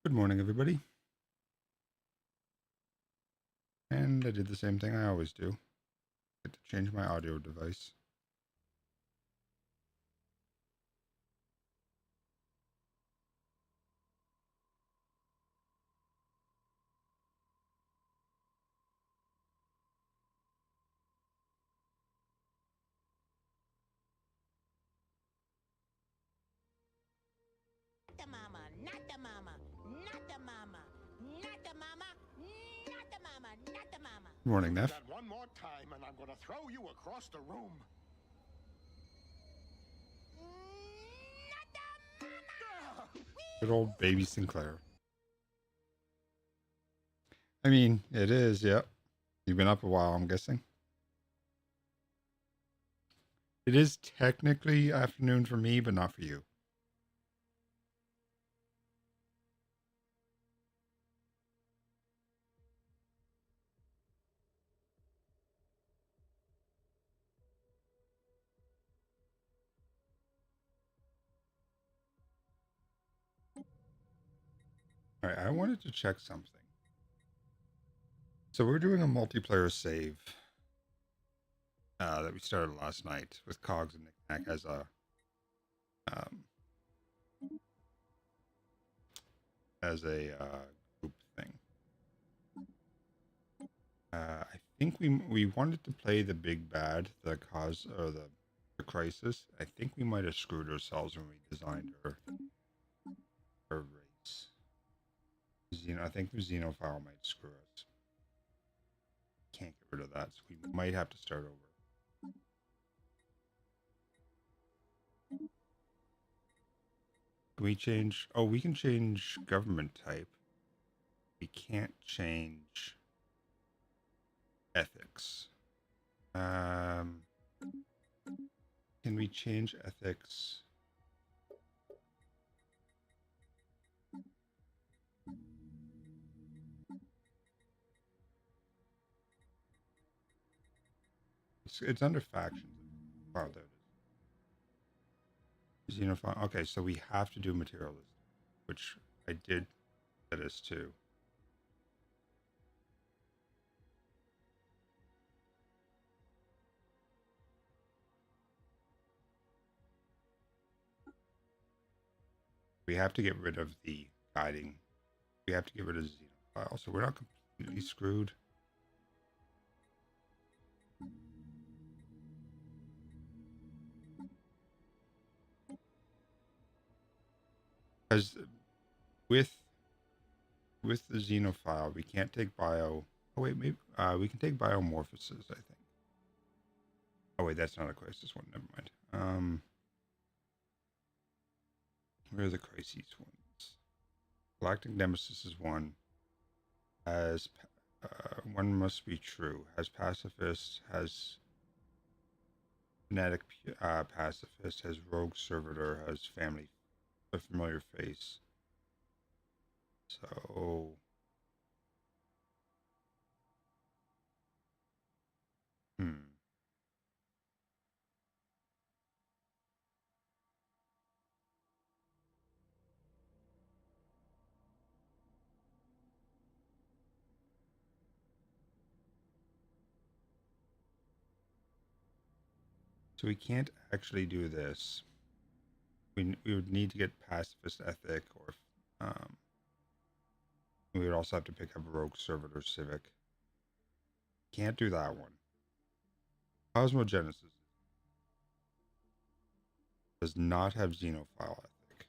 Good morning, everybody. And I did the same thing I always do. Get to change my audio device. The mama, not the mama, not the mama, not the mama, not the mama, not the mama. Good morning, Do Neff. that one more time, and I'm gonna throw you across the room. Not the mama. Good old baby Sinclair. I mean, it is, yep. You've been up a while, I'm guessing. It is technically afternoon for me, but not for you. All right, I wanted to check something. So we're doing a multiplayer save that we started last night with Cogs and Knickknack as um, a group thing. I think we wanted to play the big bad, the cause or the crisis. I think we might have screwed ourselves when we designed our race. I think the xenophile might screw us. Can't get rid of that, so we might have to start over. Can we change? Oh, we can change government type. We can't change ethics. Can we change ethics? It's under factions. Oh, there it is. Xenophile. Okay, so we have to do materialism, which I did set us to. We have to get rid of the guiding. We have to get rid of xenophile, so we're not completely screwed. Because with the xenophile, we can't take bio. Oh wait, maybe we can take biomorphosis. I think. Oh wait, that's not a crisis one. Never mind. Where are the crises ones? Galactic Nemesis is one. Has one must be true. Has pacifist. Has fanatic pacifist. Has rogue servitor. Has family. A familiar face. So hmm. So we can't actually do this. We would need to get pacifist ethic, or we would also have to pick up rogue servitor civic. Can't do that one. Cosmogenesis does not have xenophile ethic.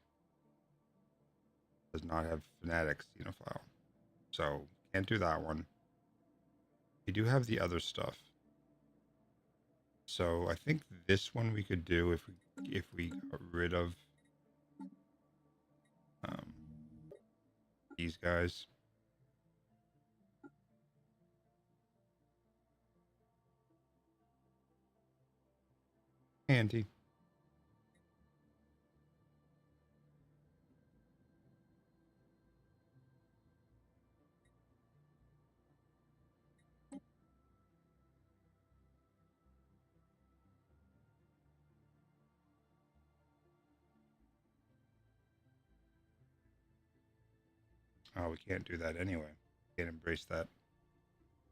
Does not have fanatic xenophile. So can't do that one. We do have the other stuff. So I think this one we could do if we got rid of um, these guys. Handy. Oh, we can't do that anyway. Can't embrace that.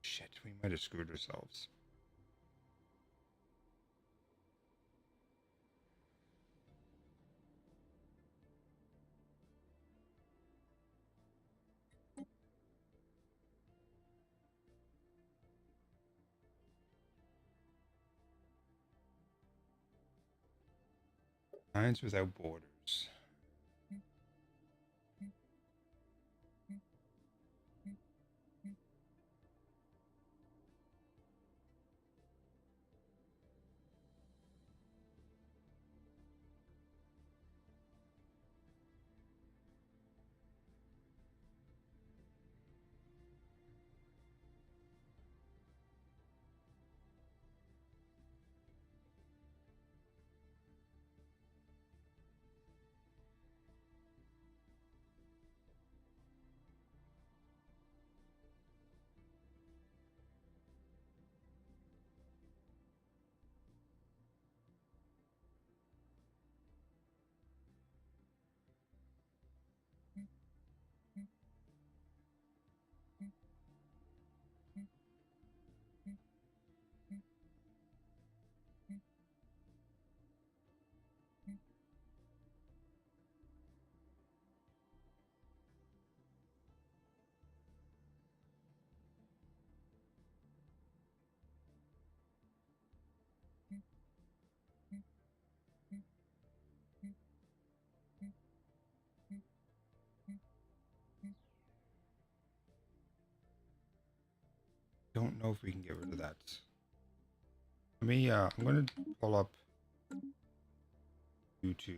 Shit, we might have screwed ourselves. Science without borders. Don't know if we can get rid of that. Let me, I'm going to pull up YouTube.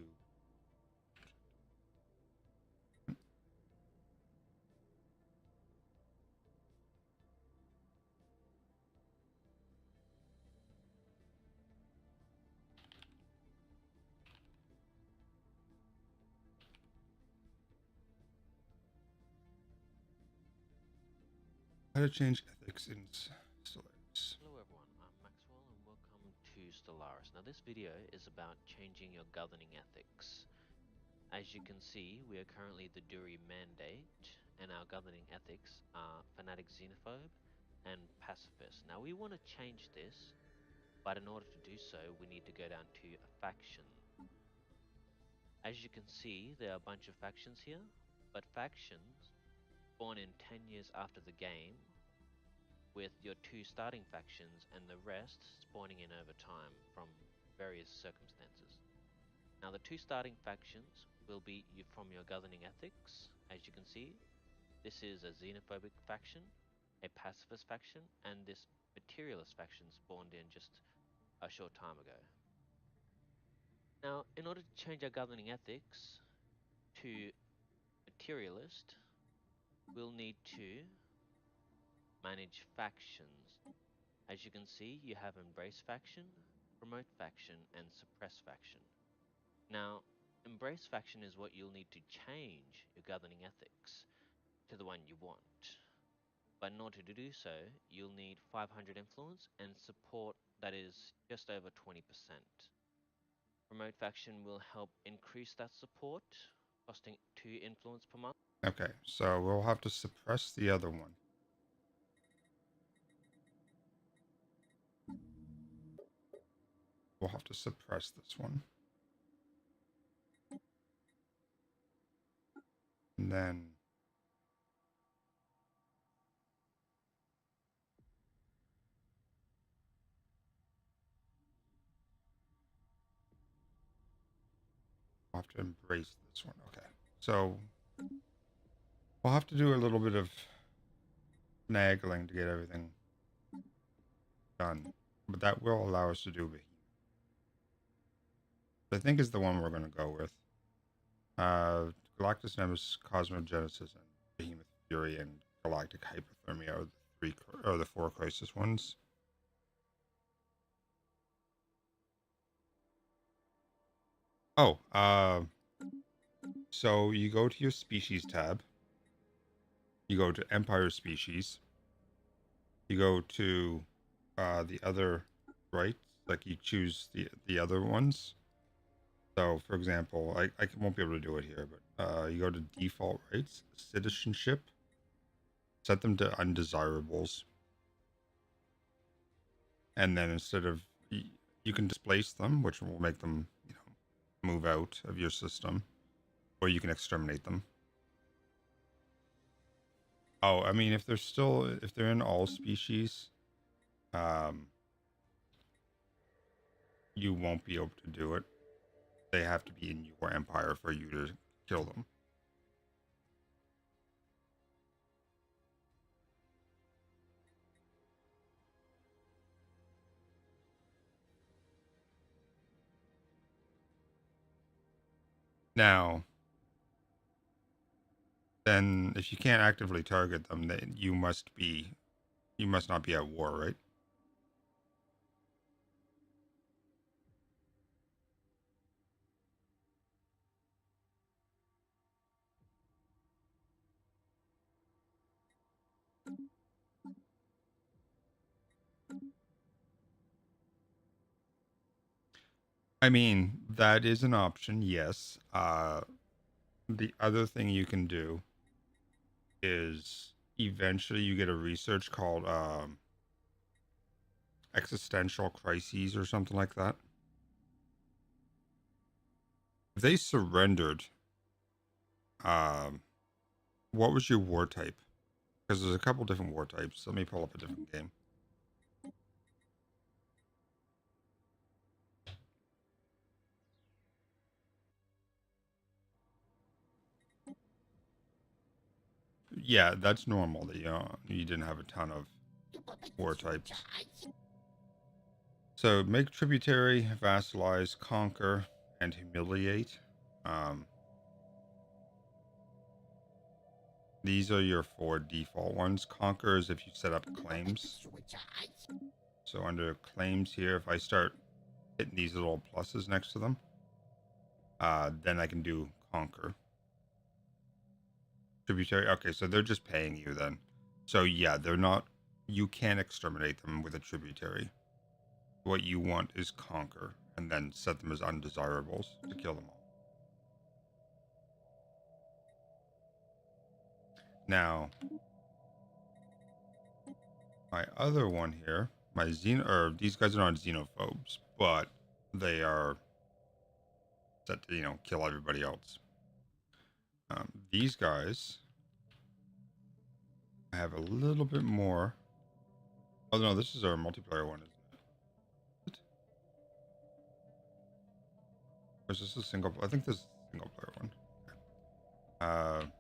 How to change ethics in Stellaris. Hello everyone, I'm Maxwell and welcome to Stellaris. Now this video is about changing your governing ethics. As you can see, we are currently the Duri Mandate and our governing ethics are Fanatic Xenophobe and Pacifist. Now we want to change this, but in order to do so we need to go down to a faction. As you can see, there are a bunch of factions here, but factions spawn in 10 years after the game, with your 2 starting factions and the rest spawning in over time from various circumstances. Now the 2 starting factions will be from your governing ethics. As you can see, this is a xenophobic faction, a pacifist faction, and this materialist faction spawned in just a short time ago. Now in order to change our governing ethics to materialist, we'll need to manage factions. As you can see, you have Embrace Faction, Promote Faction, and Suppress Faction. Now, Embrace Faction is what you'll need to change your governing ethics to the one you want. But in order to do so, you'll need 500 influence and support that is just over 20%. Promote Faction will help increase that support, costing 2 influence per month. Okay, so we'll have to suppress the other one. We'll have to suppress this one. And then we'll have to embrace this one. Okay, so we'll have to do a little bit of finagling to get everything done. But that will allow us to do Behemoth. I think is the one we're going to go with. Galactus Nemesis, Cosmogenesis, and Behemoth Fury and Galactic Hypothermia are the 4 crisis ones. Oh, so you go to your species tab. You go to Empire Species. You go to the other right, like you choose the other ones. So, for example, I won't be able to do it here, but you go to default rates, citizenship, set them to undesirables, and then instead of you can displace them, which will make them move out of your system, or you can exterminate them. Oh, I mean, if they're in all species, um, you won't be able to do it. They have to be in your empire for you to kill them. Now, then if you can't actively target them, then you must not be at war, right? I mean, that is an option, yes. The other thing you can do is eventually you get a research called existential crises or something like that. If they surrendered, um, what was your war type? Because there's a couple different war types. Let me pull up a different game. Yeah, that's normal that you didn't have a ton of war types. So make tributary, vassalize, conquer, and humiliate. These are your 4 default ones. Conquer is if you set up claims. So under claims here, if I start hitting these little pluses next to them, then I can do conquer. Tributary. Okay, so they're just paying you then. So yeah, they're not. You can't exterminate them with a tributary. What you want is conquer, and then set them as undesirables to kill them all. Now, my other one here, these guys are not xenophobes, but they are set to kill everybody else. These guys have a little bit more. Oh no, this is our multiplayer one, isn't it? Or is this a single? I think this is a single player one.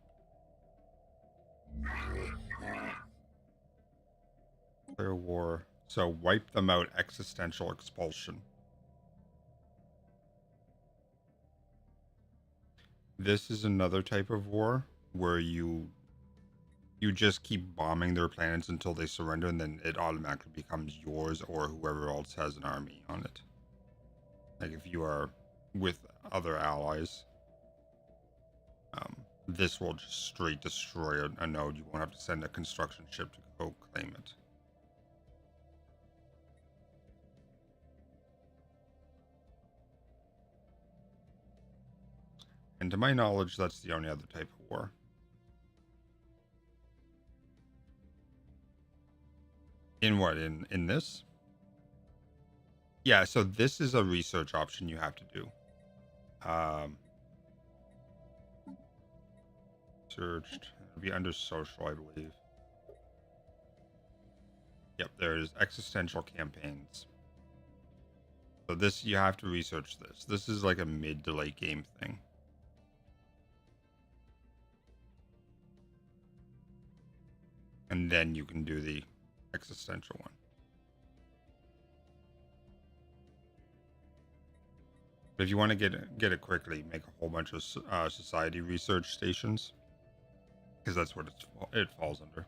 Player war. So wipe them out. Existential expulsion. This is another type of war where you just keep bombing their planets until they surrender, and then it automatically becomes yours or whoever else has an army on it. Like if you are with other allies, this will just straight destroy a node. You won't have to send a construction ship to go claim it. And to my knowledge, that's the only other type of war. In what? In this? Yeah, so this is a research option you have to do. Searched. It'll be under social, I believe. Yep, there's existential campaigns. So this, you have to research this. This is like a mid to late game thing. And then you can do the existential one. But if you want to get it quickly, make a whole bunch of society research stations, because that's what it falls under.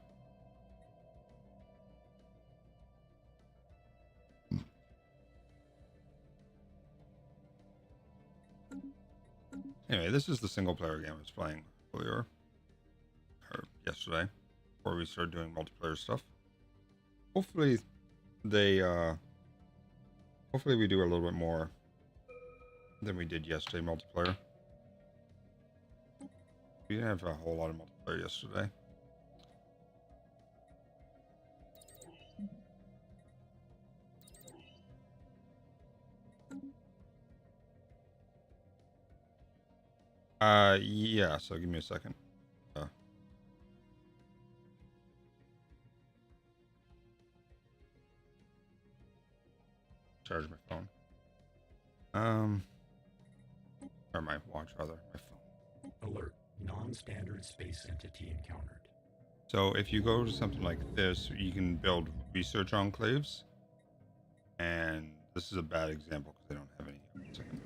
Anyway, this is the single player game I was playing earlier, or yesterday, before we started doing multiplayer stuff. Hopefully hopefully we do a little bit more than we did yesterday multiplayer. We didn't have a whole lot of multiplayer yesterday. Yeah, so give me a second. Charge my phone. Or my watch, rather. My phone. Alert. Non-standard space entity encountered. So if you go to something like this, you can build research enclaves. And this is a bad example because I don't have any. One second.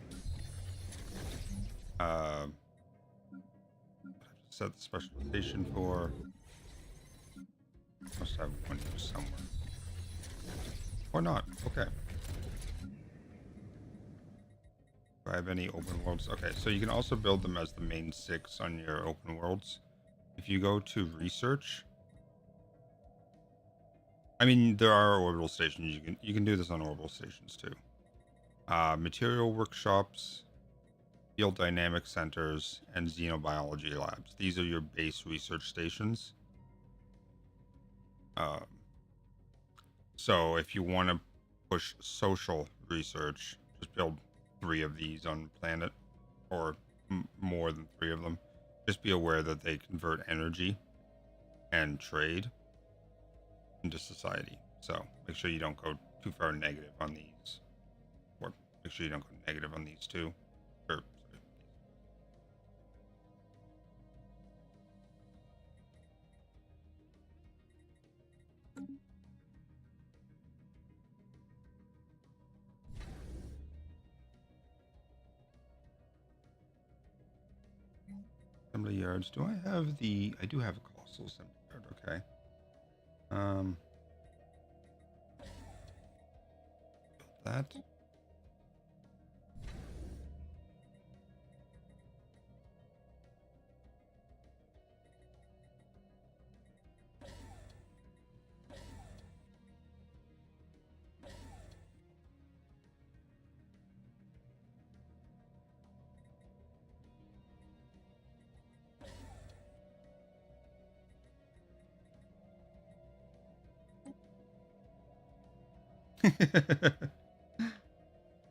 Set the specialization for. Must have one here somewhere. Or not. Okay. Do I have any open worlds? Okay, so you can also build them as the main 6 on your open worlds. If you go to research, I mean there are orbital stations. You can do this on orbital stations too. Material workshops, field dynamic centers, and xenobiology labs. These are your base research stations. So if you want to push social research, just build 3 of these on planet, or more than 3 of them. Just be aware that they convert energy and trade into society. So make sure you don't go too far negative on these, or make sure you don't go negative on these 2. Or, assembly yards. Do I have the? I do have a colossal assembly yard. Okay. Build that.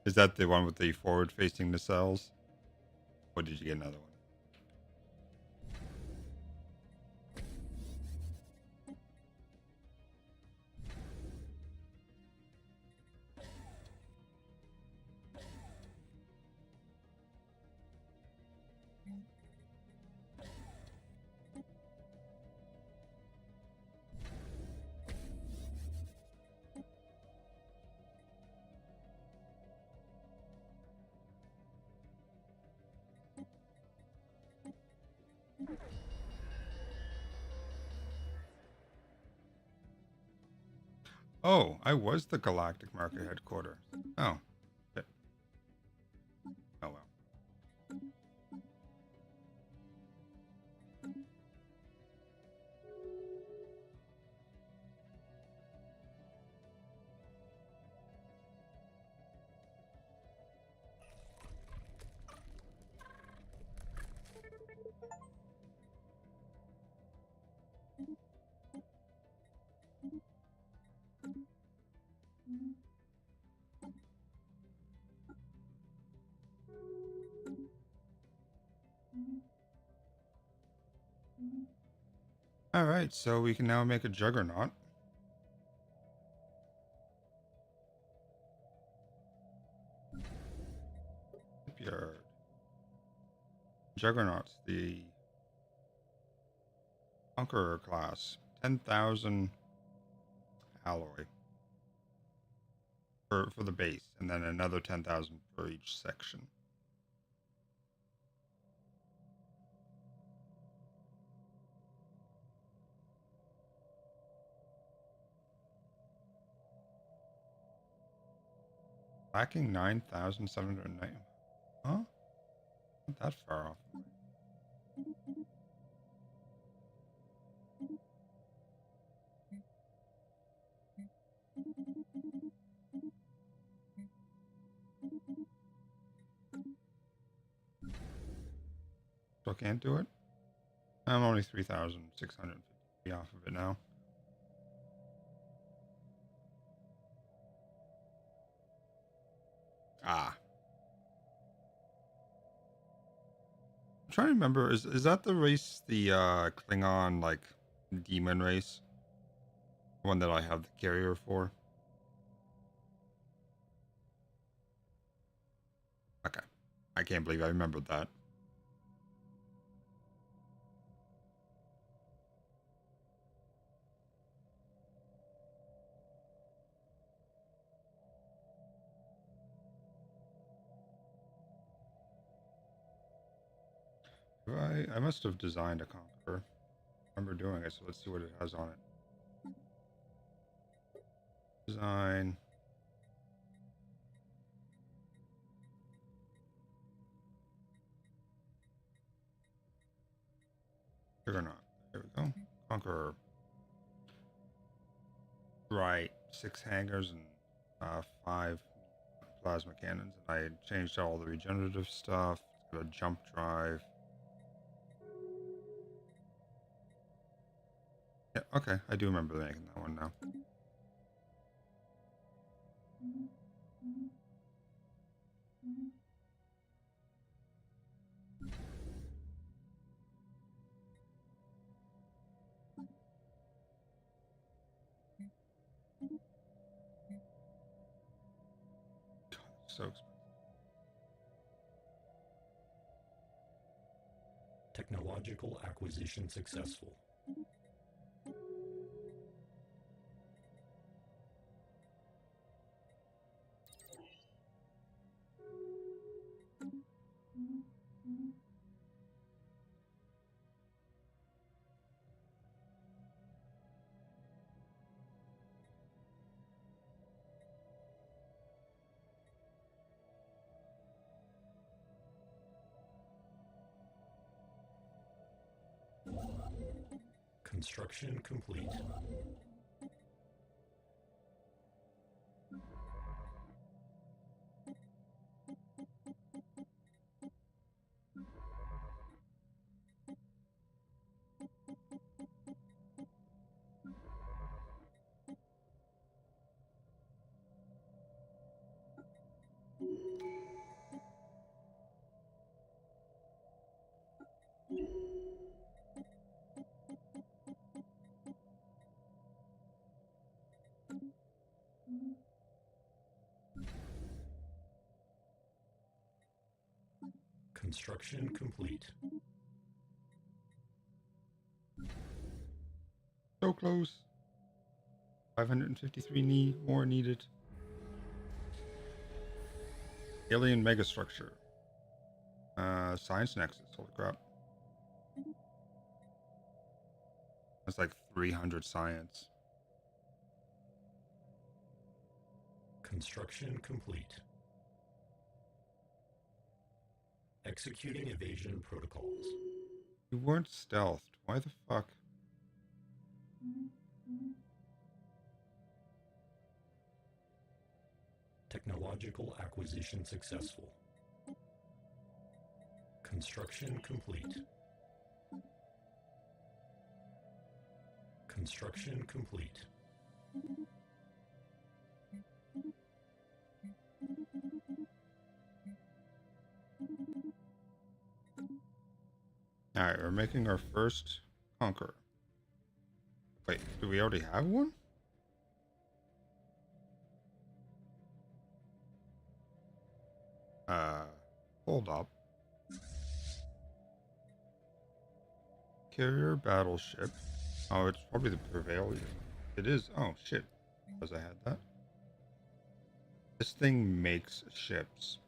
Is that the one with the forward-facing nacelles? Or did you get another one? Oh, I was the Galactic Market headquarters. Oh. Okay. Oh well. Alright, so we can now make a juggernaut. Shipyard. Juggernauts, the Conqueror class. 10,000 alloy. For the base, and then another 10,000 for each section. Lacking 9,790. Huh? Not that far off. can't do it? I'm only 3,650 off of it now. Ah. I'm trying to remember, is that the race, the Klingon, like, demon race? The one that I have the carrier for? Okay. I can't believe I remembered that. I must have designed a Conqueror. I remember doing it, so let's see what it has on it. Design. Juggernaut. There we go. Conqueror. Right. 6 hangars and 5 plasma cannons. And I changed all the regenerative stuff. It's got a jump drive. Yeah, okay. I do remember making that one now. God, so expensive. Technological acquisition successful. Construction complete. Construction complete. So close. 553 more needed. Alien megastructure. Science Nexus. Holy crap. That's like 300 science. Construction complete. Executing evasion protocols. You weren't stealthed. Why the fuck? Technological acquisition successful. Construction complete. Construction complete. Alright, we're making our first Conqueror. Wait, do we already have one? Hold up. Carrier battleship. Oh, it's probably the Prevail. It is. Oh, shit. Because I had that. This thing makes ships.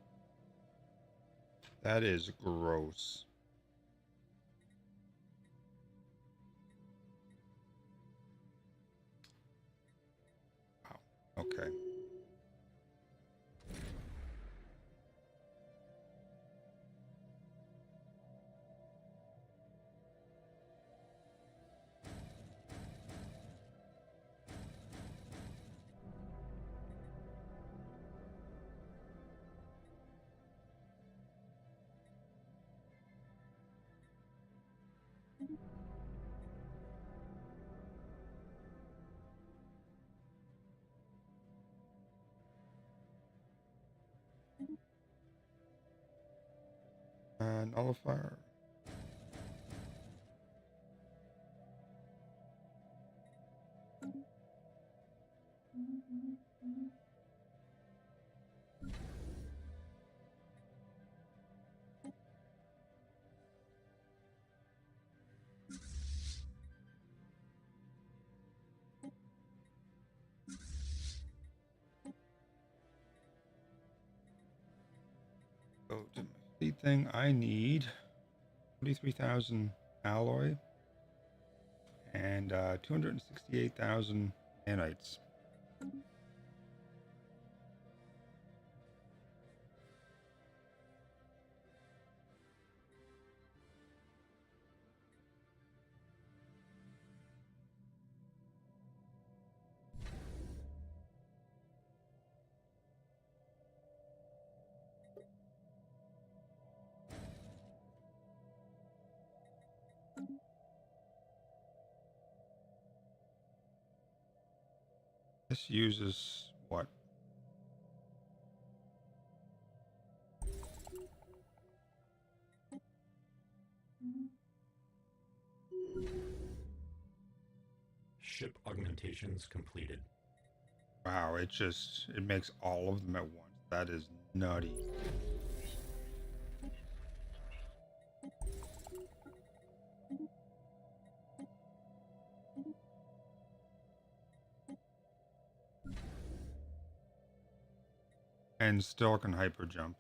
That is gross. Wow. Okay. Nullifier. Go to my fleet thing. I need 23,000 alloy and 268,000 nanites. This uses what? Ship augmentations completed. Wow, it makes all of them at once. That is nutty. And still can hyper jump.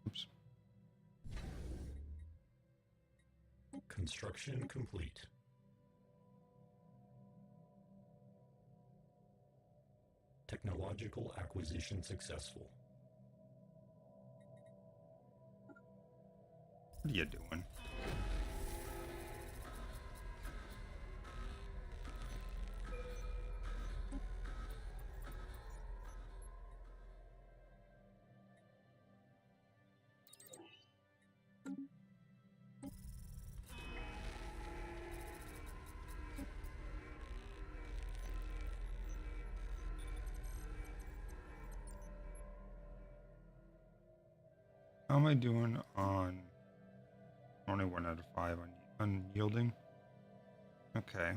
Oops. Construction complete. Technological acquisition successful. What are you doing? How am I doing on only 1 out of 5 on unyielding? Okay.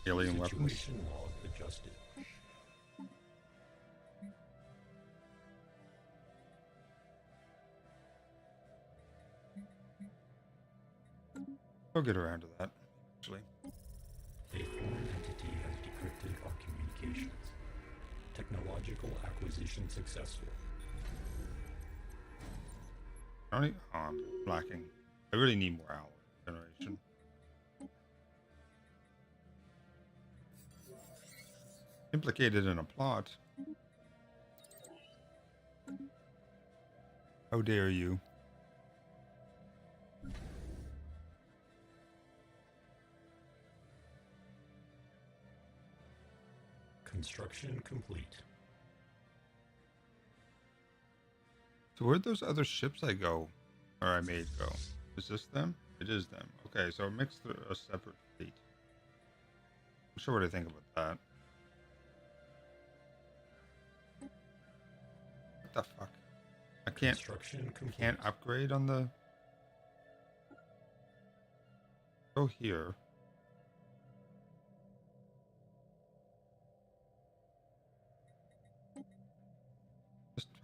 Alien weapons. Situation log adjusted. We'll get around to that, actually. A foreign entity has decrypted our communications. Technological acquisition successful. Oh, I'm lacking. I really need more alloy generation. Implicated in a plot. How dare you? Construction complete. So where'd those other ships I made go? Is this them? It is them. Okay, so it makes a separate fleet. I'm sure what I think about that. What the fuck? I Construction complete. can't upgrade on the... Go here. Just fucking...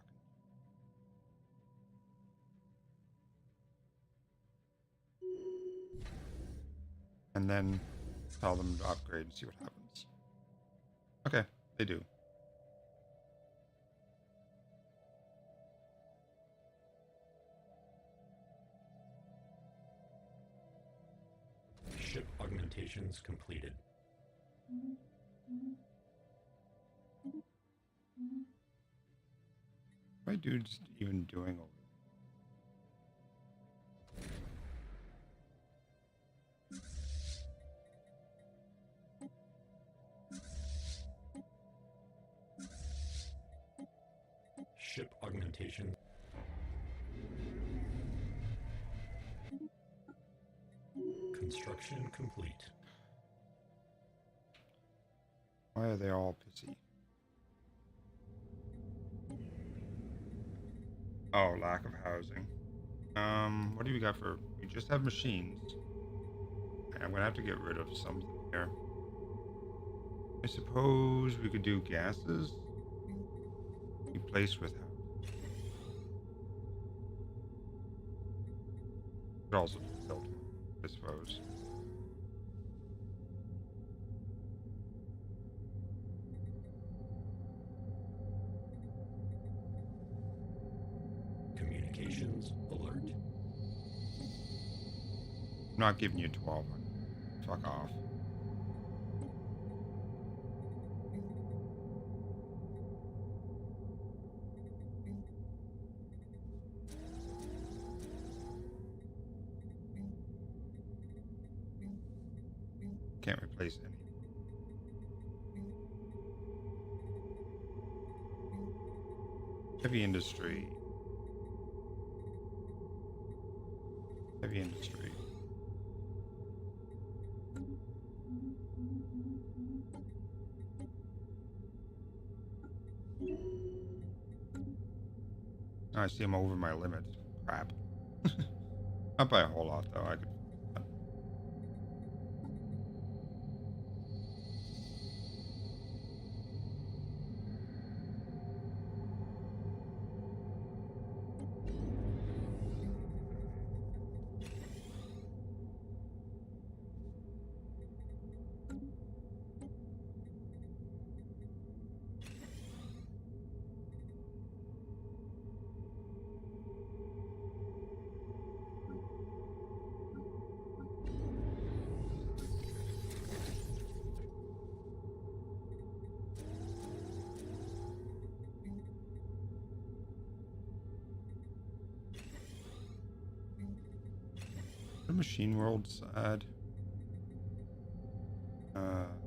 And then tell them to upgrade and see what happens. Okay, they do. Ship augmentations completed. My dude's even doing over. Ship augmentation. Construction complete. Why are they all pissy? Oh, lack of housing. What do we got for... We just have machines. I'm gonna have to get rid of something here. I suppose we could do gases. Replace with house. Could also be built, I suppose. Communications alert. I'm not giving you 1200. Fuck off. Can't replace any. Heavy industry. Heavy industry. I see I'm over my limit. Crap. Not by a whole lot, though. I could. The Machine World side.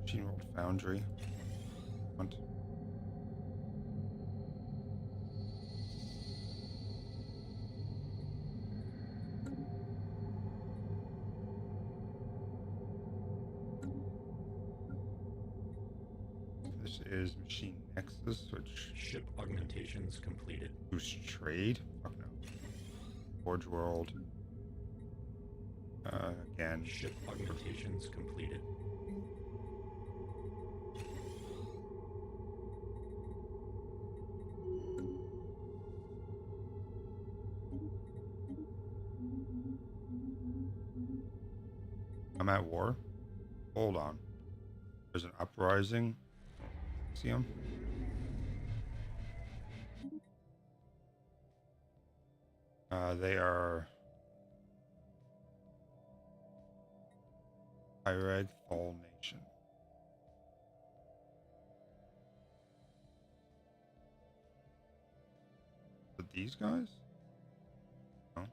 Machine World Foundry. Want. This is Machine Nexus, which Ship augmentations completed. boosts trade. Fuck no. Forge World. Again. Ship augmentations completed. I'm at war. Hold on. There's an uprising. See him? They are Ireg Thol Nation. But these guys? No.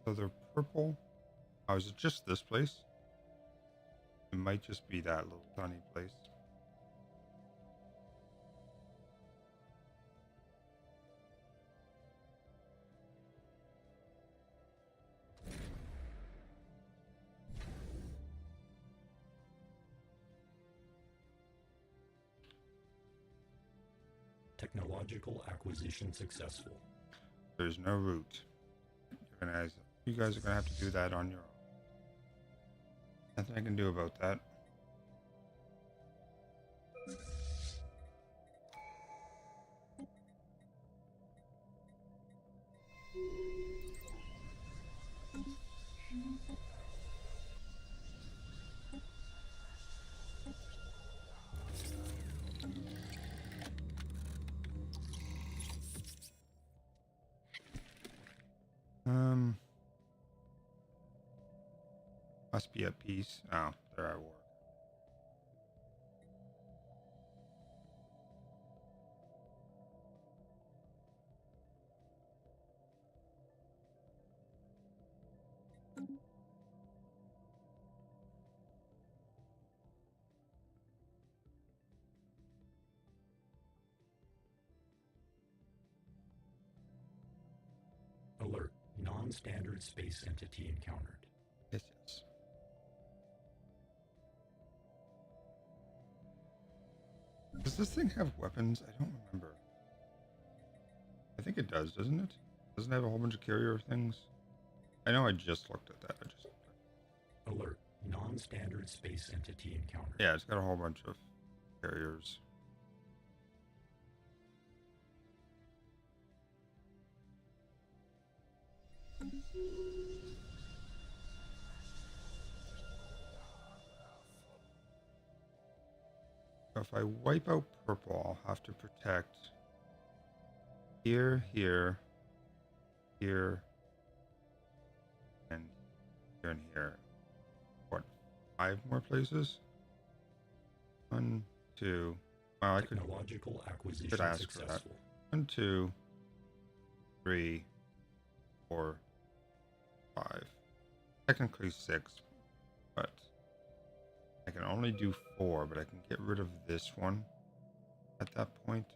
So they're purple. Oh, is it just this place? It might just be that little tiny place. Technological acquisition successful. There's no route. You guys are gonna have to do that on your own. Nothing I can do about that. Must be at peace. Oh, they're at war. non-standard space entity encountered. Yes, yes. Does this thing have weapons? I don't remember. I think it does, doesn't it? Doesn't it have a whole bunch of carrier things? I know I just looked at that. Alert. Non-standard space entity encountered. Yeah, it's got a whole bunch of carriers. So if I wipe out purple, I'll have to protect here, here, here, and here and here. What, 5 more places? 1, 2. Well, I could Technological acquisition ask for that. successful. 1, 2, 3, 4, 5. Technically 6, but I can only do 4, but I can get rid of this one at that point.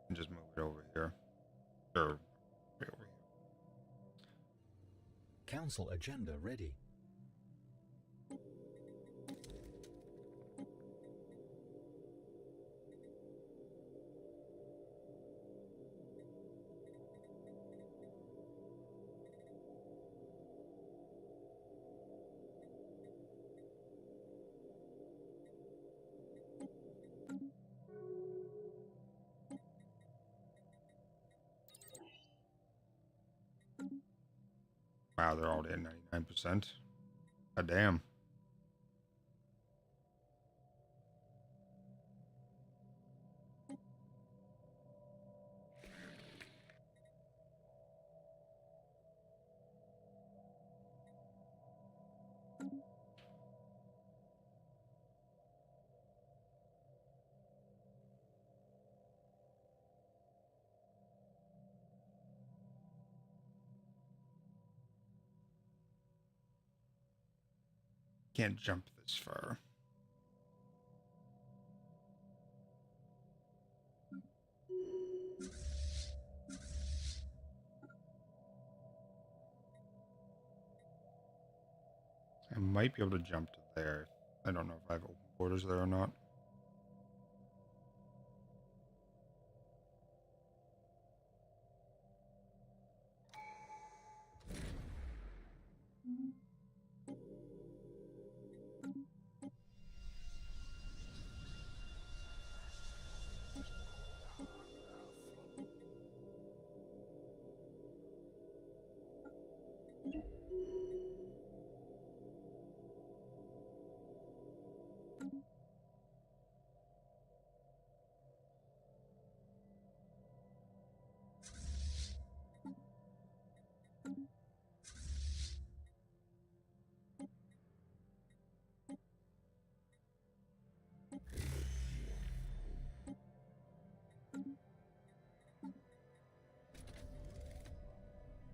And just move it over here. Or way over here. Council agenda ready. Wow, they're already at 99%. God damn. Can't jump this far. I might be able to jump to there. I don't know if I have open borders there or not.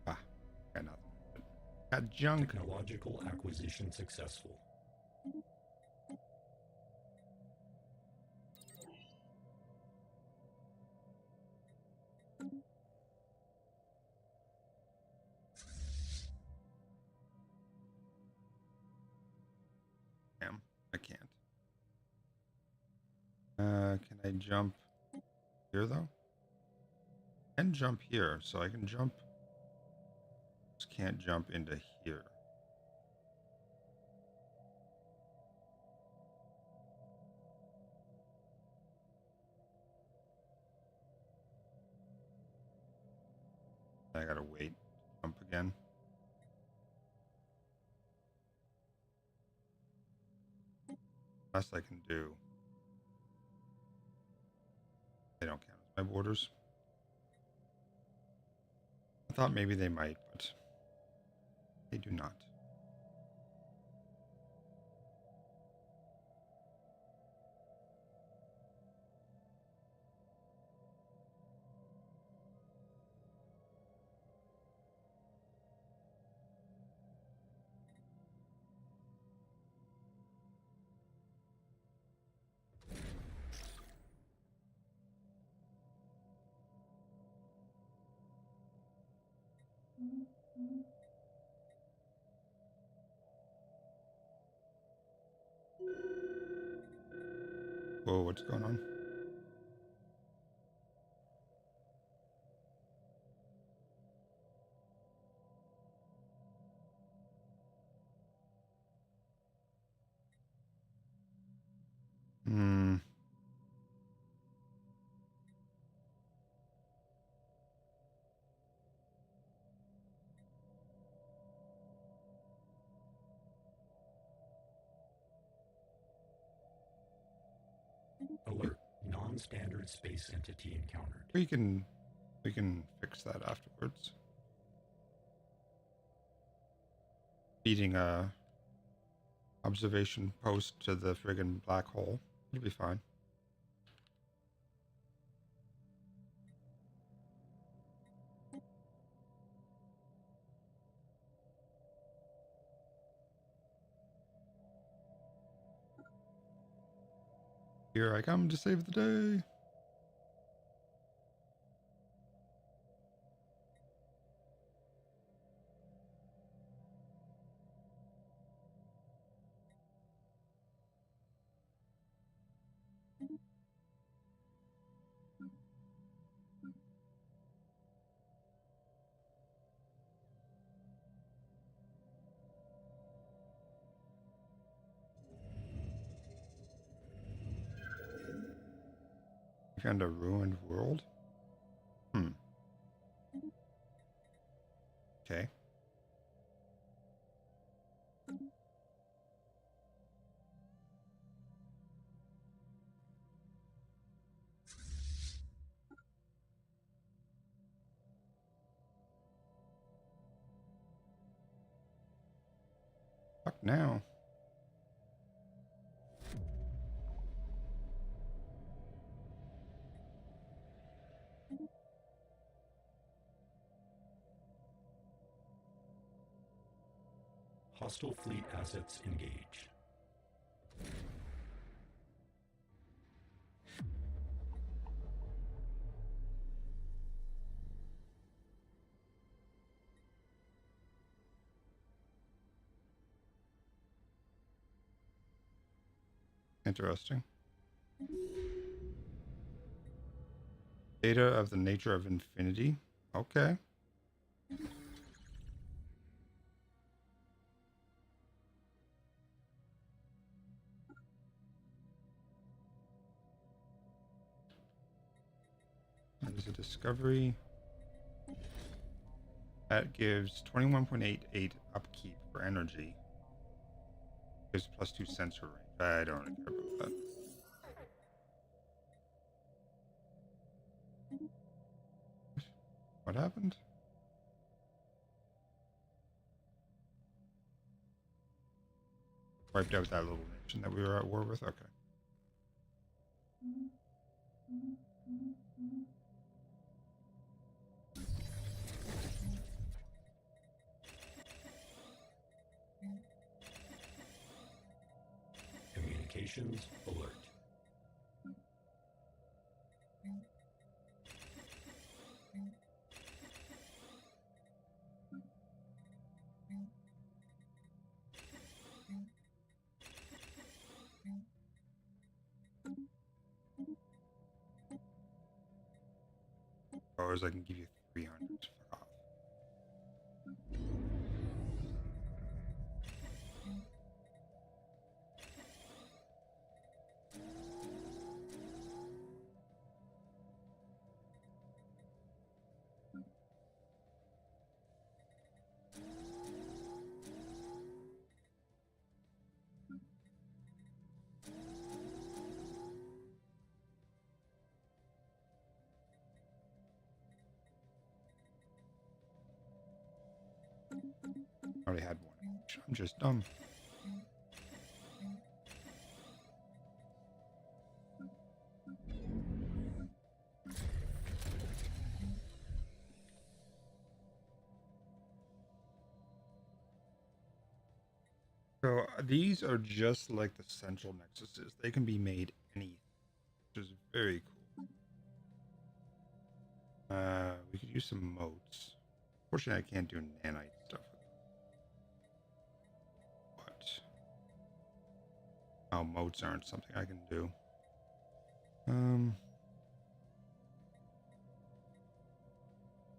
Ah, got nothing. Got junk. Technological acquisition successful. Damn, I can't. Can I jump here though? I can jump here, so I can jump. Just can't jump into here. I gotta wait. Jump again. Best I can do. They don't count as my borders. I thought maybe they might, but they do not. Whoa, what's going on? Hmm. Alert. Non-standard space entity encountered. We can fix that afterwards. Feeding a observation post to the friggin' black hole. It'll be fine. Here I come to save the day. We found a ruined world. Okay. Fuck now. Hostile fleet assets engaged. Interesting. Data of the nature of infinity. Okay. There's a discovery. That gives 21.88 upkeep for energy. Gives +2 sensor range. I don't really care about that. What happened? Wiped out that little nation that we were at war with? Okay. Communications alert. Or I can give you 300. Fuck off. I already had one. I'm just dumb. So these are just like the central nexuses. They can be made anything, which is very cool. We could use some motes. Unfortunately, I can't do nanite stuff with them. But motes aren't something I can do.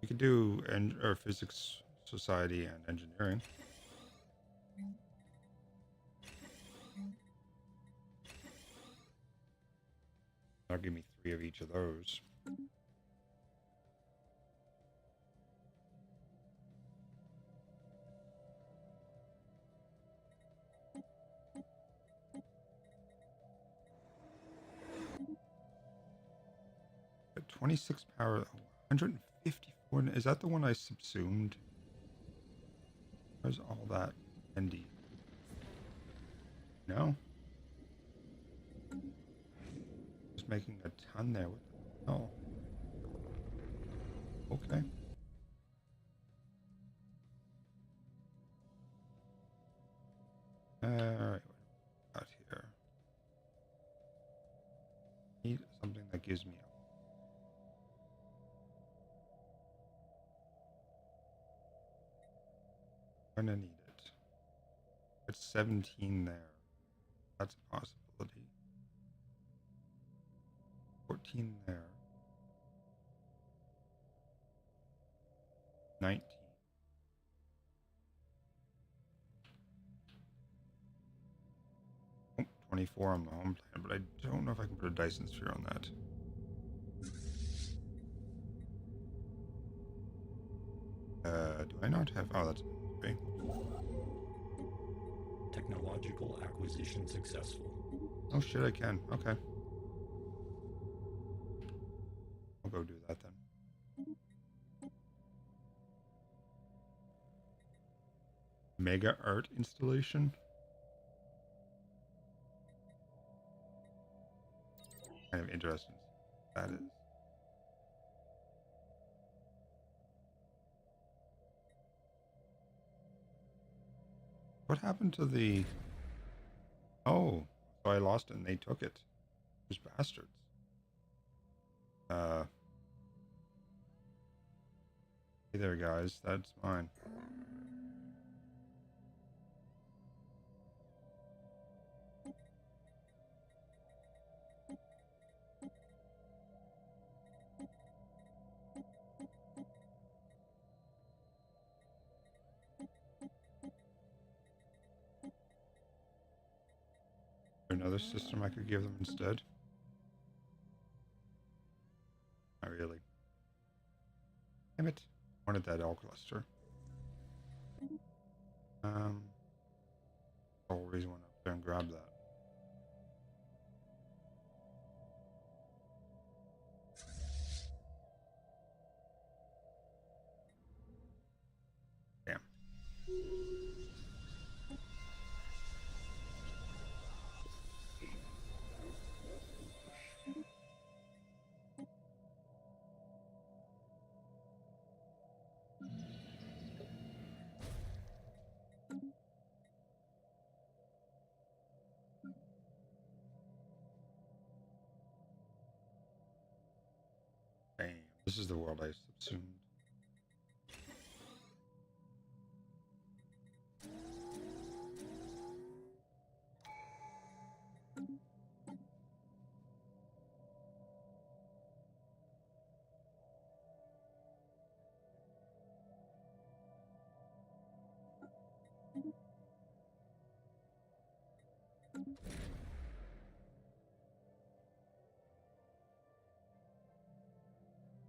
We could do or physics, society, and engineering. That'll give me 3 of each of those. Got 26 power, 154. Is that the one I subsumed? Where's all that ND? No. Just making a ton there. What the hell? Okay. Alright, what out here? Need something that gives me I'm gonna need it. It's 17 there. That's a possibility. 14 there. 19. Oh, 24 on the home plan, but I don't know if I can put a Dyson sphere on that. Do I not have? Oh, that's okay. Technological acquisition successful. Oh shit, I can. Okay. I'll go do that then. Mega art installation. Kind of interesting. That is. What happened to the... Oh, so I lost it and they took it. Those bastards. Hey there, guys. That's mine. Another system I could give them instead? Not really. Damn it. Wanted that L cluster. Always went up there and grabbed that. Damn. Damn. This is the world I subsumed.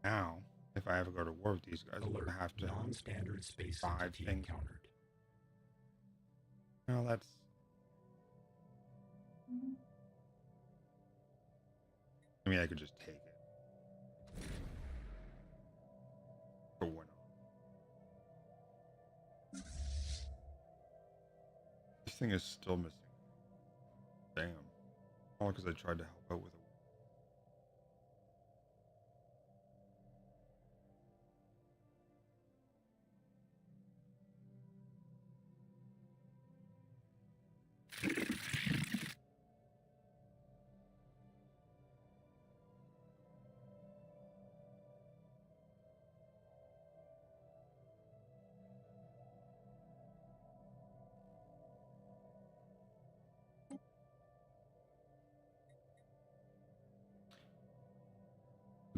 Now, if I ever go to war with these guys, I'm Alert. gonna have to Non-standard space 5 entity things. encountered. No, that's... I mean, I could just take it. But why not? This thing is still missing. Damn. All because I tried to help out with it.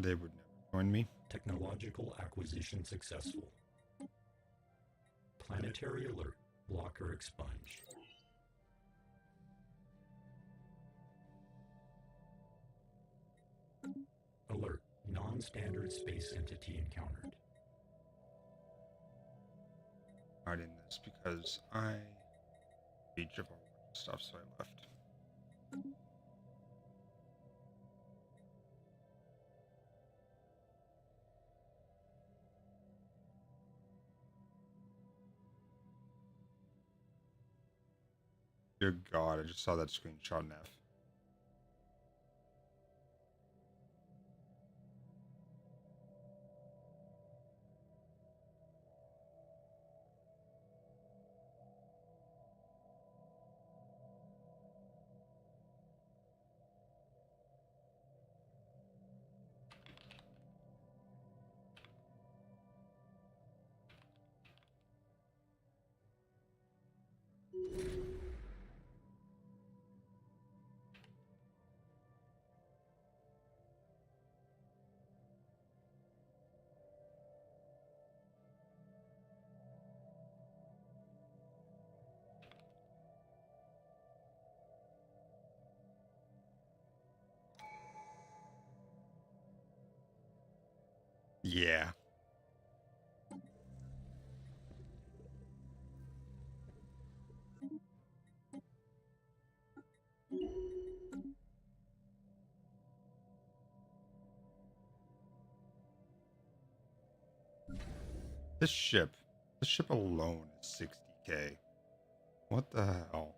They would never join me. Technological acquisition successful. Planetary alert. Blocker expunged. Alert. Non-standard space entity encountered. Hiding this because I each of our stuff, so I left. Dear God, I just saw that screenshot in F. Yeah. This ship alone is 60K. What the hell?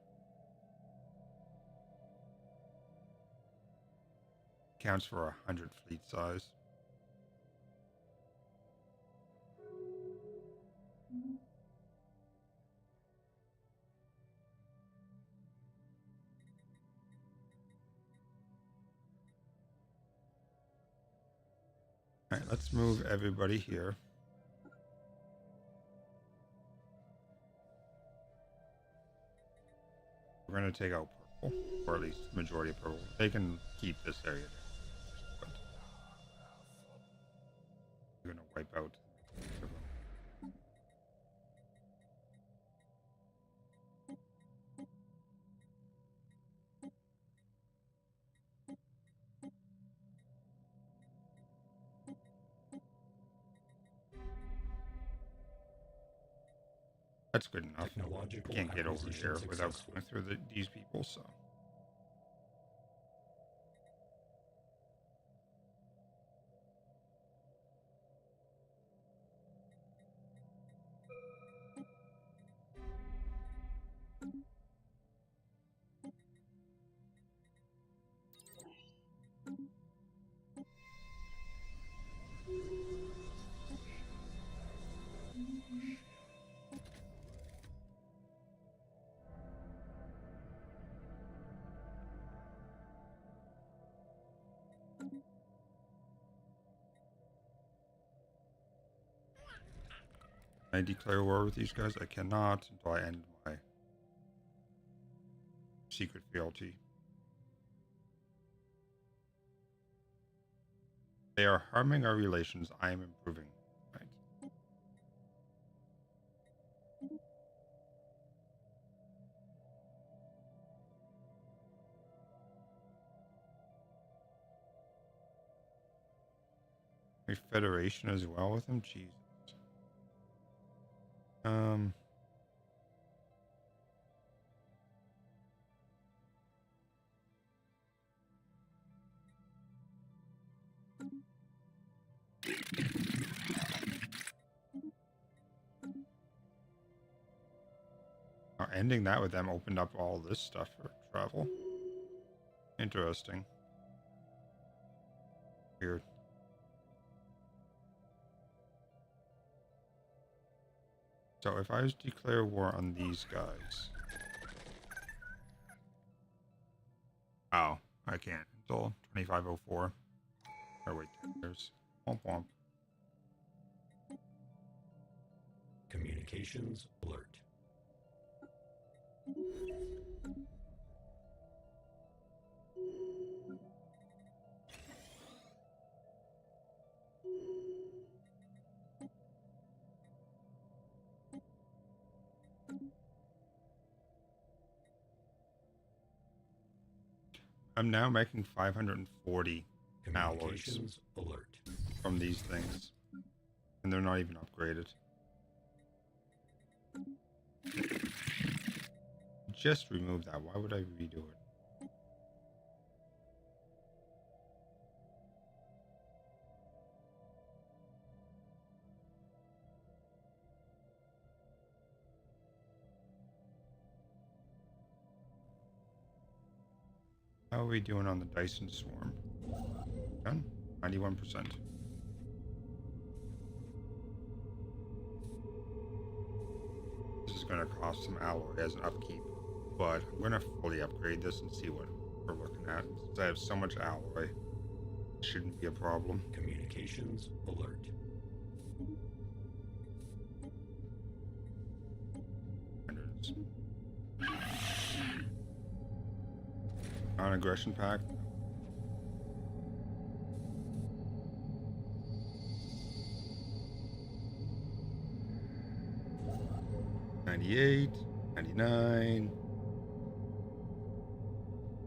Counts for 100 fleet size. Alright, let's move everybody here. We're going to take out purple, or at least majority of purple. They can keep this area there. But we're going to wipe out. That's good enough. Technological Can't get over acquisition here without successful. going through these people, so. I declare war with these guys? I cannot until I end my secret fealty. They are harming our relations. I am improving. Right. A federation as well with him? Jesus. Ending that with them opened up all this stuff for travel. Interesting. Weird. So if I was to declare war on these guys... Oh, I can't until 2504. Or wait, 10 years. Womp womp. Communications alert. I'm now making 540 alloys Communications alert. from these things, and they're not even upgraded. Just remove that. Why would I redo it? How are we doing on the Dyson Swarm? Done? 91%. This is going to cost some alloy as an upkeep, but I'm going to fully upgrade this and see what we're looking at. Since I have so much alloy, it shouldn't be a problem. Communications alert. Non-aggression pack. $98, $99,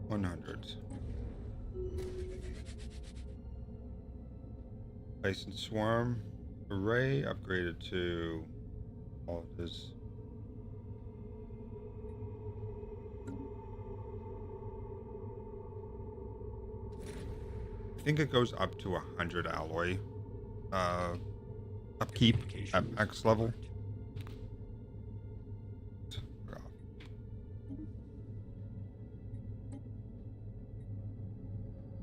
$100. Dyson Swarm Array upgraded to all of this. I think it goes up to 100 alloy upkeep at Communications max level. alert.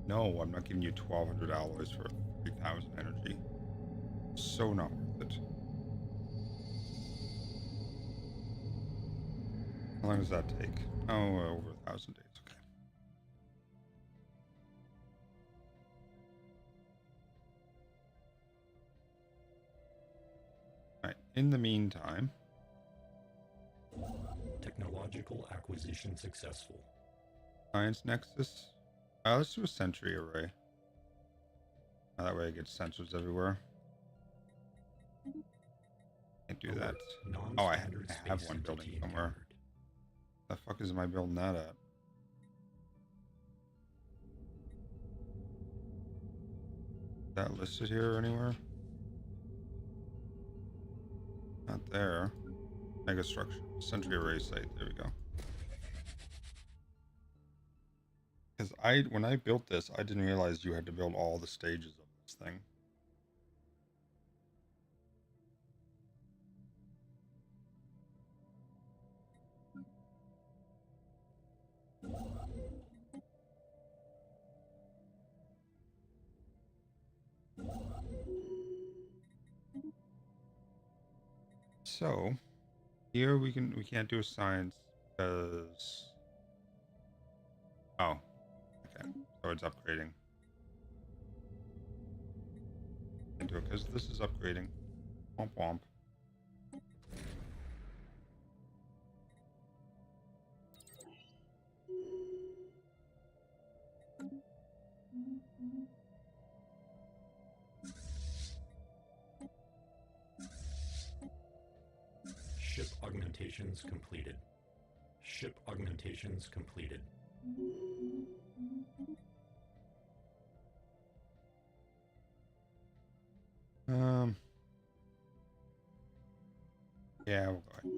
No, I'm not giving you 1,200 alloys for 3,000 energy. So not worth it. How long does that take? Oh, over 1,000 days. Okay. Alright, in the meantime, Technological acquisition successful. Science Nexus. Let's do a sentry array. That way I get sensors everywhere. Can't do that. Alert. Oh, I Non-standard have space one building entity somewhere. encountered. The fuck is my building that at? Is that listed here anywhere? Not there. Mega structure. Sentry array site. There we go. Because when I built this, I didn't realize you had to build all the stages of this thing. So here we can't do a science because oh, okay, so it's upgrading. Can't do it because this is upgrading. Womp womp. Ship augmentations completed. Ship augmentations completed. Yeah, we'll go ahead.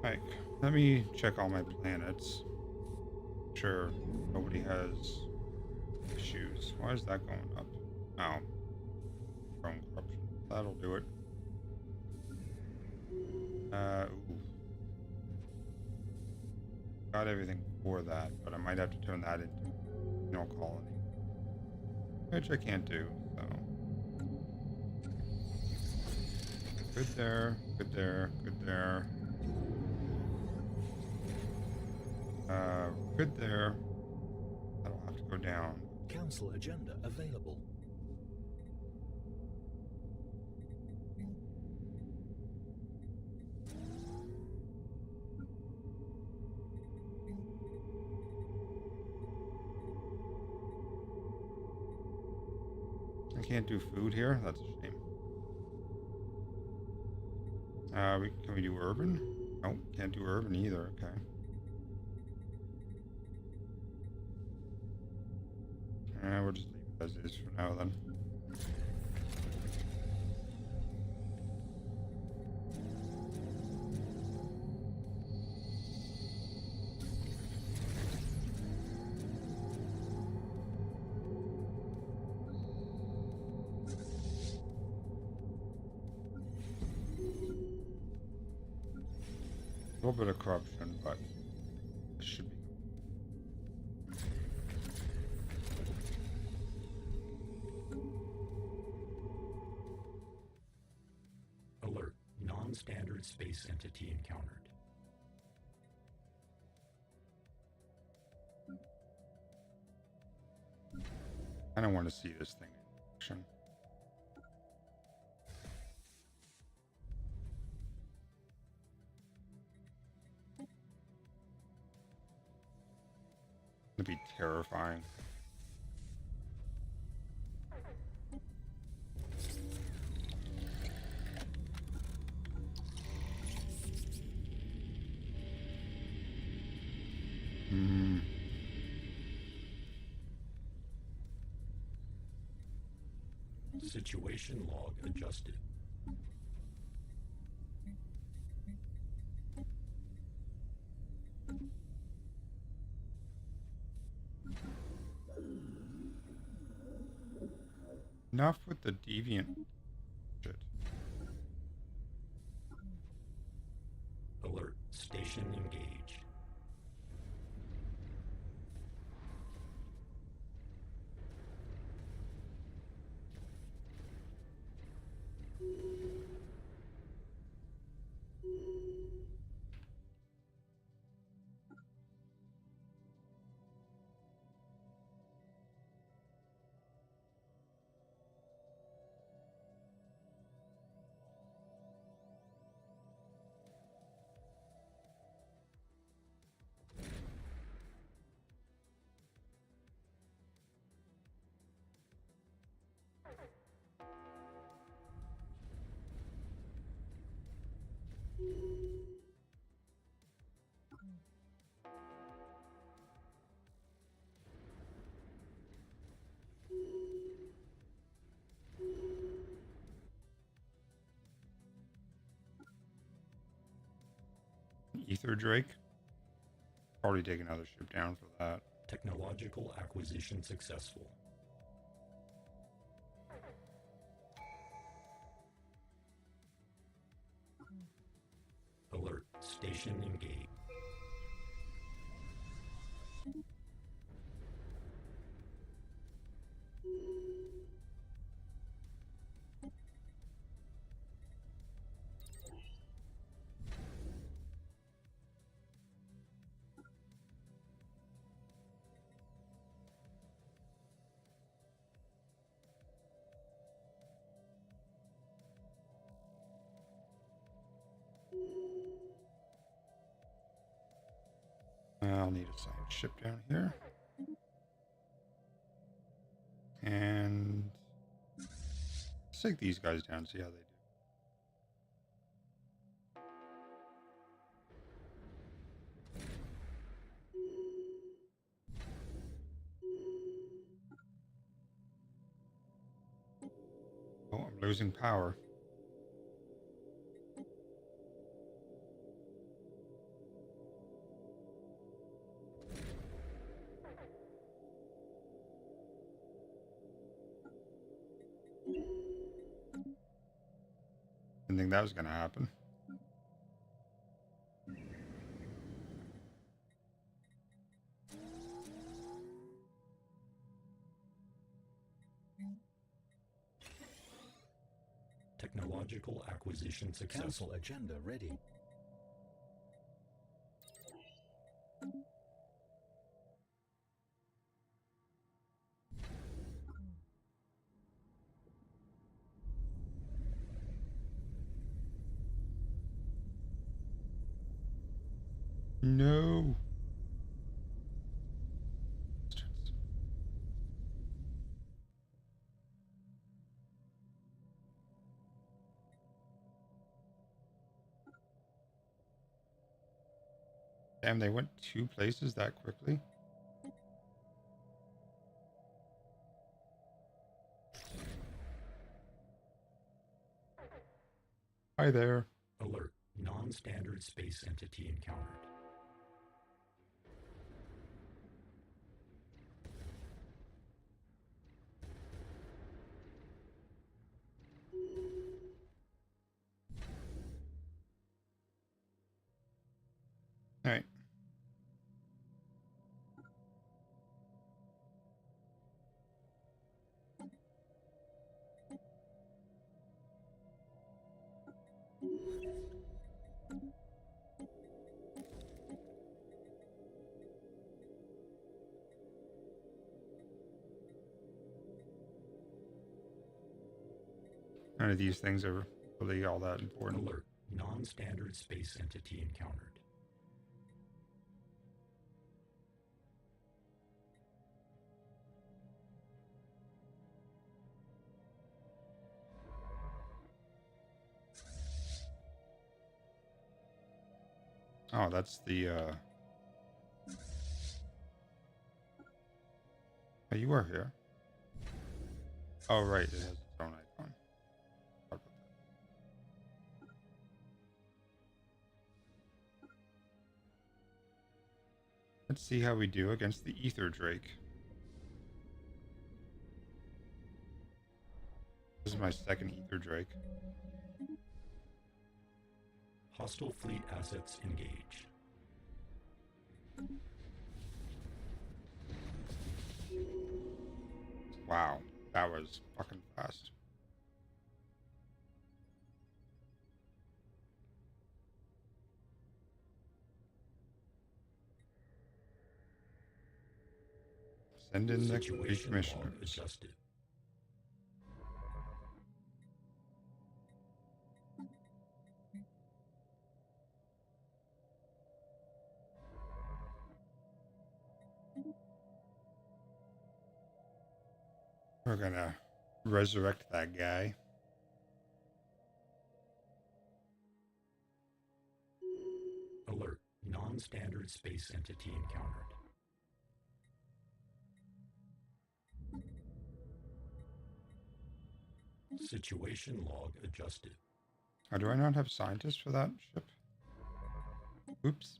Alright, let me check all my planets. Sure, nobody has issues. Why is that going up? Oh. Chrome corruption. That'll do it. Ooh. Got everything for that, but I might have to turn that into a penal colony, which I can't do. So good there, good there, good there. Good there. That'll have to go down. Council agenda available. I can't do food here. That's a shame. Can we do urban? No, can't do urban either. Okay. We'll just leave it as is for now then. A little bit of corruption, but it should be. Alert. Non-standard space entity encountered. I don't want to see this thing in action. It'd be terrifying. Situation log adjusted. Enough with the deviant shit. Alert. Station engaged. Ether Drake. Probably take another ship down for that. Technological acquisition successful. Alert. Station engaged. I'll need a side ship down here. And let's take these guys down, see how they do. Oh, I'm losing power. Didn't think that was going to happen. Technological acquisition successful. Council agenda ready. No. Damn, they went 2 places that quickly. Hi there. Alert. Non-standard space entity encountered. All right. None of these things are really all that important. Alert. Non-standard space entity encountered. Oh, that's the Oh, you are here. Oh, right. It has its own icon. How about that? Let's see how we do against the Ether Drake. This is my second Ether Drake. Hostile fleet assets engaged. Wow, that was fucking fast. Send in the Situation log commissioners. adjusted. We're gonna resurrect that guy. Alert. Non-standard space entity encountered. Situation log adjusted. Oh, do I not have scientists for that ship? Oops.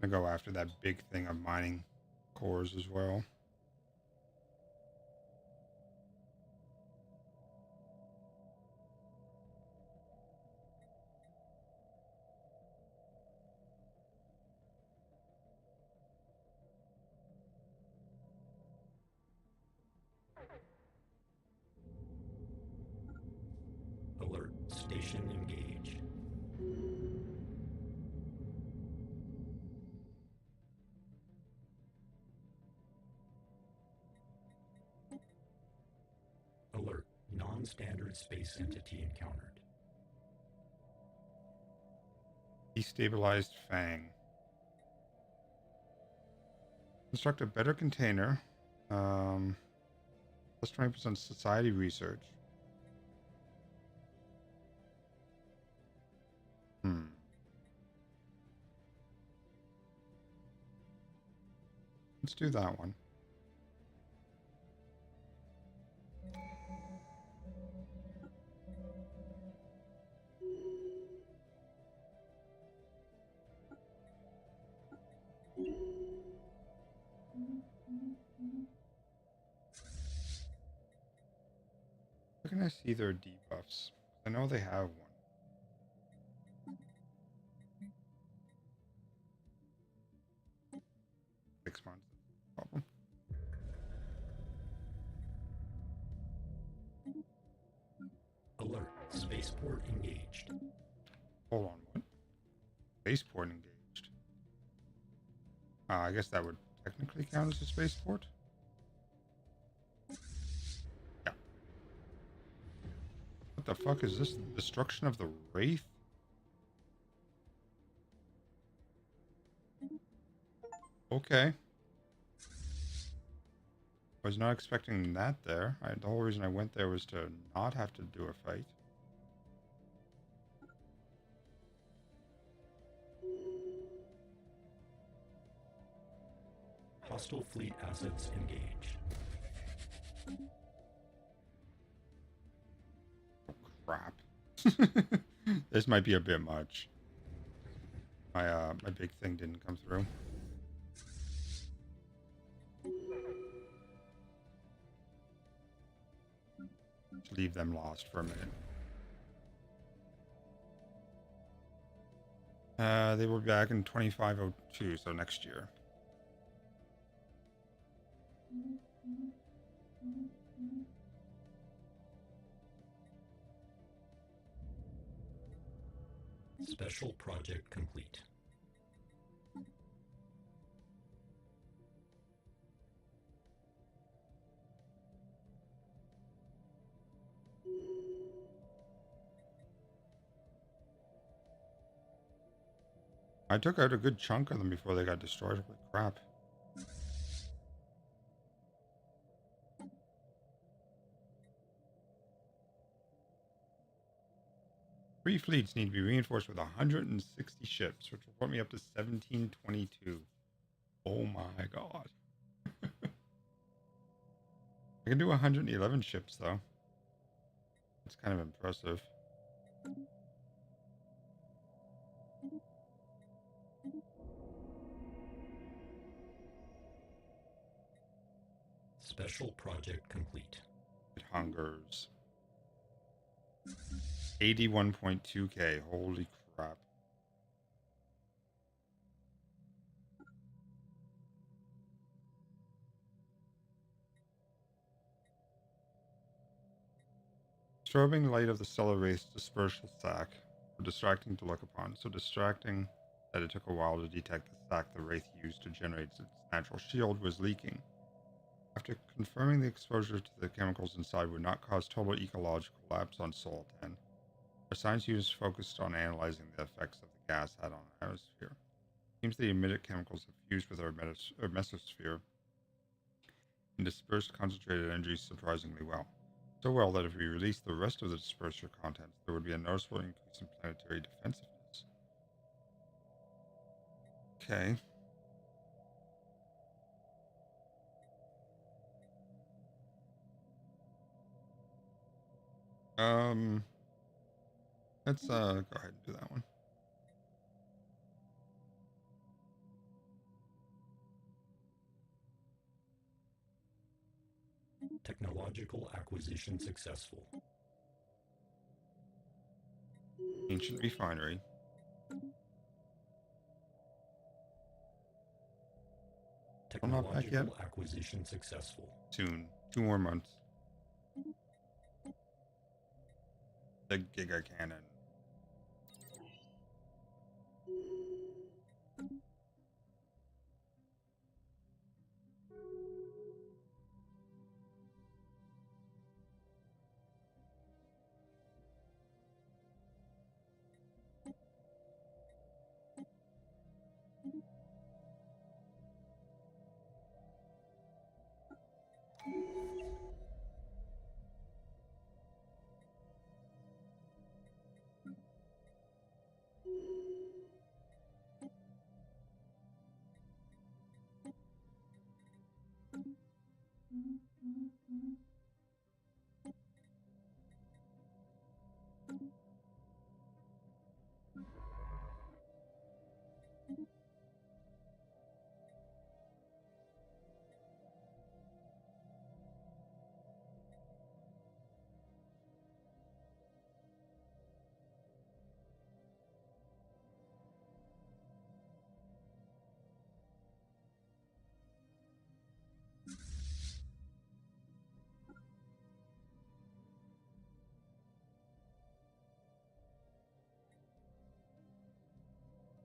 I'm gonna go after that big thing of mining cores as well. Alert. Station engaged. Alert. Non-standard space entity encountered. Destabilized Fang. Construct a better container. Plus 20% society research. Let's do that one. Where can I see their debuffs? I know they have one. 6 months. Problem. Alert. Spaceport engaged. Hold on, what? Spaceport engaged. I guess that would technically count as a spaceport. Yeah. What the fuck is this? Destruction of the Wraith? Okay. I was not expecting that there. The whole reason I went there was to not have to do a fight. Hostile fleet assets engaged. Oh, crap. This might be a bit much. My big thing didn't come through. Let's leave them lost for a minute. They will be back in 2502, so next year. Special project complete. I took out a good chunk of them before they got destroyed. Holy crap. Three fleets need to be reinforced with 160 ships, which will put me up to 1722. Oh my god. I can do 111 ships, though. That's kind of impressive. Special project complete. It hungers. 81.2k. Holy crap. Strobing light of the stellar wraith's dispersal sac were distracting to look upon, so distracting that it took a while to detect the sac the wraith used to generate its natural shield was leaking. After confirming the exposure to the chemicals inside would not cause total ecological collapse on Sol 10, our science units focused on analyzing the effects of the gas had on our atmosphere. It seems the emitted chemicals have fused with our mesosphere and dispersed concentrated energy surprisingly well. So well that if we released the rest of the disperser contents, there would be a noticeable increase in planetary defensiveness. Okay. Let's go ahead and do that one. Technological acquisition successful. Ancient refinery. Not back yet. Technological acquisition successful. Soon. 2 more months. The Giga Cannon.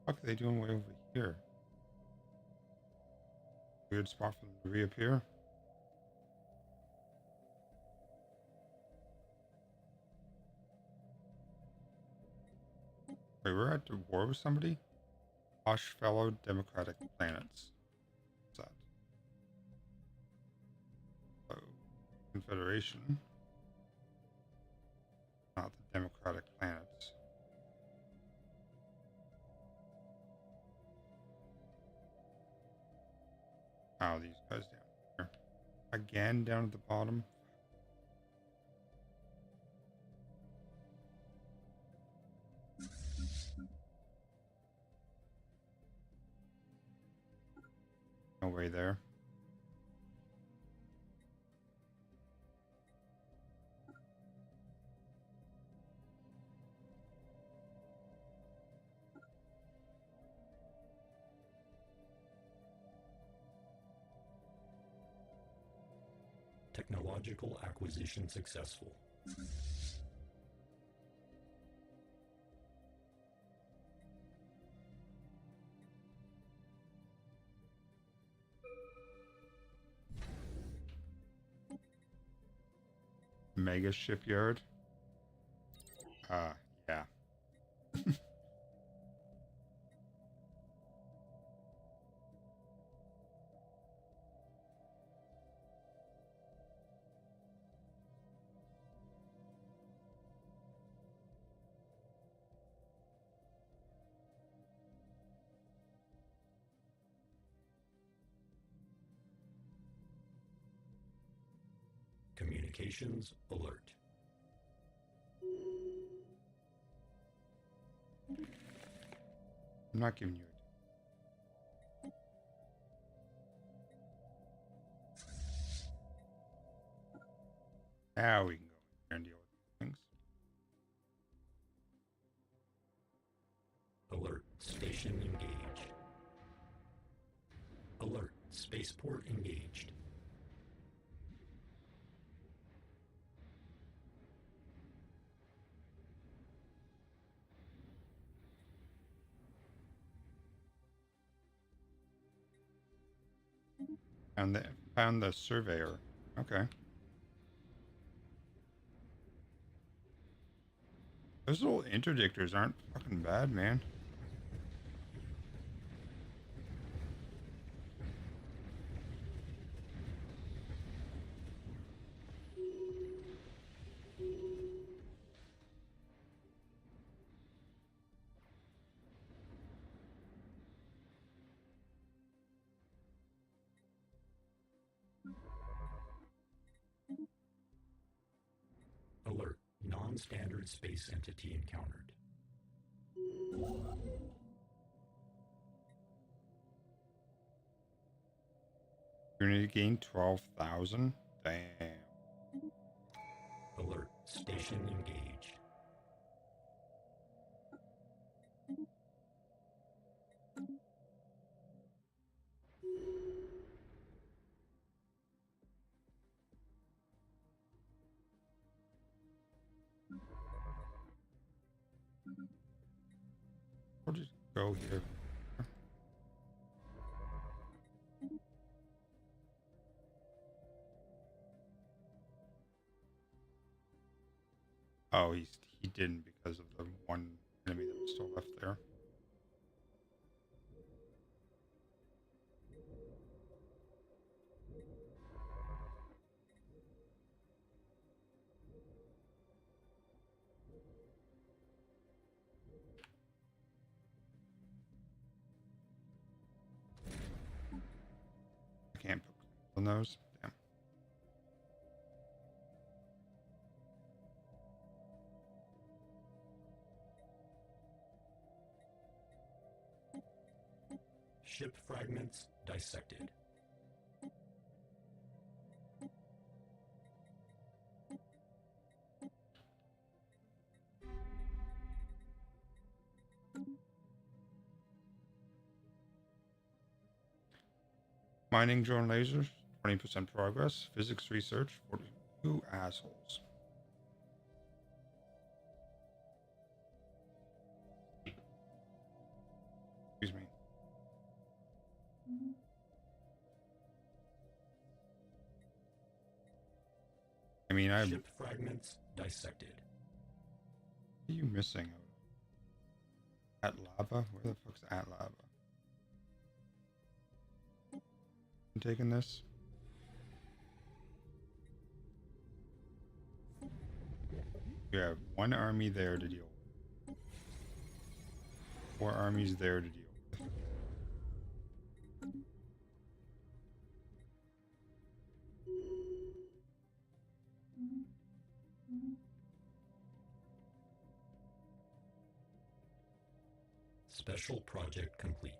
What are they doing way over here? Weird spot for them to reappear. Wait, we're at war with somebody? Posh fellow democratic planets. What's that? Oh, Confederation. Not the democratic planets. Oh, these guys down here. Again, down at the bottom. No way there. Technological acquisition successful. Mega shipyard. Yeah. Communications alert. I'm not giving you a... Now we can go in here and deal with these things. Alert. Station engaged. Alert. Spaceport engaged. Found the surveyor. Okay. Those little interdictors aren't fucking bad, man. Alert. Non-standard space entity encountered. You're gonna gain 12,000? Damn. Alert. Station engaged. We'll just go here. Oh, he didn't because of the one enemy that was still left there. I can't put on those. Damn. Ship fragments dissected. Mining drone lasers, 20% progress. Physics research, 42 assholes. Excuse me. I mean, I'm. Ship fragments dissected. What are you missing? At lava? Where the fuck's at lava? I'm taking this. You have one army there to deal with. 4 armies there to deal with. Special project complete.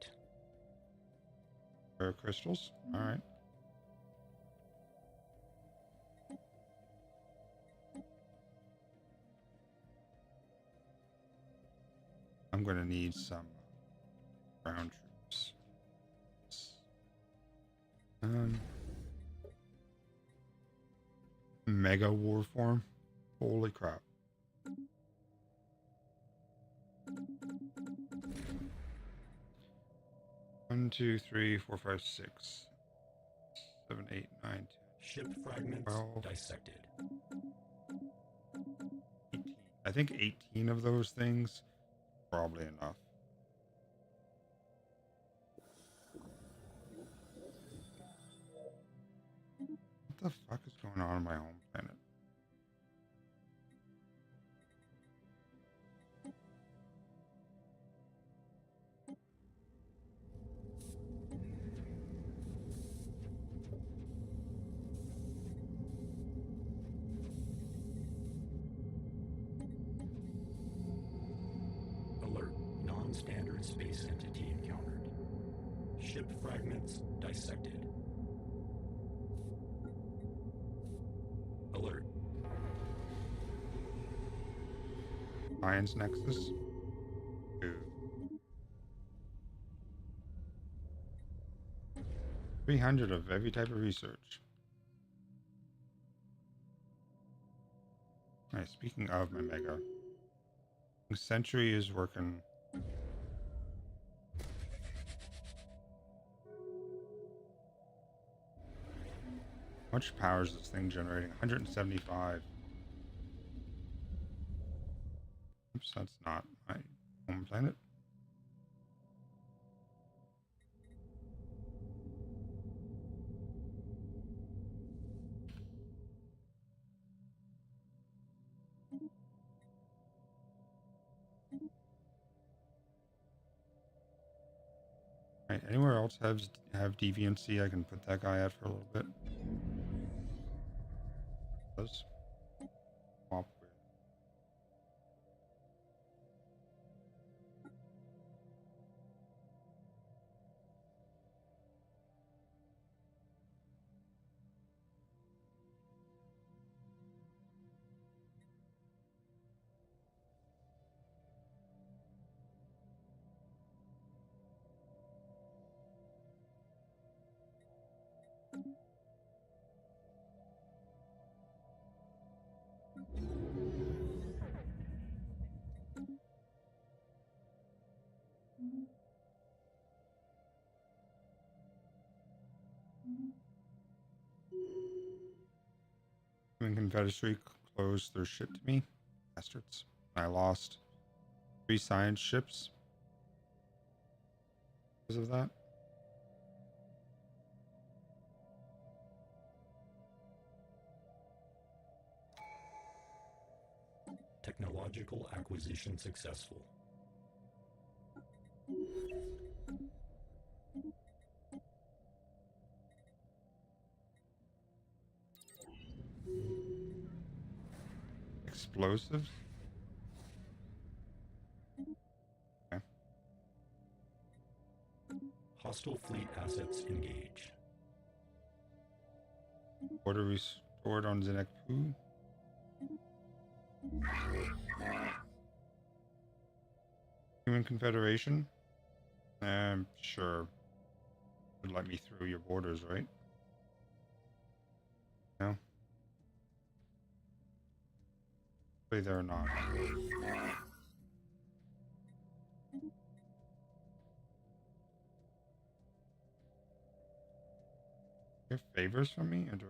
Rare crystals? Alright. I'm gonna need some ground troops. Mega war form? Holy crap. 1, 2, 3, 4, 5, 6, 7, 8, 9, 10. Ship fragments 12. dissected. 18. I think 18 of those things probably enough. What the fuck is going on my home planet? Alert. Non-standard space entity encountered. Ship fragments dissected. Alert. Science Nexus? 2. 300 of every type of research. Alright, speaking of my mega, Century is working. How much power is this thing generating? 175. Oops, that's not my home planet. Right, anywhere else have deviancy? I can put that guy out for a little bit. Does swap with. When Confederacy closed their ship to me, bastards. I lost 3 science ships because of that. Technological acquisition successful. Explosives? Okay. Hostile fleet assets engaged. Order restored on Zinec Poo. Human Confederation? Sure. Would let me through your borders, right? No? Hopefully they're not. You have favors from me? Interesting.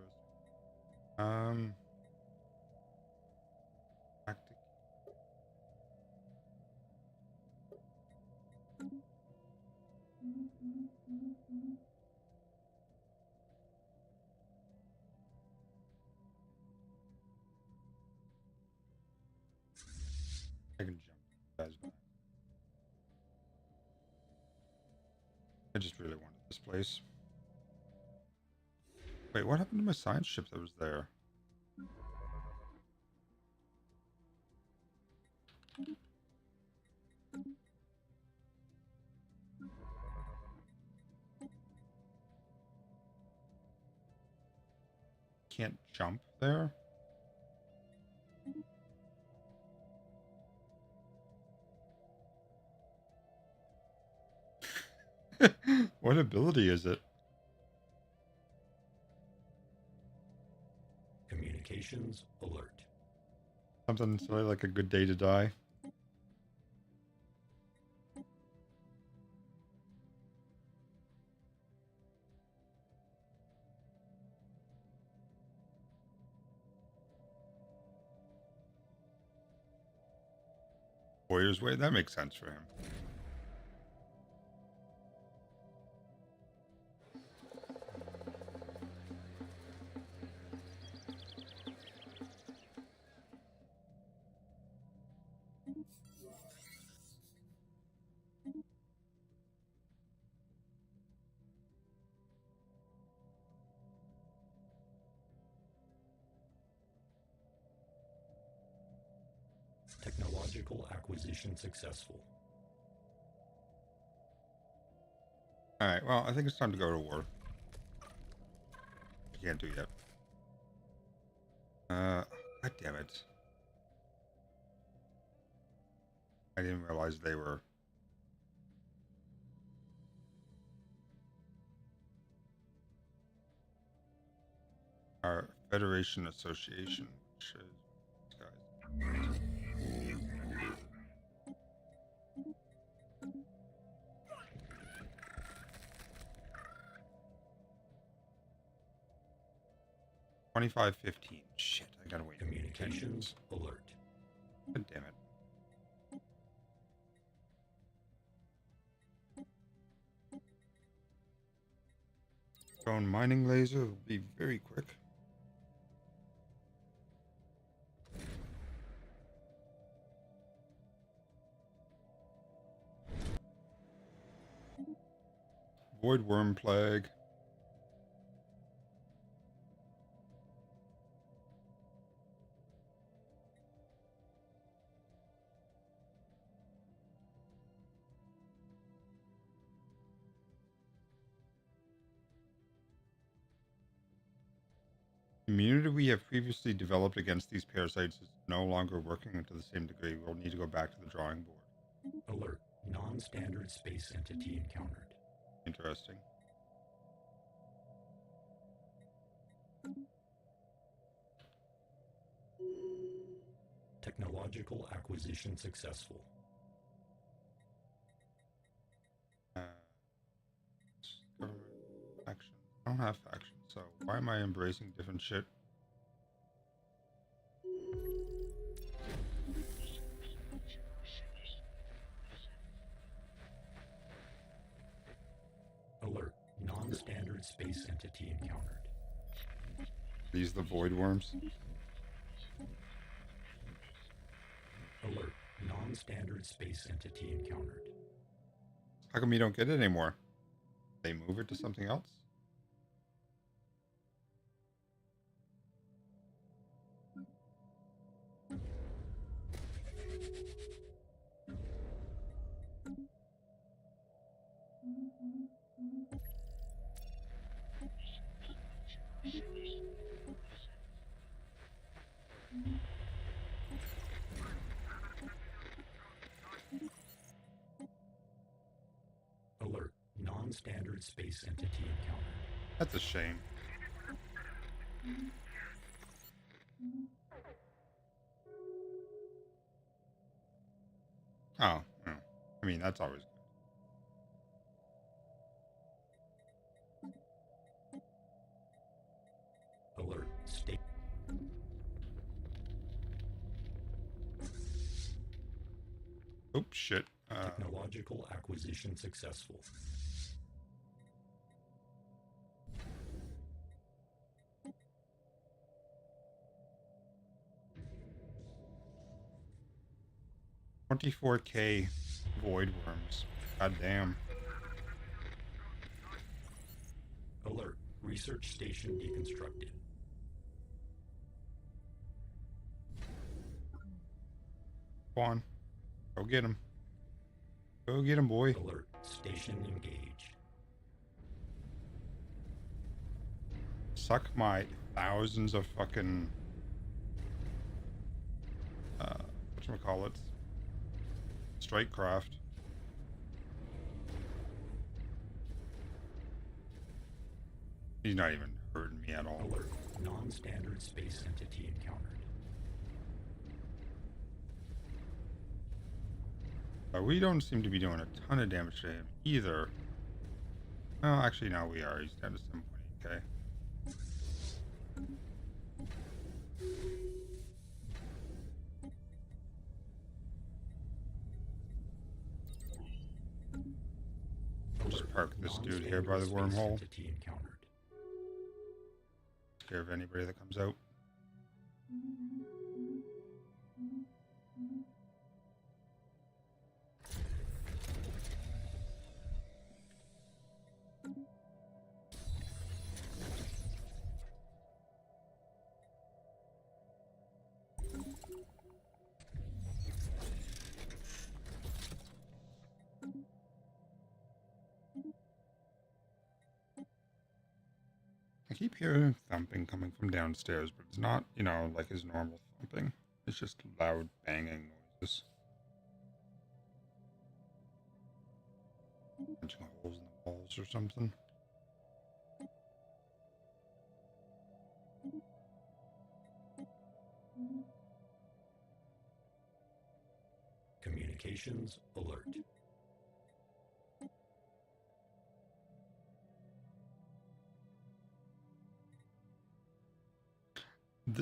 Tactic. I can jump guys back. I just really wanted this place. Wait, what happened to my science ship that was there? Can't jump there? What ability is it? Communications alert. Something silly like a good day to die? Warrior's Way? That makes sense for him. Technological acquisition successful. Alright, well, I think it's time to go to war. I can't do yet. God damn it. I didn't realize they were... Our Federation Association, which is... These guys. 25-15. Shit, I gotta wait. Communications alert. God damn it. Drone mining laser will be very quick. Void worm plague. Immunity we have previously developed against these parasites is no longer working to the same degree. We'll need to go back to the drawing board. Alert. Non-standard space entity encountered. Interesting. Technological acquisition successful. Government faction. I don't have faction, so why am I embracing different shit? Alert. Non-standard space entity encountered. These the void worms? Alert. Non-standard space entity encountered. How come you don't get it anymore? They move it to something else? Non-standard space entity encountered. That's a shame. Oh, yeah. I mean, that's always good. Alert. State. Oops, shit. Technological acquisition successful. $24K void worms. God damn. Alert. Research station deconstructed. Go on. Go get him. Go get him, boy. Alert. Station engaged. Suck my thousands of fucking whatchamacallit, strike craft. He's not even hurting me at all. Alert. Non-standard space entity encountered. But we don't seem to be doing a ton of damage to him either. Well, actually, no, we are. He's down to 7.8k. I'll just park this dude here by the wormhole. Scare of anybody that comes out. I keep hearing thumping coming from downstairs, but it's not, you know, like his normal thumping. It's just loud banging noises. Punching holes in the walls or something. Communications alert.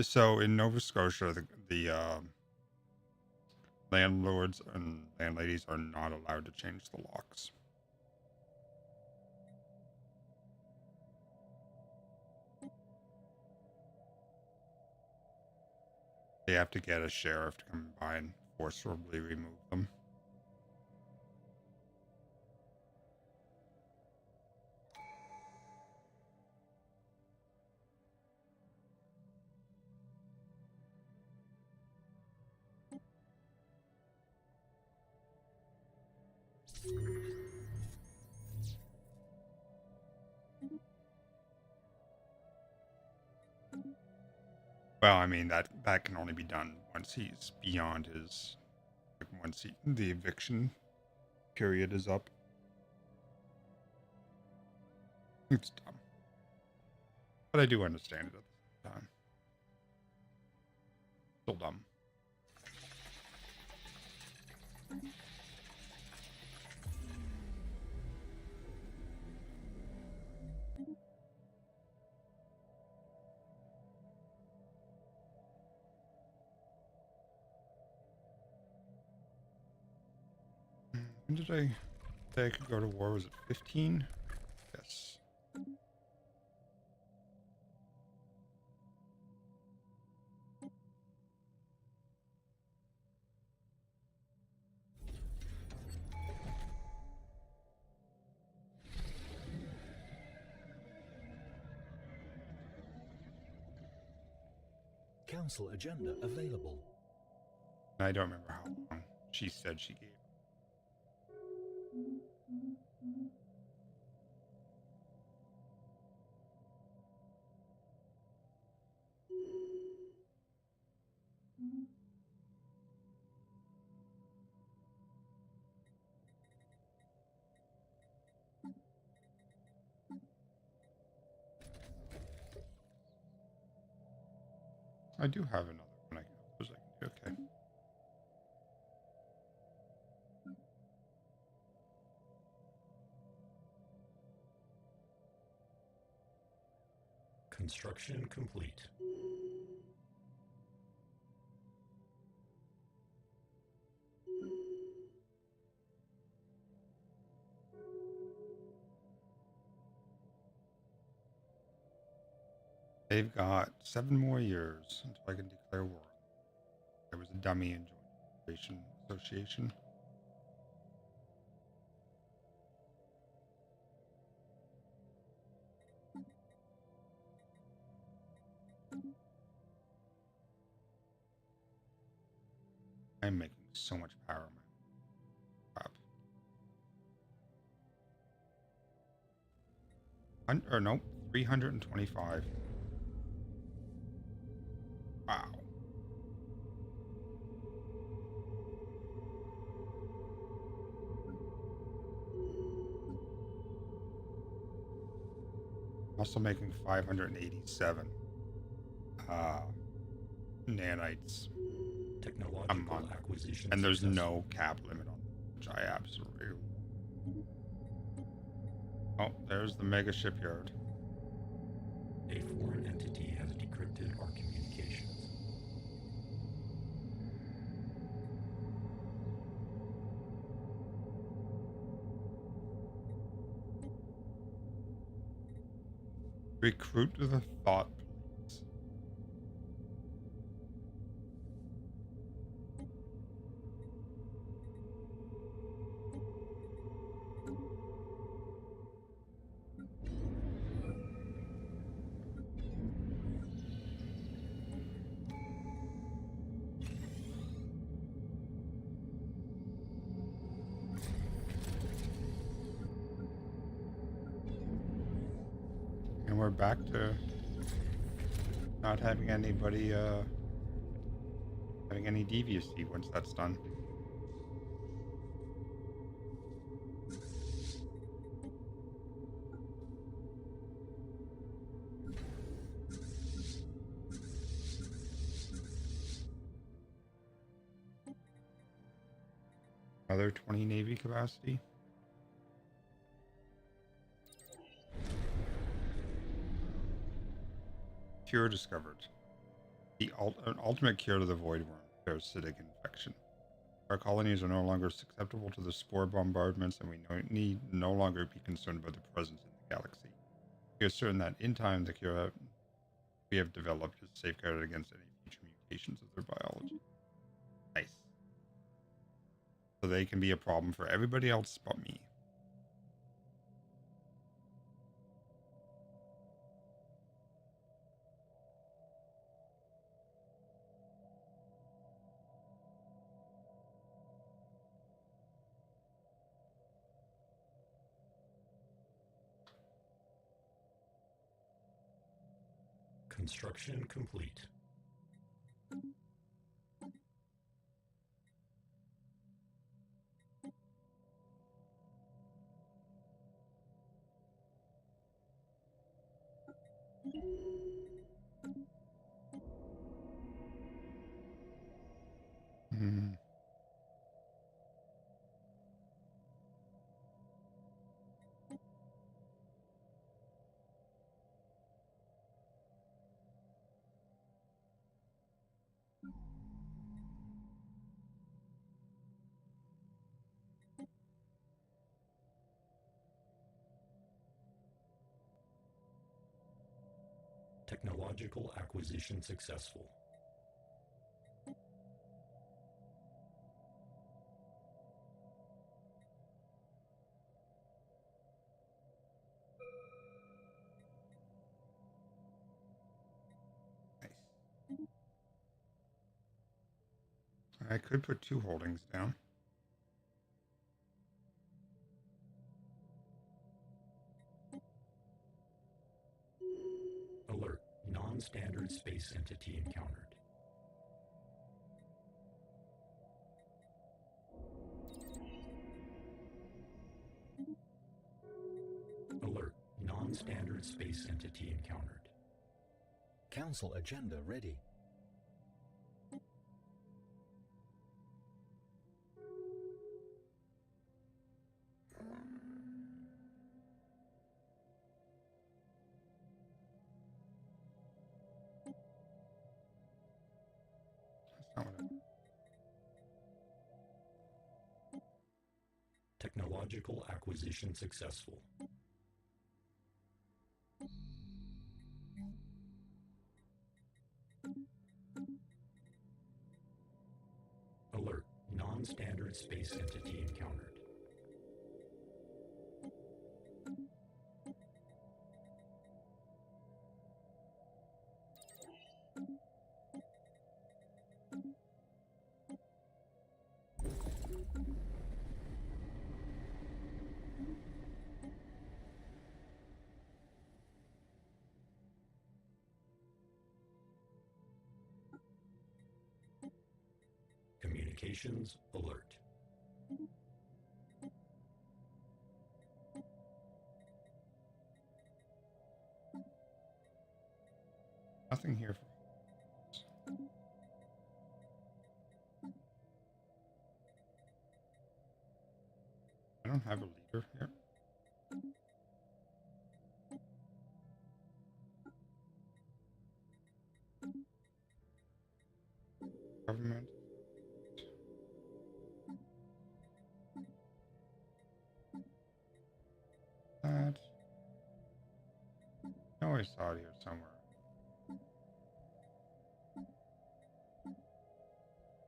So in Nova Scotia, the landlords and landladies are not allowed to change the locks. They have to get a sheriff to come by and forcibly remove them. Well, I mean, that can only be done once he's beyond his, like, once the eviction period is up. It's dumb. But I do understand it at the same time. Still dumb. When did I say I could go to war? Was it 15? Yes. Council agenda available. I don't remember how long she said she gave. I do have another one I can do. Okay. Construction complete. They've got 7 more years until I can declare war. I was a dummy in Joint Generation Association. I'm making so much power, man. Crap. Or no, 325. Wow. Also making 587 nanites a Technological month. acquisition And there's successful. no cap limit on them, which I absolutely. Oh, there's the mega shipyard. A foreign entity has decrypted our communications. Recruit to the thought police. And we're back to not having anybody having any deviancy once that's done. Another 20 Navy capacity. Cure discovered. The ultimate cure to the void worm, parasitic infection. Our colonies are no longer susceptible to the spore bombardments, and we need no longer be concerned about the presence in the galaxy. We are certain that in time the cure we have developed is safeguarded against any future mutations of their biology. Nice. So they can be a problem for everybody else but me. Construction complete. Hmm. Technological acquisition successful. Nice. I could put 2 holdings down. Alert. Non-standard space entity encountered. Alert. Non-standard space entity encountered. Council agenda ready. Technological acquisition successful. Alert. Non-standard space entity encountered. Communications alert. Nothing here for. I don't have a leader here. Government. That. I always saw it here somewhere.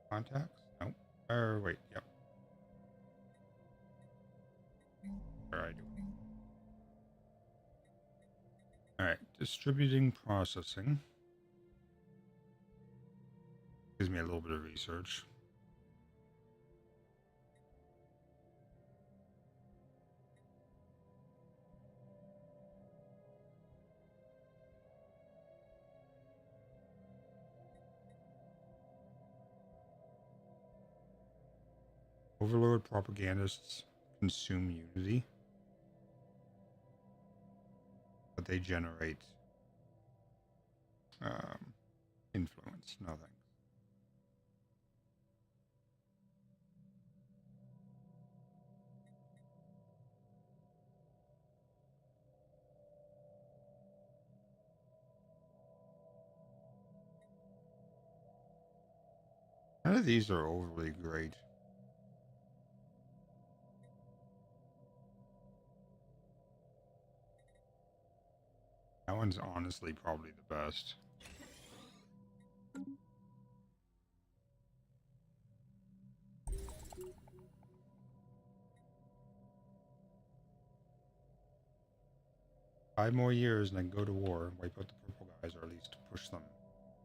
Contacts? Nope. Or wait, yep. Where I do. Alright, distributing processing. Gives me a little bit of research. Overlord propagandists consume unity, but they generate influence. No thanks. None of these are overly great. That one's honestly probably the best. Five more years and then go to war, wipe out the purple guys, or at least push them.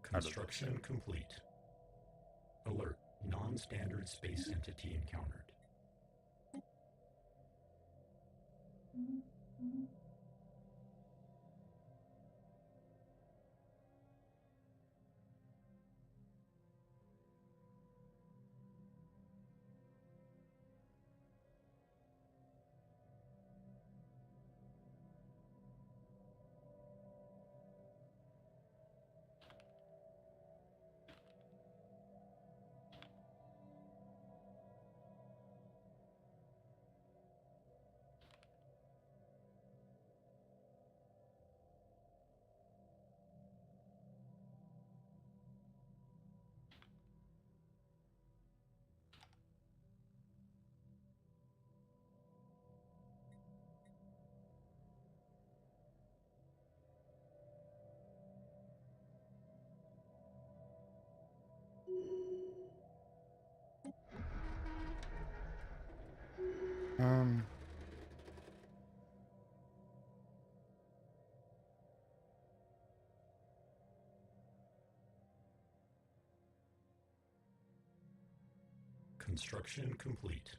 Construction complete. Alert. Non-standard space entity encountered. Construction complete.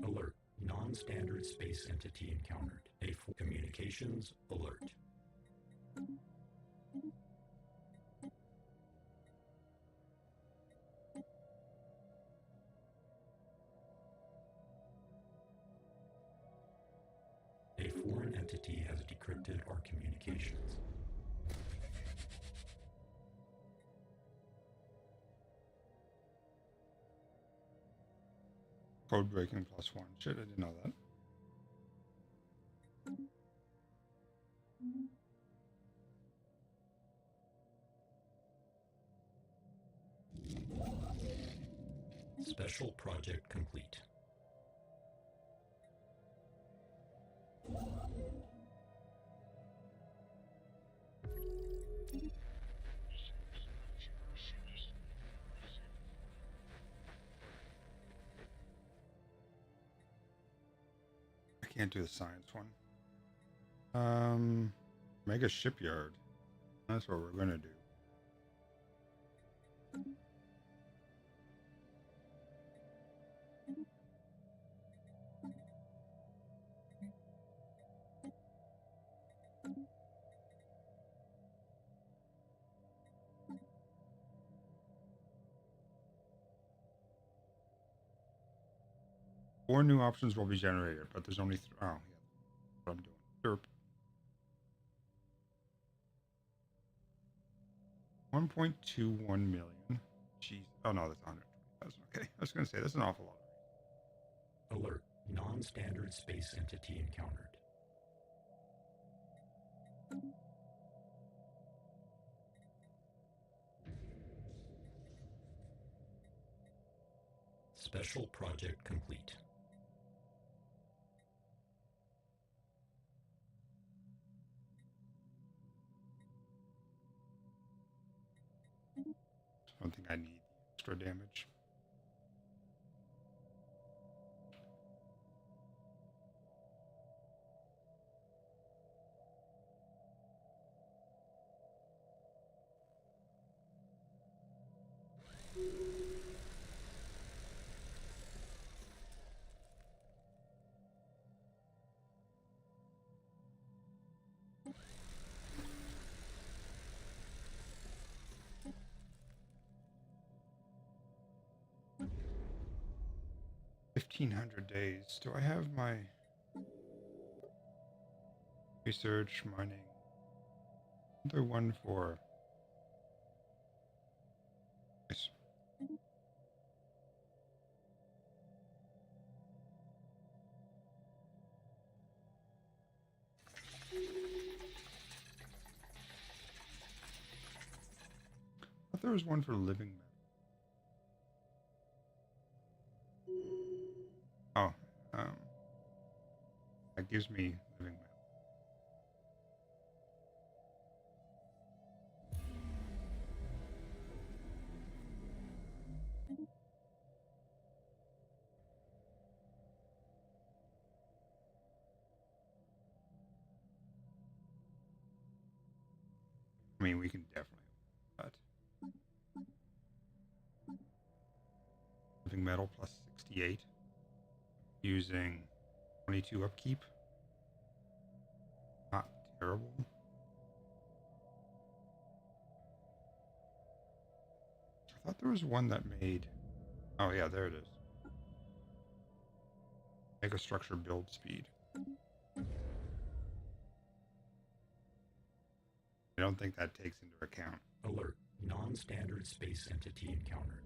Alert. Non-standard space entity encountered. A4 communications alert. A foreign entity has decrypted our communications. Code breaking +1. Shit, I didn't know that. Special project complete. I can't do the science one. Mega shipyard. That's what we're gonna do. Four new options will be generated, but there's only oh yeah, that's what I'm doing. Derp. 1.21 million. Jeez. Oh no, that's 120,000. Okay, I was gonna say that's an awful lot. Alert. Non-standard space entity encountered. Special project complete. I don't think I need extra damage. $1,500 Do I have my research mining? Another one for. Nice. I thought there was one for living metal. Oh, that gives me living metal. I mean, we can definitely do that. Living metal +68. Using 22 upkeep. Not terrible. I thought there was one that made. Oh yeah, there it is. Mega structure build speed. I don't think that takes into account. Alert. Non-standard space entity encountered.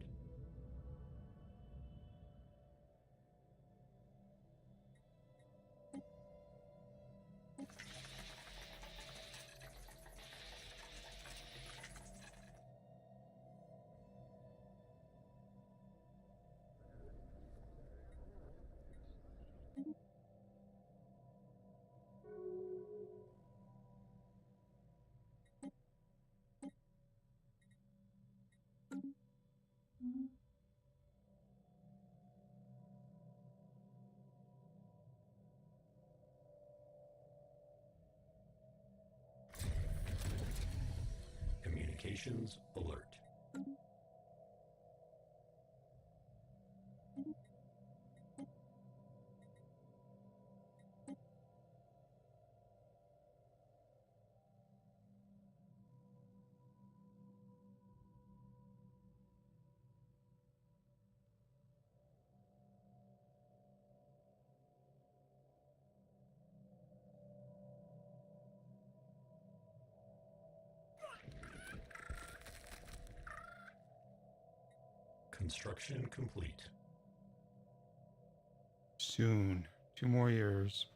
Communications alert. Construction complete. Soon. 2 more years.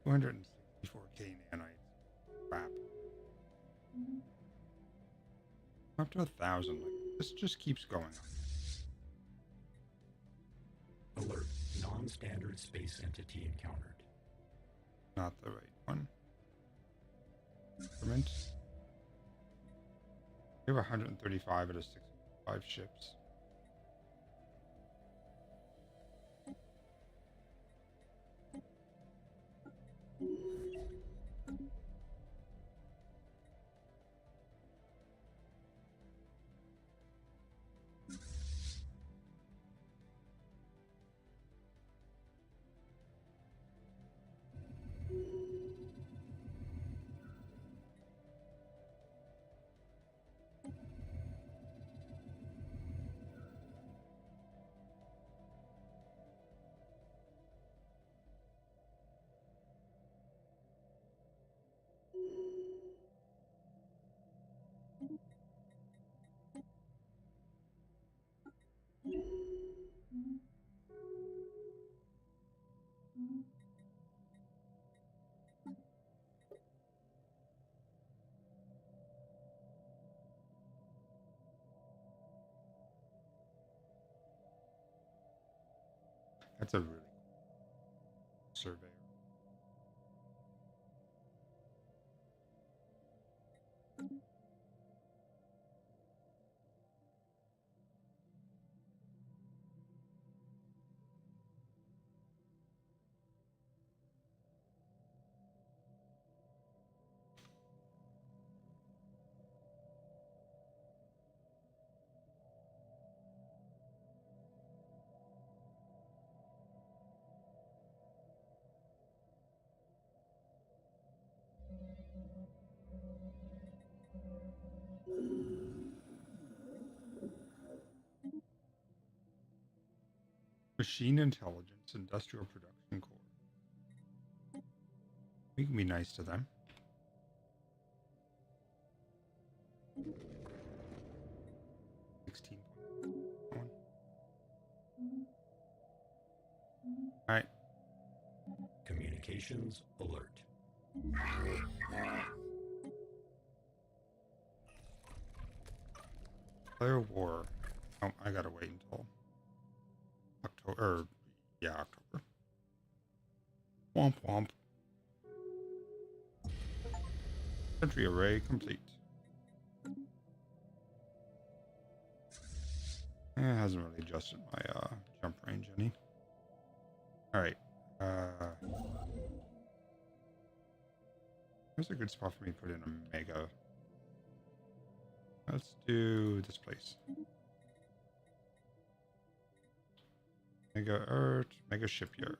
$264K nanites. Crap. Up to 1,000. Like, this just keeps going up. Alert. Non-standard space entity encountered. Not the right one. Increment. We have 135 out of 65 ships. That's a really cool surveyor. Machine Intelligence Industrial Production Corps. We can be nice to them. Alright. Communications alert. Declare war. Oh, I gotta wait until October. Yeah, October. Womp womp. Sentry array complete. It hasn't really adjusted my jump range any. Alright. Here's a good spot for me to put in a mega. Let's do this place. Mega Earth, Mega Shipyard.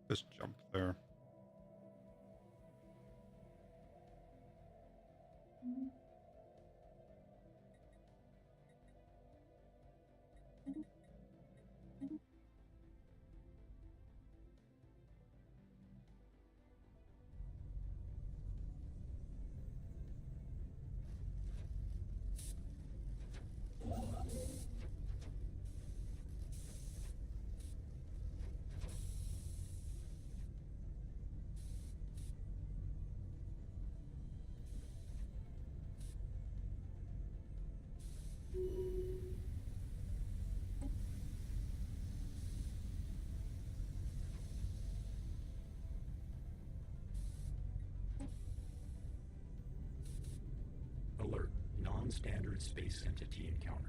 Just jump there. non-standard space entity encountered.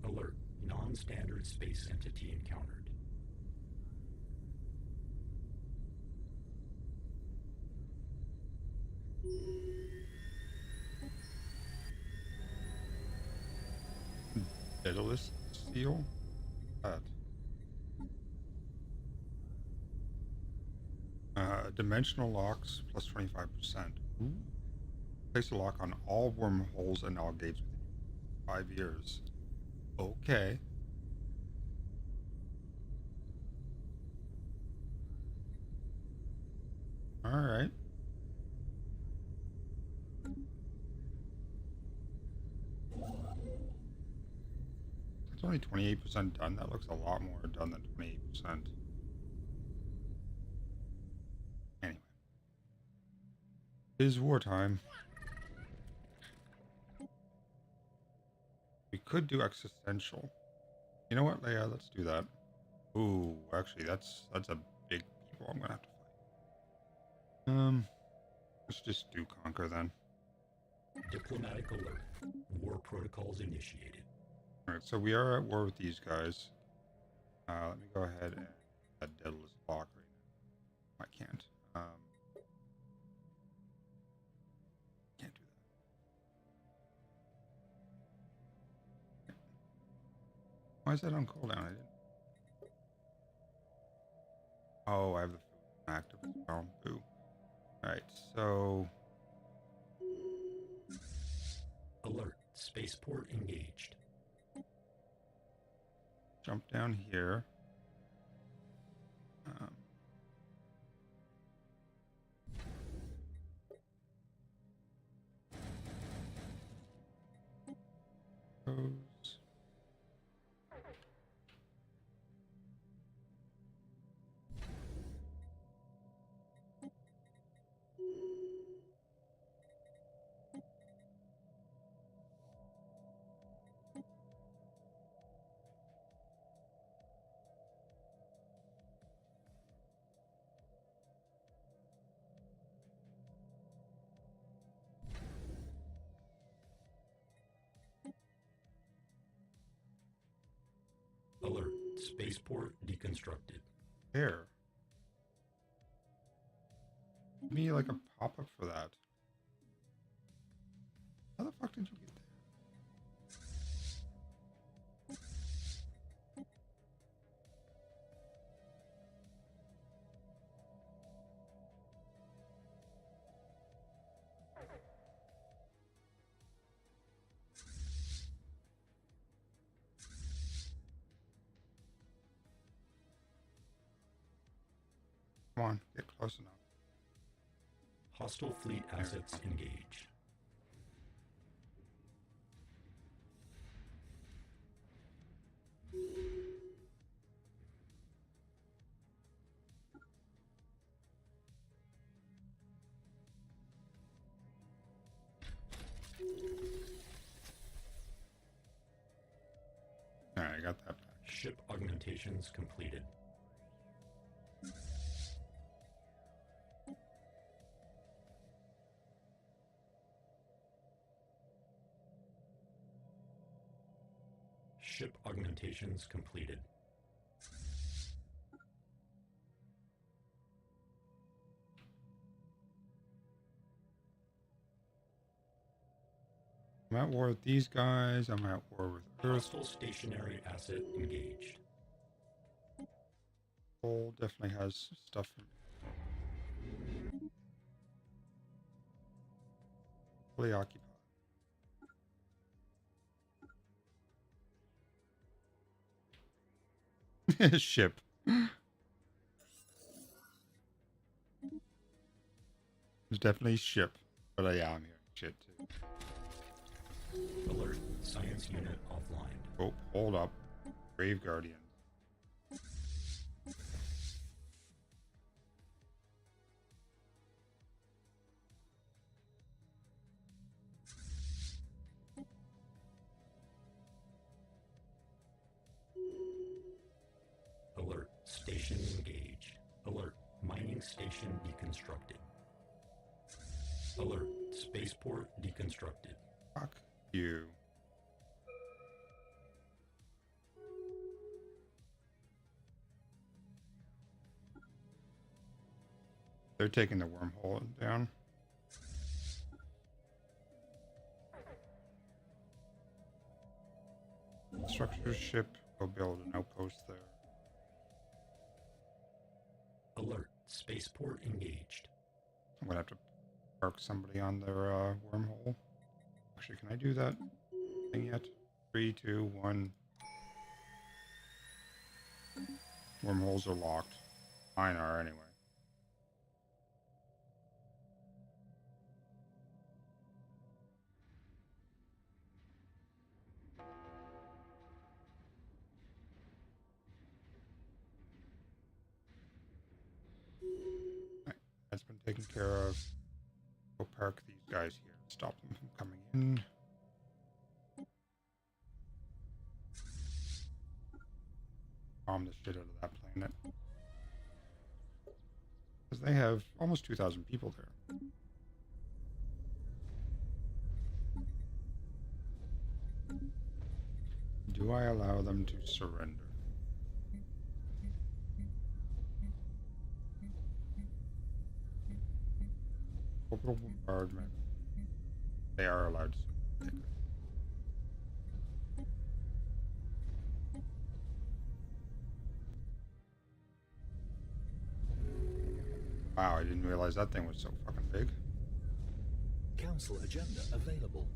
Alert. Non-standard space entity encountered. Daedalus seal? That. Dimensional locks plus 25%. Ooh. Place a lock on all wormholes and all gates within 5 years. Okay. Alright. It's only 28% done. That looks a lot more done than 28%. Anyway. It is wartime. We could do existential. You know what, Leia? Let's do that. Ooh, actually, that's a big people I'm gonna have to fight. Let's just do conquer then. Diplomatic alert. War protocols initiated. Alright, so we are at war with these guys. Let me go ahead and that Daedalus block right now. I can't. Can't do that. Why is that on cooldown? I didn't. Oh, I have the food active as well. Boo. Alright, so Alert. Spaceport engaged. jump down here. Goes. Alert. Spaceport deconstructed. There. Give me like a pop-up for that. How the fuck did you get there? Come on, get close enough. Hostile fleet assets engaged. Alright, I got that back. Ship augmentations completed. Ship augmentations completed. I'm at war with these guys. I'm at war with Earth. Hostile stationary asset engaged. Hole definitely has stuff from fully occupied. Ship. It's definitely ship. But yeah, I'm hearing shit too. Alert. Science unit offline. Oh, hold up. Brave Guardians. Alert. Station engaged. Alert. Mining station deconstructed. Alert. Spaceport deconstructed. Fuck you. They're taking the wormhole down. Structure ship. Go build an outpost there. Alert. Spaceport engaged. I'm gonna have to park somebody on their wormhole. Actually, can I do that thing yet? 3, 2, 1. Wormholes are locked. Mine are anyway. Right, that's been taken care of. Go park these guys here. Stop them from coming in. Bomb the shit out of that planet. Because they have almost 2,000 people there. Do I allow them to surrender? Orbital bombardment. They are allowed to surrender. Wow, I didn't realize that thing was so fucking big. Council agenda available.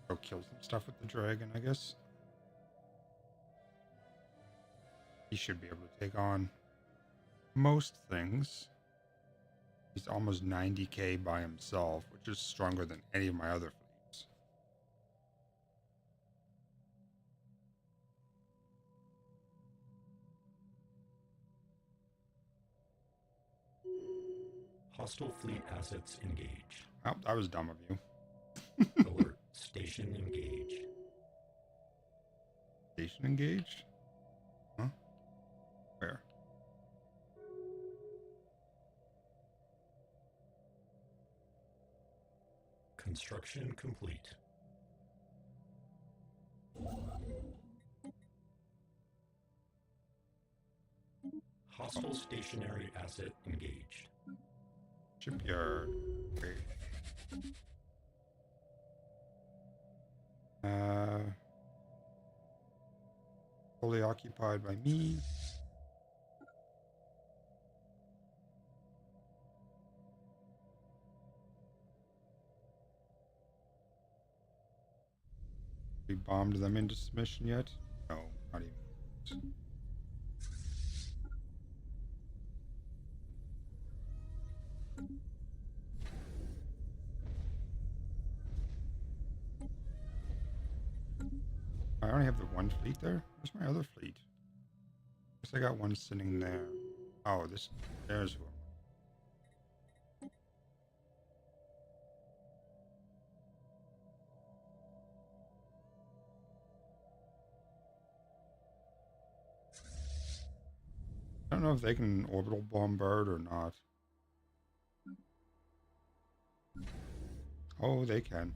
Go kill some stuff with the dragon, I guess. He should be able to take on most things. He's almost 90k by himself, which is stronger than any of my other fleets. Hostile fleet assets engaged. Oh, that was dumb of you. Alert. Station engaged. Station engaged? Huh? Where? Construction complete. Hostile stationary asset engaged. Shipyard. Great. Fully occupied by me. We bombed them into submission yet? No, not even. I only have the one fleet there? Where's my other fleet? Guess I got one sitting there. Oh, there's who. I don't know if they can orbital bombard or not. Oh, they can.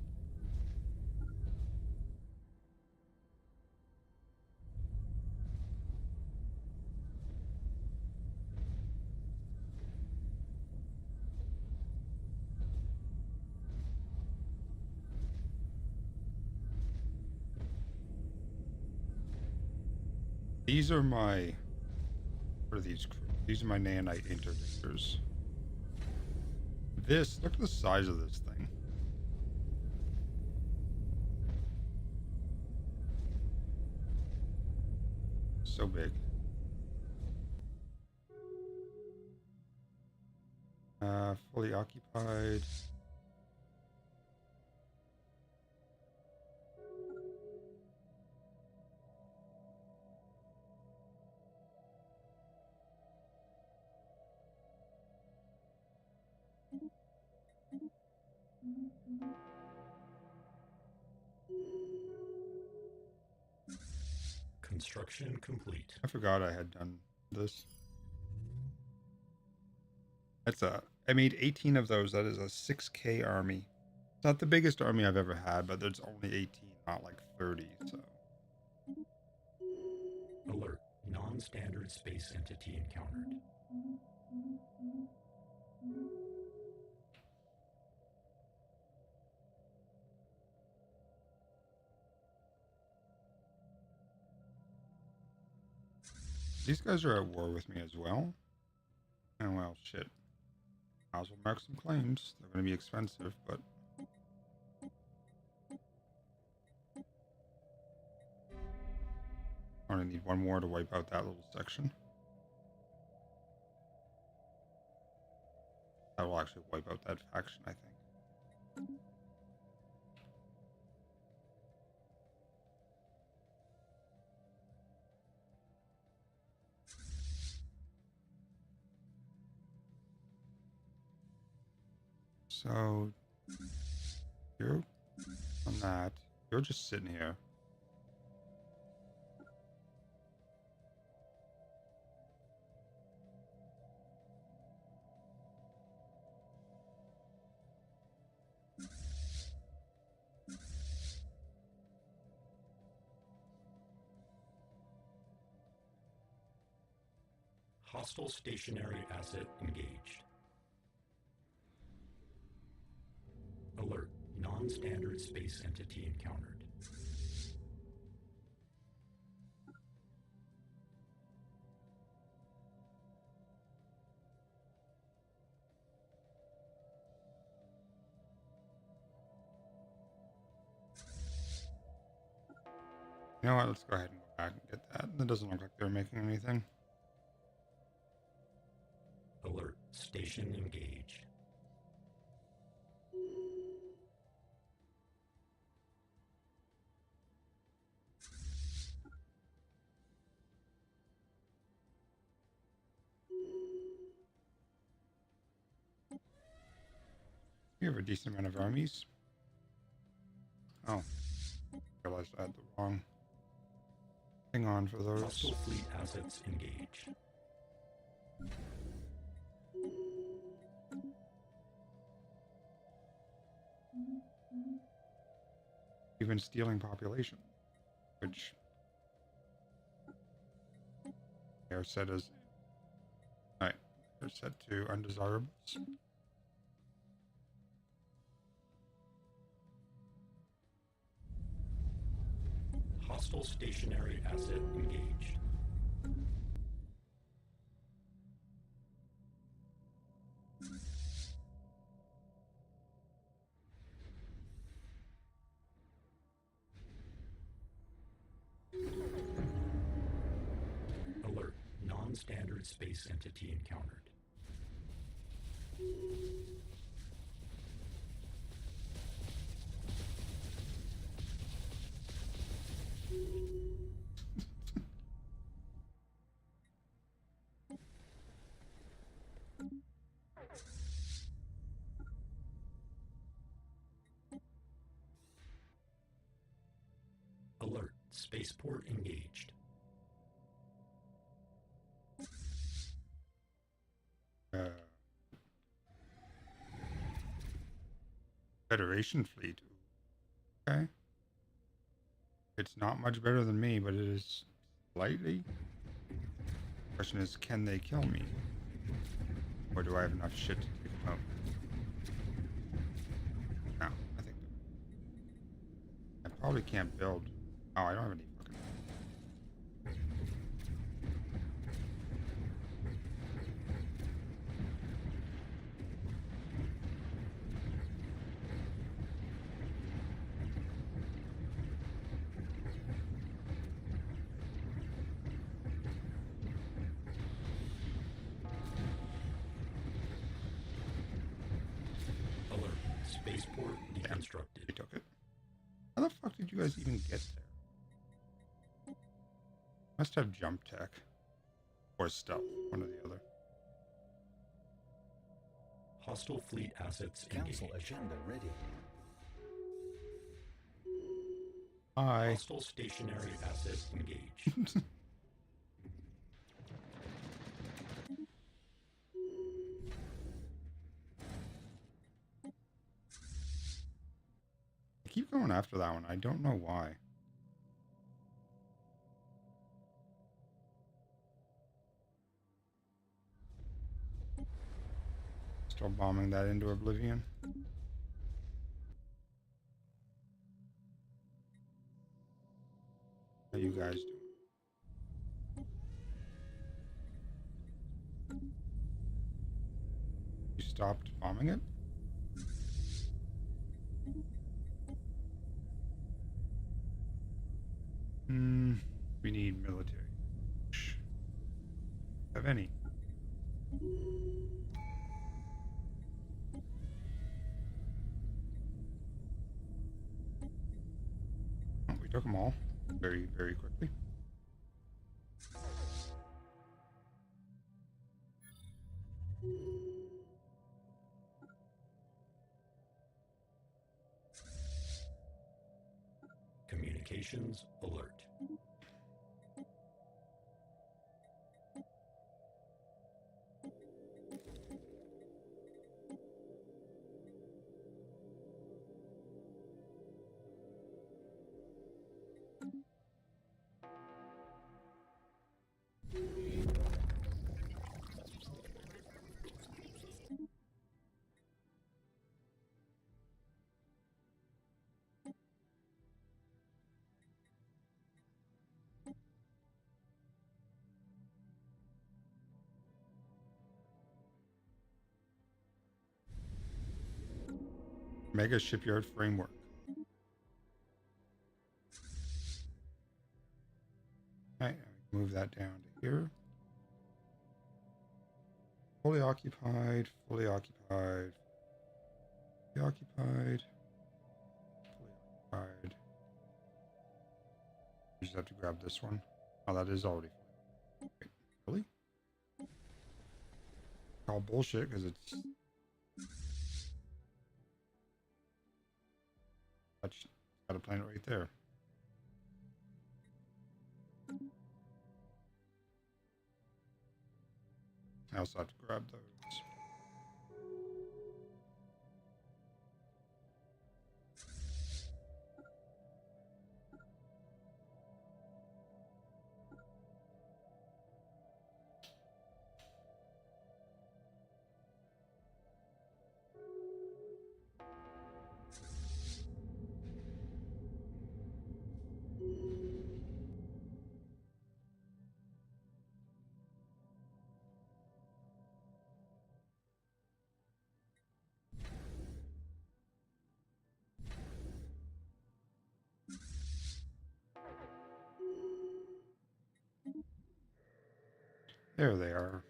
These are my... What are these? These are my nanite interdictors. This, look at the size of this thing. So big. Fully occupied. Construction complete. I forgot I had done this. That's I made 18 of those. That is a 6K army. It's not the biggest army I've ever had, but there's only 18, not like 30, so. Alert. Non-standard space entity encountered. These guys are at war with me as well. And well, shit. Might as well mark some claims. They're going to be expensive, but... I'm going to need one more to wipe out that little section. That will actually wipe out that faction, I think. So, you're on that. You're just sitting here. Hostile stationary asset engaged. Alert. Non-standard space entity encountered. You know what? Let's go ahead and go back and get that. That doesn't look like they're making anything. Alert. Station engaged. You have a decent amount of armies. Oh. Realized I had the wrong thing on for those. Hostile fleet assets engaged. Even stealing population, which they are set as right. They're set to undesirables. Hostile stationary asset engaged. Alert. Non-standard space entity encountered. Alert. Spaceport engaged. Federation fleet. Okay. It's not much better than me, but it is slightly. Question is, can they kill me? Or do I have enough shit to take them out? No, I think I probably can't build. Oh, I don't have any fucking. Spaceport We deconstructed. took it. How the fuck did you guys even get there? Must have jump tech. Or stealth. One or the other. Hostile fleet assets Council engaged. agenda ready. Hi. Hostile stationary asset engaged. I keep going after that one. I don't know why. Still bombing that into oblivion. How you guys doing? You stopped bombing it? We need military. Have any? Oh, we took them all very, very quickly. Communications alert. Mega shipyard framework. Alright, move that down to here. Fully occupied, fully occupied, fully occupied, fully occupied. You just have to grab this one. Oh, that is already full. Wait, really? All bullshit because it's that's got a planet right there. I also have to grab those. There they are.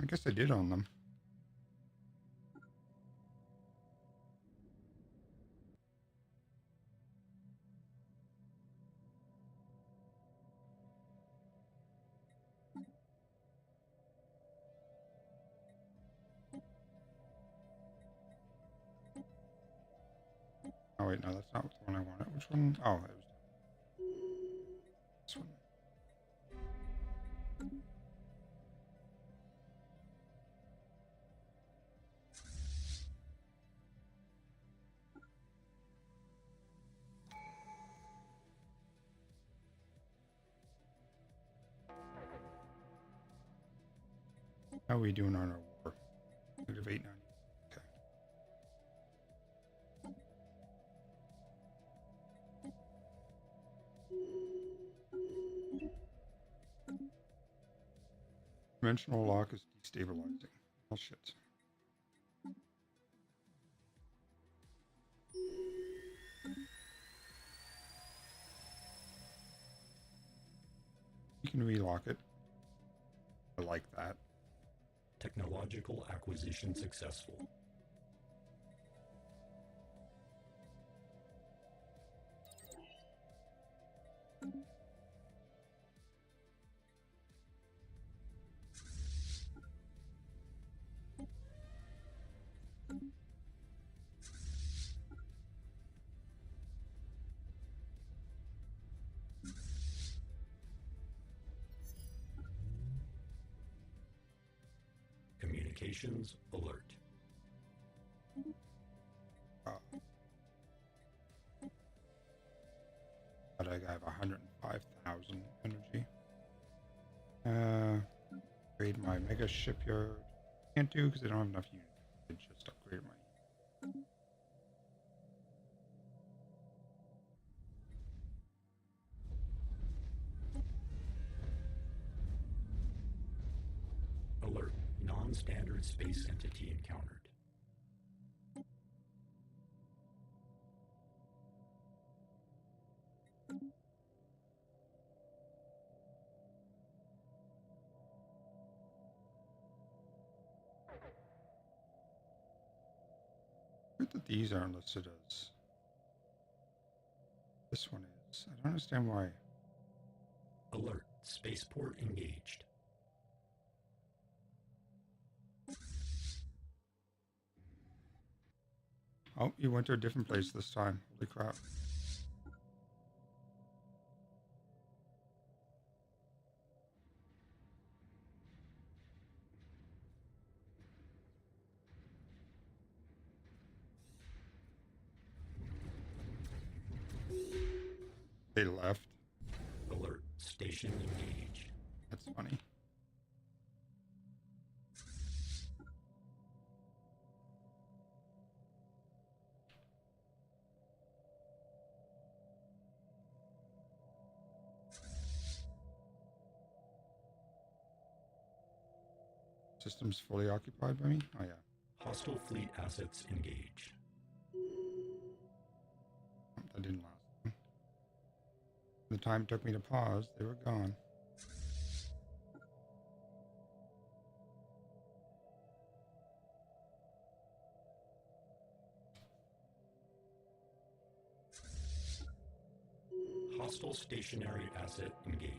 I guess I did own them. Oh wait, no, that's not the one I wanted. Which one? Oh, it was this one. How are we doing on our war? Negative 890. Okay. Dimensional lock is destabilizing. Oh shit. You can relock it. I like that. Technological acquisition successful. Communications alert. But I have 105,000 energy. Upgrade my mega shipyard. Can't do because I don't have enough units. I just upgraded my. Alert. Non-standard space entity encountered. Weird that these aren't listed as. This one is. I don't understand why. Alert. Spaceport engaged. Oh, you went to a different place this time. Holy crap. They left. Alert. Station engaged. That's funny. System's fully occupied by me? Oh, yeah. Hostile fleet assets engaged. That didn't last. The time it took me to pause, they were gone. Hostile stationary asset engaged.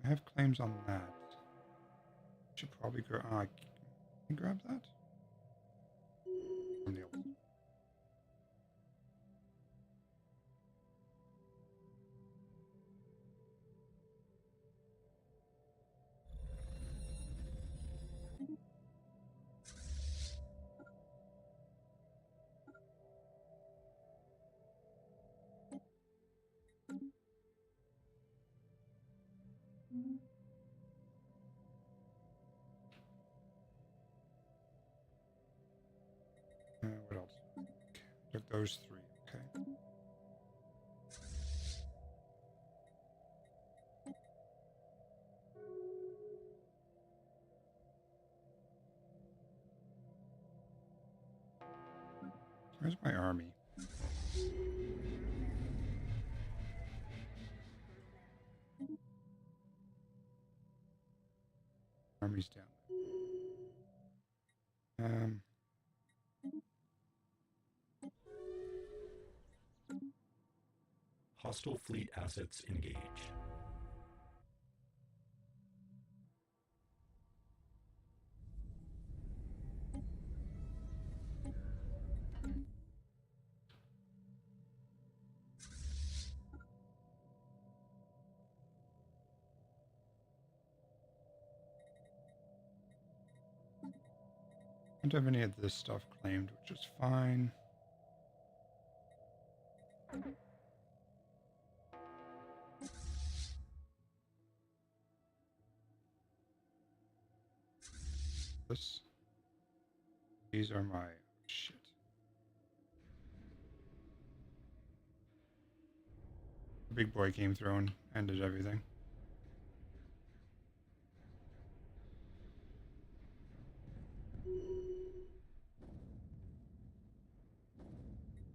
I have claims on that. Should probably grab. Can you grab that? From the old. What else? Took those three. Okay. Where's my army? Army's down there. Hostile fleet assets engaged. Don't have any of this stuff claimed, which is fine. This. These are my shit. The big boy came through and ended everything.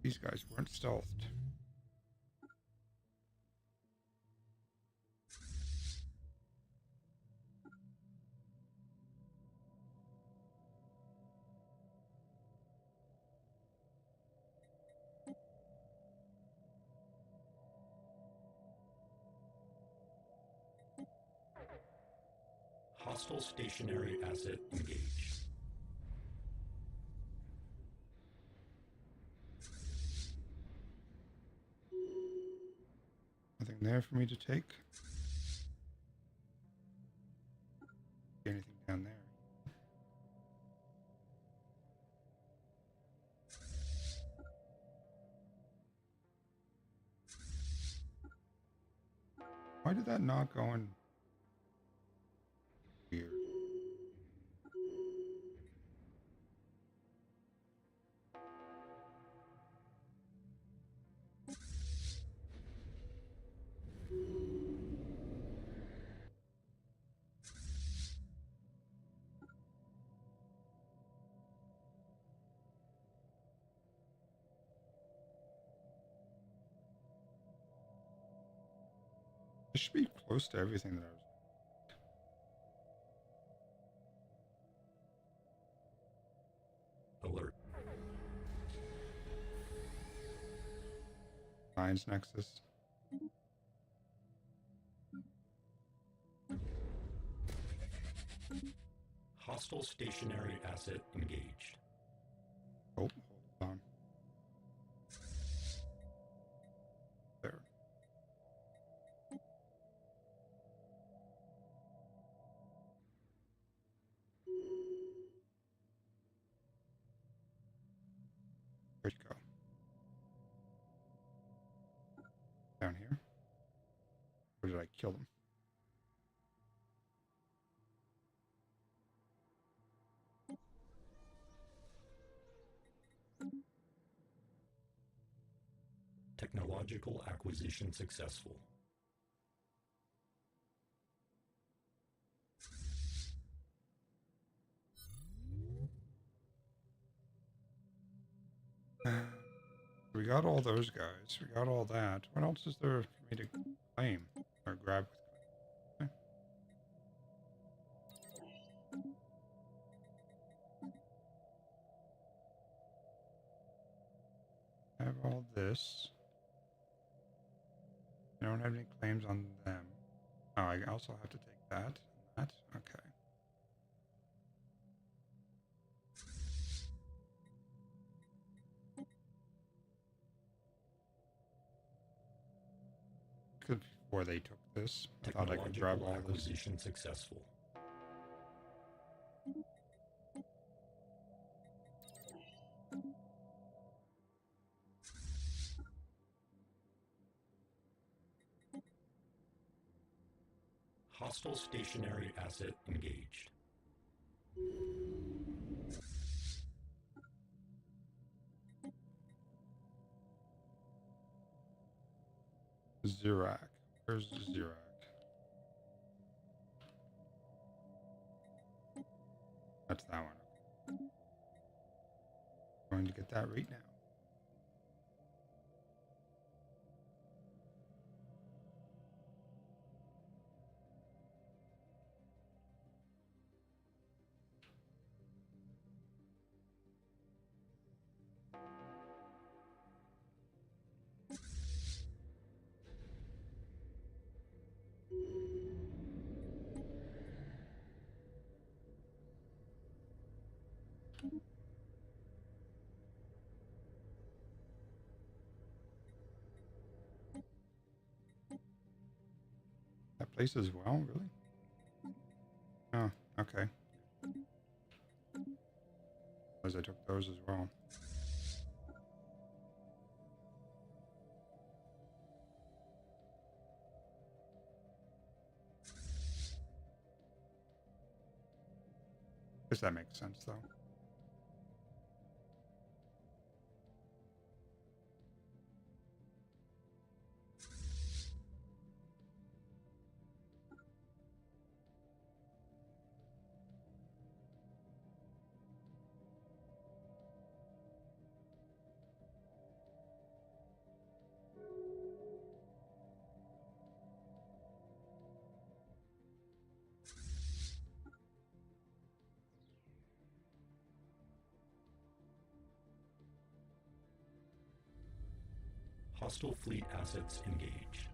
These guys weren't stealthed. Hostile stationary asset engaged. Nothing there for me to take. Anything down there? Why did that not go in? Weird. It should be close to everything that I was. Alert. Science Nexus. Hostile stationary asset engaged. Oh, hold on. There. Where'd you go? Down here? Or did I kill them? Technological acquisition successful. We got all those guys. We got all that. What else is there for me to claim or grab? Okay. I have all this. I don't have any claims on them. Oh, I also have to take that and that. Okay. Because before they took this, I thought I could grab all this. Acquisition successful. Hostile stationary asset engaged. Zirac. Where's Zirac? That's that one. Going to get that right now. That place as well, really? Oh, okay. Because I took those as well. Guess that makes sense, though. Hostile fleet assets engaged.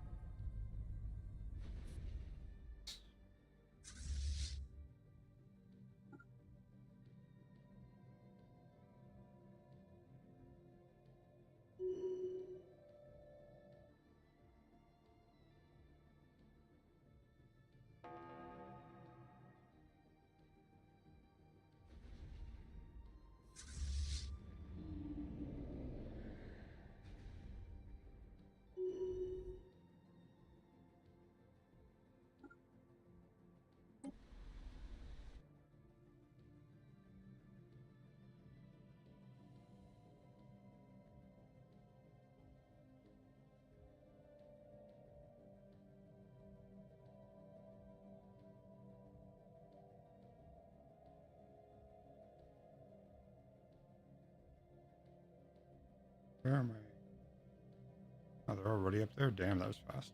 Where am I? Oh, they're already up there? Damn, that was fast.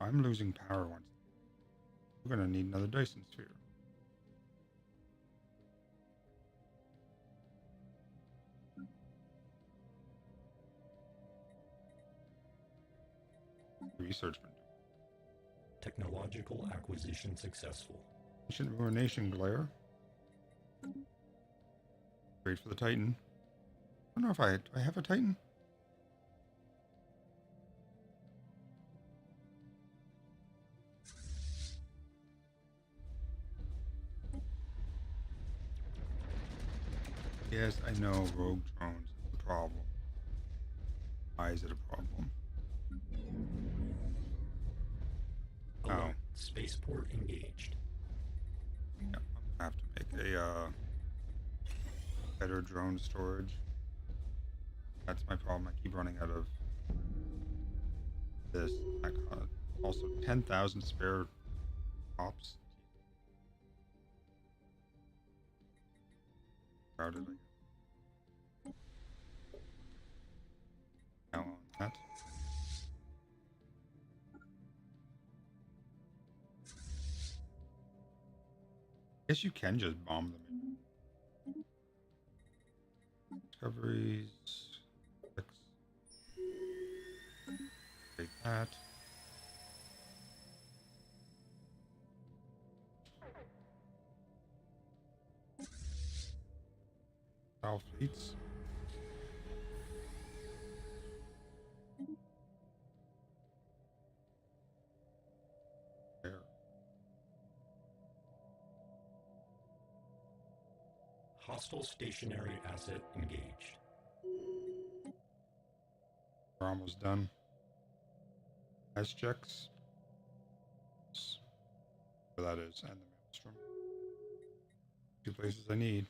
I'm losing power once. We're gonna need another Dyson sphere. Research been doing. Technological acquisition successful. Ancient ruination glare. Great for the Titan. I don't know if do I have a Titan? Yes, I know rogue drones is a problem. Why is it a problem? Alert. Oh. Spaceport engaged. Yeah, I'm gonna have to make a better drone storage. That's my problem. I keep running out of this. Also 10,000 spare hops. How did I get? Now on that. Guess you can just bomb them. Discoveries. Take that. All fleets. There. Hostile stationary asset engaged. We're almost done. S checks. Where that is, and the maelstrom. 2 places I need.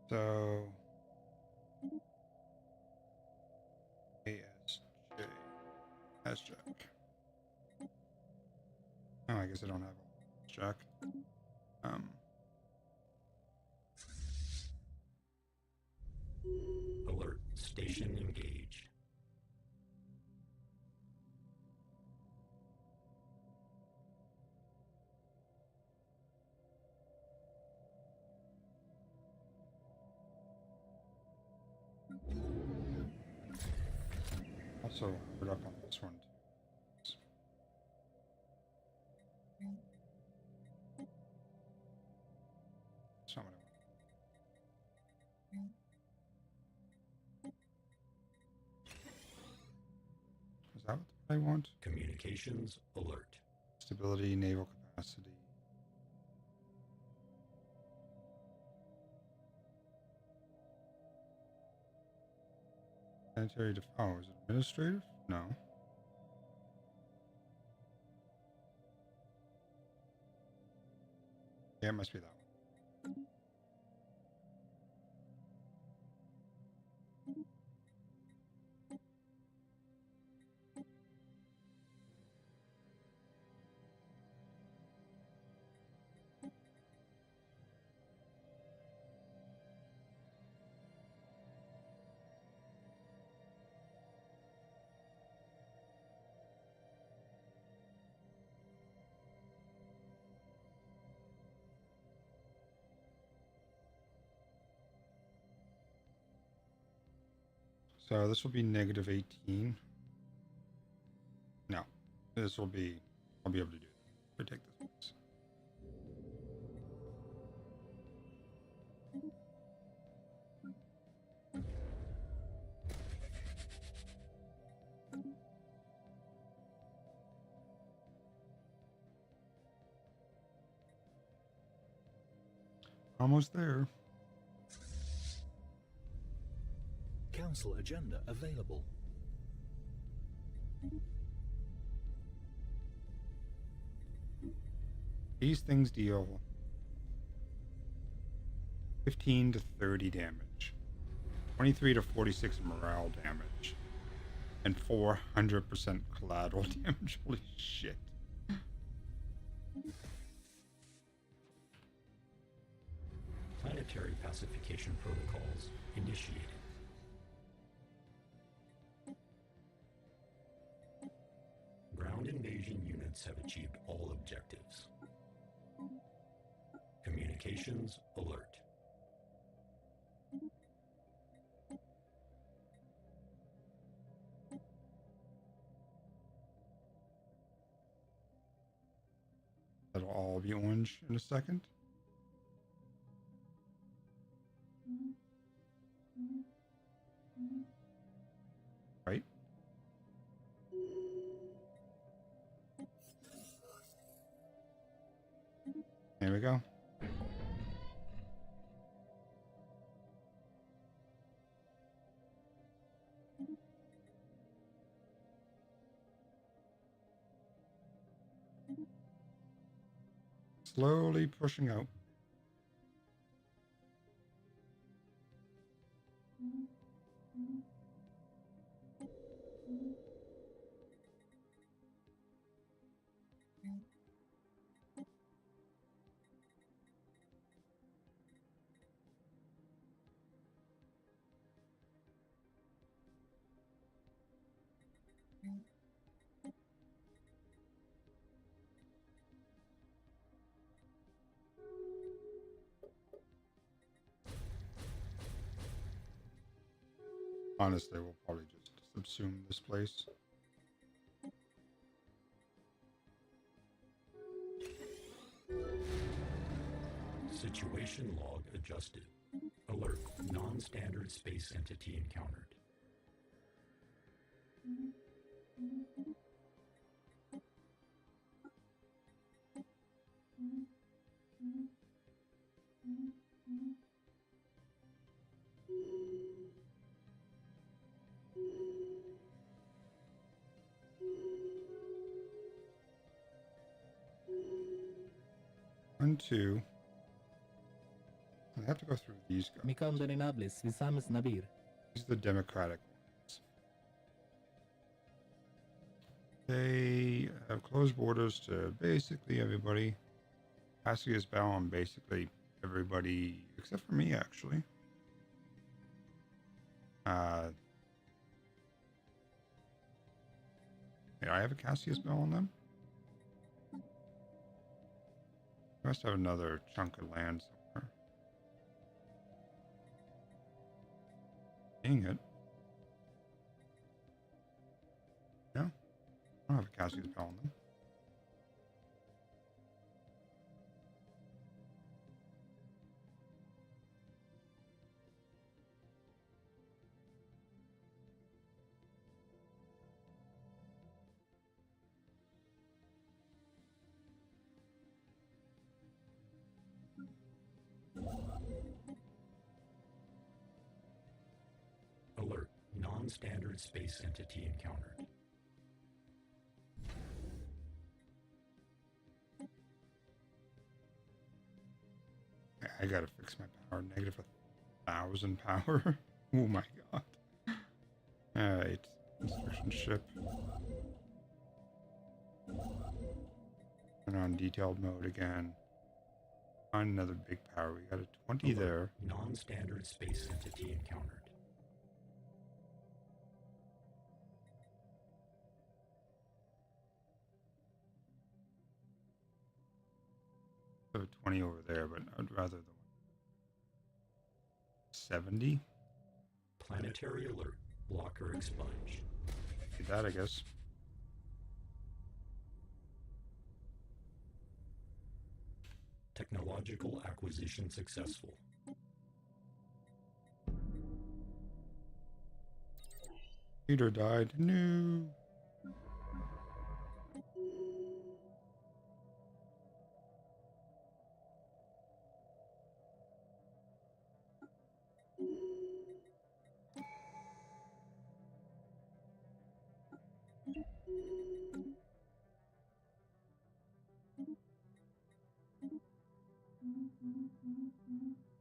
So ASJ. S check. Oh, I guess I don't have a check. Alert. Station engaged. Also, put up on this one too. That's not what I want. Is that what I want? Communications alert. Stability, naval capacity. Sanitary oh, is it administrative? No. Yeah, it must be that one. So this will be negative 18. No, this will be, I'll be able to do that. Take this piece. Almost there. Council agenda available. These things deal 15 to 30 damage, 23 to 46 morale damage, and 400% collateral damage. Holy shit. Planetary pacification protocols initiated. Ground invasion units have achieved all objectives. Communications alert. That'll all be orange in a second. Right? There we go. Slowly pushing out. Honestly, we'll probably just subsume this place. Situation log adjusted. Alert. Non-standard space entity encountered. One, two. I have to go through these guys. Mikam Dominables, Visamis Nabir. These are the Democratic ones. They have closed borders to basically everybody. Cassius Bell on basically everybody except for me, actually. Wait, I have a Cassius Bell on them? I must have another chunk of land somewhere. Dang it. No, I don't have a Cassius Bell on them. Non-standard space entity encountered. I gotta fix my power. Negative 1,000 power. Oh my god. Alright. Inspection ship. And on detailed mode again. Find another big power. We got a 20 there. Non-standard space entity encountered. So 20 over there, but I'd rather the 70. Planetary alert. Blocker expunge. Do that, I guess. Technological acquisition successful. Peter died. No.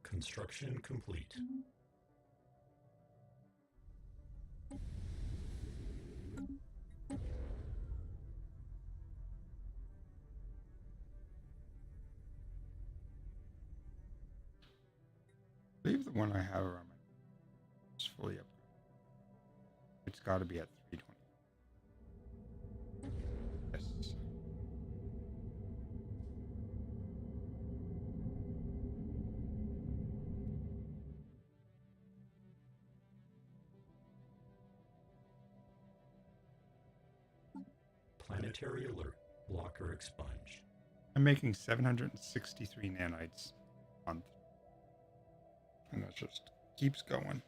Construction complete. I believe the one I have around my is fully upgraded. It's got to be at 320. Yes. Planetary alert. Blocker expunge. I'm making 763 nanites a month. And that just keeps going.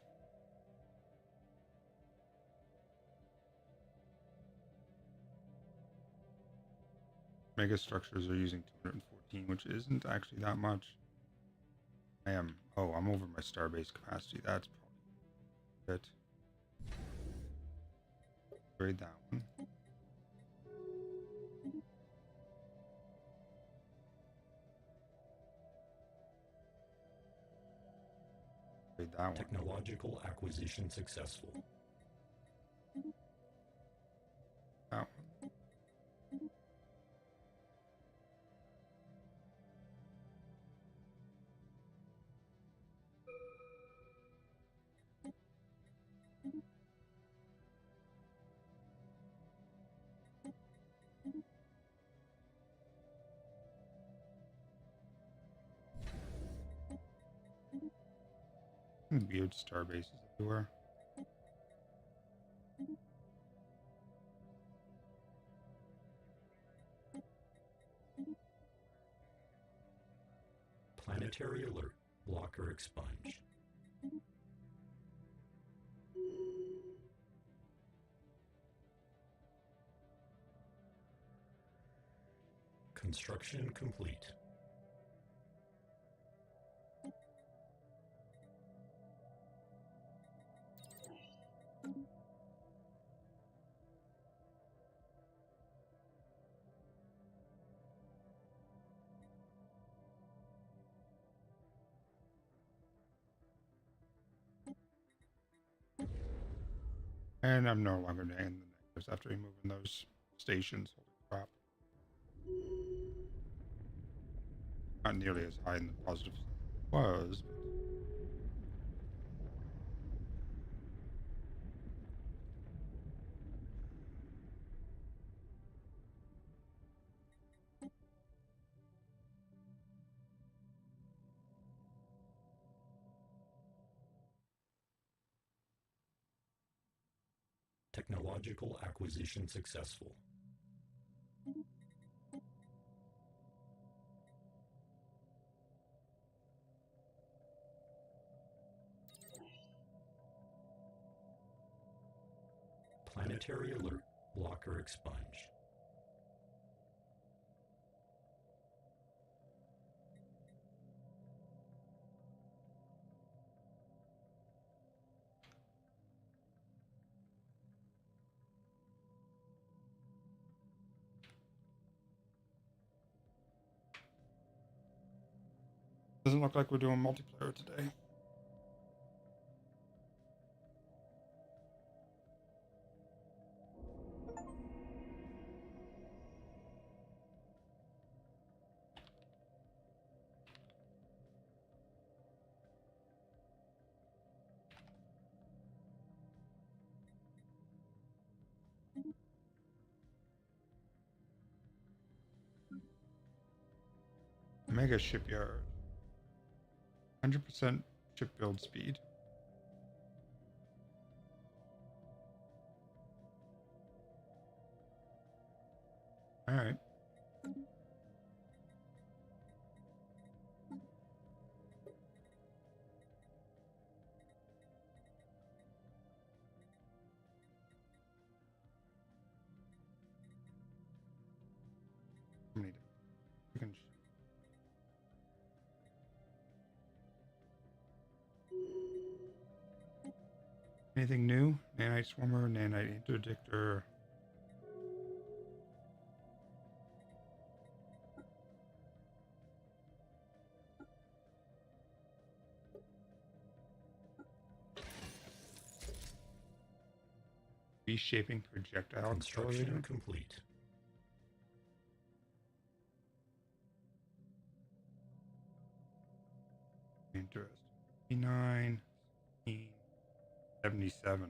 Mega structures are using 214, which isn't actually that much. I'm over my starbase capacity. That's probably it. Upgrade that one. Upgrade that one. Technological acquisition successful. That one. Weird star bases everywhere. Planetary alert. Blocker expunge. Construction complete. And I'm no longer in the negatives after removing those stations. Holy crap. Not nearly as high in the positives as it was, but Technological acquisition successful. Planetary alert. Blocker expunge. Doesn't look like we're doing multiplayer today. Mega shipyard. 100% ship build speed. All right. How many we can anything new? Nanite swarmer, nanite interdictor. Reshaping projectile Construction accelerator. complete. Interesting. 59, 77.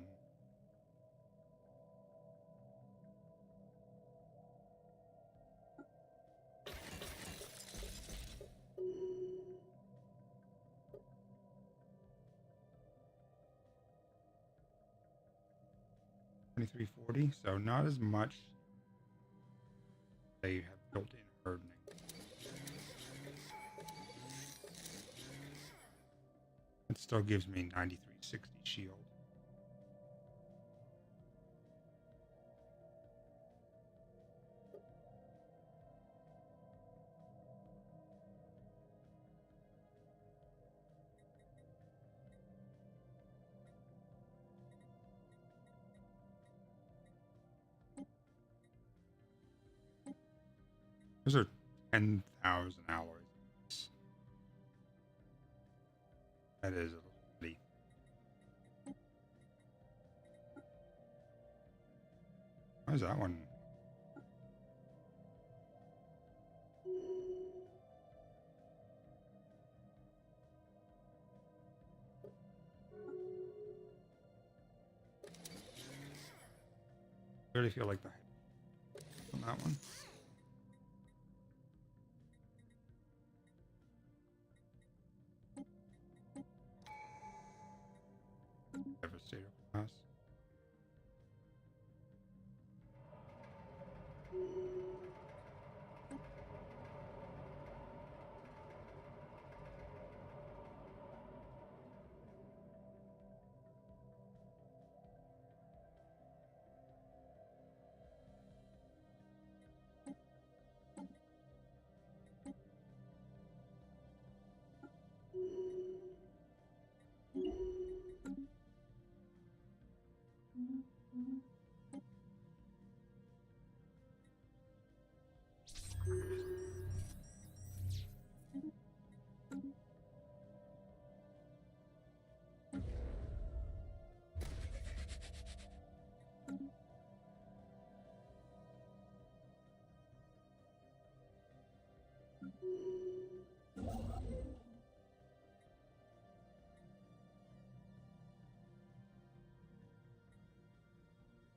$23.40, so not as much. They have built-in hardening. It still gives me 9360 shield. Those are 10,000 alloys. That is a little bitty. Why is that one? I really feel like the on that one. Devastator class.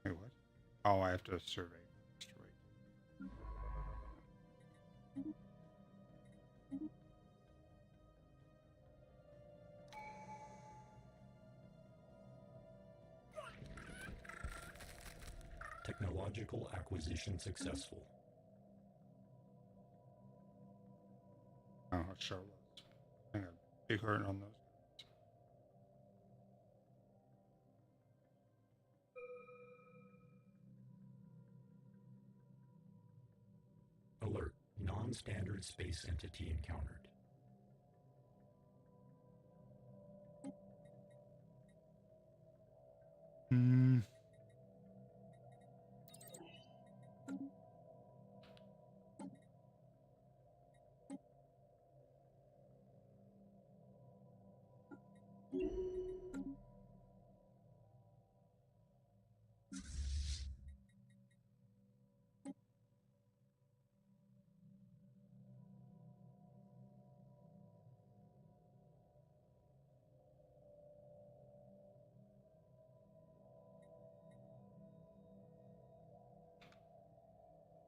Wait, what? Oh, I have to survey. Right. Technological acquisition successful. Oh, Charlotte. I got a big hurt on those. Alert. Non-standard space entity encountered. Hmm.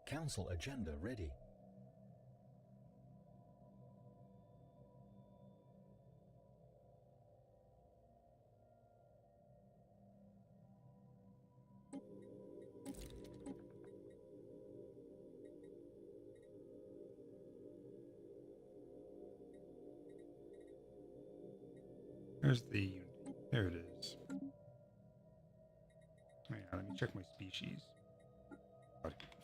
Council agenda ready. There's the unity. There it is. Hang on, let me check my species.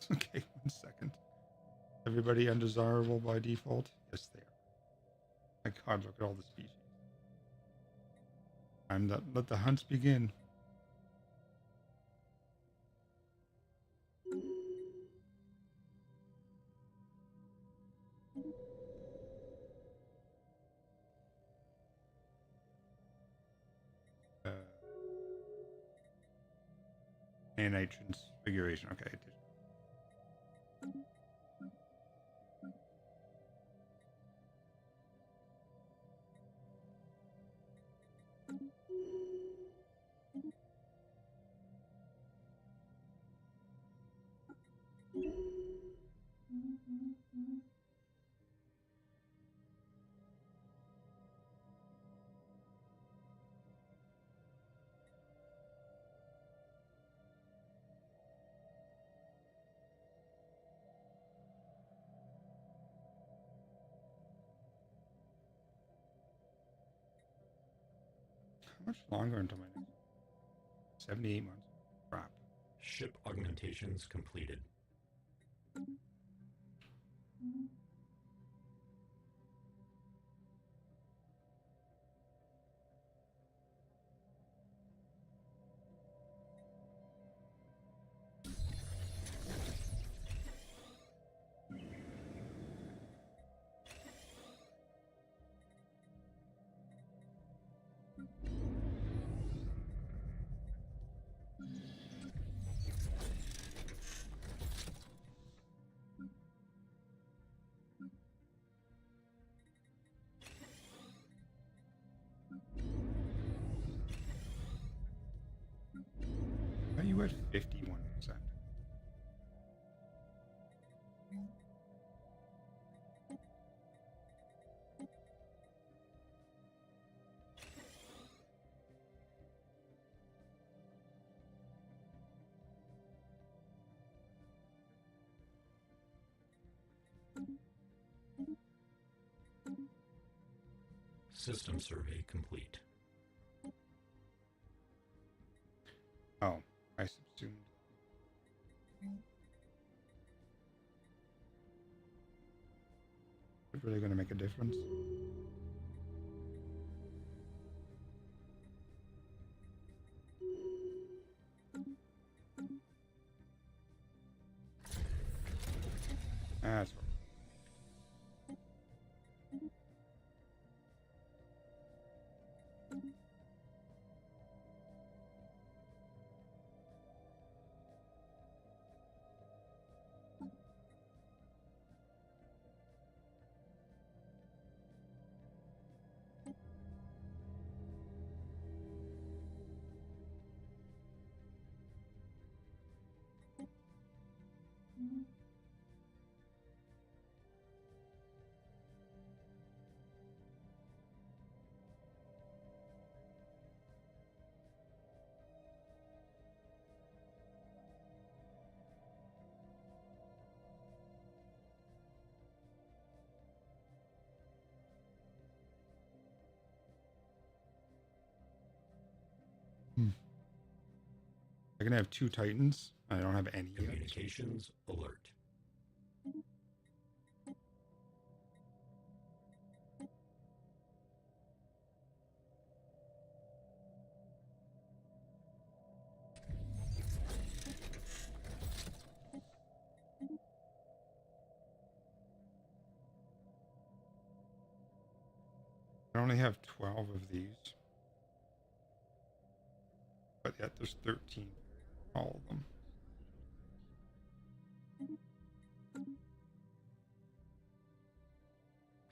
Okay, 1 second. Everybody undesirable by default? Yes, they are. My god, look at all the species. Let the hunts begin. And transfiguration. Okay. How much longer until my next? 78 months. Crap. Ship augmentations completed. Are you at 51%? System survey complete. Oh, I subsumed. Is it really going to make a difference? That's what. I can have 2 Titans. I don't have any yet. Communications alert. I only have 12 of these. But yet there's 13. All of them.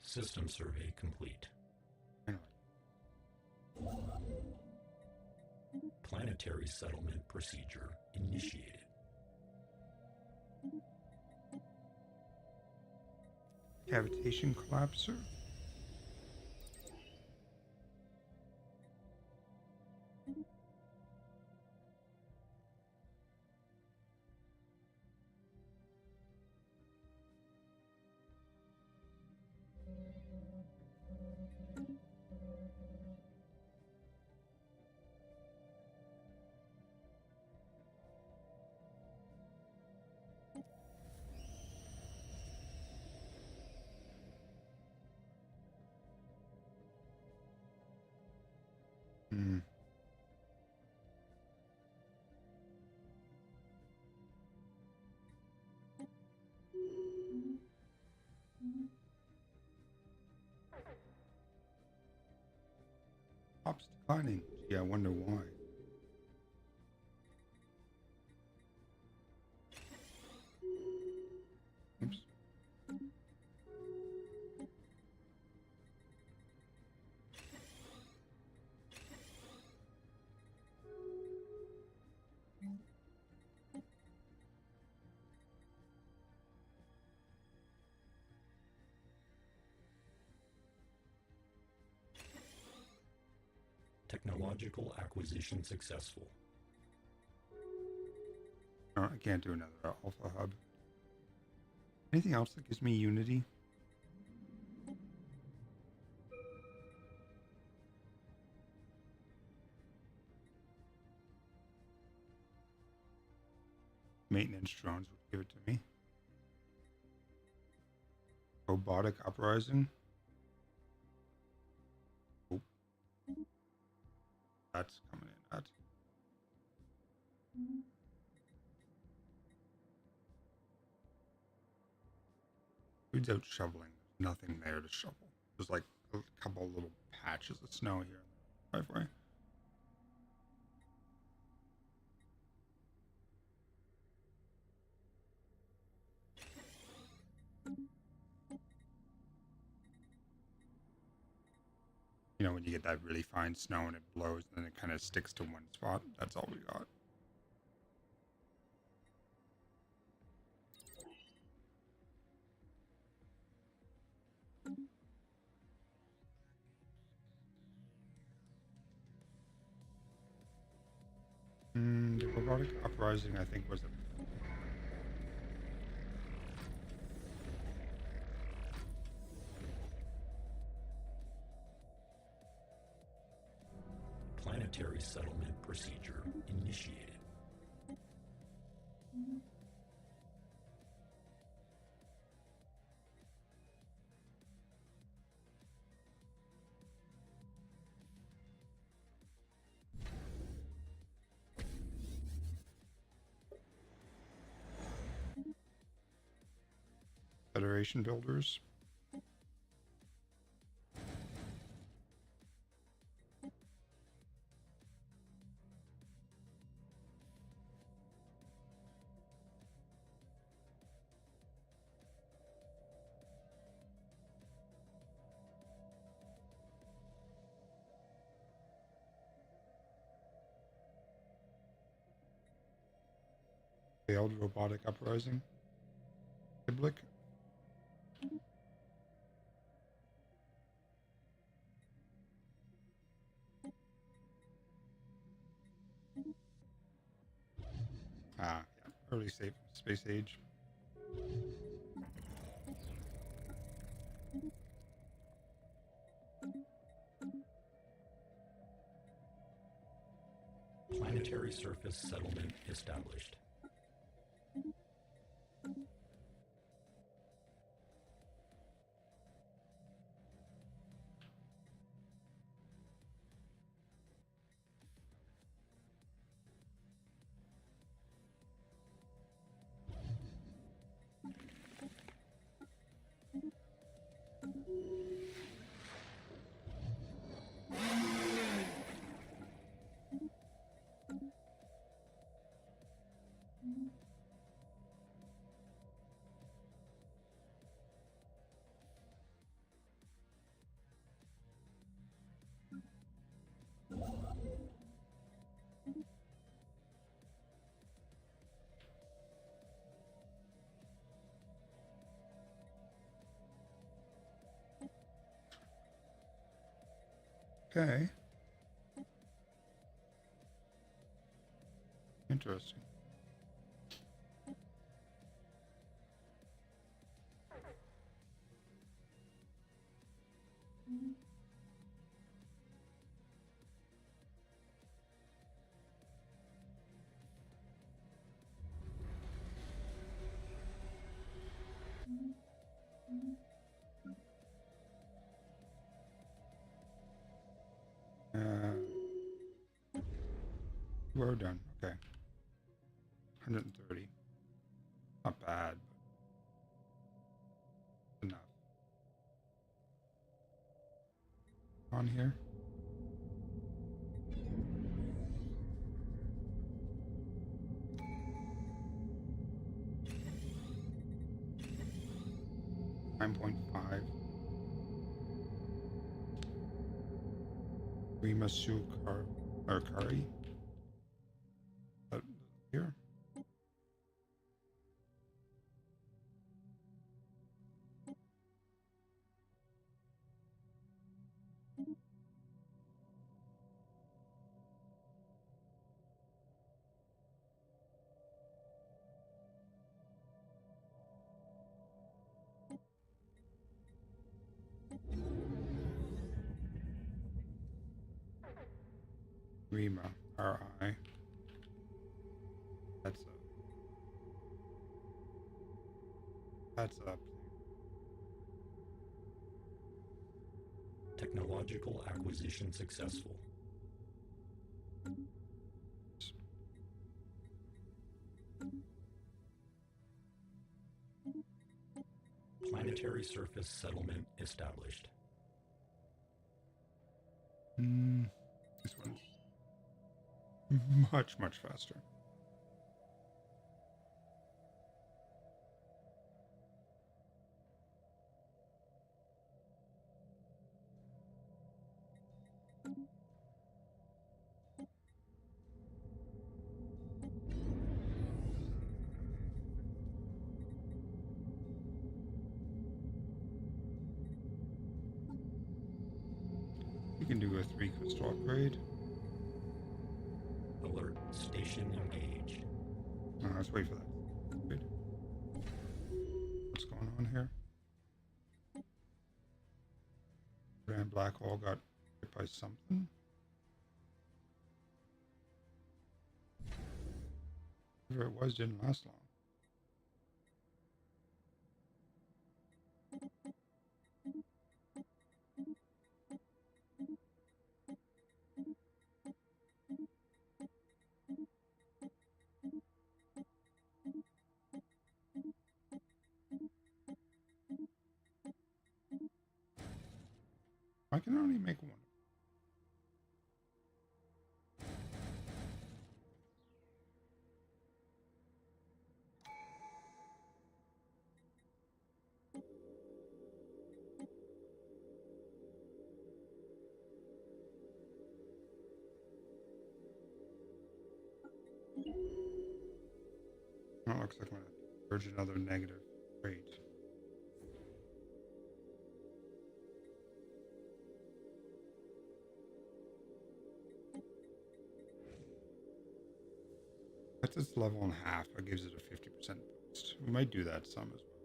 System survey complete. Anyway, Planetary settlement procedure initiated. cavitation collapser. Hmm. Pop's declining. Gee, I wonder why. Oops. Technological acquisition successful. Oh, I can't do another alpha hub. Anything else that gives me Unity? Maintenance drones would give it to me. Robotic uprising. Oh. That's coming in. That. Who's out shoveling? There's nothing there to shovel. There's like a couple little patches of snow here in the driveway. You know, when you get that really fine snow and it blows and then it kind of sticks to one spot, that's all we got. The robotic uprising, I think, was a Planetary settlement procedure initiated. Federation builders. Failed robotic uprising. Biblic. Yeah. Early space age. Planetary surface settlement established. Okay. Interesting. We're done. Okay. 130. Not bad, but enough. On here. $9.5. Rimasu Kari. Here. Rima. R-I. That's up. Technological acquisition successful. Planetary surface settlement established. This one's much faster. You can do a 3 crystal upgrade. Alert. Station engaged. Let's wait for that. Good. What's going on here? Grand black hole got hit by something. Whatever it was didn't last long. I can only make one. Well, it looks like I'm going to purge another negative rate. That's its level in half. That gives it a 50% boost. We might do that some as well.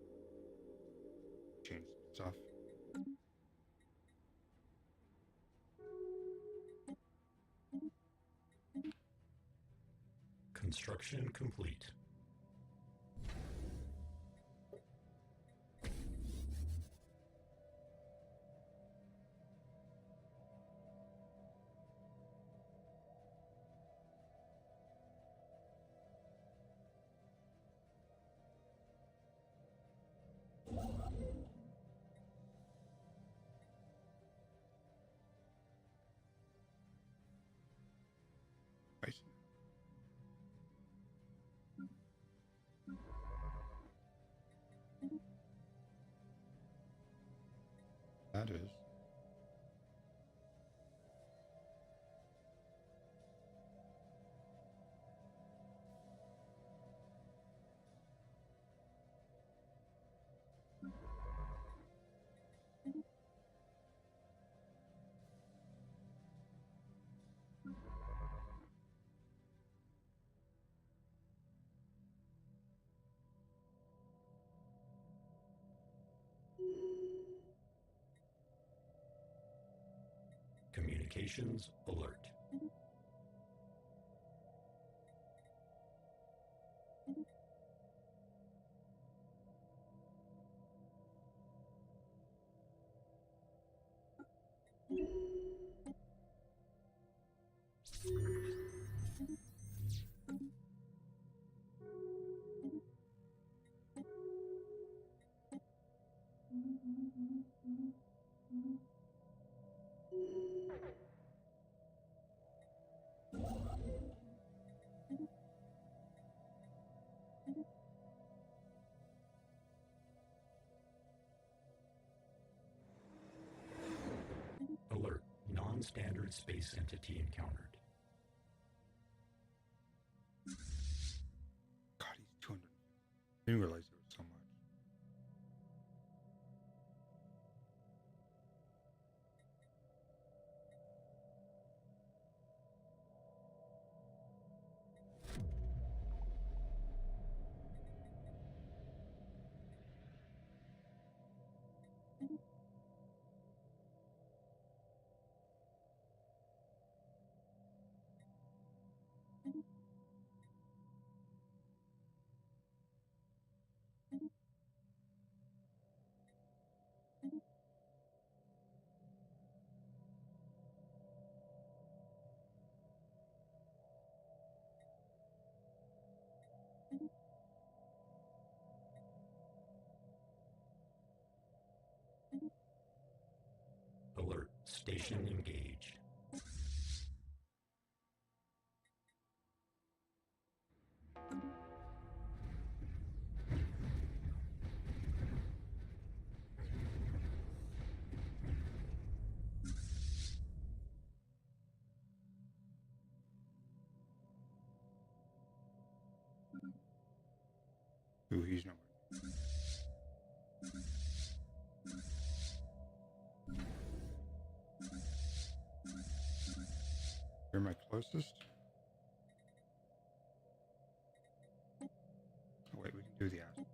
Change some stuff. Construction complete. Nice. That is. Communications alert. Alert. Non-standard space entity encountered. God, he's 200. I didn't realize there was so much. Alert. Station engaged. Ooh, he's nowhere. You're my closest. Oh wait, we can do the ass.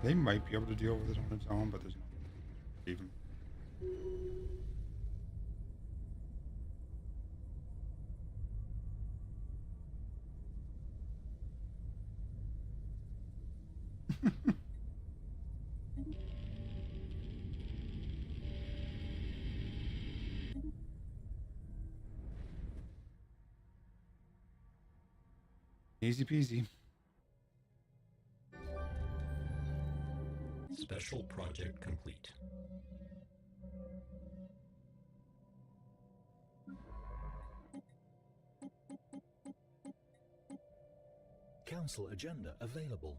They might be able to deal with it on its own, but there's no even. Easy peasy. Special project complete. Council agenda available.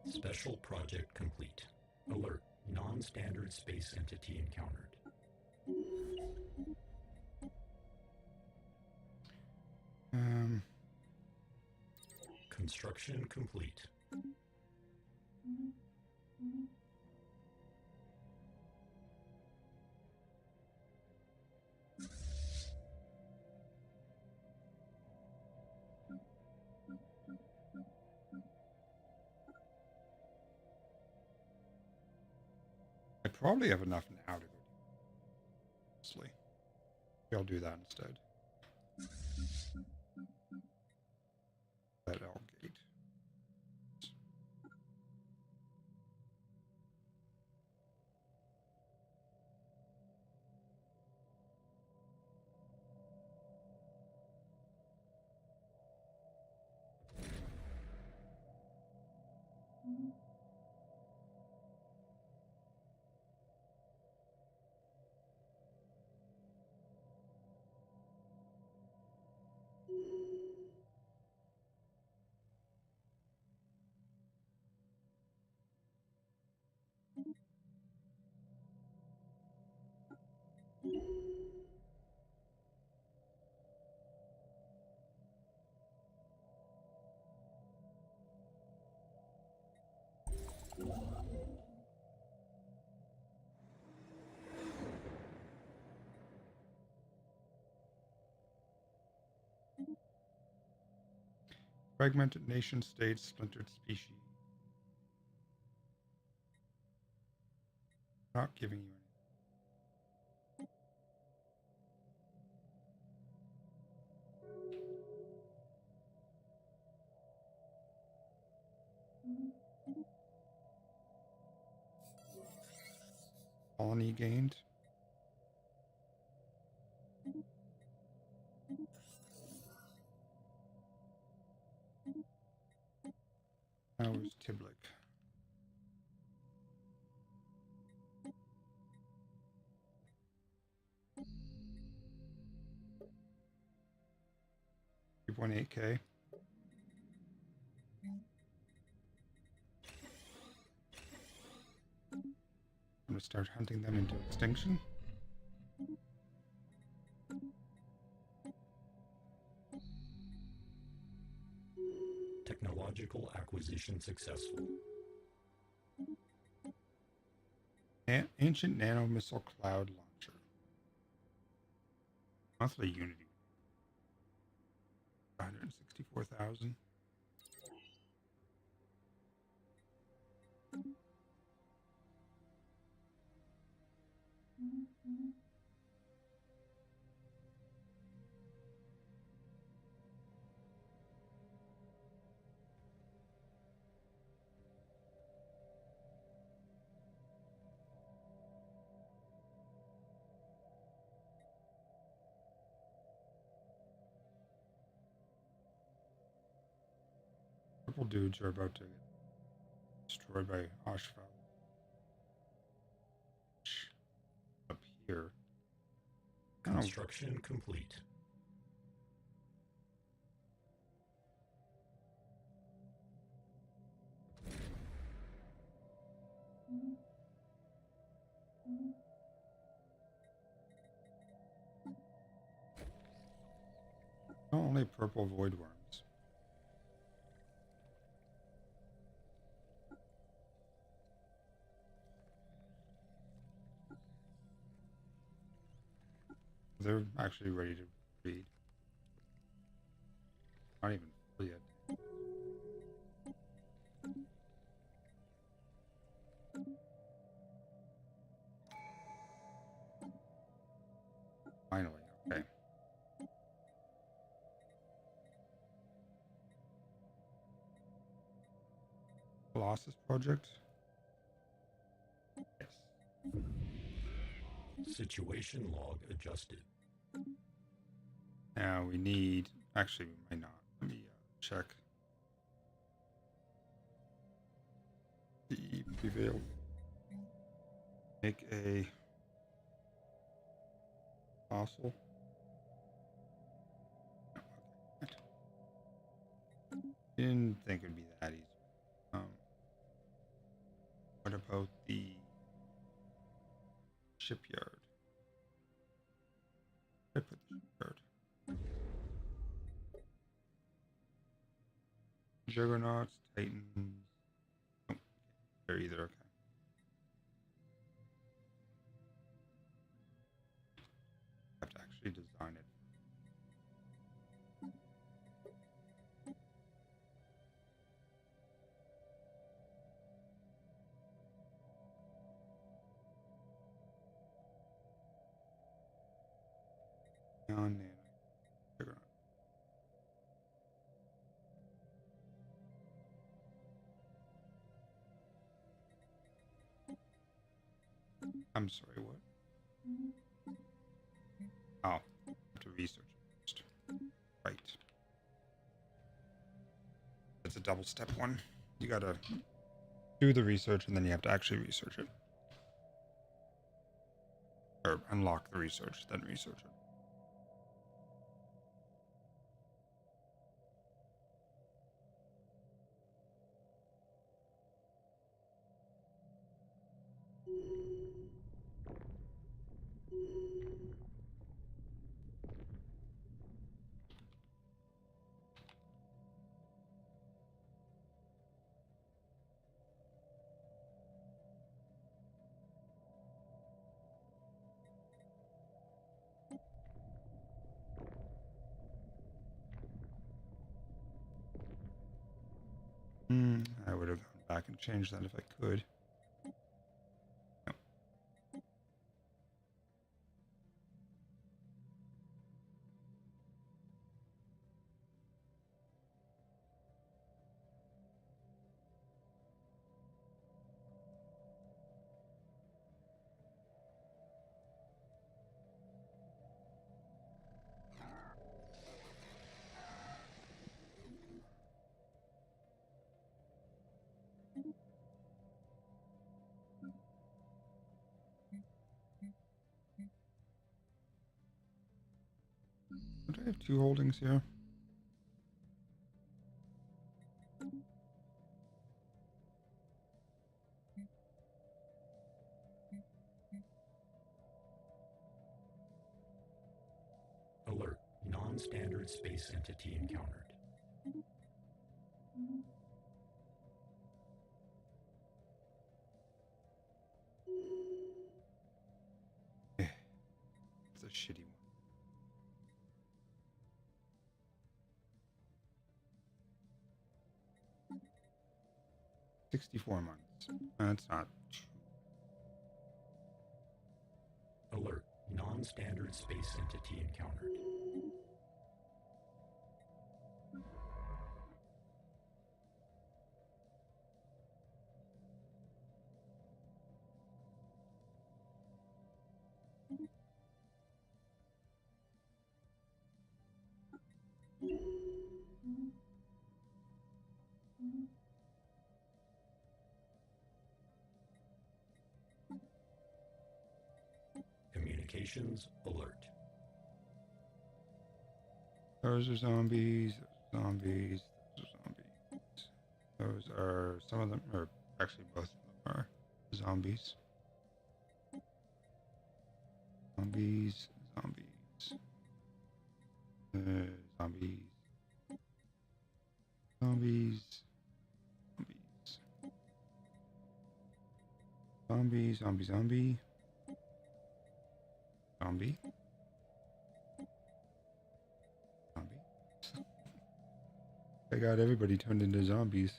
Special project complete. Alert. Non-standard space entity encountered. Construction complete. I probably have enough now to go. Honestly, I'll do that instead. That L gate. Fragmented nation states, splintered species. Not giving you any. Colony gained. That was Tiblik. $3.8K. I'm gonna start hunting them into extinction. Technological acquisition successful. Ancient nano missile cloud launcher. Monthly Unity. 164,000. Purple dudes are about to get destroyed by Ashval. Up here. Construction complete. Only purple void worms. They're actually ready to breed. Not even full yet. Finally, okay. Colossus project? Yes. Situation log adjusted. Now we need, actually we might not. Let me check the prevail. Make a fossil. No, okay. Didn't think it'd be that easy. What about the shipyard? I put the shipyard. Juggernauts, Titans. Oh, they're either okay. Have to actually design it. On nano. Juggernaut. I'm sorry, what? Oh, I have to research it first. Right. It's a double step one. You gotta do the research and then you have to actually research it. Or unlock the research, then research it. change that if I could. No. Do I have 2 holdings here? Alert. Non-standard space entity encountered. It's a shitty one. $64 months. That's not too. Alert. Non-standard space entity encountered. Communications alert. Those are zombies. Zombies. Those are zombies. Those are, some of them, or actually both of them are zombies. Zombies. Zombies. Zombies. Zombies. Zombies. Zombie. Zombie. Zombie. Zombie. Zombie. I got everybody turned into zombies.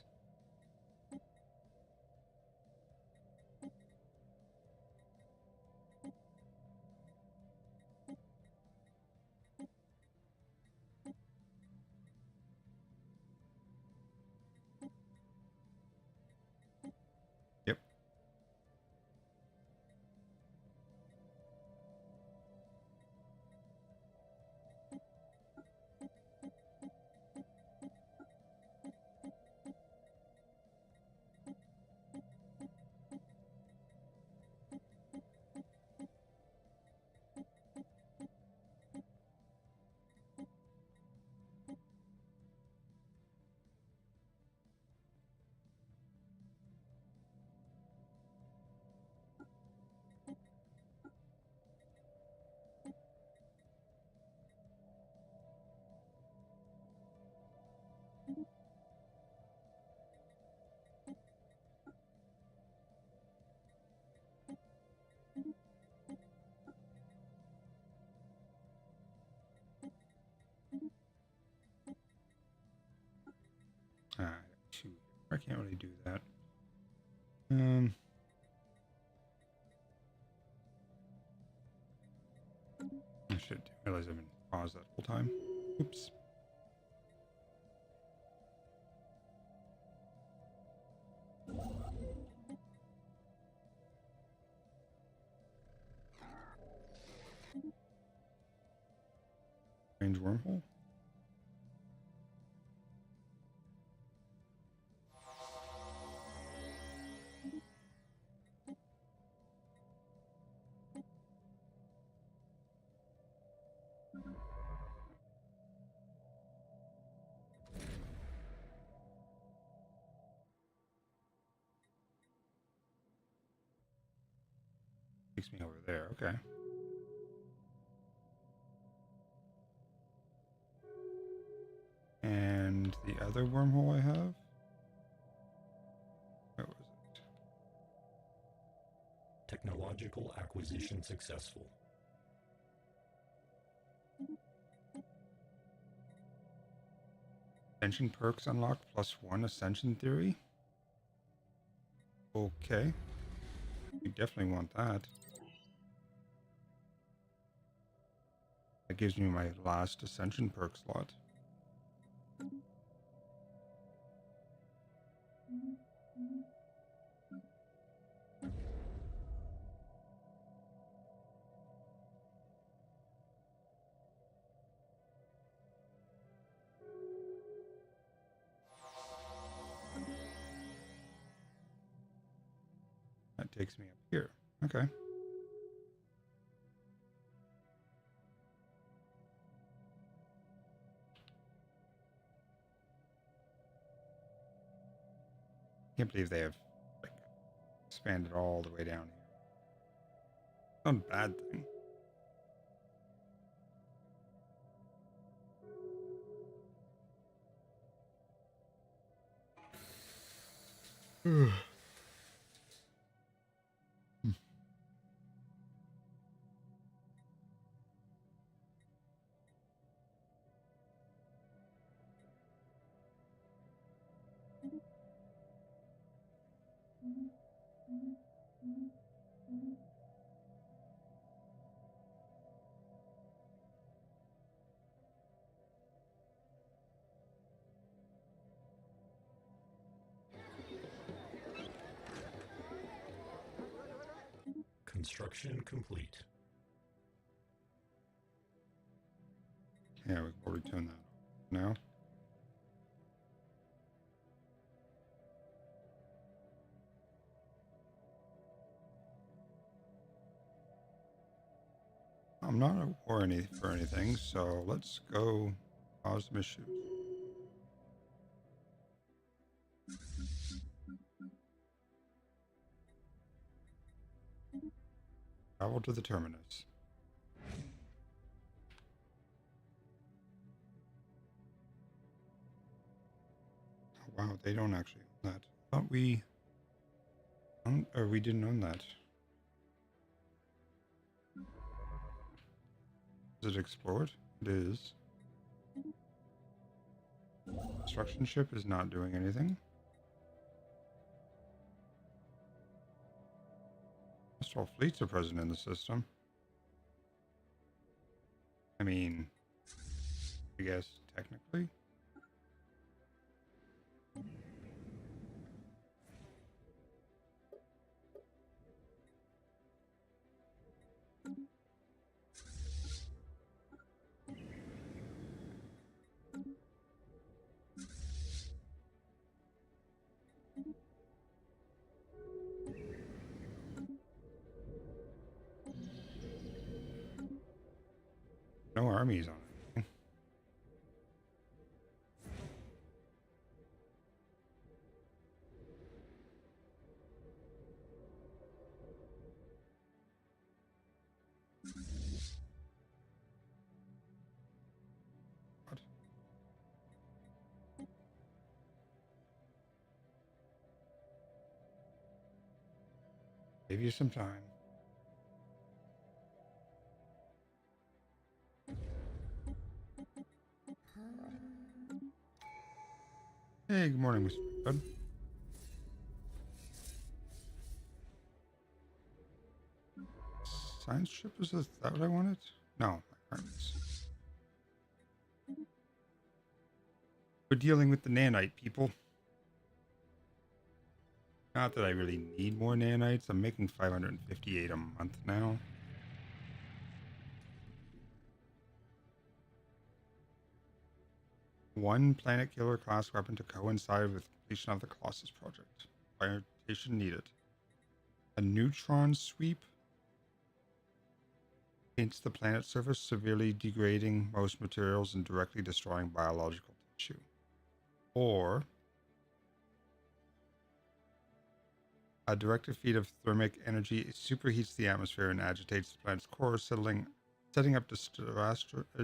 Yep. Shoot. I can't really do that. I should realize I've been paused that whole time. Oops. Range wormhole? Takes me over there, okay. And the other wormhole I have? Where was it? Technological acquisition successful. Ascension perks unlocked +1 ascension theory? Okay. We definitely want that. That gives me my last ascension perk slot. That takes me up here. Okay. Can't believe they have like expanded all the way down here. Not a bad thing. Construction complete. Yeah, we've already turned that off now. I'm not at war for anything, so let's go cause some issues. Travel to the terminus. Oh, wow, they don't actually own that. I thought we or we didn't own that. Is it explored? It is. Construction ship is not doing anything. All fleets are present in the system. I mean, I guess technically. No armies on it. What? Give you some time. Hey, good morning, Mr. Bud. Science ship, is that what I wanted? No, armies. We're dealing with the nanite, people. Not that I really need more nanites. I'm making 558 a month now. One planet killer class weapon to coincide with completion of the Colossus project. Prioritization needed. A neutron sweep paints the planet's surface, severely degrading most materials and directly destroying biological tissue. Or a directed feed of thermic energy superheats the atmosphere and agitates the planet's core, setting up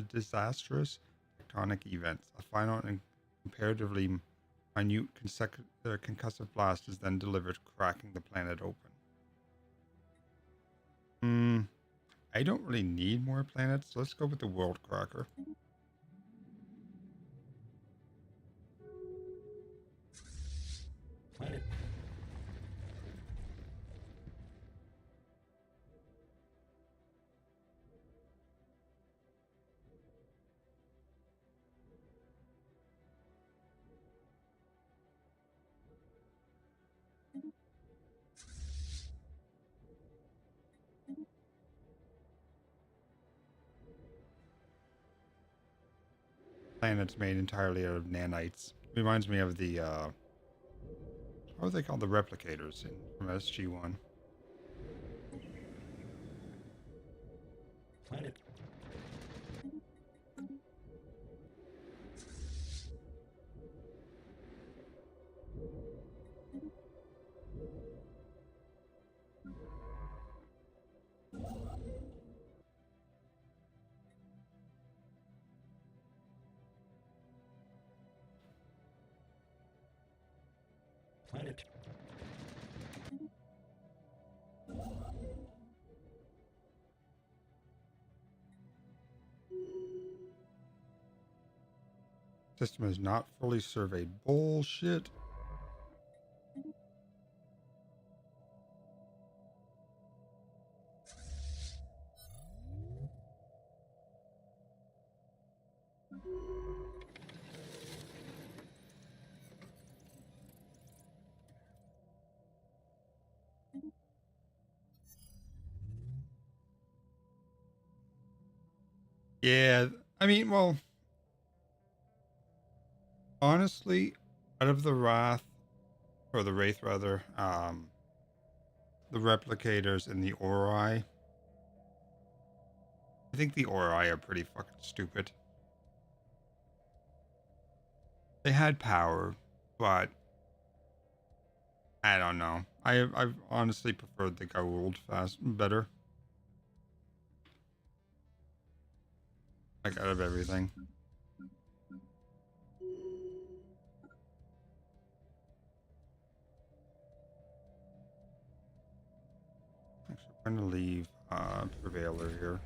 disastrous tectonic events. A final and comparatively minute concussive blast is then delivered, cracking the planet open. I don't really need more planets. So let's go with the World Cracker. Planet. planets made entirely out of nanites. Reminds me of the what are they called? The replicators from SG1. Planet. Planet. System is not fully surveyed. Bullshit. Yeah, I mean, well, honestly, out of the Wrath, or the Wraith rather, the replicators and the Ori, I think the Ori are pretty fucking stupid. They had power, but I don't know. I've honestly preferred the Goa'uld fast better. Like out of everything. Actually, I'm going to leave Prevailer here.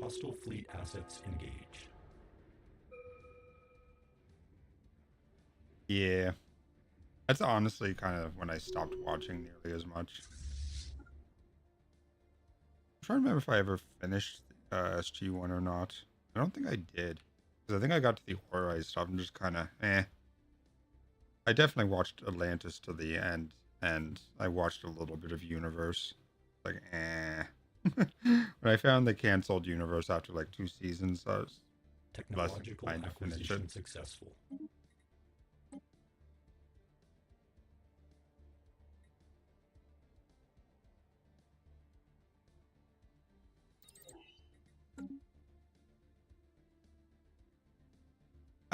Hostile fleet assets engaged. Yeah. That's honestly kind of when I stopped watching nearly as much. I'm trying to remember if I ever finished SG1 or not. I don't think I did. Because I think I got to the Ori stuff and just kind of, eh. I definitely watched Atlantis to the end, and I watched a little bit of Universe. Like, eh. When I found the canceled Universe after like 2 seasons, I was less Technological inclined to finish acquisition it. successful.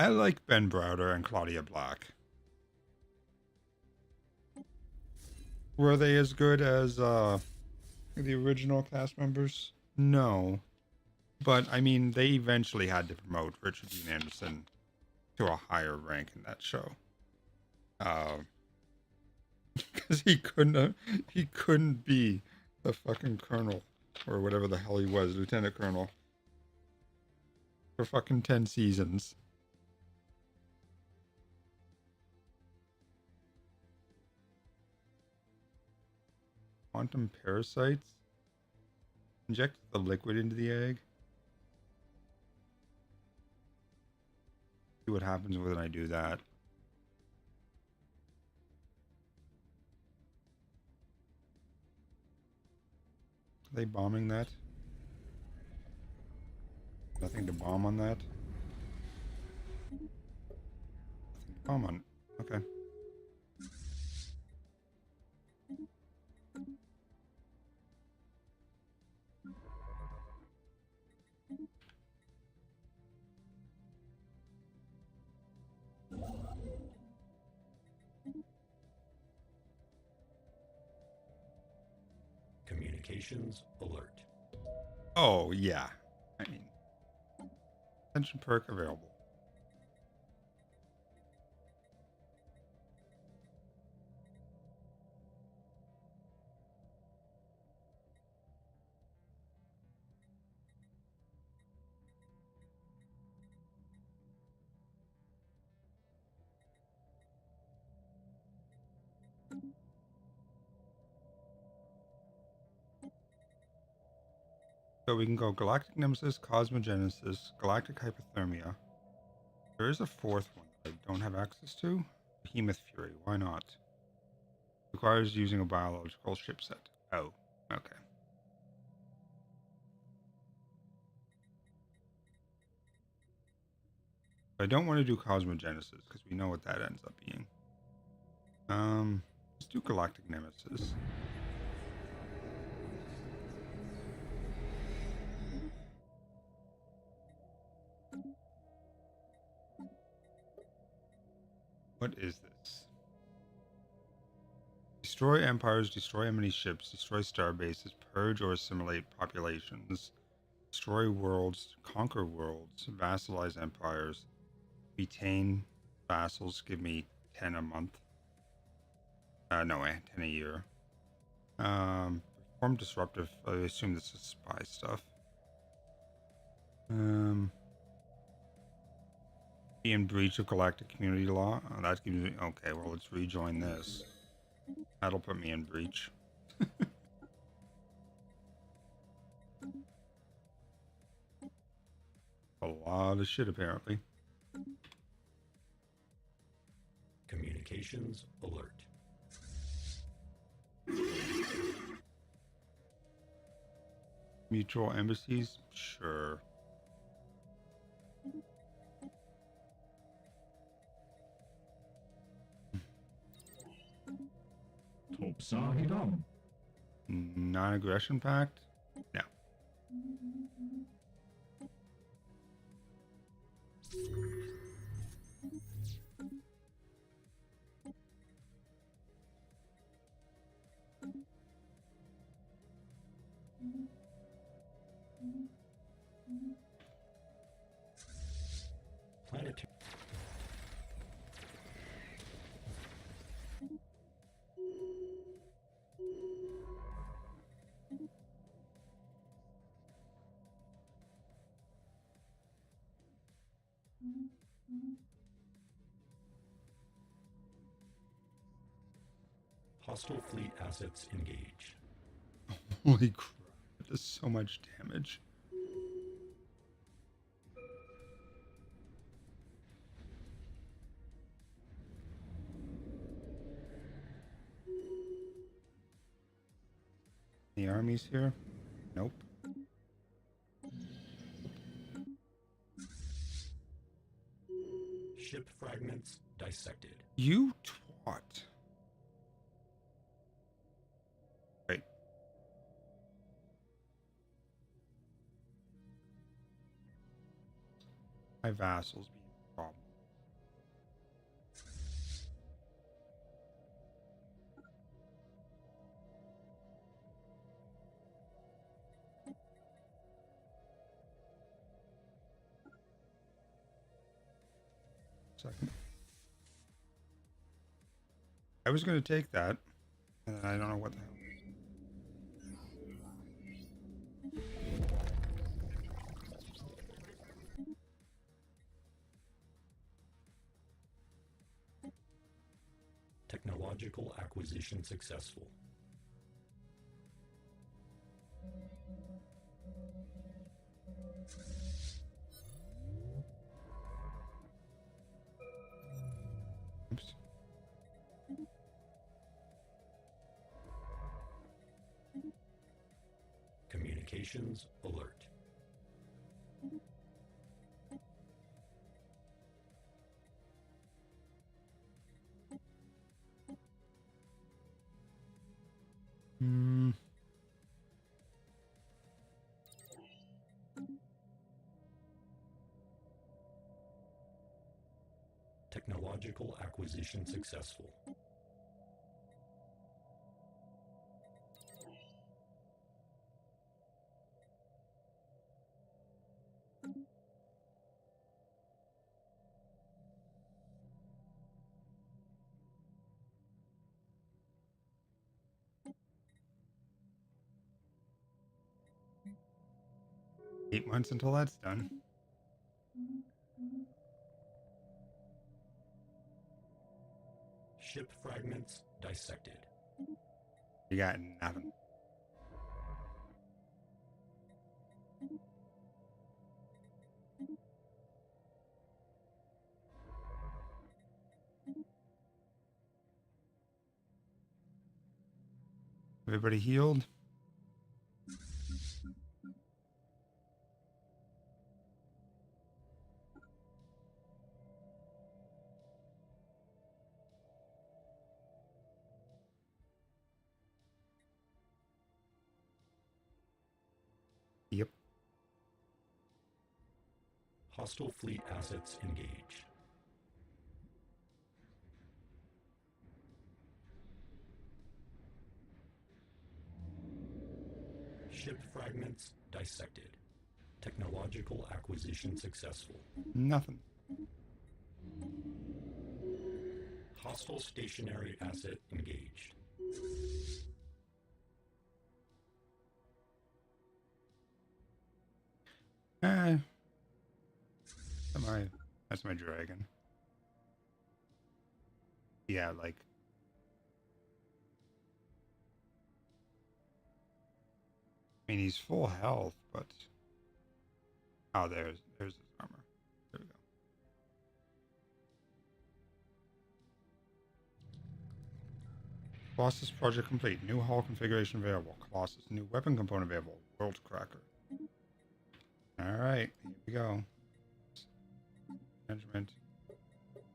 I like Ben Browder and Claudia Black. Were they as good as the original cast members? No. But I mean, they eventually had to promote Richard Dean Anderson to a higher rank in that show. Because he couldn't be the fucking colonel or whatever the hell he was, lieutenant colonel, for fucking 10 seasons. Quantum parasites? Inject the liquid into the egg. See what happens when I do that. Are they bombing that? Nothing to bomb on that? Nothing to bomb on. Okay. Communications alert. Oh, yeah. I mean, attention perk available. So we can go Galactic Nemesis, Cosmogenesis, Galactic Hypothermia. There is a fourth one that I don't have access to. Behemoth Fury. Why not? Requires using a biological ship set. Oh. Okay. I don't want to do cosmogenesis because we know what that ends up being. Let's do galactic nemesis. What is this? Destroy empires, destroy enemy ships, destroy star bases, purge or assimilate populations, destroy worlds, conquer worlds, vassalize empires, retain vassals, give me 10 a month. No, 10 a year. Perform disruptive, I assume this is spy stuff. Be in breach of galactic community law. Oh, that gives me, okay, well, let's rejoin this. That'll put me in breach. A lot of shit, apparently. Communications alert. Mutual embassies? Sure. Topsahidam. Non-aggression pact? No. Planetary. Hostile fleet assets engaged. Holy crap. That does so much damage. The armies here? Nope. Ship fragments dissected. You twat. Right. My vassals being a problem. Second. I was going to take that, and then I don't know what the hell. Technological acquisition successful. Oops. Communications alert. Hmm. Technological acquisition successful. Eight months until that's done. Ship fragments dissected. You got nothing. Everybody healed? Hostile fleet assets engaged. Ship fragments dissected. Technological acquisition successful. Nothing. Hostile stationary asset engaged. That's my dragon. Yeah, like I mean he's full health, but oh there's his armor. There we go. Colossus project complete. New hull configuration available. Colossus new weapon component available. World Cracker. Alright, here we go. Management.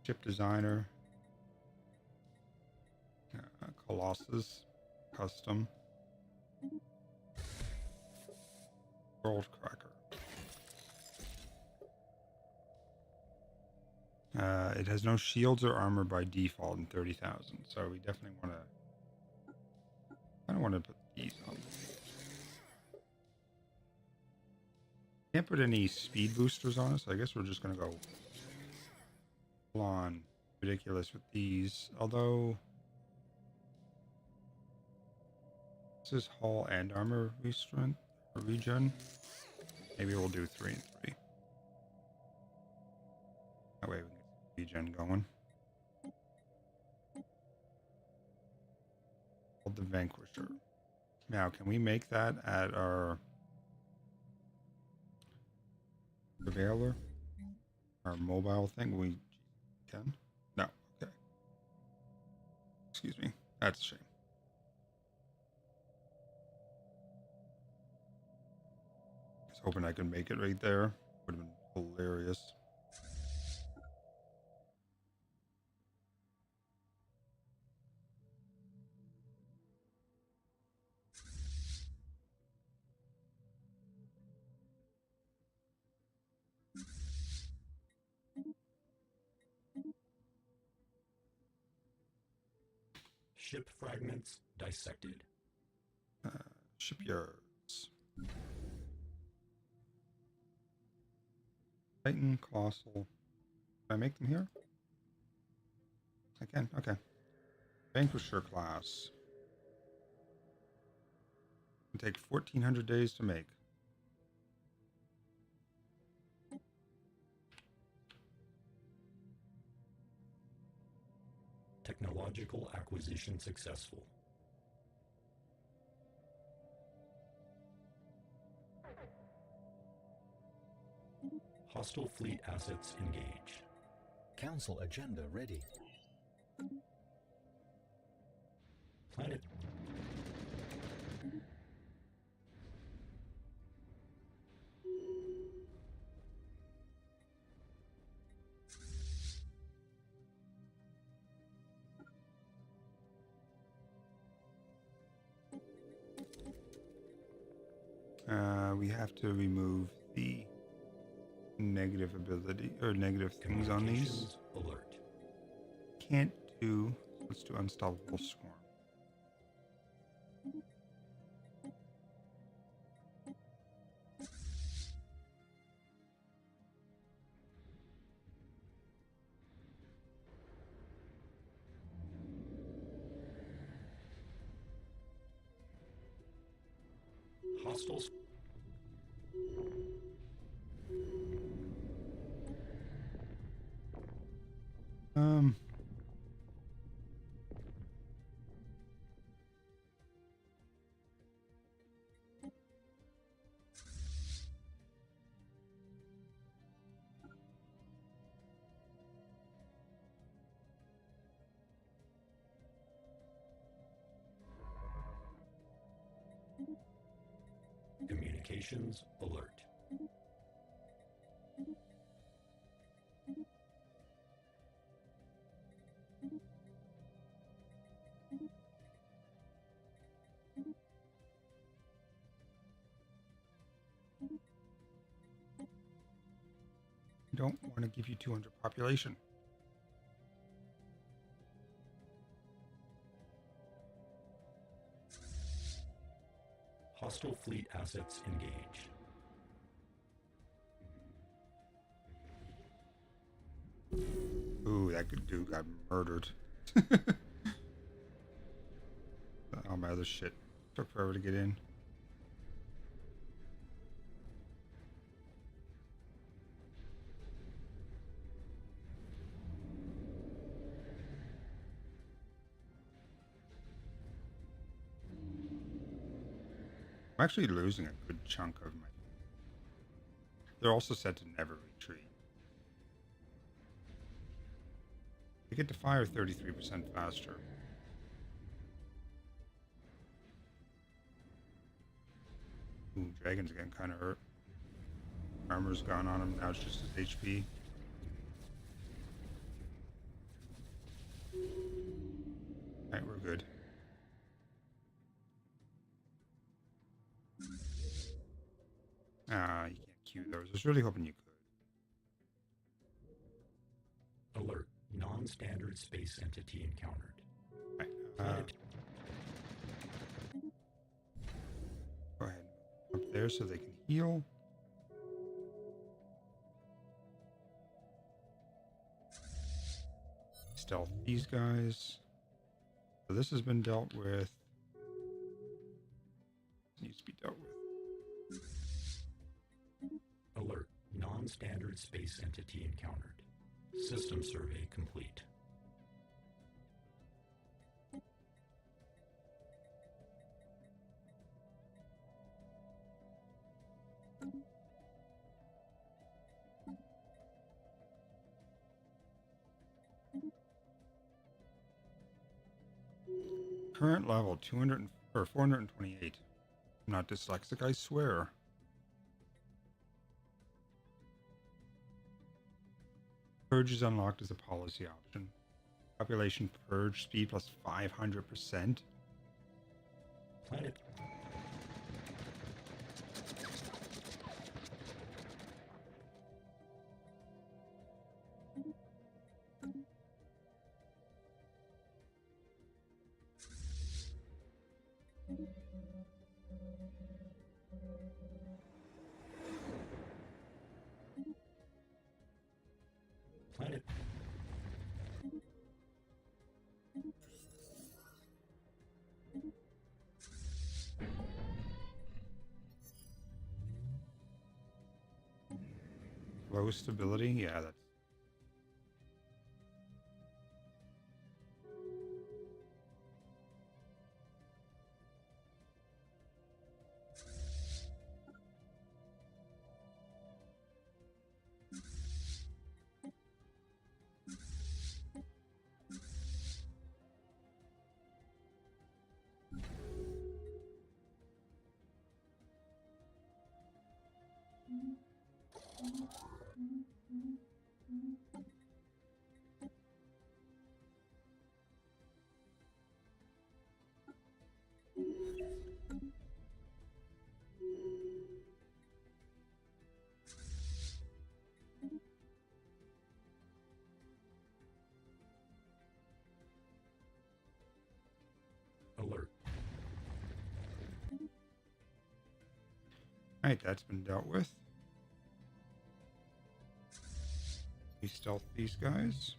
Ship designer. Colossus. Custom. World Cracker. It has no shields or armor by default in 30,000, so we definitely want to. I don't want to put these on. Can't put any speed boosters on us. I guess we're just gonna go full on ridiculous with these. Although this is hull and armor regen. Maybe we'll do 3 and 3. That way we can get regen going. Called the Vanquisher. Now, can we make that at our Prevailer? Our mobile thing? We can? No. Okay. Excuse me. That's a shame. I was hoping I could make it right there. Would have been hilarious. Ship fragments dissected. Shipyards. Titan, Colossal. Can I make them here? I can, okay. Vanquisher class. It'll take 1,400 days to make. Technological acquisition successful. Hostile fleet assets engaged. Council agenda ready. Planet. We have to remove the negative ability or negative things on these. Communications alert. Can't do. Let's do Unstoppable Swarm. Hostiles. Communications alert. don't want to give you 200 population. Hostile fleet assets engaged. Ooh, that good dude got murdered. Oh, my other shit. Took forever to get in. I'm actually losing a good chunk of my... They're also set to never retreat. They get to fire 33% faster. Ooh, Dragon's getting kind of hurt. Armor's gone on him, now it's just his HP. Alright, we're good. Ah, you can't queue those. I was really hoping you could. Alert. Non-standard space entity encountered. Right, go ahead. Up there so they can heal. Stealth these guys. So this has been dealt with. Needs to be dealt with. Alert. Non-standard space entity encountered. System survey complete. Current level 200 or 428. I'm not dyslexic, I swear. Purge is unlocked as a policy option. Population purge speed plus 500%. Planet. Planet. Low stability, yeah, that's... Alert. Alright, that's been dealt with. We stealth these guys.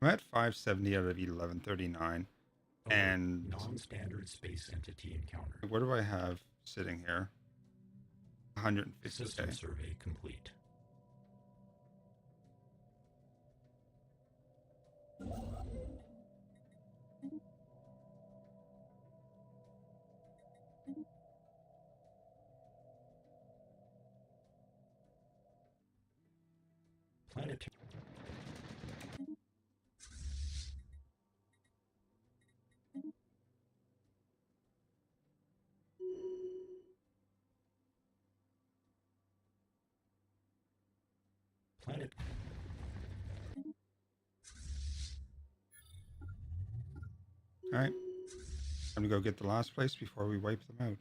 I'm at 570 out of 1139. Alert. And Non-standard space entity encountered. what do I have sitting here? 150K. System survey complete. Planet. Planet. Time to go get the last place before we wipe them out.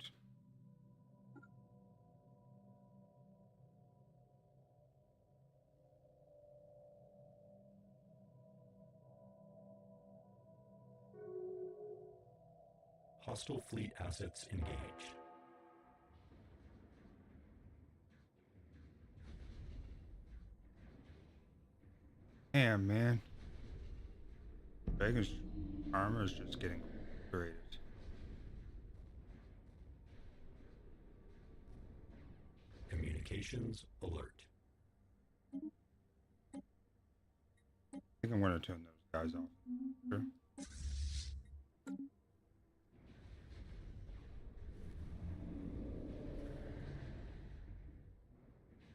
Hostile fleet assets engaged. Damn, man. Dragon's armor is just getting obliterated. Communications alert. I think I'm going to turn those guys off. Sure.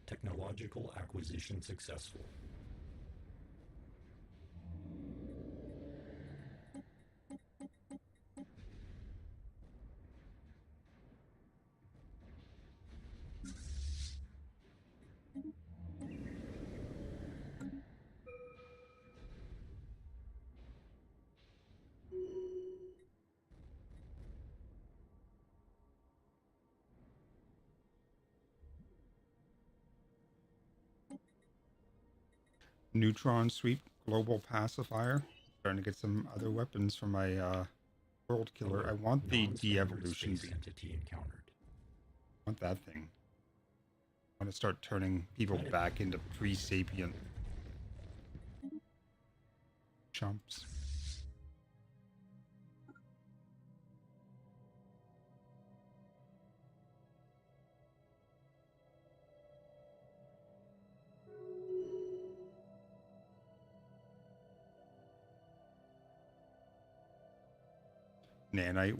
Technological acquisition successful. Neutron sweep, global pacifier. Starting to get some other weapons for my world killer. I want the Non-standard de-evolution. space entity encountered. I want that thing. I want to start turning people back into pre-sapient chumps. Nanite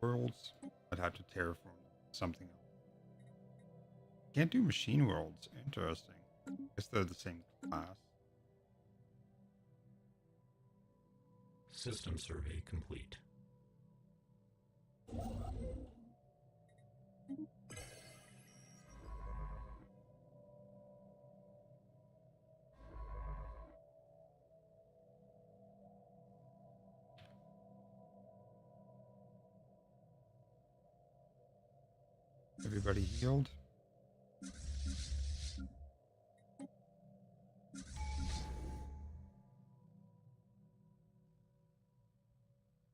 worlds. I'd have to terraform something else. Can't do machine worlds. Interesting. I guess they're the same class. System survey complete. Everybody healed.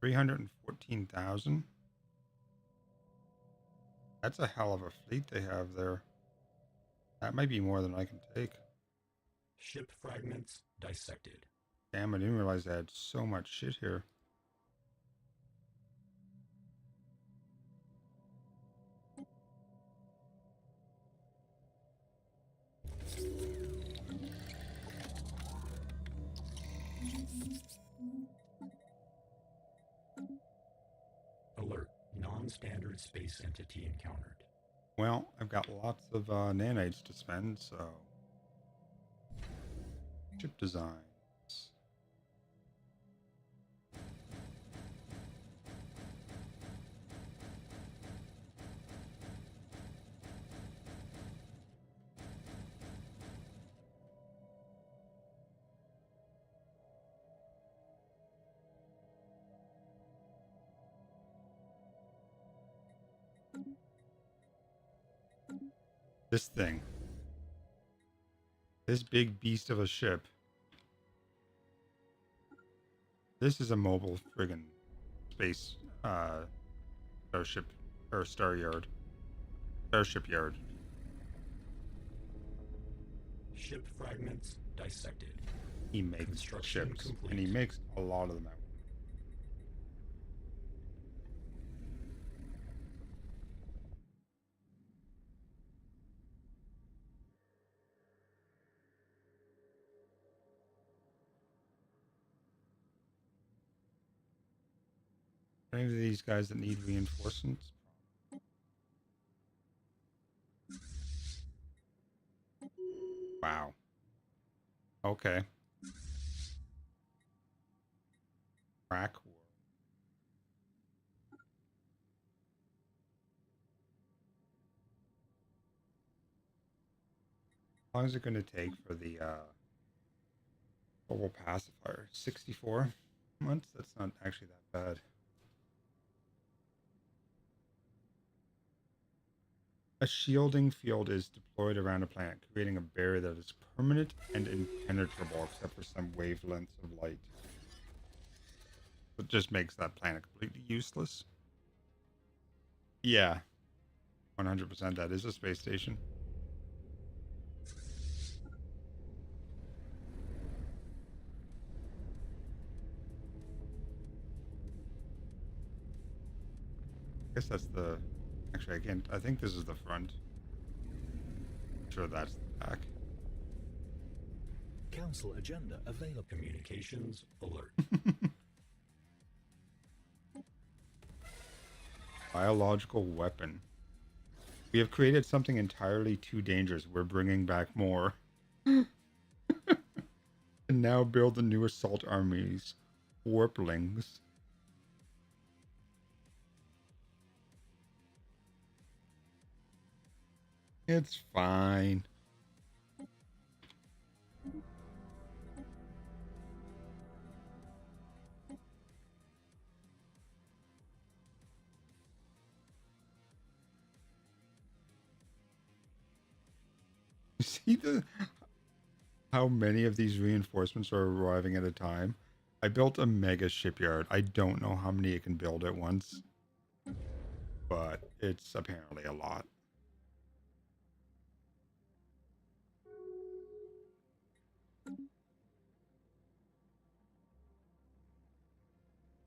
$314,000. That's a hell of a fleet they have there. That might be more than I can take. Ship fragments dissected. Damn, I didn't realize I had so much shit here. Alert. Non-standard space entity encountered. Well, I've got lots of nanites to spend, so... Ship designs. This thing. This big beast of a ship. This is a mobile friggin' space starship or star yard. Starship yard. Ship fragments dissected. He makes Construction ships, complete. and he makes a lot of them out. Any of these guys that need reinforcements? Wow. Okay. Crack war. How long is it going to take for the global pacifier? 64 months? That's not actually that bad. A shielding field is deployed around a planet, creating a barrier that is permanent and impenetrable except for some wavelengths of light. It just makes that planet completely useless. Yeah, 100% that is a space station. I guess that's the... Actually, I can't... I think this is the front. I'm sure that's the back. Council agenda available. Communications alert. Biological weapon. We have created something entirely too dangerous. We're bringing back more. And now build the new assault armies. Warplings. It's fine. You see how many of these reinforcements are arriving at a time? I built a mega shipyard. I don't know how many it can build at once, but it's apparently a lot.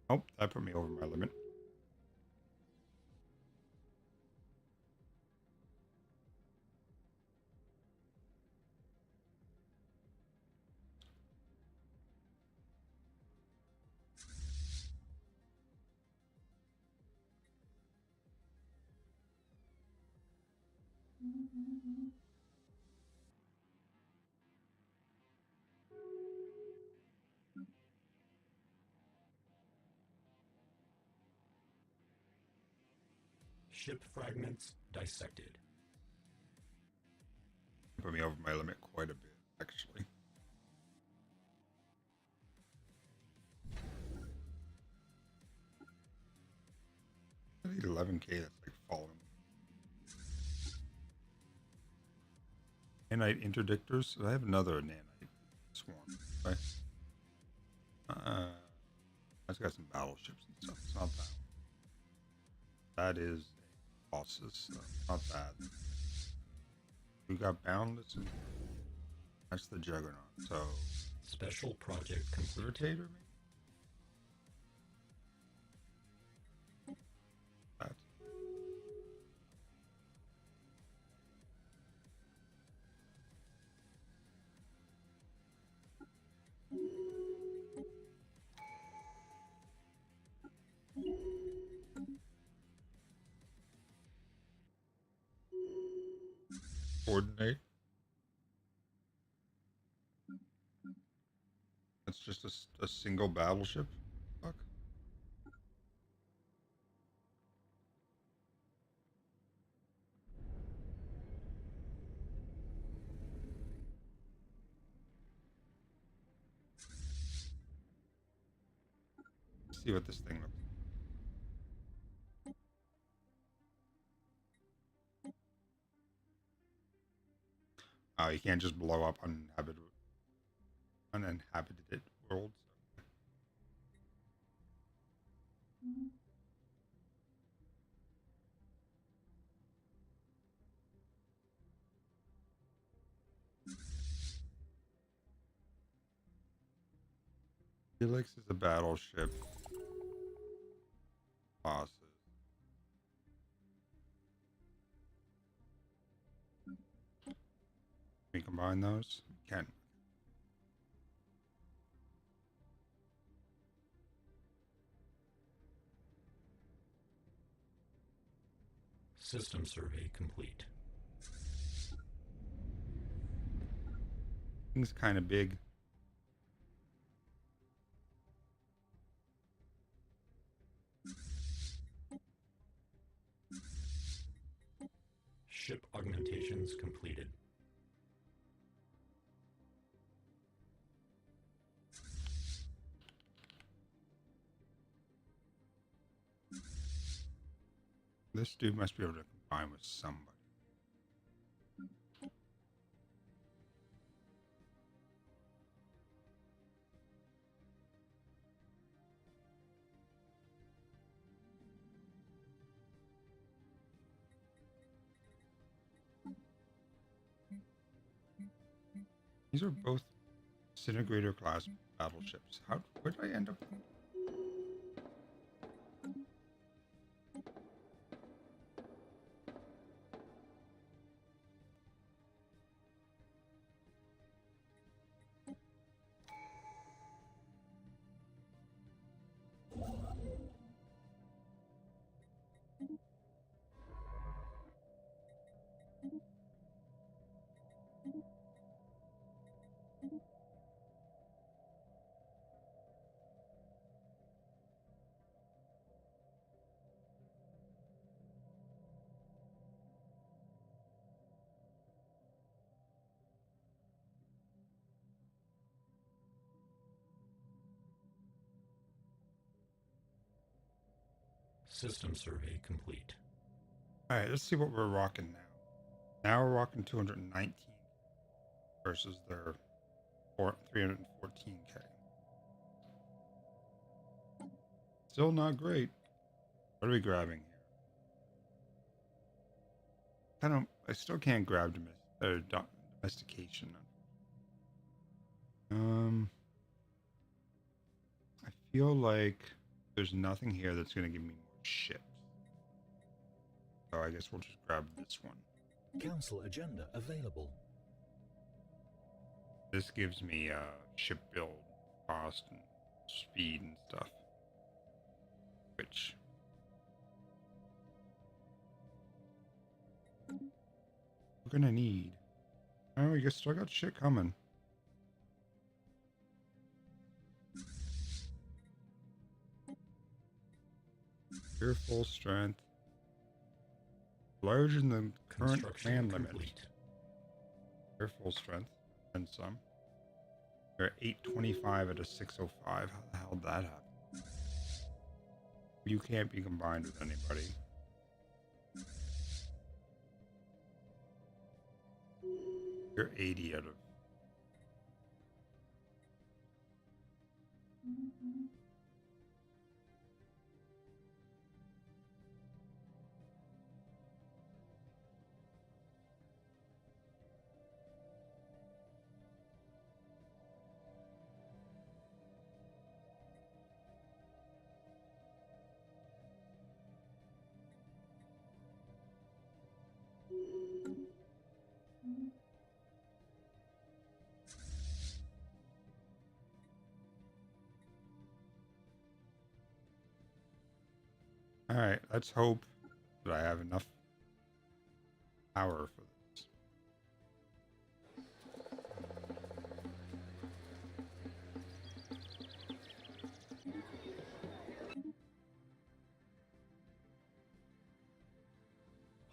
Oh, that put me over my limit. Ship fragments dissected. Put me over my limit quite a bit, actually. I need 11k. That's like falling. Nanite interdictors. I have another nanite swarm. Right? It's got some battleships and stuff. It's not that. That is bosses. So not bad. We got boundless. And that's the juggernaut. So Special project complete. irritator, maybe. That. Coordinate. That's just a single battleship. Fuck. Let's see what this thing looks like. Oh, you can't just blow up uninhabited worlds. Felix is a battleship. Bosses. Can we combine those? We can. System survey complete. Thing's kind of big. Ship augmentations completed. This dude must be able to combine with somebody. These are both disintegrator class battleships. Where did I end up? System survey complete. All right, let's see what we're rocking now. Now we're rocking 219 versus their 314k. Still not great. What are we grabbing here? I still can't grab domestication. I feel like there's nothing here that's going to give me more ships. So I guess we'll just grab this one. Council agenda available. This gives me ship build cost and speed and stuff. Which we're going to need. Oh, I guess I got shit coming. Your full strength. Larger than the current command limit. Your full strength. And some. You're at 825 at a 605. How the hell did that happen? You can't be combined with anybody. You're 80 out of... Alright, let's hope that I have enough power for this.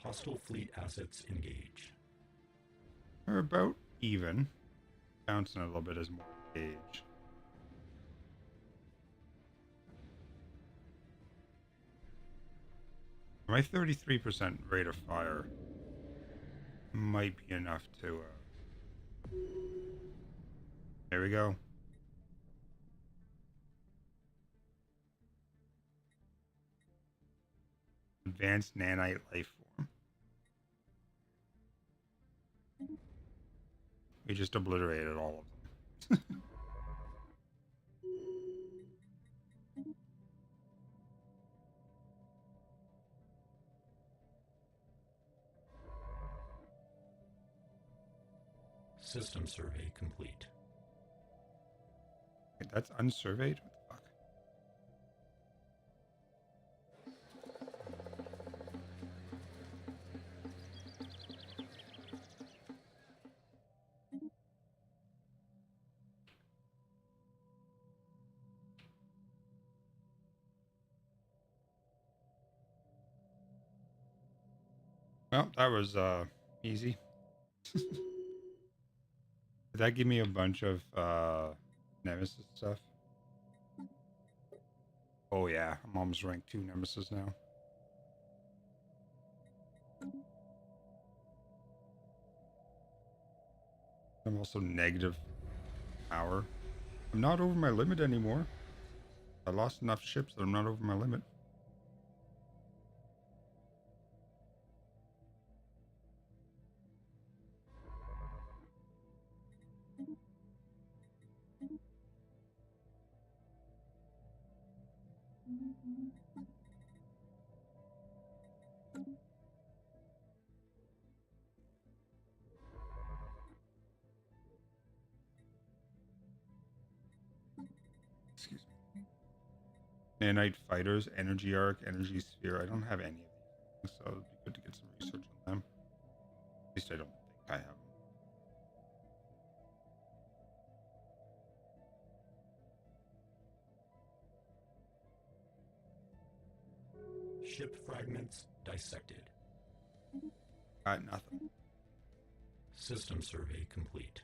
Hostile fleet assets engage. We're about even. Bouncing a little bit as more engage. My 33% rate of fire might be enough to... There we go. Advanced nanite life form. We just obliterated all of them. System survey complete. Wait, that's unsurveyed? What the fuck? Well, that was easy. Did that give me a bunch of Nemesis stuff? Oh yeah, I'm almost rank 2 Nemesis now. I'm also negative power. I'm not over my limit anymore. I lost enough ships that I'm not over my limit. Excuse me. Nanite fighters, energy arc, energy sphere. I don't have any of these things, so it'd be good to get some research on them. At least I don't think I have them. Ship fragments dissected. Got nothing. System survey complete.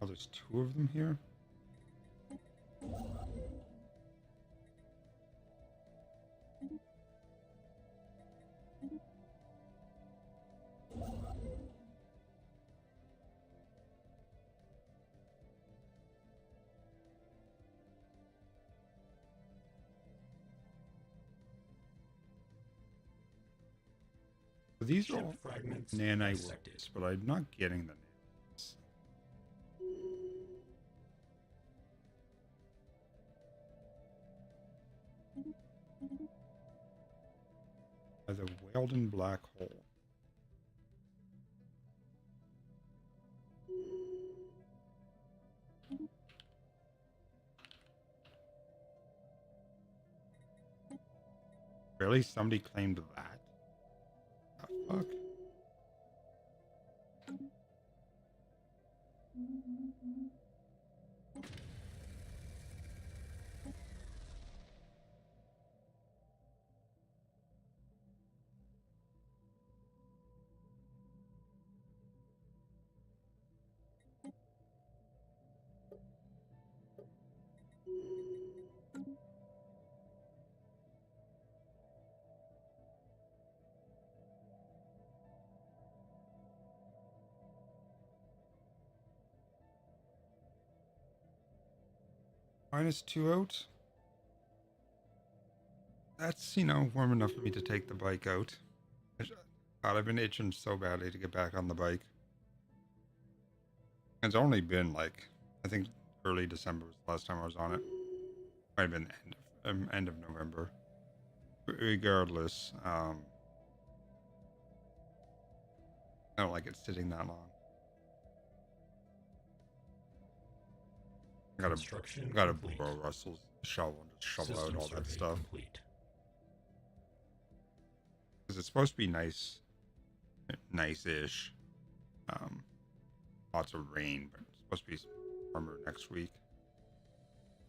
Oh, there's 2 of them here? These are all Ship fragments nanite dissected. worlds, but I'm not getting the nanites. By the Weldon black hole. Really? Somebody claimed that? The fuck? -2 out. That's, warm enough for me to take the bike out. God, I've been itching so badly to get back on the bike. It's only been I think early December was the last time I was on it. Might have been the end of November. Regardless, I don't like it sitting that long. I gotta borrow Russell's shovel and just shovel out all that stuff. Complete. Because it's supposed to be nice-ish. Lots of rain, but it's supposed to be warmer next week.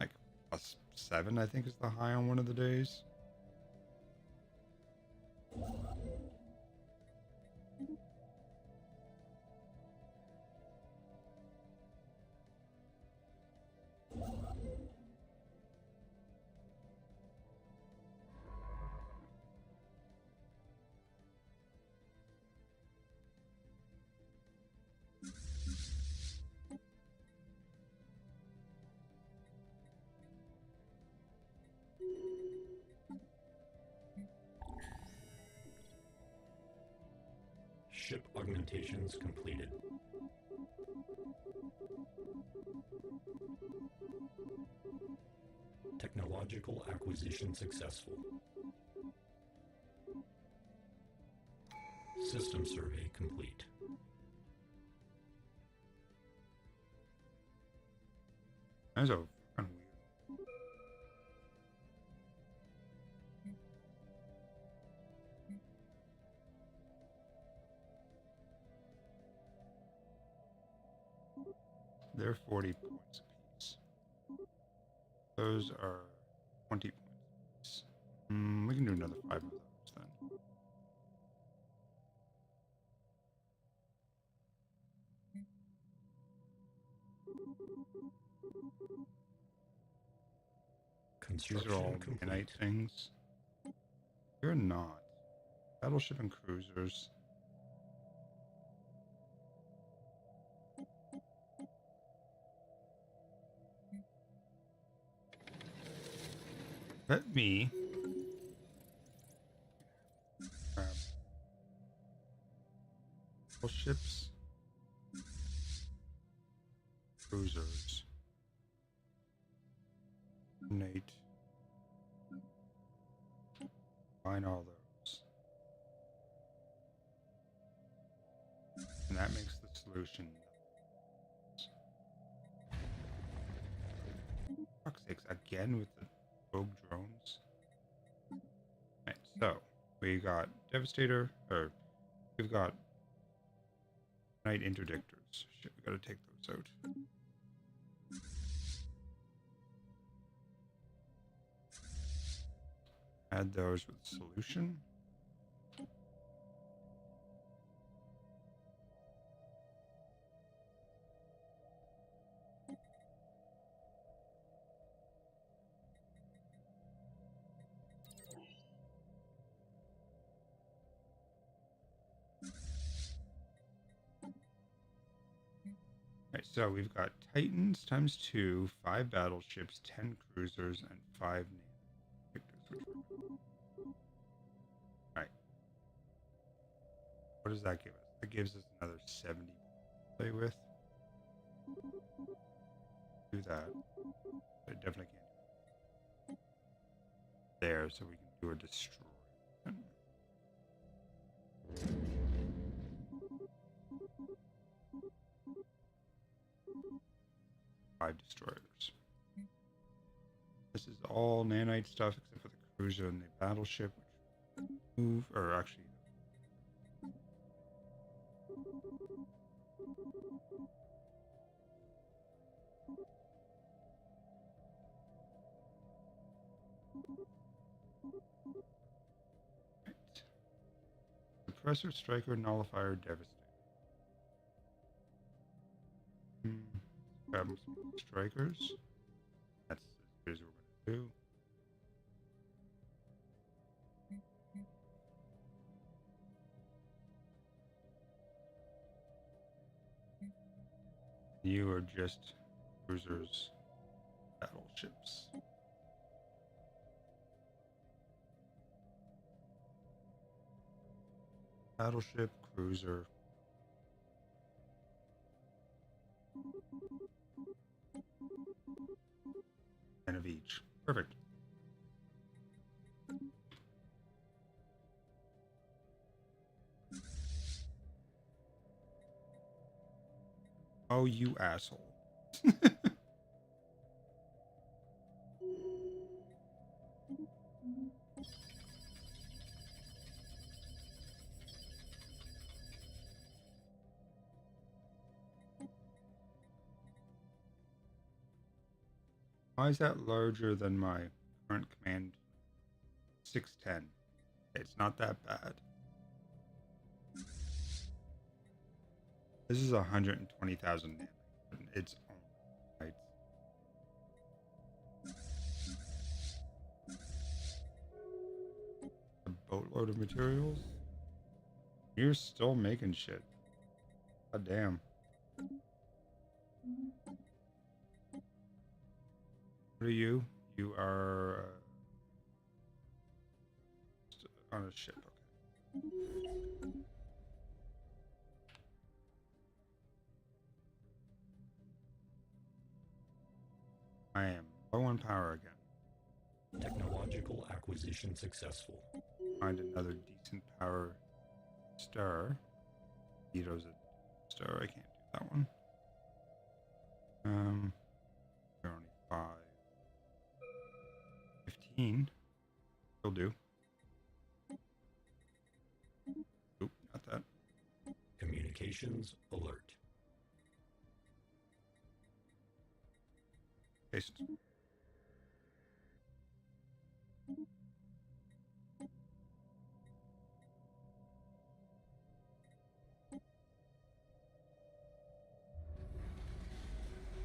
Like +7, I think, is the high on one of the days. Ship augmentations completed. Technological acquisition successful. System survey complete. That's a fucking weird. They're 40 points apiece. Those are 20 points apiece. We can do another 5 of those then. These are all nanite things. You're not. Battleship and cruisers. Let me grab battleships. Combine all those. And that makes the solution. For fuck's sakes, again with the rogue drones. Right, so we got Devastator, or we've got Night Interdictors. Shit, we gotta take those out. Add those with solution. Right, so we've got Titans times 2, 5 battleships, 10 cruisers, and 5 naval. Alright. What does that give us? That gives us another 70 to play with. Do that. But it definitely can't do it. There, so we can do a destroy. 5 destroyers. This is all nanite stuff except for the cruiser and the battleship, which move, or actually. Right. Suppressor, striker, nullifier, devastator. Grab some strikers. That's as good as we're going to do. You are just cruisers, battleships. Battleship, cruiser. And of each. Perfect. Oh, you asshole. Why is that larger than my current command? 610. It's not that bad. This is 120,000 nanite. It's right. A boatload of materials. You're still making shit. God damn. What are you? You are on a ship. Okay. I am low on power again. Technological acquisition successful. Find another decent power star. Vito's a star. I can't do that one. They're only 5. 15. Will do. Oop, not that. Communications alert. Paste.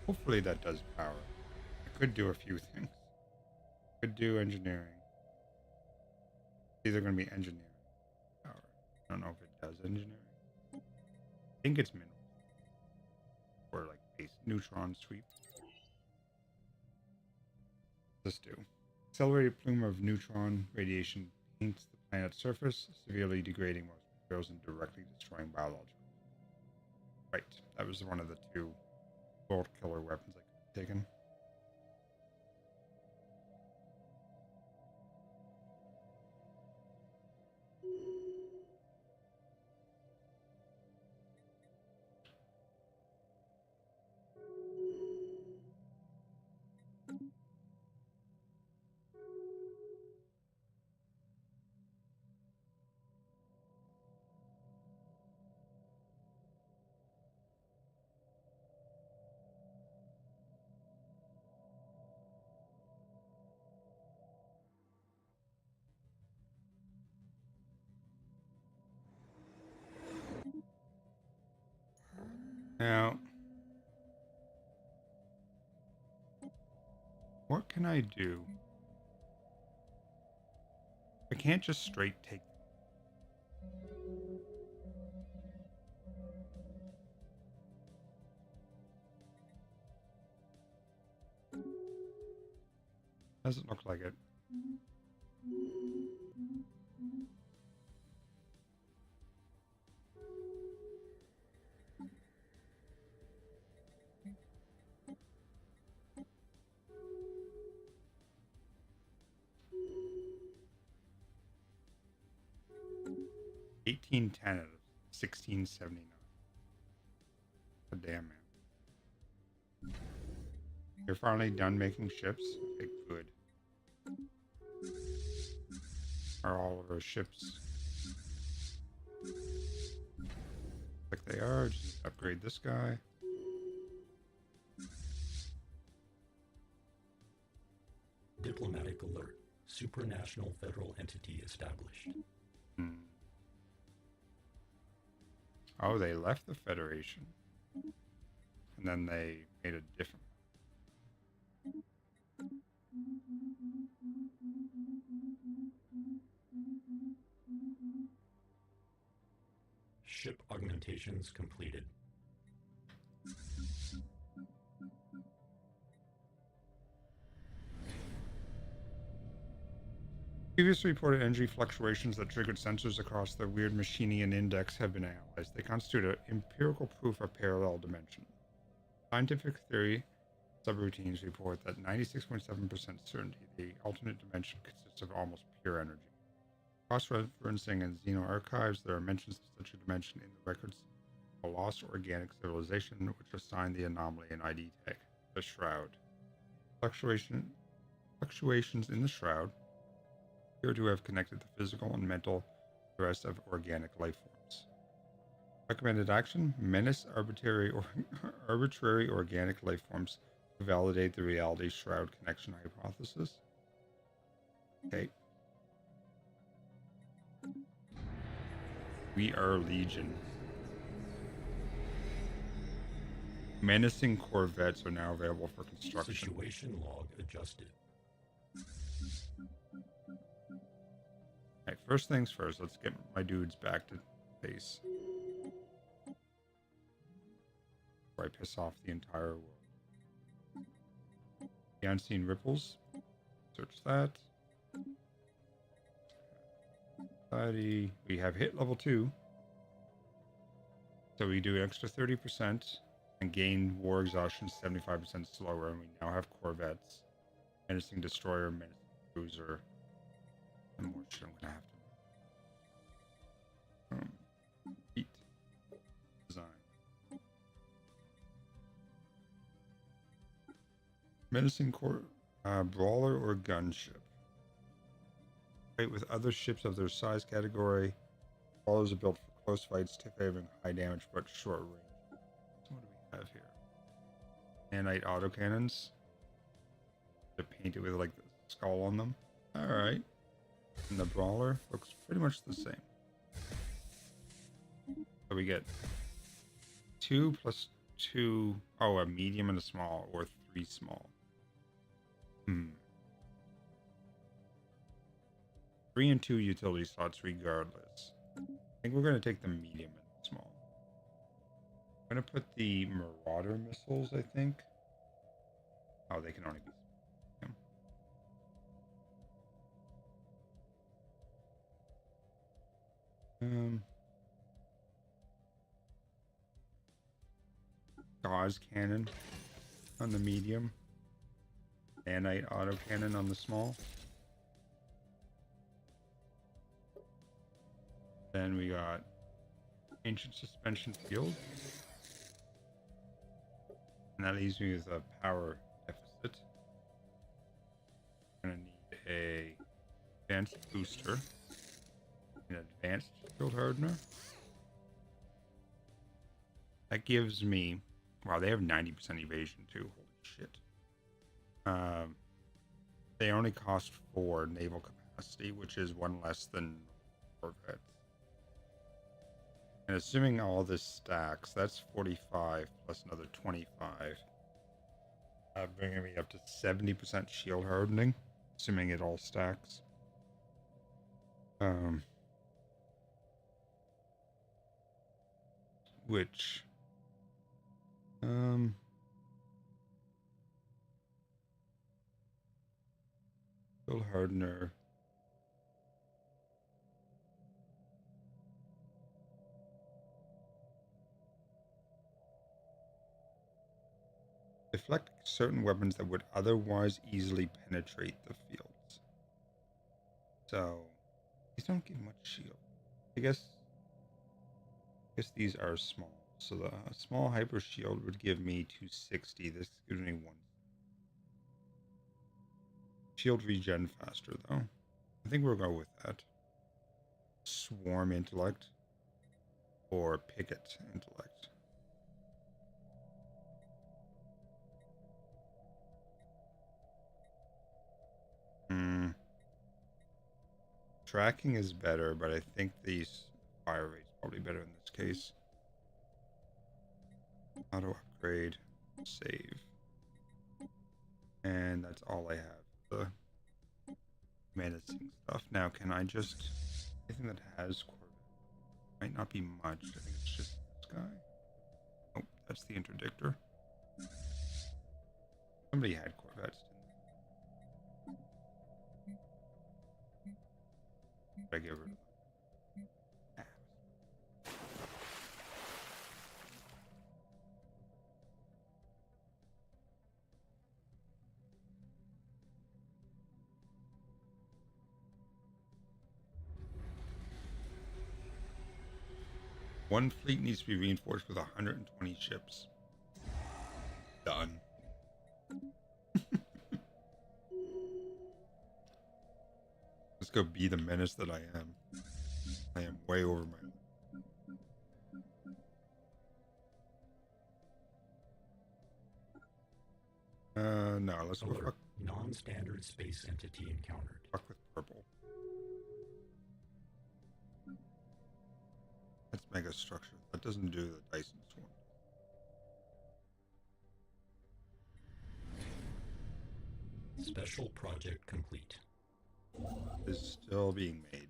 Hopefully that does power. I could do a few things. Could do engineering. It's either going to be engineering power. I don't know if it does engineering. I think it's mineral. Or like base neutron sweep. Let's do. Accelerated plume of neutron radiation paints the planet's surface, severely degrading most materials and directly destroying biological. Right, that was one of the 2 bolt killer weapons I could have taken. Now, what can I do? I can't just straight take. Doesn't look like it. $18.10 out of $16.79. Damn, man. You're finally done making ships? Okay, good. Are all of our ships like they are? Just upgrade this guy. Diplomatic alert. Supranational federal entity established. Hmm. Oh, they left the Federation. And then they made a different. Ship augmentations completed. Previously reported energy fluctuations that triggered sensors across the Weird Machinian Index have been analyzed. They constitute an empirical proof of parallel dimension. Scientific theory subroutines report that 96.7% certainty the alternate dimension consists of almost pure energy. Cross-referencing in Xeno archives, there are mentions of such a dimension in the records of a lost organic civilization, which assigned the anomaly an ID tag, the Shroud. Fluctuations in the Shroud appear to have connected the physical and mental to the rest of organic life forms. Recommended action: menace arbitrary organic life forms to validate the reality Shroud connection hypothesis. Okay. We are Legion. Menacing corvettes are now available for construction. Situation log adjusted. Alright, first things first, let's get my dudes back to base. Before I piss off the entire world. The unseen ripples. Search that. Society. We have hit level 2. So we do an extra 30% and gain war exhaustion 75% slower, and we now have corvettes. Menacing destroyer, menacing cruiser. And more shit I'm gonna have to eat. Design. Menacing brawler or gunship. Fight with other ships of their size category. Brawlers are built for close fights, favoring high damage but short range. So what do we have here? Nanite autocannons. To paint it with like the skull on them. Alright. And the brawler looks pretty much the same. So we get 2 plus 2. Oh, a medium and a small, or 3 small. 3 and 2 utility slots regardless. I think we're going to take the medium and small. I'm going to put the Marauder missiles, I think. Oh, they can only be. Gauze cannon on the medium. Nanite autocannon on the small. Then we got ancient suspension field. And that leaves me with a power deficit. I'm gonna need a advanced booster. An advanced field hardener. That gives me, wow, they have 90% evasion too. Holy shit. They only cost 4 naval capacity, which is 1 less than corvettes. And assuming all this stacks, that's 45 plus another 25. Bringing me up to 70% shield hardening, assuming it all stacks. Which, shield hardener. Deflect certain weapons that would otherwise easily penetrate the fields. So, these don't give much shield. I guess these are small. So the small hyper shield would give me 260. This gives me 1. Shield regen faster though. I think we'll go with that. Swarm intellect or picket intellect. Tracking is better, but I think the fire rate's probably better in this case. Auto upgrade, save. And that's all I have. The menacing stuff. Now, can I just... anything that has Corvette? Might not be much. I think it's just this guy. Oh, that's the interdictor. Somebody had Corvettes, didn't they? Did I get rid of them? One fleet needs to be reinforced with 120 ships. Done. Let's go be the menace that I am. I am way over my... no, let's go fuck. Non-standard space entity encountered. Fuck with purple. That's mega structure. That doesn't do the Dyson swarm. Special project complete. Is still being made.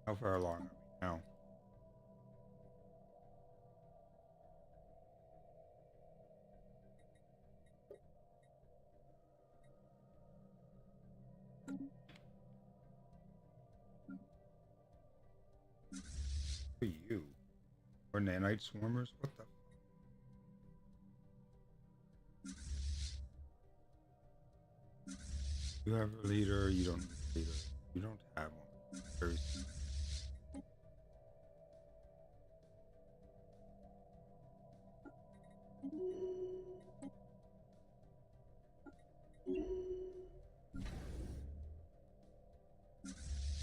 How far along are we now? Who are you? Or nanite swarmers? What the? You have a leader, you don't have a leader. You don't have one. Very simple.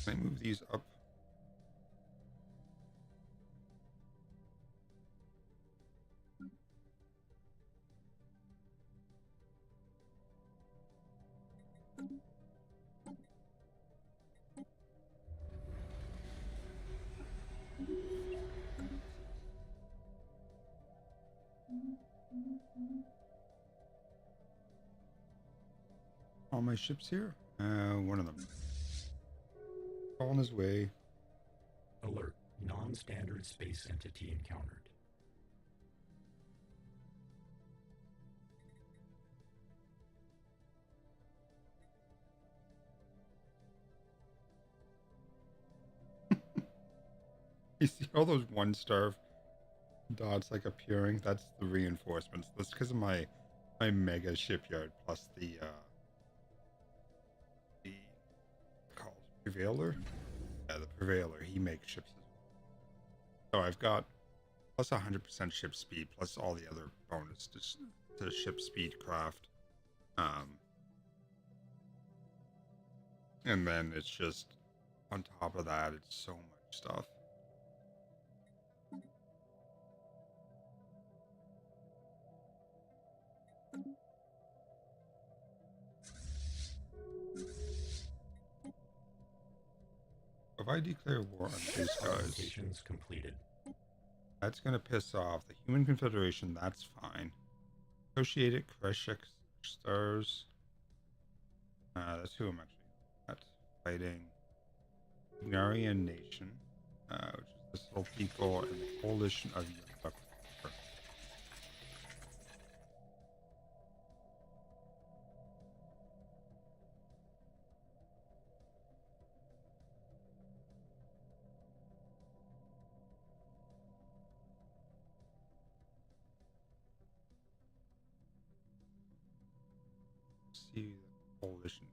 Can I move these up? All my ships here? One of them. On his way. Alert. Non-standard space entity encountered. You see all those 1-star dots like appearing? That's the reinforcements. That's because of my mega shipyard plus the called Prevailer. Yeah, the Prevailer. He makes ships as well. So I've got plus 100% ship speed plus all the other bonus to ship speed craft. And then it's just on top of that, it's so much stuff. I declare war on these guys, Qualifications completed. that's gonna piss off the Human Confederation. That's fine. Associated Kreshek Stars. That's who I'm actually at. Fighting Ignarian Nation, which is this little people, and the coalition of Yellow. See the coalition.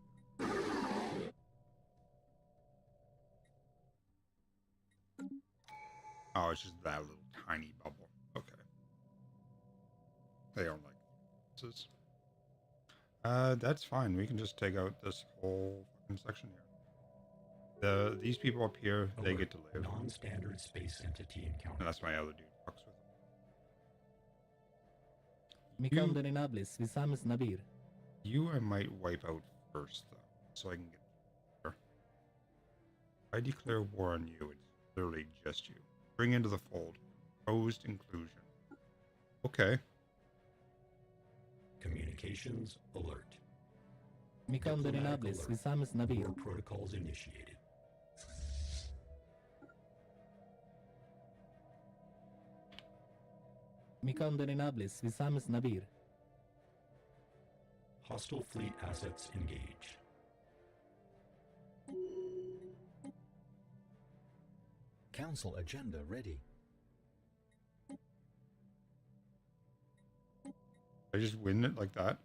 Oh, it's just that little tiny bubble. Okay. They don't like this. That's fine. We can just take out this whole fucking section here. These people up here, they get to live. Non-standard space entity encounter. And that's my other dude fucks with Mikam Deninables, Visamis Nabir. you. I might wipe out first, though, so I can get there. I declare war on you. It's literally just you. Bring into the fold. Proposed inclusion. Okay. Communications alert. Mikam Diplomatic Deninables, alert. Visamis Nabir. War protocols initiated. Mikam Deninables, Visamis Nabir. Hostile fleet assets engaged. Council agenda ready. I just win it like that.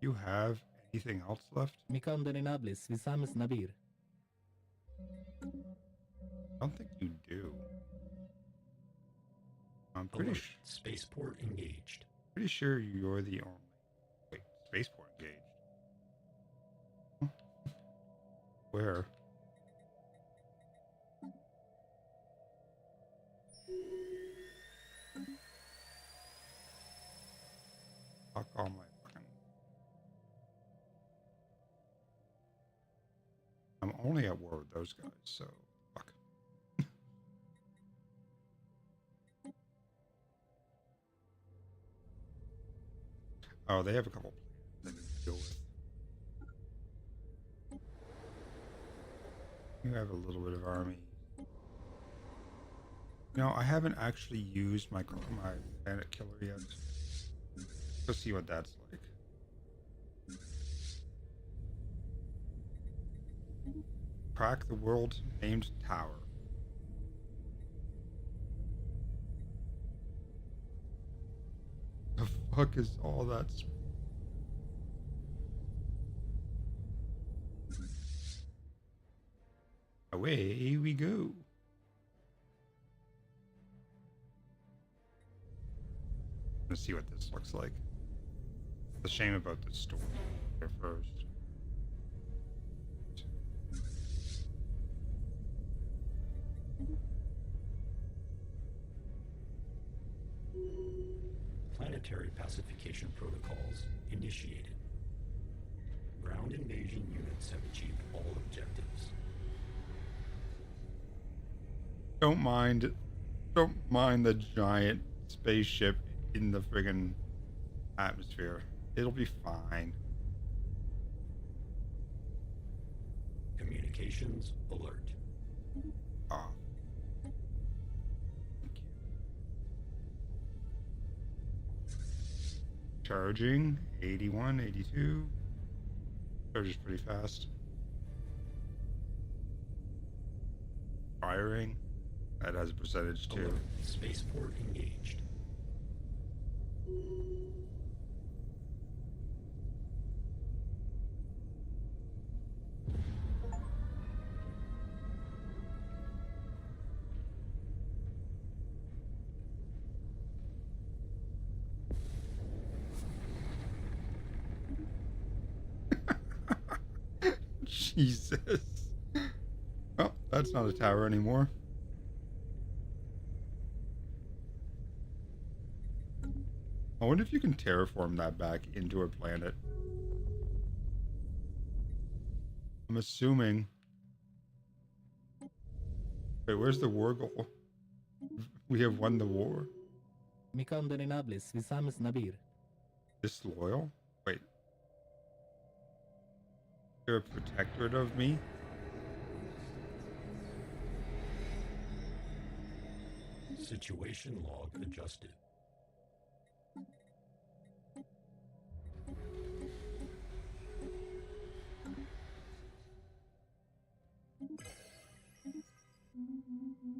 You have anything else left? Mikam Deninables, Visamis Nabir. I don't think you do. I'm pretty Alert. Spaceport engaged. sure you're the only. Wait, spaceport engaged. Huh? Where? Fuck all my fucking. I'm only at war with those guys, so fuck. Oh, they have a couple planes I need to deal with. You have a little bit of army. No, I haven't actually used my planet killer yet. Let's see what that's like. Crack the world named tower. The fuck is all that? Away we go. Let's see what this looks like. It's a shame about the story here first. Planetary pacification protocols initiated. Ground invasion units have achieved all objectives. Don't mind the giant spaceship in the friggin' atmosphere. It'll be fine. Communications alert. Off. Thank you. Charging 81, 82. Charges pretty fast. Firing. That has a percentage too. Alert. Spaceport engaged. Jesus. Oh, that's not a tower anymore. I wonder if you can terraform that back into a planet. I'm assuming. Wait, where's the war goal? We have won the war. Mica Undeniabilis, Visamis Nabir. Disloyal? Wait. You're a protectorate of me? Situation log adjusted.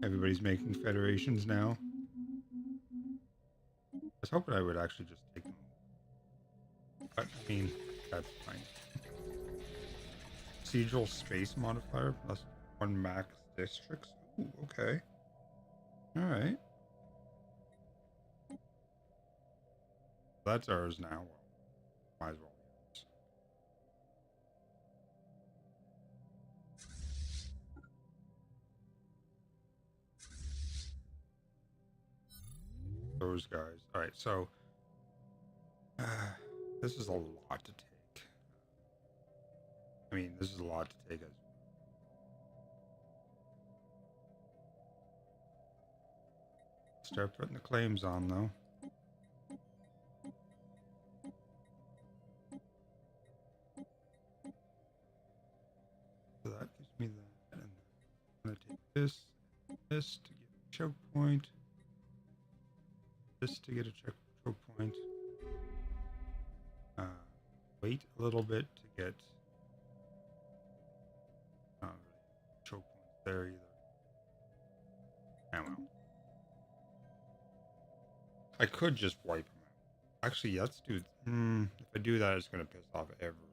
Everybody's making federations now. I was hoping I would actually just take them. But, I mean, that's fine. Procedural space modifier plus 1 max districts. Ooh, okay. Alright. That's ours now. Well, might as well. Those guys. Alright, so this is a lot to take. I mean, this is a lot to take. Start putting the claims on, though. So that gives me that. And I'm going to take this to get a choke point. This to get a choke point. Wait a little bit to get choke points there either. Oh well. I could just wipe them out. Actually, let's do. If I do that, it's going to piss off everyone.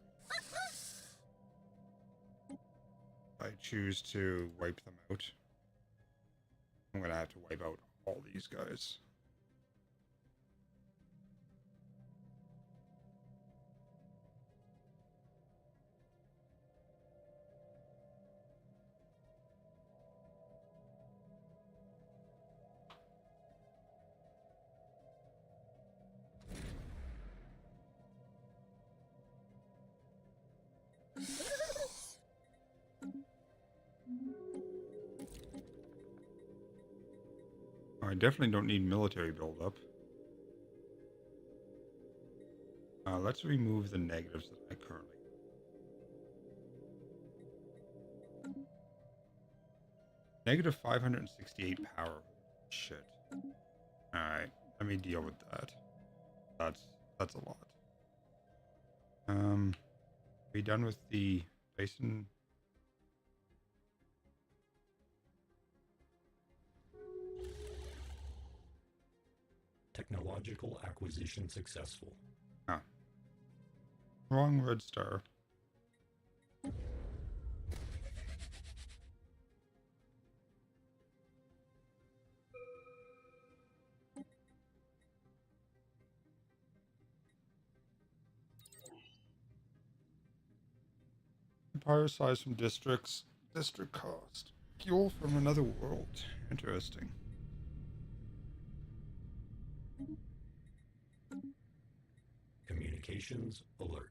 If I choose to wipe them out, I'm going to have to wipe out all these guys. I definitely don't need military buildup. Let's remove the negatives that I currently have. Negative 568 power. Shit. Alright, let me deal with that. That's a lot. Are we done with the basin? Technological acquisition successful. Ah. Wrong red star. Empire size from districts. District cost. Fuel from another world. Interesting. Communications alert.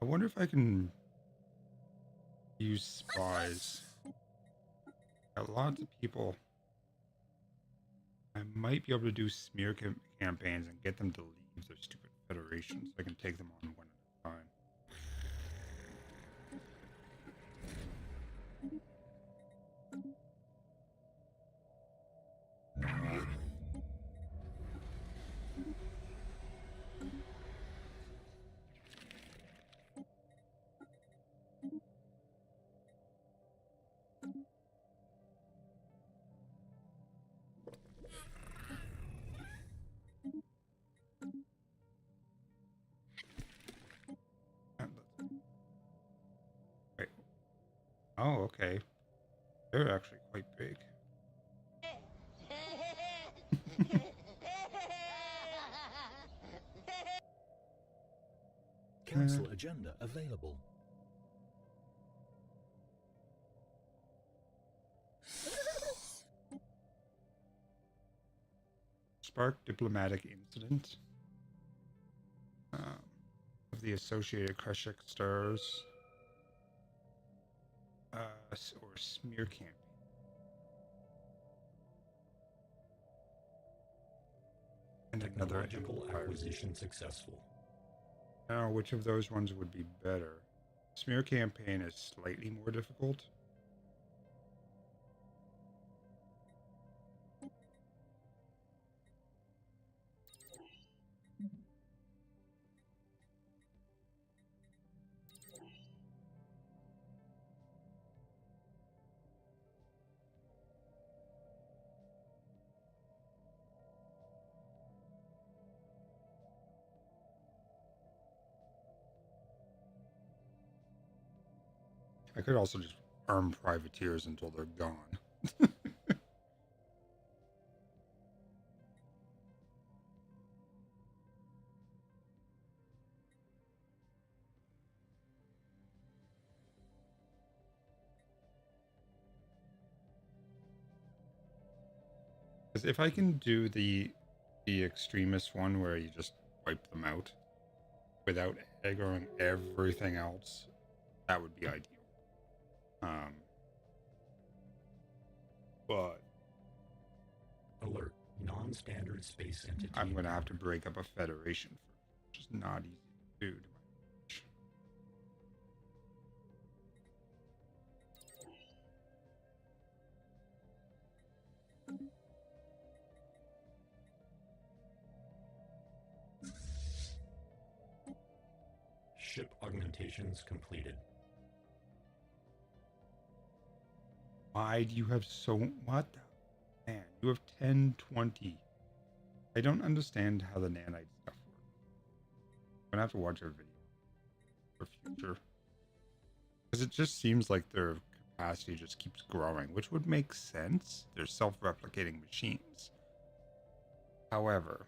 I wonder if I can use spies. Got lots of people. I might be able to do smear campaigns and get them to leave their stupid federations so I can take them on one at a time. Oh, okay. They're actually quite big. Council agenda available. Spark diplomatic incident. Of the associated Kreshik stars. Or smear campaign. And another Technological acquisition successful. Now, which of those ones would be better? Smear campaign is slightly more difficult. I could also just arm privateers until they're gone. Because if I can do the extremist one where you just wipe them out without aggroing everything else, that would be ideal. But Alert. Non-standard space entity. I'm going to have to break up a federation first, which is not easy to do. To my knowledge. Ship augmentations completed. Why do you have so... What the... Man, you have 10, 20. I don't understand how the nanite stuff works. I'm going to have to watch a video for future. Because it just seems like their capacity just keeps growing, which would make sense. They're self-replicating machines. However...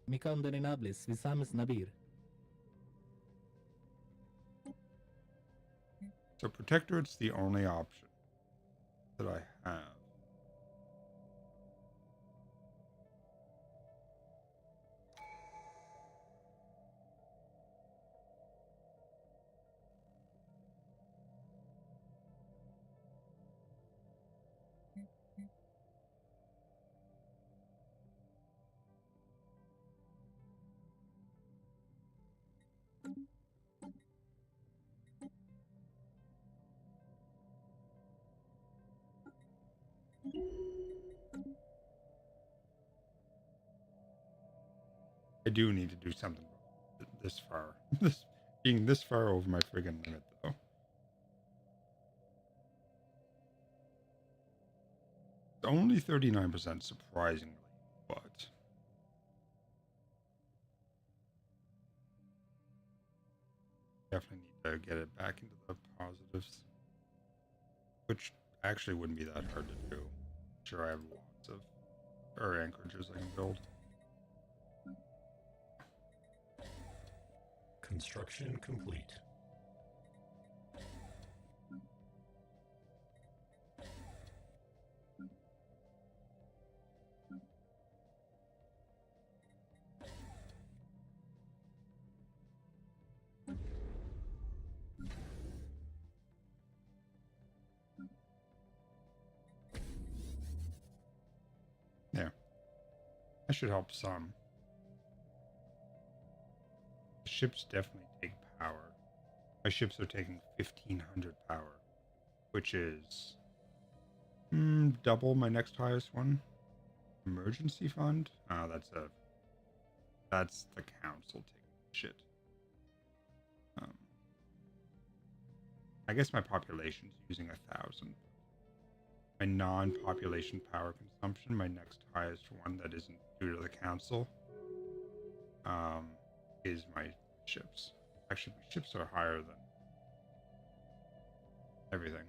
Mica Undeniablis, Visamis Nabir. So Protectorate's the only option that I have. I do need to do something this far. This being this far over my friggin' limit, though. Only 39%, surprisingly, but definitely need to get it back into the positives, which actually wouldn't be that hard to do. Sure, I have lots of anchorages I can build. Construction complete. Yeah, that should help some. Ships definitely take power. My ships are taking 1500 power, which is double my next highest one. Emergency fund? Oh, that's the council taking shit. I guess my population's using 1,000. My non-population power consumption, my next highest one that isn't due to the council, is my ships. Actually, my ships are higher than everything.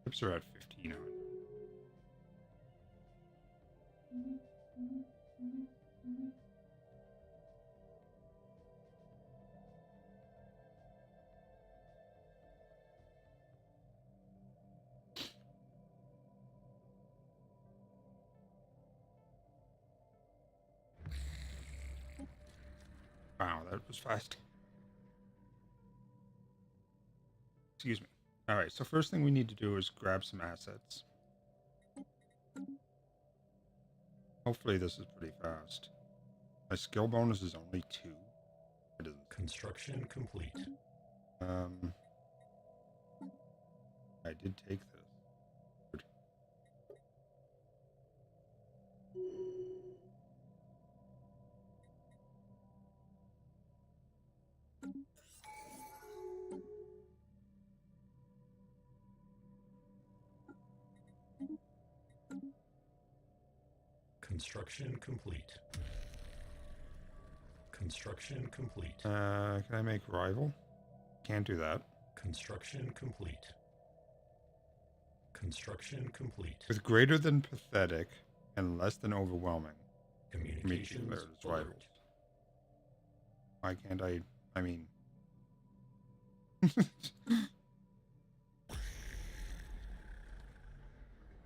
Ships are at 1,500. Wow, that was fast. Excuse me. All right, so first thing we need to do is grab some assets. Hopefully this is pretty fast. My skill bonus is only 2. It isn't. Construction complete. I did take this. Good. Construction complete. Construction complete. Can I make rival? Can't do that. Construction complete. Construction complete. With greater than pathetic and less than overwhelming, Communications declared as alert. rivals. Why can't I mean...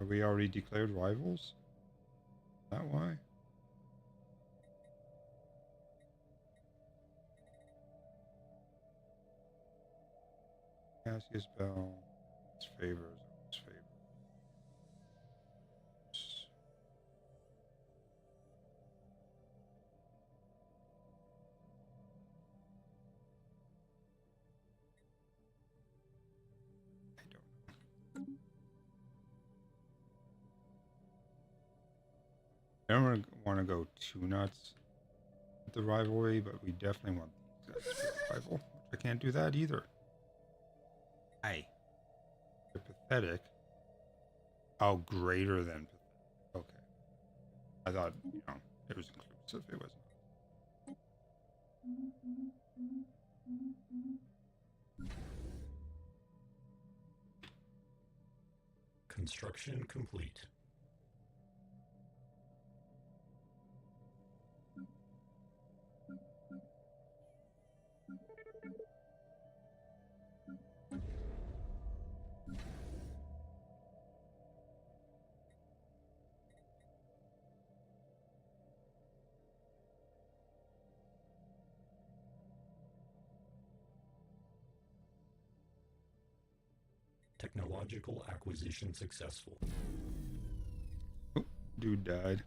Are we already declared rivals? Is that why? Cassius Bell. Its favors. Its favors. I don't know. I don't want to go too nuts with the rivalry, but we definitely want these guys to be a rival. I can't do that either. Aye. They're pathetic. Oh, greater than pathetic. Okay. I thought, it was inclusive. It wasn't. Construction complete. Technological acquisition successful. Oh, dude died.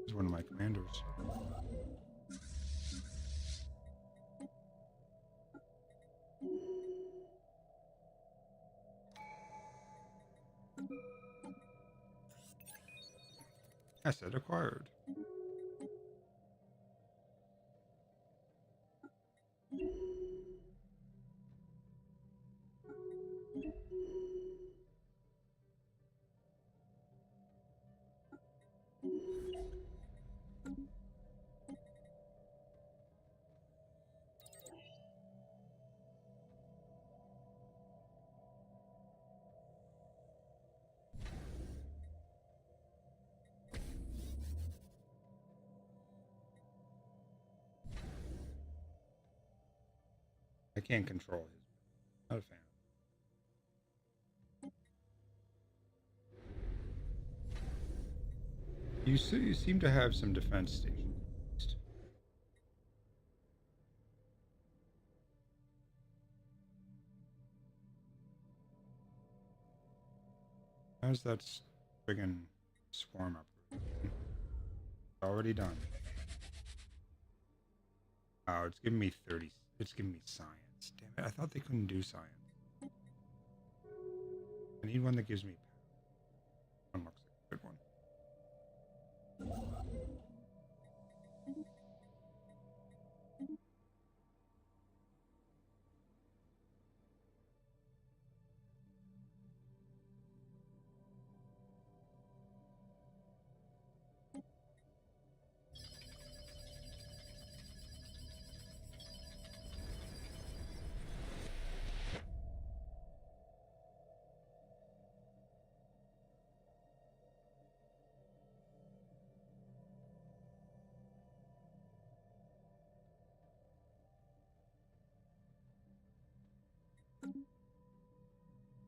He's one of my commanders. Asset acquired. I can't control his. Not a fan. You seem to have some defense stations. How's that friggin' swarm up? Already done. Oh, it's giving me 30. It's giving me science. Damn it! I thought they couldn't do science. I need one that gives me. One looks like a good one.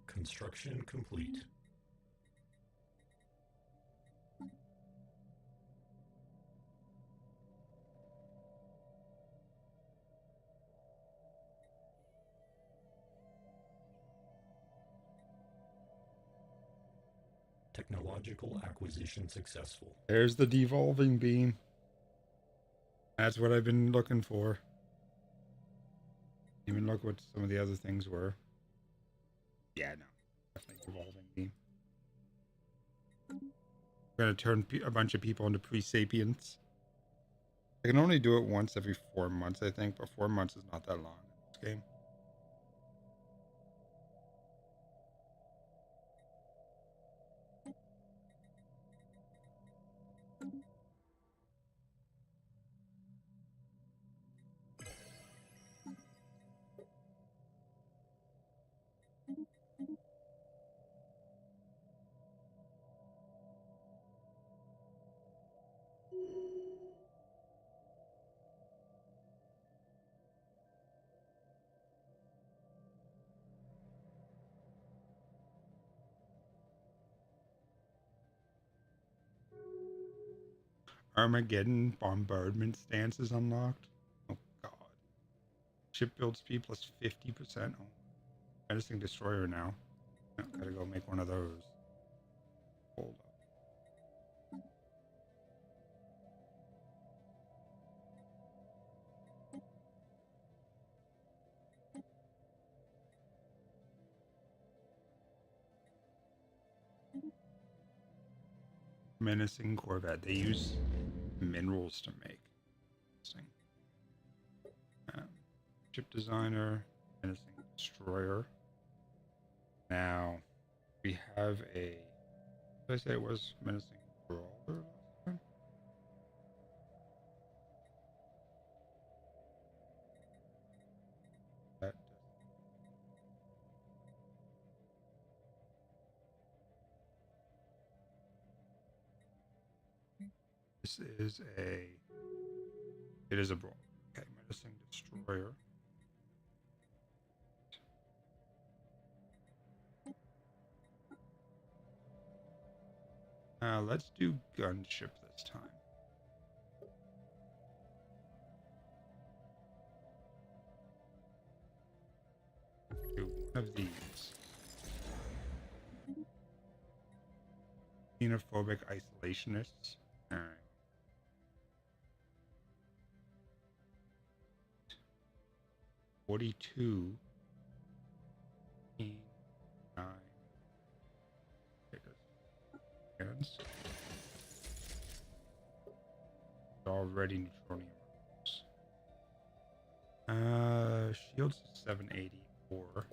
Construction complete. Technological acquisition successful. There's the devolving beam. That's what I've been looking for. Even look what some of the other things were. Yeah, no. Definitely devolving beam. I'm gonna turn a bunch of people into pre-sapients. I can only do it once every 4 months, I think, but 4 months is not that long in this game. Armageddon bombardment stance is unlocked. Oh god. Ship build speed plus 50%. Oh, menacing destroyer now. Oh, gotta go make one of those. Hold up. Menacing corvette. They use minerals to make. Interesting. Ship designer. Menacing destroyer. Now, we have a. Did I say it was menacing brawler last time? That this is a. It is a brawler. Okay, menacing destroyer. Let's do gunship this time. Do one of these. Xenophobic isolationists. Alright. 42. 9. Hands. Already neutronium. Shields 784.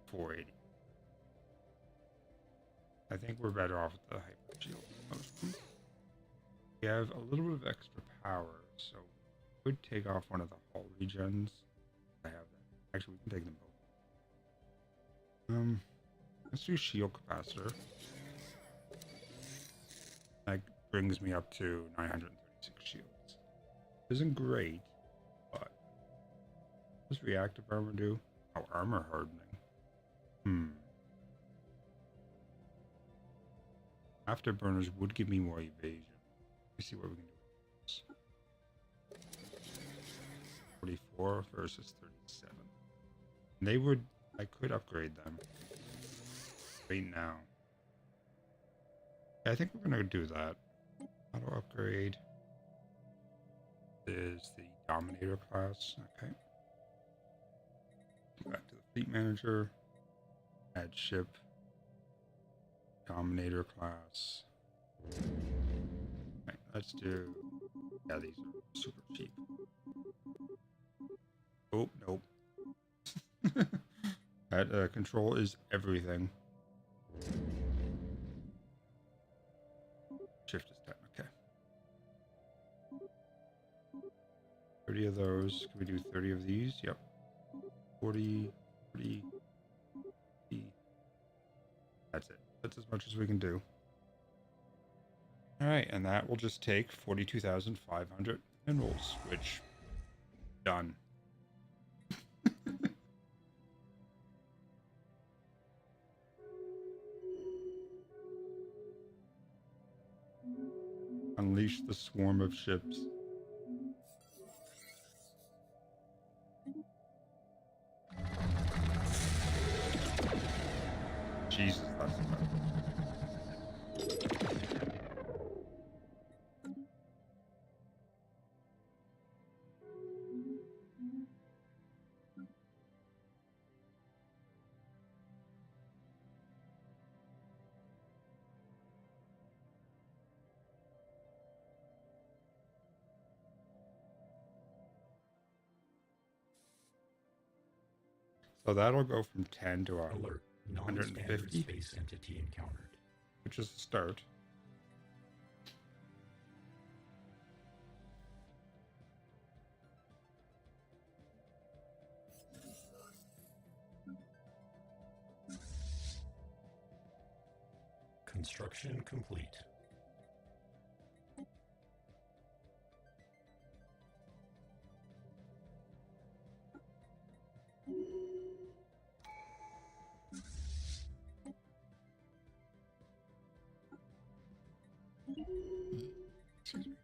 480. I think we're better off with the hyper shield. We have a little bit of extra power, so we could take off one of the hull regens. I have that. Actually, we can take them both. Let's do shield capacitor. That brings me up to 936 shields. Isn't great, but what does reactive armor do? Oh, armor hardening. Afterburners would give me more evasion. Let's see what we can do. 44 versus 37. And they would. I could upgrade them. Right now. Yeah, I think we're gonna do that. Auto upgrade. is the Dominator class. Okay. Back to the Fleet Manager. Add ship. Dominator class. Right, let's do. Yeah, these are super cheap. Oh, nope. That control is everything. Shift is 10. Okay. 30 of those. Can we do 30 of these? Yep. 40, 40, 50. That's it. That's as much as we can do. All right, and that will just take 42,500 minerals, which done. Unleash the swarm of ships. Jesus, that's bad. So that'll go from 10 to Alert. Non-standard 150, space entity encountered. which is a start. Construction complete. Excuse me.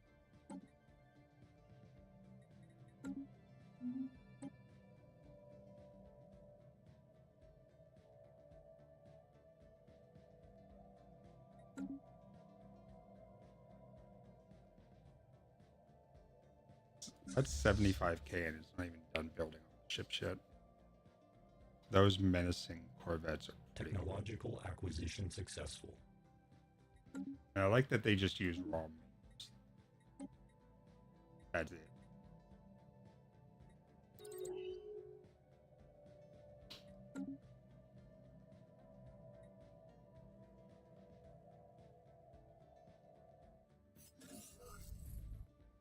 That's 75k and it's not even done building on the ships yet. Those menacing corvettes are pretty cool. Technological acquisition successful. And I like that they just use raw minerals. That's it.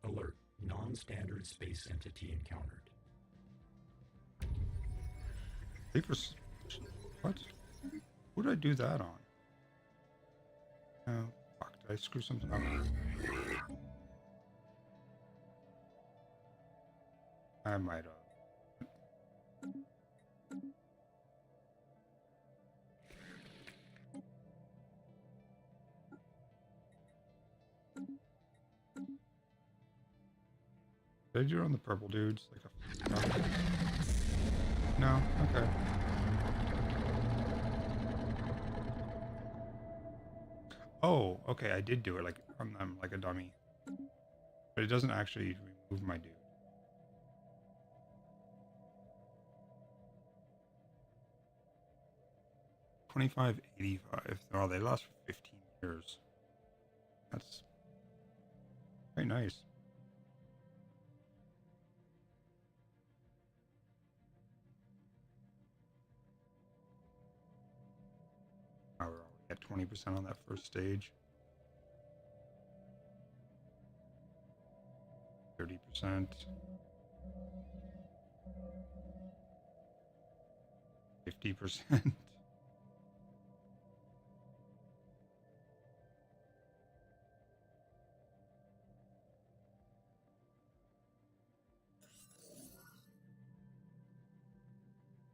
Alert. Non-standard space entity encountered. What? Who did I do that on? Oh, fuck. Did I screw something up? I might have. Did I do it on the purple dudes? Like a... No? Okay. Oh, okay, I did do it like from them, like a dummy. But it doesn't actually remove my dude. $25.85. Oh, they last for 15 years. That's very nice. Oh, we're already at 20% on that first stage. 30%. 50%.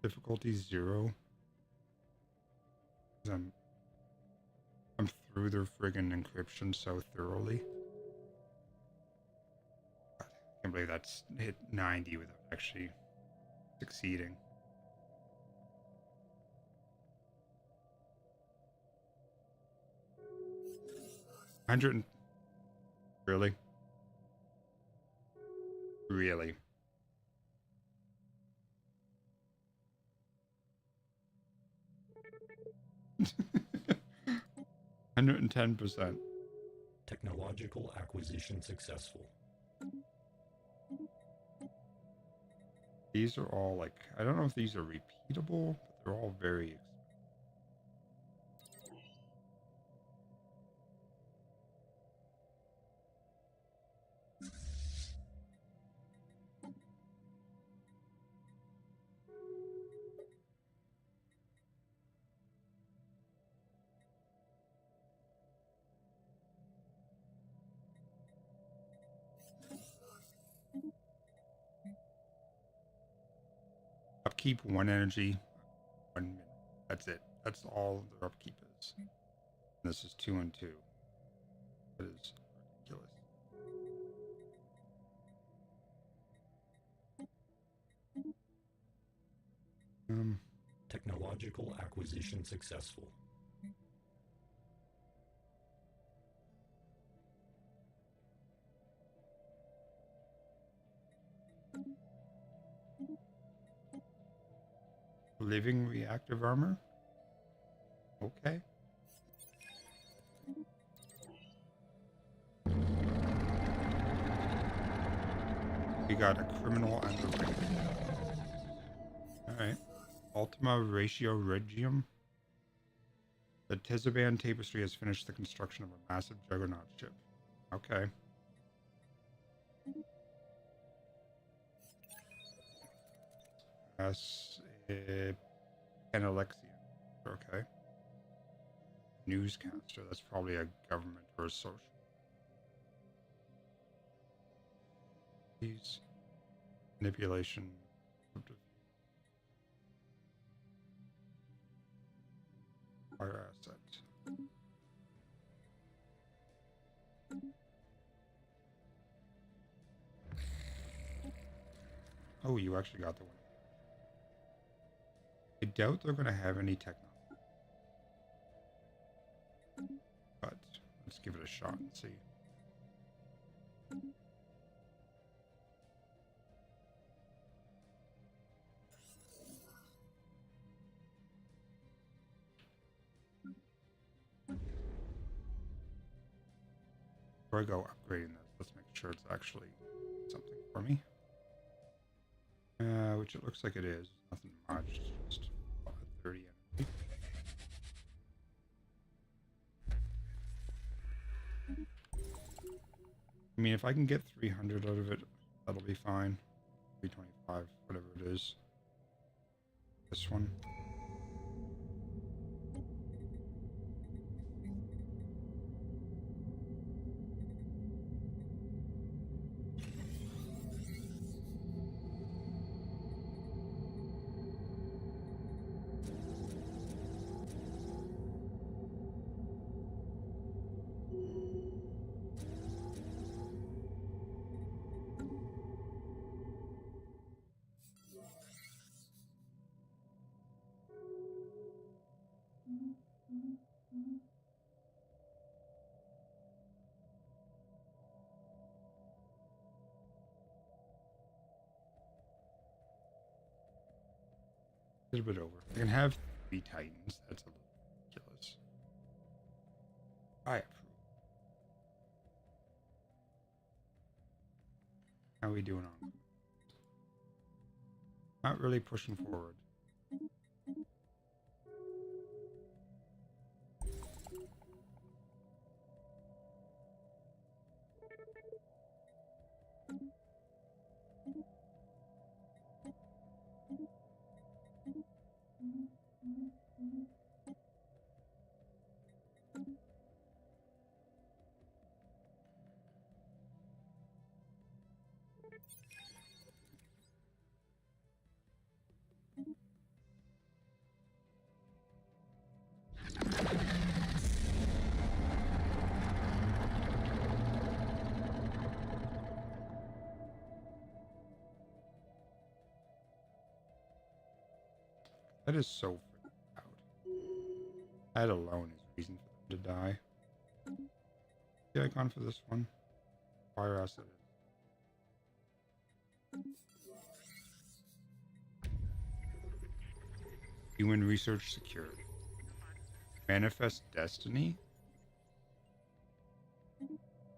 Difficulty 0. I'm through their friggin' encryption so thoroughly. I can't believe that's hit 90 without actually succeeding. Really? Really. $110%. Technological acquisition successful. These are all like, I don't know if these are repeatable, but they're all very expensive. Upkeep 1 energy, 1 minute. That's it. That's all their upkeep is. And this is 2 and 2. That is ridiculous. Technological acquisition successful. Living reactive armor? Okay. We got a criminal and a ring. Alright. Ultima Ratio Regium. The Tezaban Tapestry has finished the construction of a massive juggernaut ship. Okay. That's Alexian. Okay. Newscaster. That's probably a government or a social. These manipulation. Fire asset. Oh, you actually got the one. I doubt they're going to have any technology. But let's give it a shot and see. Before I go upgrading this, let's make sure it's actually something for me. Which it looks like it is. Nothing much, just 30 energy. I mean, if I can get 300 out of it, that'll be fine. 325, whatever it is. This one. A little bit over. I can have 3 Titans. That's a little ridiculous. I approve. How are we doing on? Not really pushing forward. That is so freaking loud. That alone is reason for them to die. The icon for this one. Fire asset. Human research secured. Manifest destiny?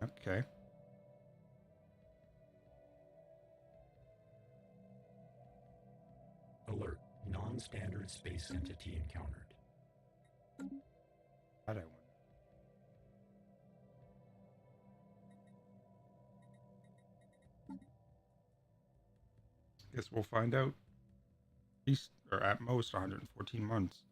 Okay. Alert. Non-standard space entity encountered. That I wonder. Guess we'll find out. At least, or at most, 114 months.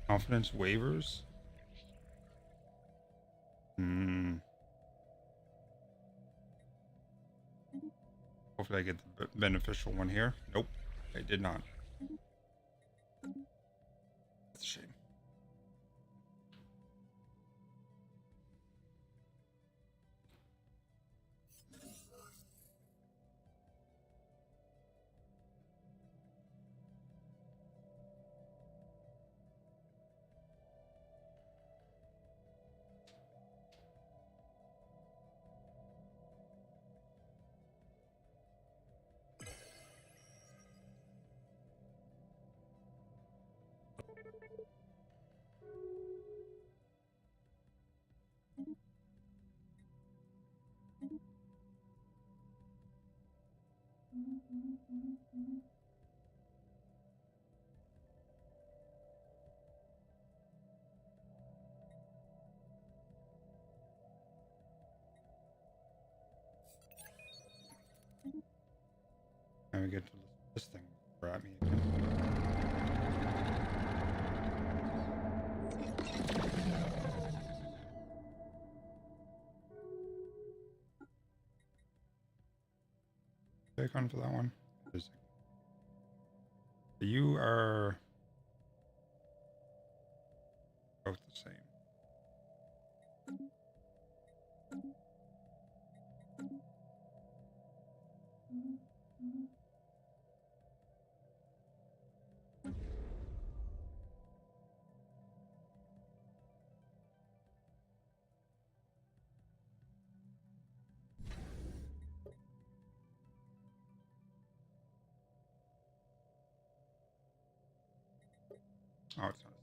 Confidence waivers? Hopefully I get the beneficial one here. Nope, I did not. That's a shame. Now we get to this thing at me again. Take on for that one. You are both the same. Oh, it's not.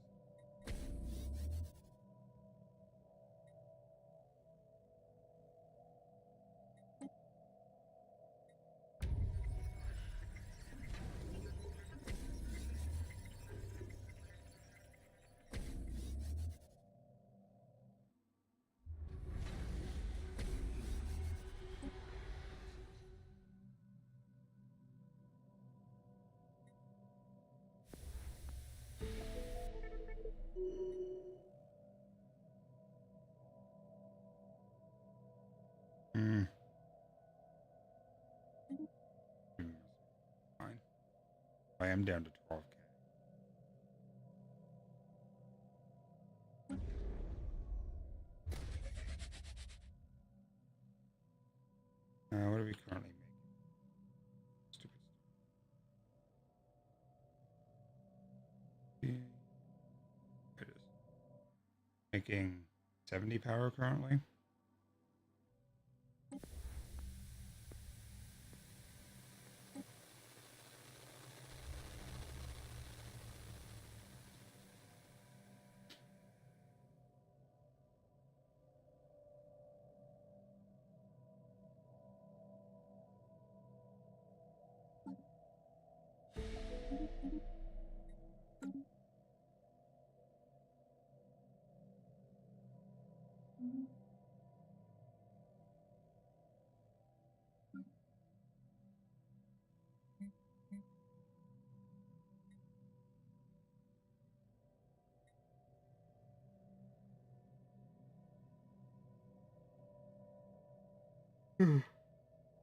Fine. I am down to 12k. What are we currently making? Stupid stuff. There it is. Making 70 power currently.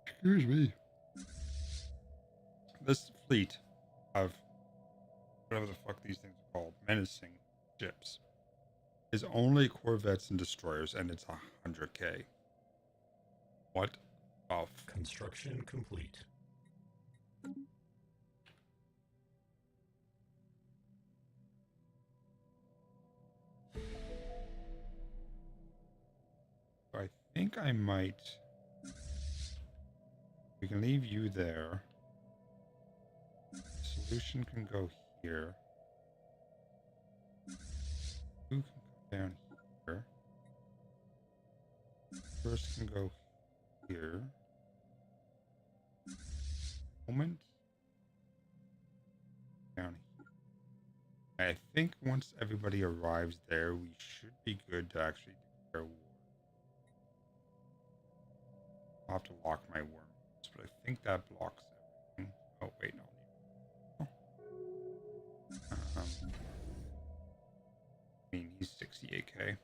Excuse me. This fleet of whatever the fuck these things are called, menacing ships, is only corvettes and destroyers, and it's 100k. What the Construction complete. I think I might. We can leave you there. Solution can go here. You can go down here. First can go here. Moment. Down here. I think once everybody arrives there, we should be good to actually declare war. I'll have to lock my worms, but I think that blocks everything. Oh, wait, no. I mean, he's 68k.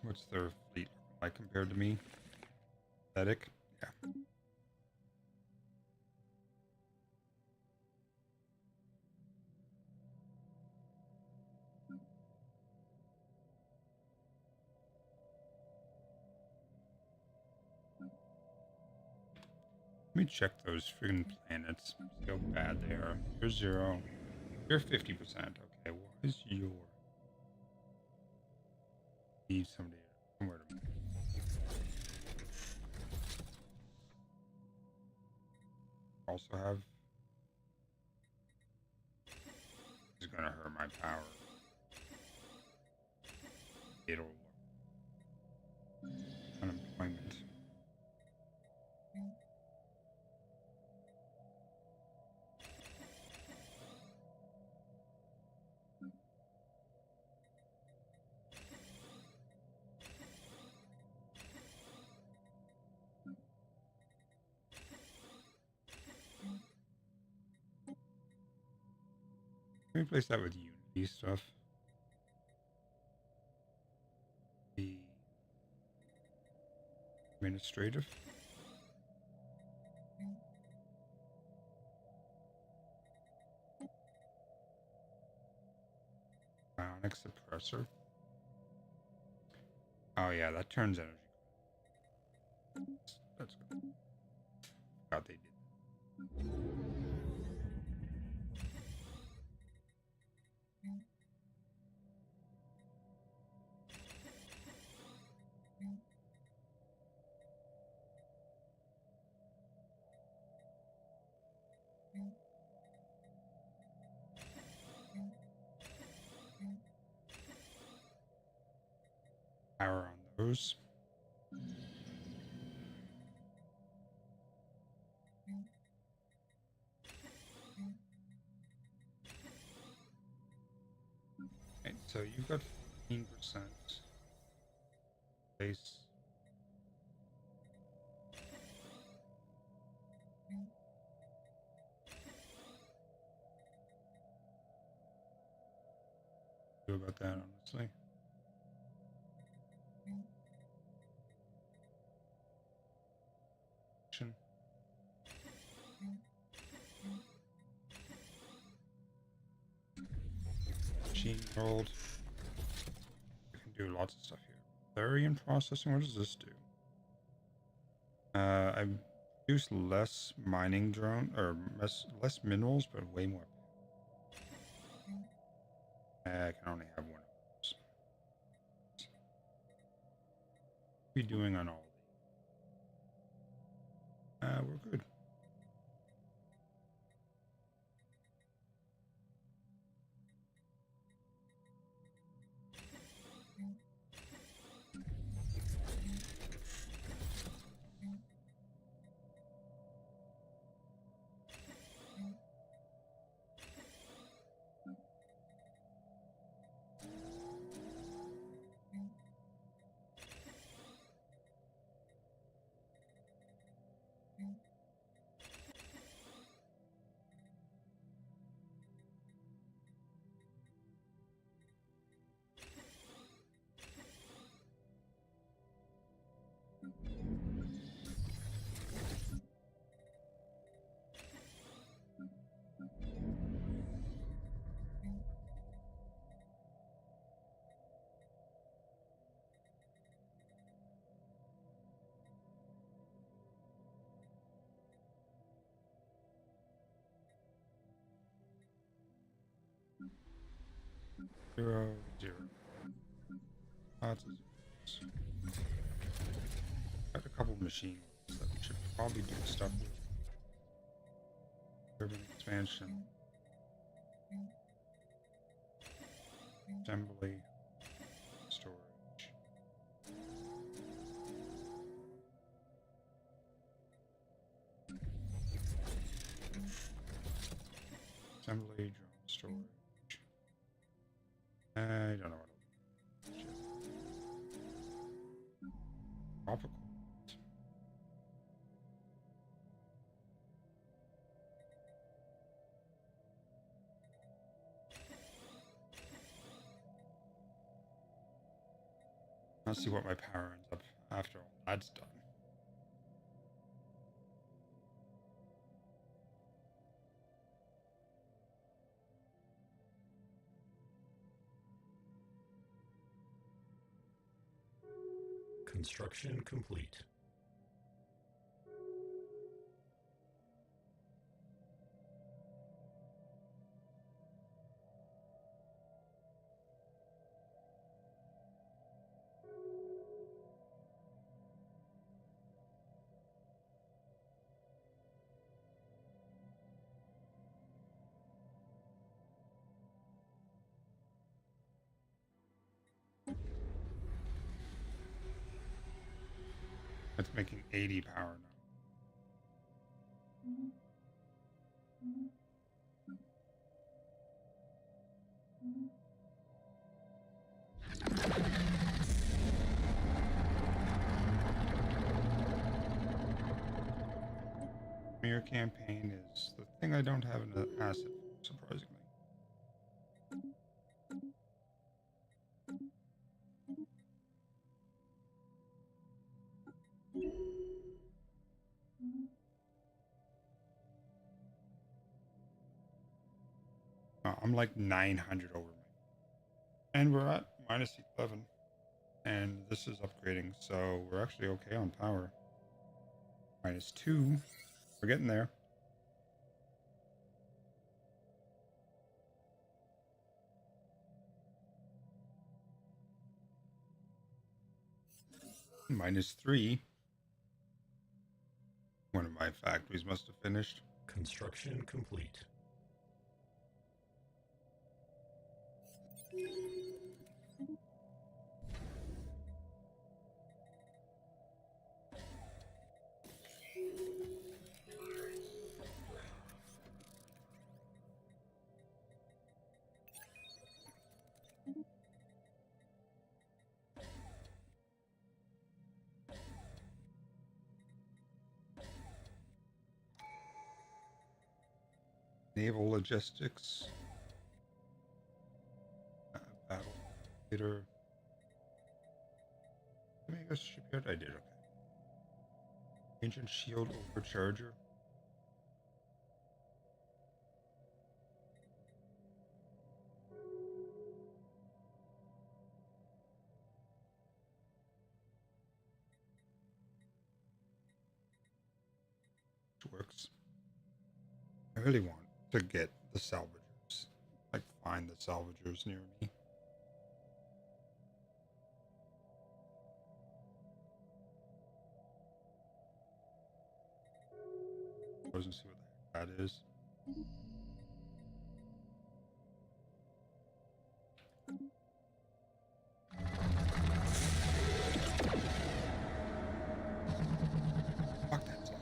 What's their fleet like compared to me? Pathetic? Yeah. Let me check those friggin' planets. See how bad they are. You're 0. You're 50%. Okay, what is your... Need somebody somewhere to... Also have... This is gonna hurt my power. It'll... Unemployment. Can we replace that with Unity stuff? The administrative. Bionic suppressor. Oh yeah, that turns energy. That's good. God, they did. Power on those. Okay, so you've got 15% base. Do about that, honestly. Machine world. We can do lots of stuff here. Clarion processing. What does this do? I produce less mining drone or less minerals, but way more. I can only have one of those. What are we doing on all of these? We're good. Zero, zero. Lots of zeros. Got a couple machines that we should probably do stuff with. Urban expansion. Assembly. Storage. Assembly, drone storage. I don't know what else. Tropical. Let's see what my power ends up after all that's done. Construction complete. It's making 80 power now. Premier campaign is the thing I don't have an asset for, surprisingly. I'm like 900 over me. And we're at minus 11. And this is upgrading, so we're actually okay on power. Minus 2. We're getting there. Minus 3. One of my factories must have finished. Construction complete. Naval logistics. Battle theater. Did I make a shipyard? I did, okay. Ancient shield overcharger. Which works. I really want to get the salvagers. Like, find the salvagers near me. And see what the heck that is. Fuck that stuff.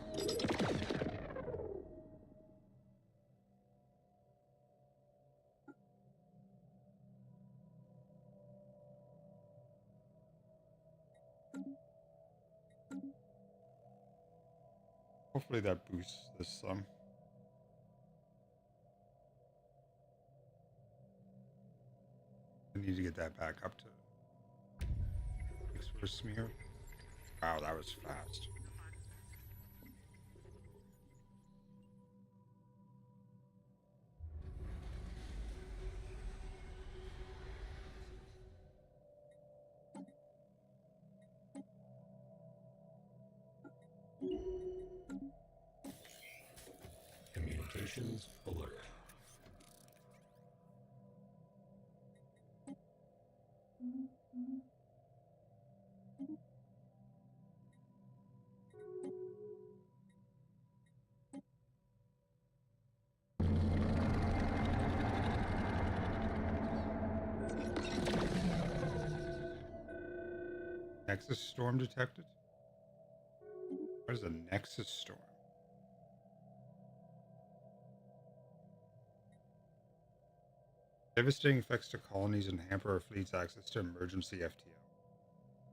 Hopefully that boosts this some. I need to get that back up to thanks for a smear. Wow, that was fast. Communications alert. Nexus storm detected? What is a Nexus storm? Devastating effects to colonies and hamper our fleet's access to emergency FTO.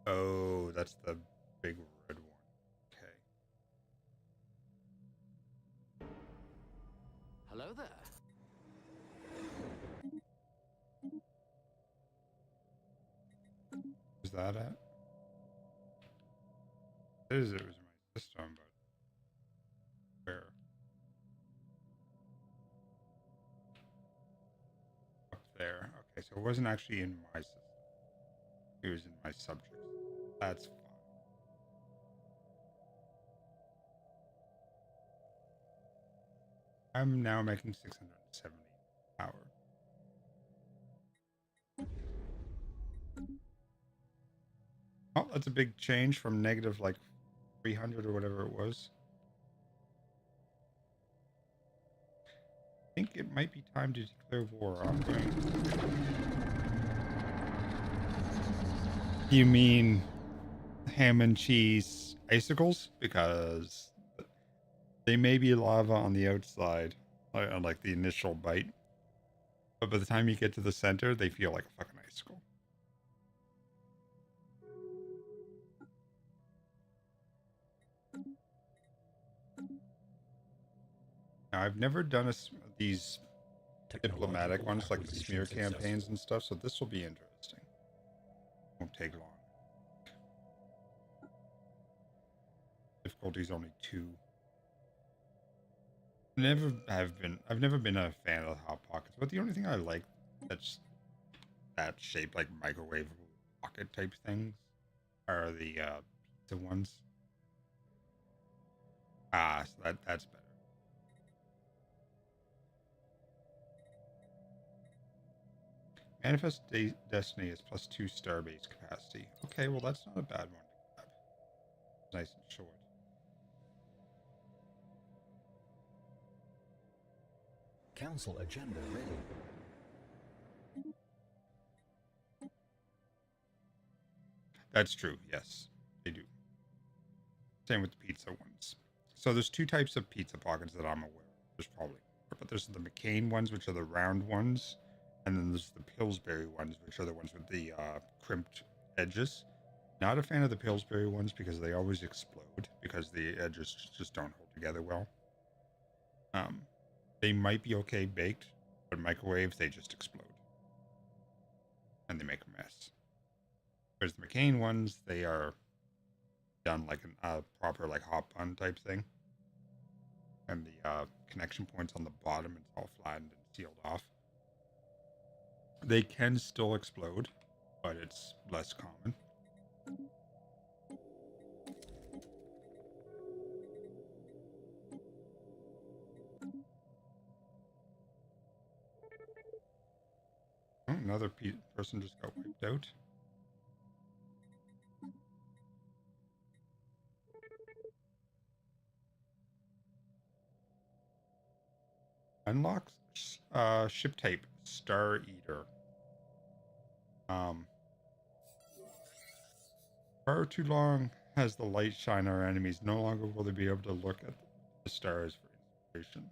Oh, that's the big red one. Okay. Hello there. Is that it? It was my system, but where? Up there. Okay, so it wasn't actually in my system. It was in my subjects. That's fine. I'm now making 670 power. Oh, that's a big change from negative like 300 or whatever it was. I think it might be time to declare war. I'm going. You mean ham and cheese icicles? Because they may be lava on the outside, on like the initial bite, but by the time you get to the center, they feel like a fucking icicle. Now, I've never done these diplomatic ones, like the smear campaigns and stuff, so this will be interesting. Won't take long. Difficulty's only 2. I've never been a fan of Hot Pockets, but the only thing I like that's that shape, like microwavable pocket type things, are the pizza ones. Ah, so that's better. Manifest Destiny is +2 starbase capacity. Okay, well that's not a bad one to grab. It's nice and short. Council agenda ready. That's true, yes. They do. Same with the pizza ones. So there's 2 types of pizza pockets that I'm aware of. There's probably more, but there's the McCain ones, which are the round ones, and then there's the Pillsbury ones, which are the ones with the crimped edges. Not a fan of the Pillsbury ones because they always explode because the edges just don't hold together well. They might be okay baked, but microwaved, they just explode. And they make a mess. Whereas the McCain ones, they are done like a proper like hot bun type thing. And the connection points on the bottom, it's all flattened and sealed off. They can still explode, but it's less common. Oh, another person just got wiped out. Unlocks ship type Star Eater. Far too long has the light shine our enemies. No longer will they be able to look at the stars for inspiration.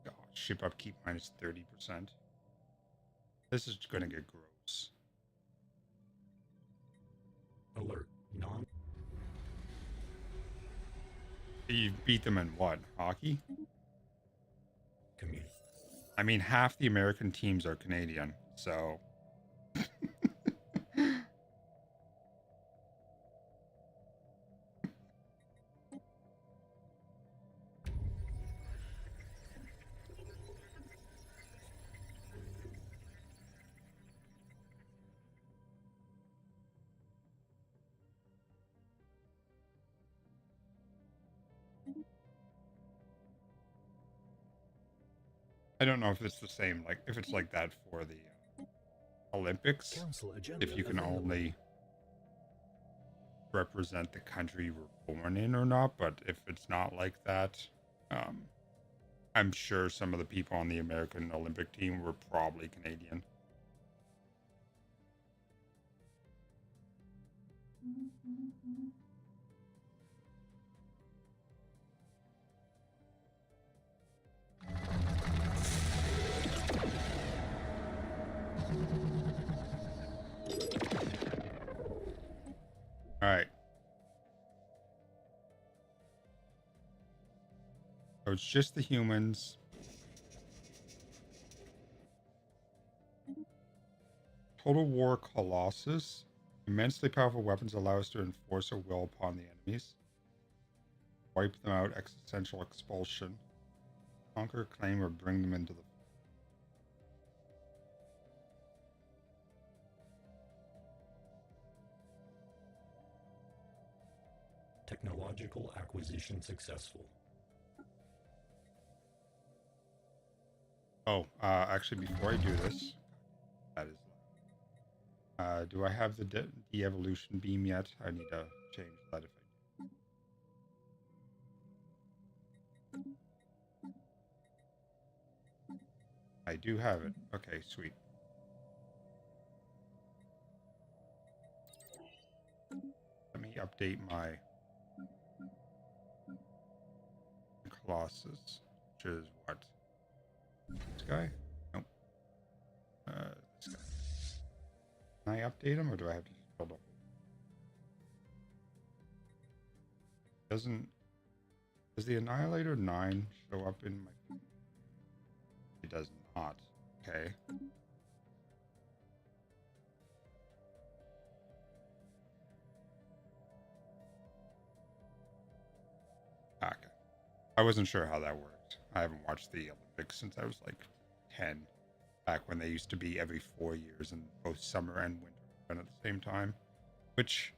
God, ship upkeep minus 30%. This is going to get gross. Alert. Non. You beat them in what? Hockey? Commute. I mean, half the American teams are Canadian, so... I don't know if it's the same, like, if it's like that for the Olympics. Council agenda If you can available. only represent the country you were born in or not, but if it's not like that, I'm sure some of the people on the American Olympic team were probably Canadian. All right. So it's just the humans. Total War Colossus. Immensely powerful weapons allow us to enforce a will upon the enemies. Wipe them out. Existential expulsion. Conquer, claim, or bring them into the... Technological acquisition successful. Oh, actually, before I do this, that is... do I have the de-evolution beam yet? I need to change that if I do have it. Okay, sweet. Let me update my Colossus, which is what? This guy? Nope. This guy. Can I update him, or do I have to just build a whole? Does the Annihilator 9 show up in my... It does not. Okay. Okay. I wasn't sure how that worked. I haven't watched the Olympics since I was like 10, back when they used to be every 4 years and both summer and winter run at the same time, which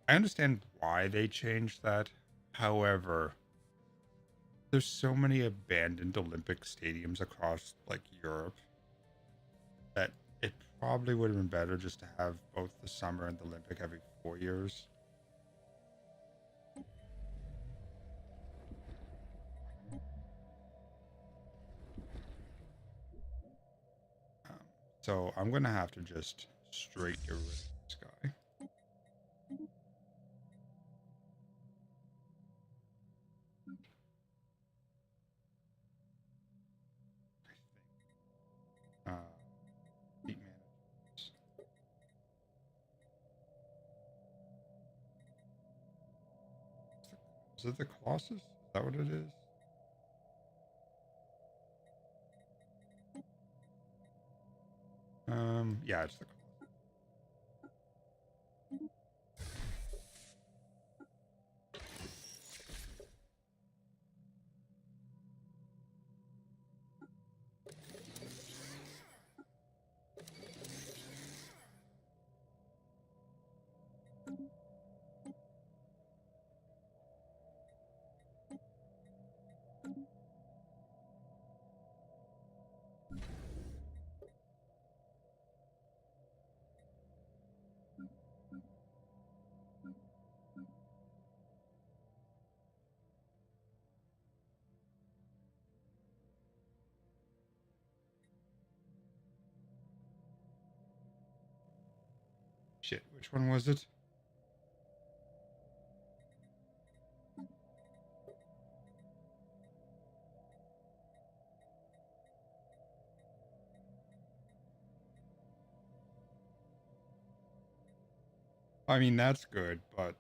I understand why they changed that. However, there's so many abandoned Olympic stadiums across like Europe that it probably would have been better just to have both the summer and the Olympic every 4 years. So I'm gonna have to just straight get rid of this guy. I think. Fleet managers. Is it the Colossus? Is that what it is? Yeah, it's the... Shit, which one was it? I mean, that's good, but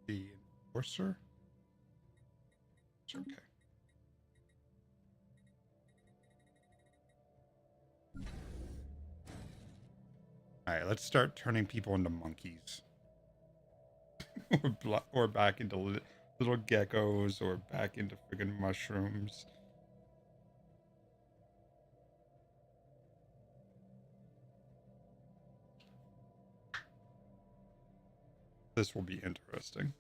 the Enforcer? It's okay. Alright, let's start turning people into monkeys. or back into little geckos, or back into friggin' mushrooms. This will be interesting.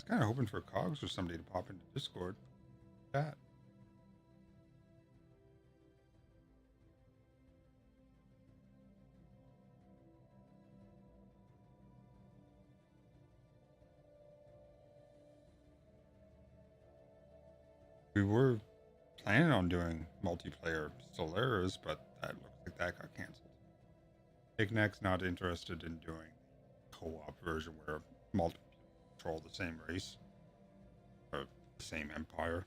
kind of hoping for Cogs or somebody to pop into Discord. Chat. We were planning on doing multiplayer Solaris, but that looks like that got canceled. Picnic's not interested in doing co-op version where multiple control the same race or the same empire,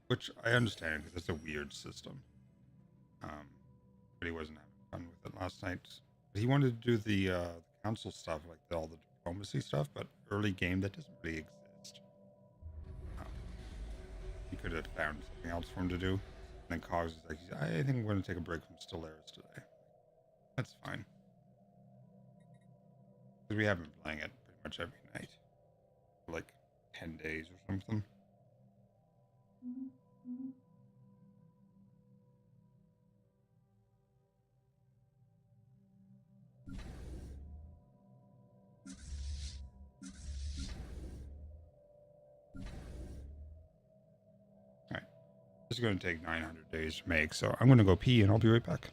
which I understand because it's a weird system. But he wasn't having fun with it last night. But he wanted to do the council stuff, like all the diplomacy stuff, but early game that doesn't really exist. He could have found something else for him to do. And then Cogs is like, I think I'm going to take a break from Stellaris today. That's fine. Because we have been playing it pretty much every night. For like 10 days or something. Alright. This is going to take 900 days to make, so I'm going to go pee and I'll be right back.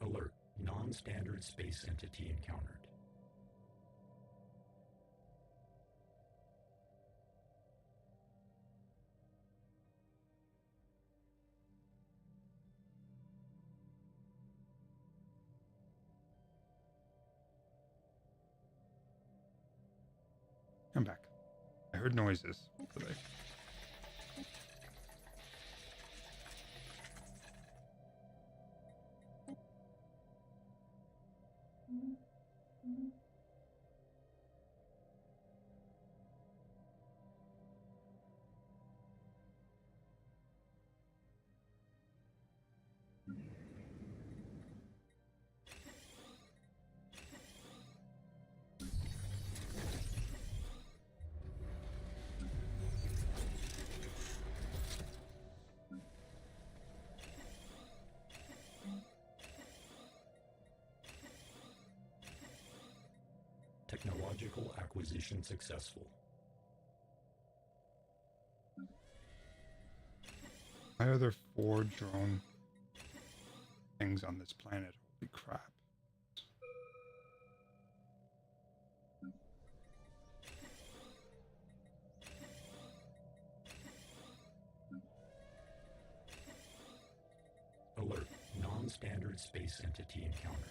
Alert. Non-standard space entity encountered. I'm back. I heard noises today. Technological acquisition successful. Why are there 4 drone things on this planet? Holy crap. Alert. Non-standard space entity encountered.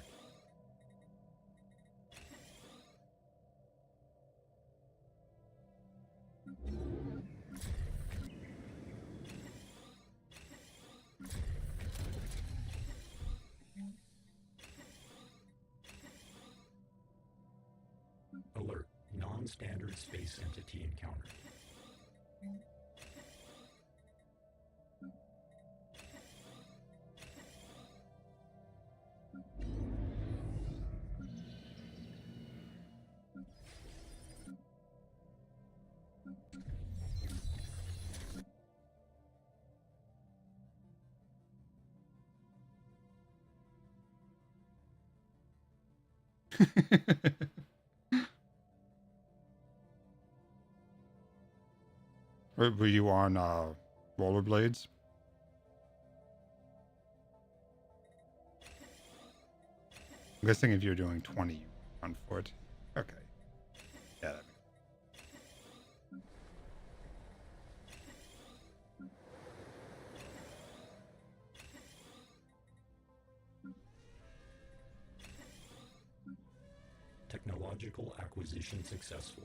Alert. Non-standard space entity encountered. Were you on rollerblades? I'm guessing if you're doing 20 on foot. Okay. Yeah. Technological acquisition successful.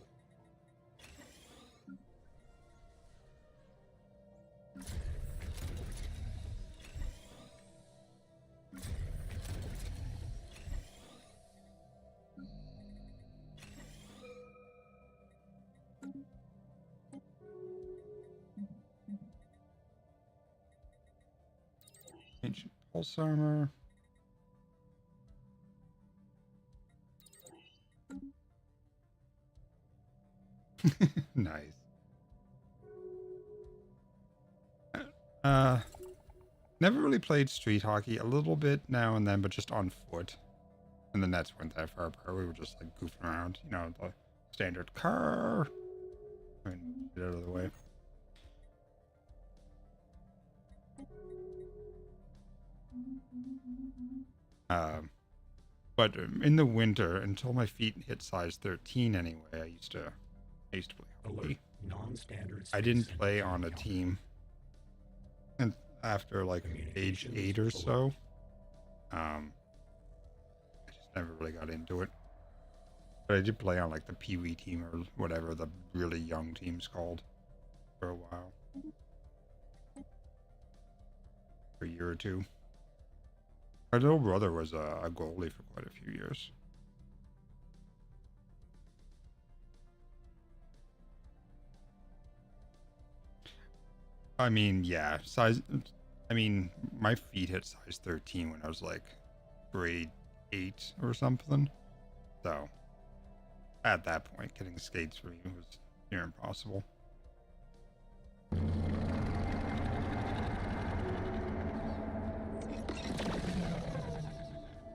Ancient pulse armor. Nice. Never really played street hockey. A little bit now and then, but just on foot. And the nets weren't that far apart. We were just like goofing around. You know, the standard car. I mean, get out of the way. But in the winter, until my feet hit size 13 anyway, I used to play hockey. Non-standard. I didn't play on a team. And after like age 8 or so, I just never really got into it. But I did play on like the Pee Wee team or whatever the really young team's called for a while. For a year or two. My little brother was a goalie for quite a few years. I mean, yeah, size. I mean, my feet hit size 13 when I was like grade 8 or something. So, at that point, getting skates for me was near impossible.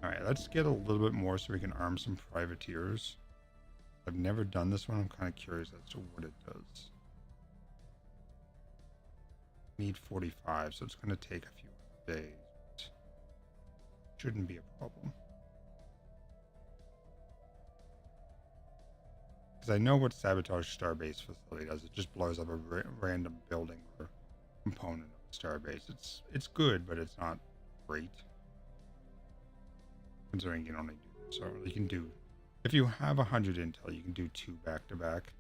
Alright, let's get a little bit more so we can arm some privateers. I've never done this one. I'm kind of curious as to what it does. Need 45, so it's going to take a few days. Shouldn't be a problem. Because I know what Sabotage Starbase Facility does. It just blows up a random building or component of Starbase. It's good, but it's not great. Considering you can only do so. You can do, if you have 100 intel, you can do 2 back to back.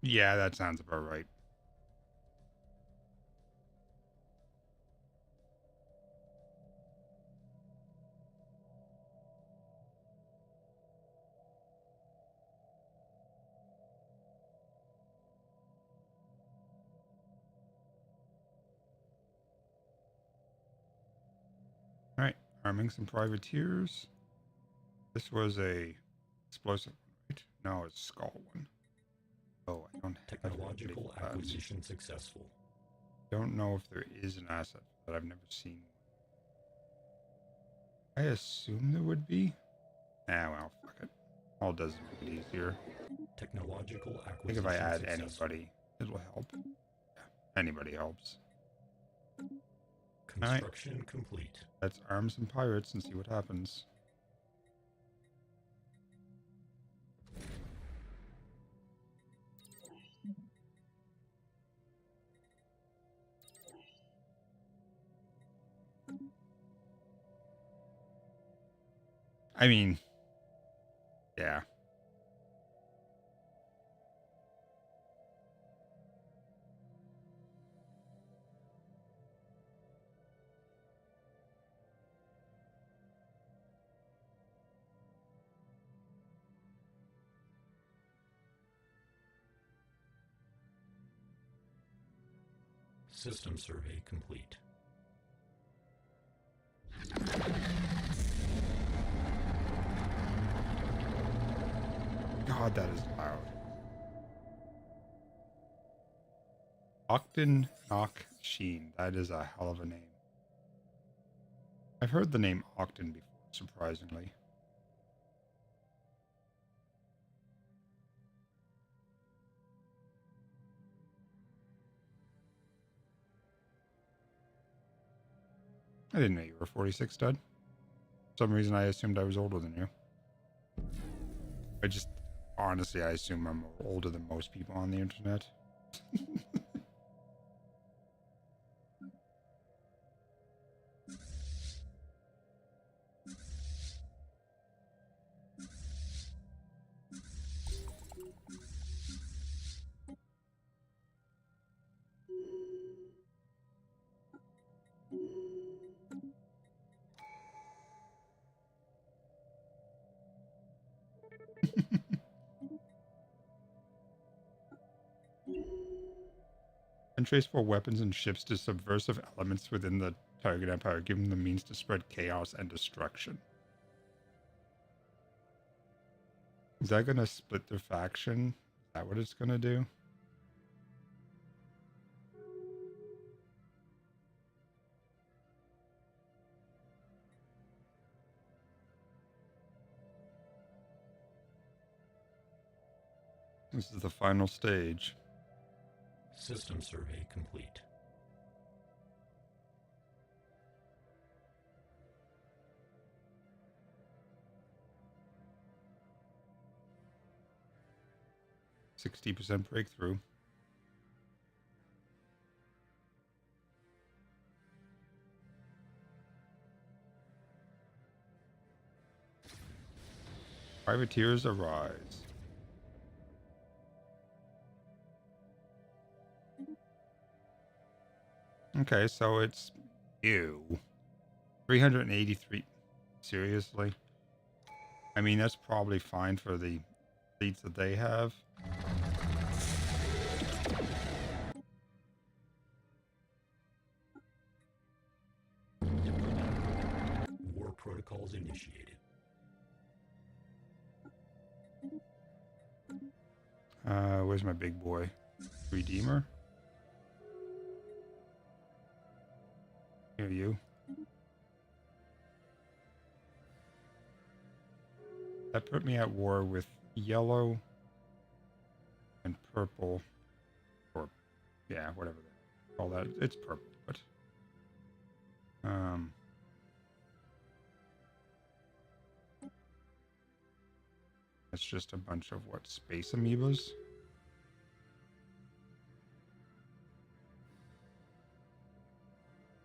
Yeah, that sounds about right. Alright, arming some privateers. This was a explosive one, right? No, it's skull one. Oh, I don't have Technological acquisition successful. Don't know if there is an asset that I've never seen. I assume there would be. Ah, well, fuck it. All does make it easier. Technological acquisition I think if I add successful. anybody, it'll help. Yeah, anybody helps. Construction complete. Let's arm some pirates and see what happens. I mean, yeah. System survey complete. God, that is loud. Octon Knock Sheen. That is a hell of a name. I've heard the name Octon before, surprisingly. I didn't know you were 46, Dad. For some reason, I assumed I was older than you. Honestly, I assume I'm older than most people on the internet. Untraceable weapons and ships to subversive elements within the target empire, giving them the means to spread chaos and destruction. Is that going to split their faction? Is that what it's going to do? This is the final stage. System survey complete. %60 breakthrough. Privateers arise. Okay, so it's ew. 383. Seriously? I mean, that's probably fine for the fleets that they have. War protocols initiated. Where's my big boy? Redeemer? Here, you. That put me at war with yellow and purple. Or, yeah, whatever they call that. It's purple, but... It's just a bunch of, what, space amoebas?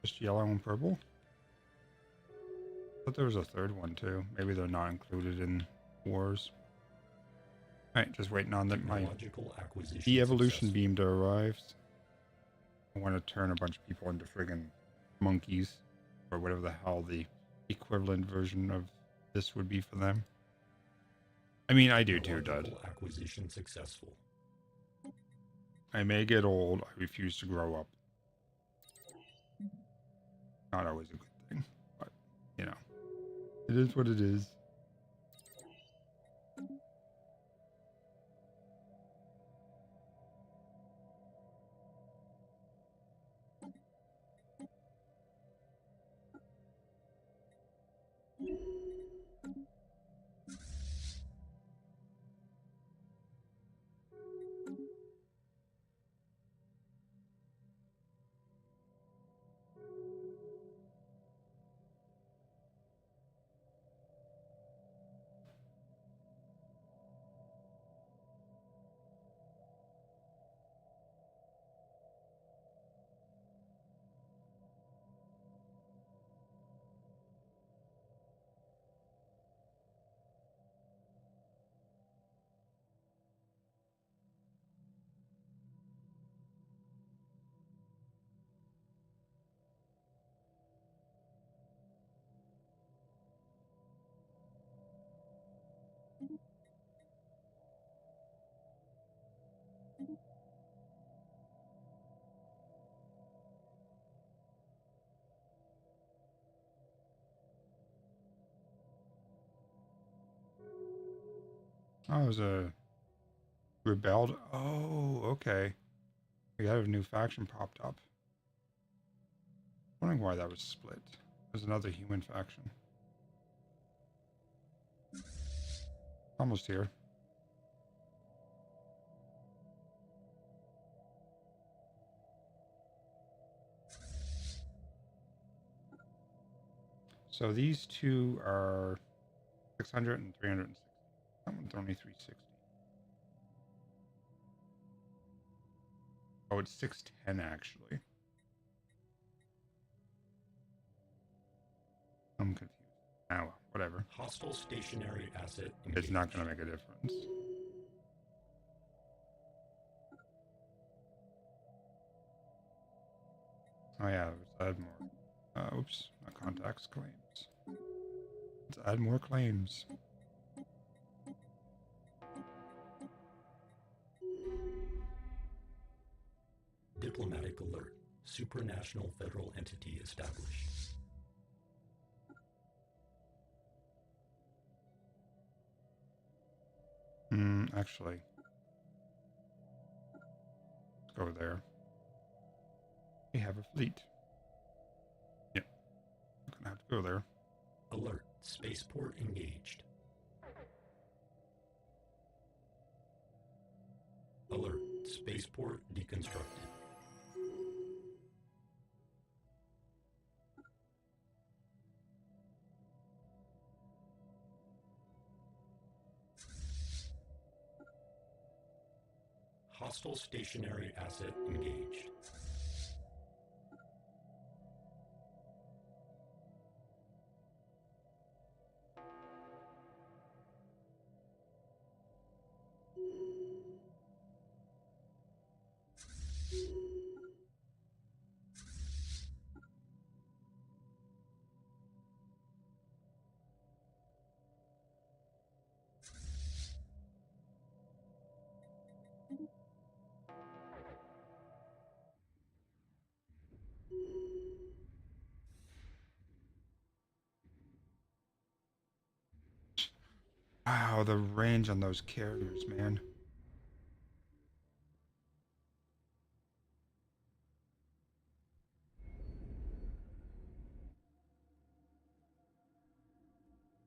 Just yellow and purple? I thought there was a third one, too. Maybe they're not included in wars. Alright, just waiting on my de-evolution beam to arrive. I want to turn a bunch of people into friggin' monkeys. Or whatever the hell the equivalent version of this would be for them. I mean, I do too, Dud. Acquisition successful. I may get old. I refuse to grow up. Not always a good thing, but, you know. It is what it is. Oh, there's a Rebelled? Oh, okay. We got a new faction popped up. Wondering why that was split. There's another human faction. Almost here. So these two are 600 and 360. That one's only 360. Oh, it's 610 actually. I'm confused. Oh, whatever. Hostile stationary asset engaged. It's not going to make a difference. Oh yeah, let's add more. Oops, not contacts, claims. Let's add more claims. Diplomatic alert. Supranational federal entity established. Actually, let's go there. We have a fleet. Yep. I'm gonna have to go there. Alert. Spaceport engaged. Alert. Spaceport deconstructed. Hostile stationary asset engaged. Wow, the range on those carriers, man.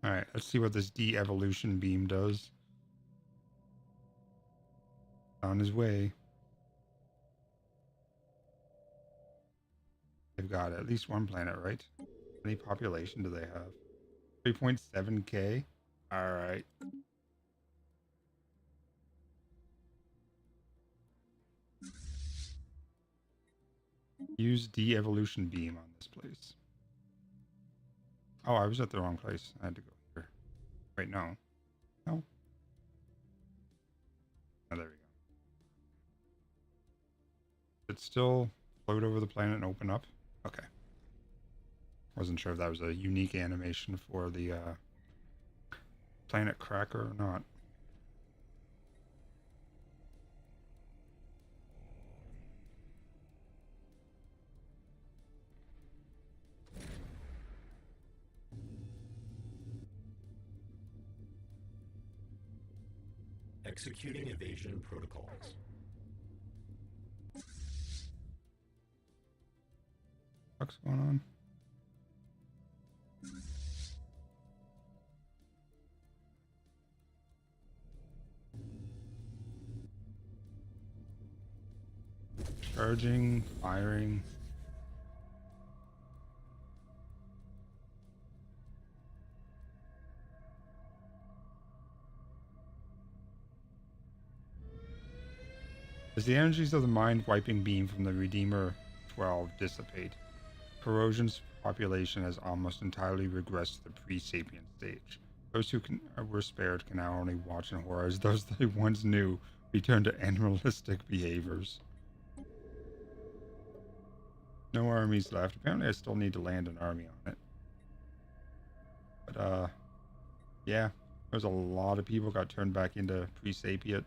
Alright, let's see what this de-evolution beam does. On his way. They've got at least one planet, right? How many population do they have? 3.7k? Alright. Use de-evolution beam on this place. Oh, I was at the wrong place. I had to go here. Wait, no. No. Oh, there we go. Did it still float over the planet and open up? Okay. Wasn't sure if that was a unique animation for the planet cracker or not. Executing evasion protocols. What's going on? Charging, firing. As the energies of the mind-wiping beam from the Redeemer 12 dissipate, Corrosion's population has almost entirely regressed to the pre-sapient stage. Those who were spared can now only watch in horror as those they once knew return to animalistic behaviors. No armies left. Apparently I still need to land an army on it. But, yeah. There's a lot of people got turned back into pre-sapient.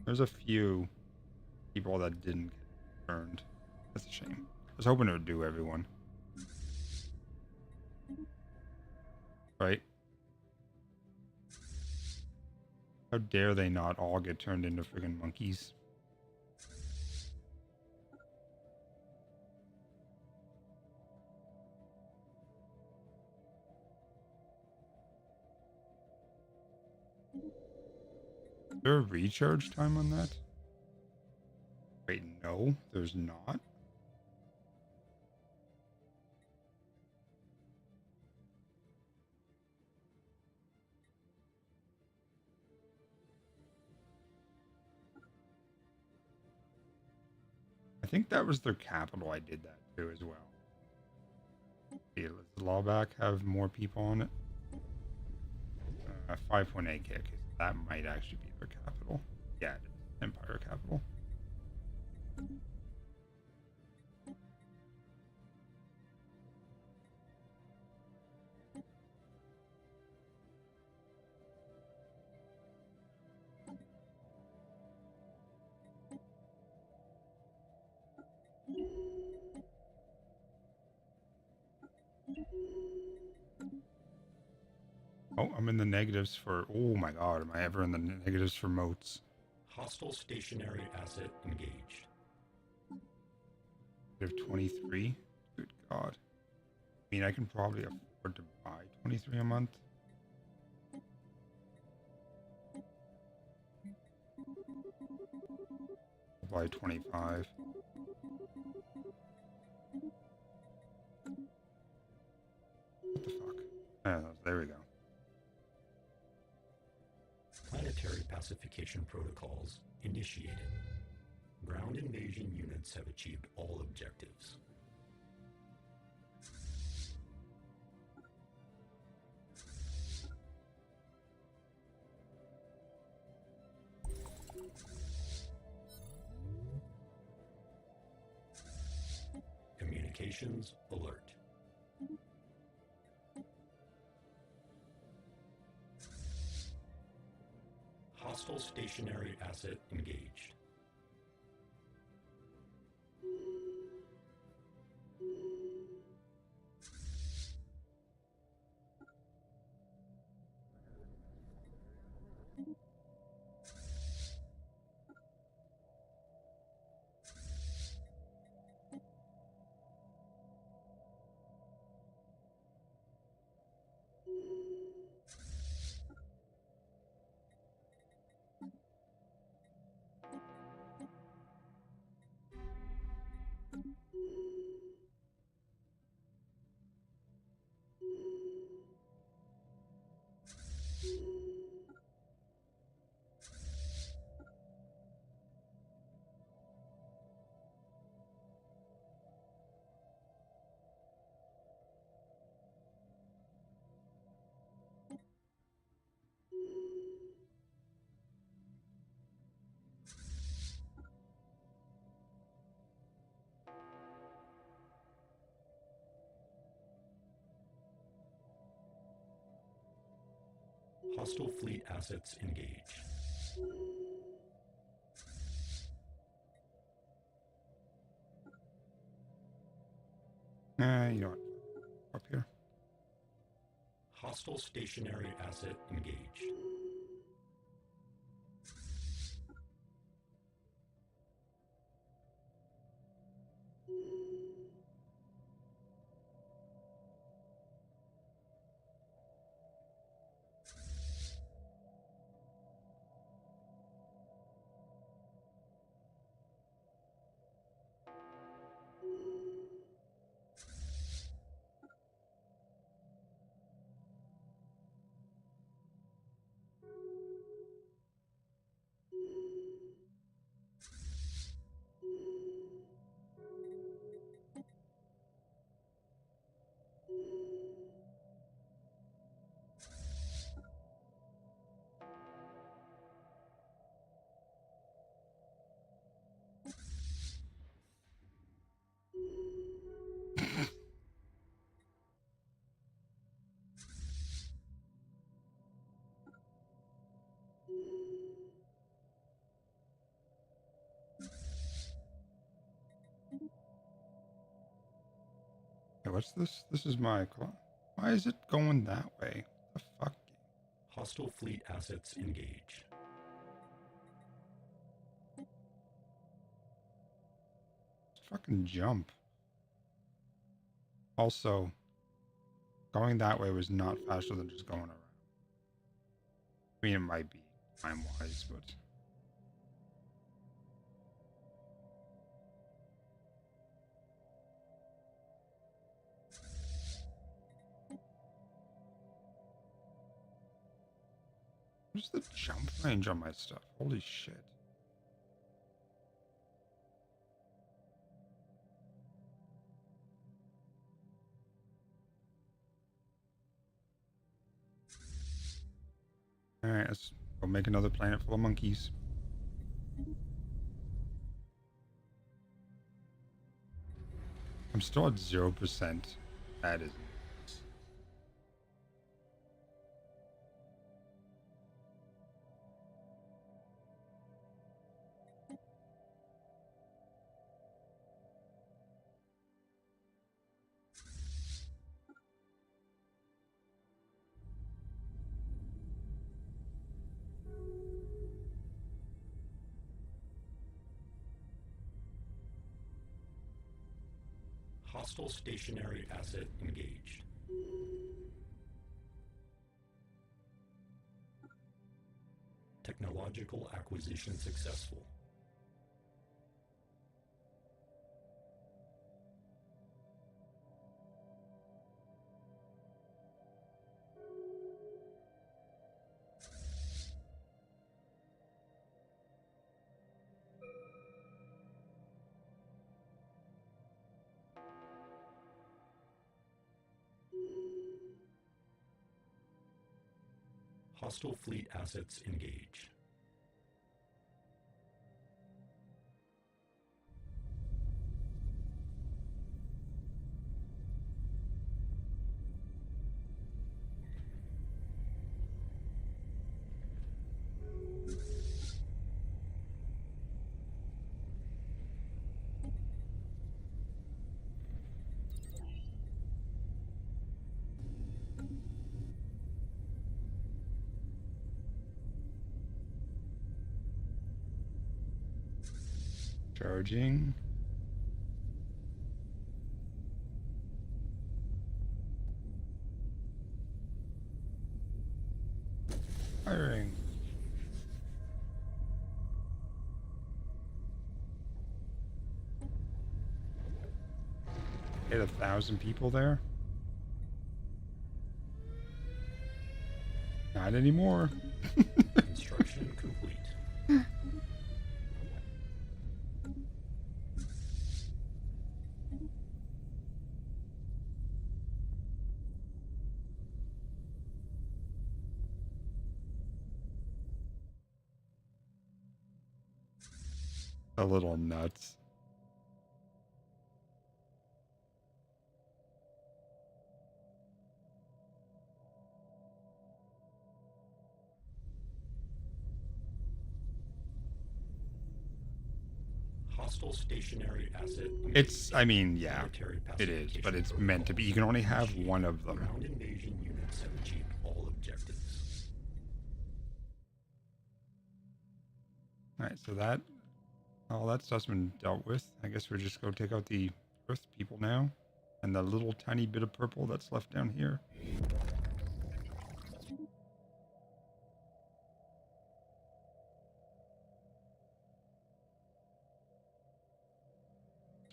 There's a few people that didn't get turned. That's a shame. I was hoping it would do everyone. Right? How dare they not all get turned into friggin' monkeys? Is there a recharge time on that? Wait, no, there's not. I think that was their capital. I did that too as well. Okay, does the Lawback have more people on it? 5.8k. Okay, so that might actually be their capital. Yeah, it is. Empire capital. Oh, I'm in the negatives for. Oh my god, am I ever in the negatives for moats? Hostile stationary asset engaged. We have 23. Good god. I mean, I can probably afford to buy 23 a month. I'll buy 25. What the fuck? There we go. Planetary pacification protocols initiated. Ground invasion units have achieved all objectives. Communications alert. Hostile stationary asset engaged. Hostile fleet assets engaged. You know what? Up here. Hostile stationary asset engaged. Hey, what's this? This is my. Why is it going that way? The fuck? Hostile fleet assets engaged. fucking jump. Also, going that way was not faster than just going around. I mean, it might be time-wise, but... What's the jump range on my stuff? Holy shit. Alright, let's go make another planet full of monkeys. I'm still at 0%. That is... Hostile stationary asset engaged. Technological acquisition successful. Hostile fleet assets engaged. Charging. Firing. Hit 1,000 people there? Not anymore. Construction complete. A little nuts. Hostile stationary asset engaged. It's, I mean, yeah, Military it is, but pacification it's meant to be. You can only have one of them. Ground invasion units have achieved all objectives. Alright, so that, all that stuff's been dealt with. I guess we're just going to take out the Earth people now. And the little tiny bit of purple that's left down here.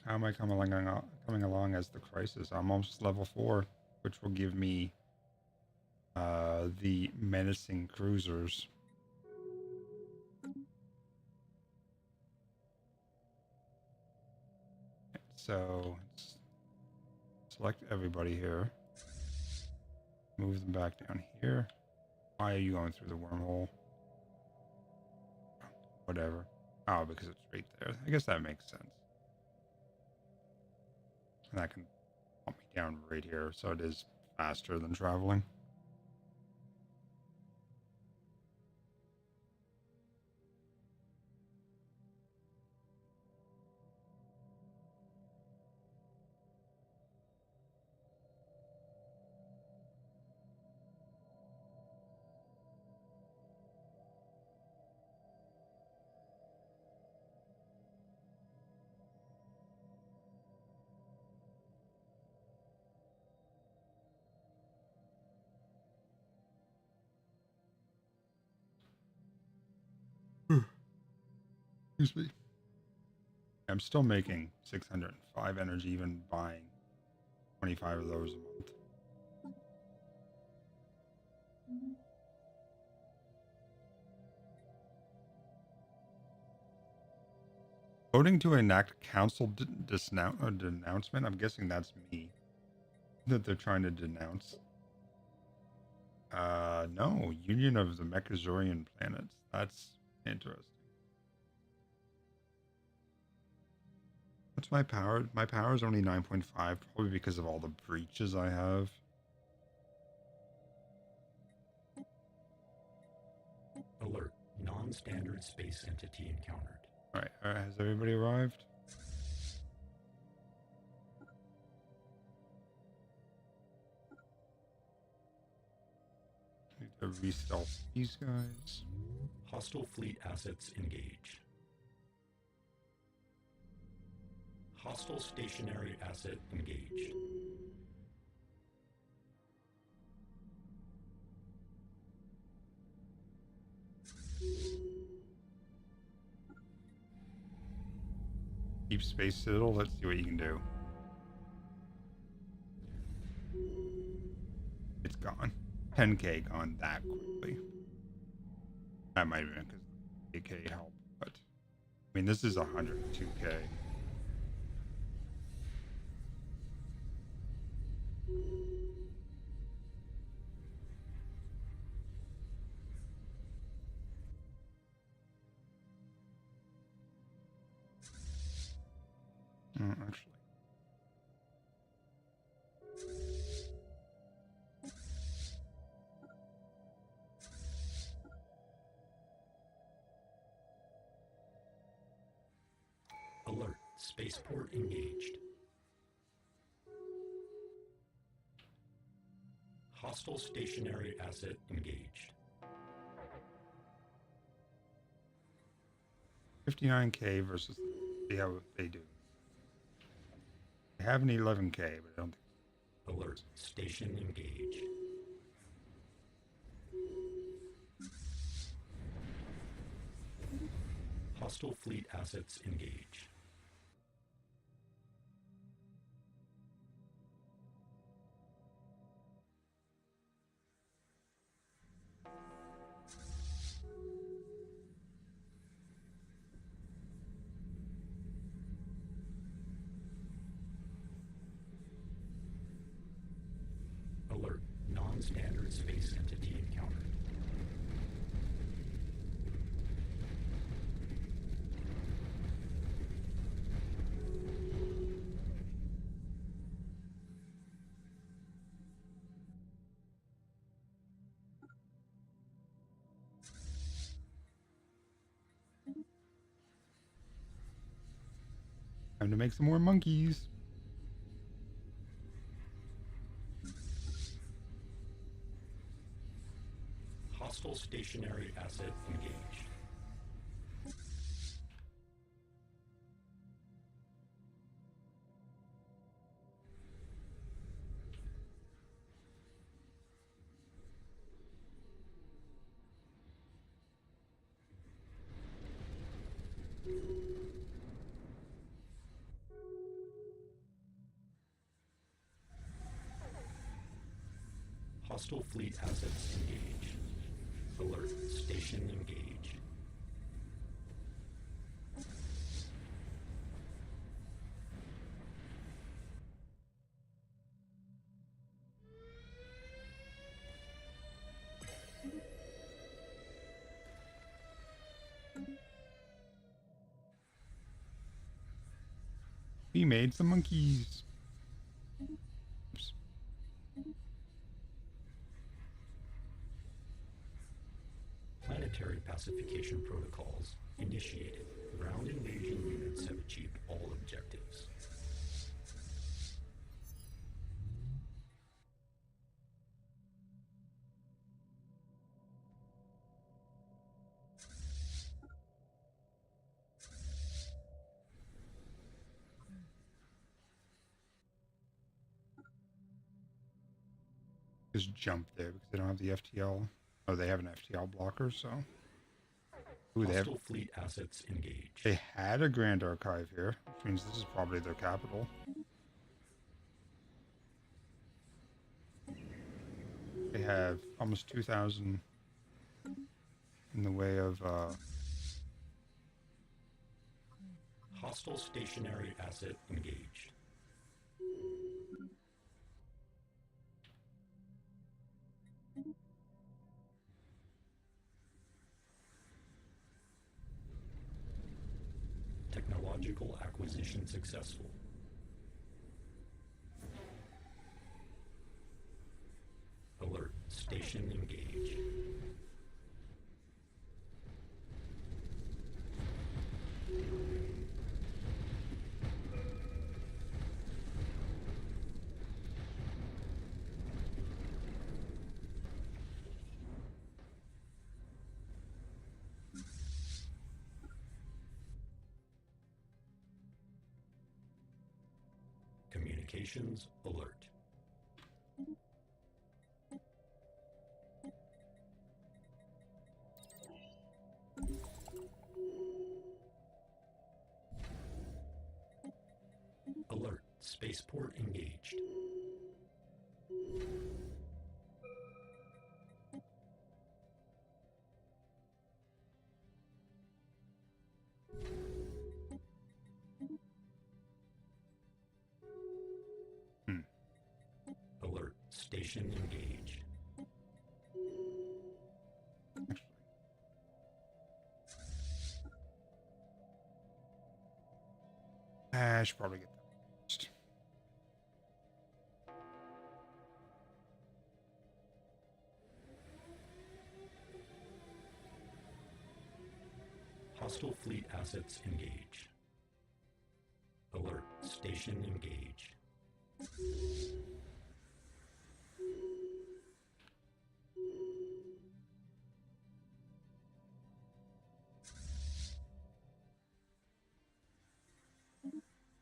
How am I coming along as the crisis? I'm almost level 4, which will give me the menacing cruisers. So select everybody here. Move them back down here. Why are you going through the wormhole? Whatever. Oh, because it's right there. I guess that makes sense. And that can pump me down right here, so it is faster than traveling. Excuse me. I'm still making 605 energy, even buying 25 of those a month. Voting to enact council denouncement. I'm guessing that's me that they're trying to denounce. No, Union of the Mechazorian Planets. That's interesting. What's my power? My power is only 9.5, probably because of all the breaches I have. Alert. Non-standard space entity encountered. Alright, has everybody arrived? Need to re-stealth these guys. Hostile fleet assets engaged. Hostile stationary asset engaged. Keep space citadel. Let's see what you can do. It's gone. 10k gone that quickly. That might have been because AK helped, but I mean, this is 102k. Actually. Alert. Spaceport engaged. Hostile stationary asset engaged. 59k versus, see how they do. They have an 11k, but I don't think. Alert. Station engaged. Hostile fleet assets engaged. Alert. Non-standard space entity encountered. Time to make some more monkeys. Hostile stationary asset engaged. Hostile fleet assets engaged. Alert. Station engaged. We made some monkeys. Oops. Planetary pacification protocols initiated. Ground invasion units have achieved all objectives. Just jump there because they don't have the FTL. Oh, they have an FTL blocker, so. Ooh, Hostile fleet assets engaged. they had a Grand Archive here, which means this is probably their capital. They have almost 2,000 in the way of Hostile stationary asset engaged. Technological acquisition successful. Alert. Station engaged. Communications alert. Alert. Spaceport engaged. Alert. Station engaged. I should probably get that first. Hostile fleet assets engaged. Alert. Station engaged.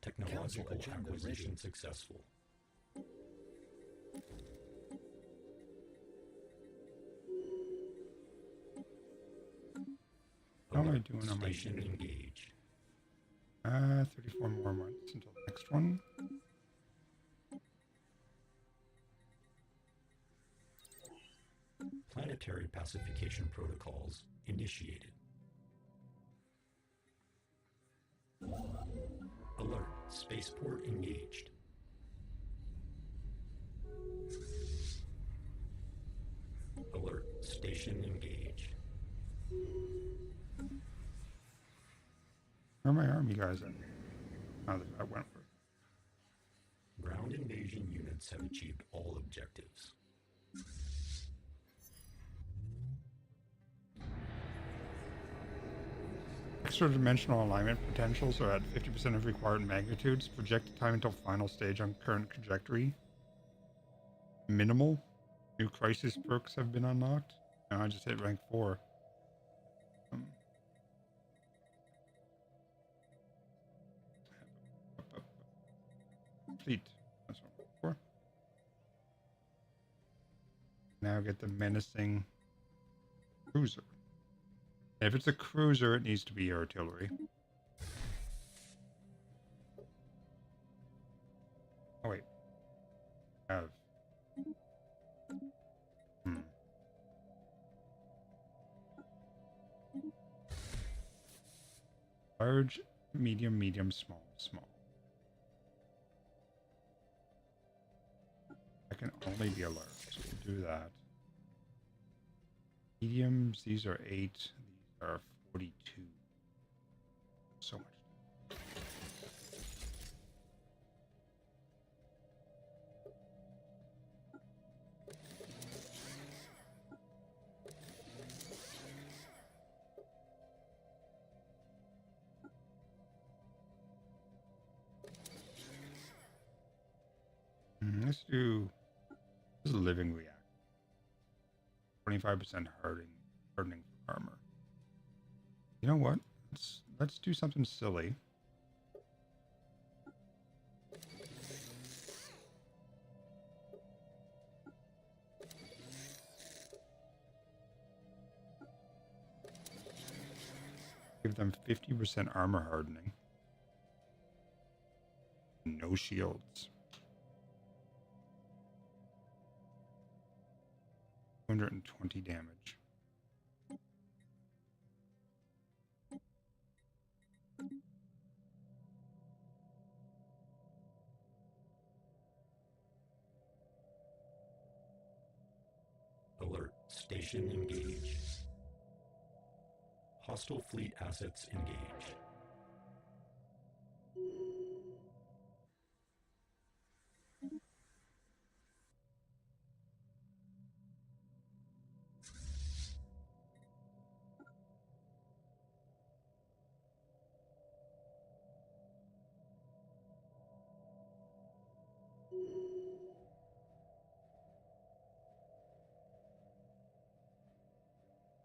Technological agenda acquisition ready. successful. How am I Alert. doing on my Station unit? engaged. 34 more months until the next one. Planetary pacification protocols initiated. Alert. Spaceport engaged. Alert. Station engaged. Where are my army guys at? Now that I went for Ground invasion units have achieved all objectives. extra-dimensional alignment potentials are at 50% of required magnitudes. Projected time until final stage on current trajectory. Minimal. New crisis perks have been unlocked. Now I just hit rank 4. Fleet. That's what I'm looking for. Now get the menacing cruiser. If it's a cruiser, it needs to be artillery. Oh wait. Have. Large, medium, medium, small, small. I can only be a large, so we'll do that. Mediums, these are 8. These are 42. So much. Let's do this is a living reactor. 25% hardening for armor. You know what? Let's do something silly. Give them 50% armor hardening. No shields. 220 damage. Alert. Station engaged. Hostile fleet assets engaged.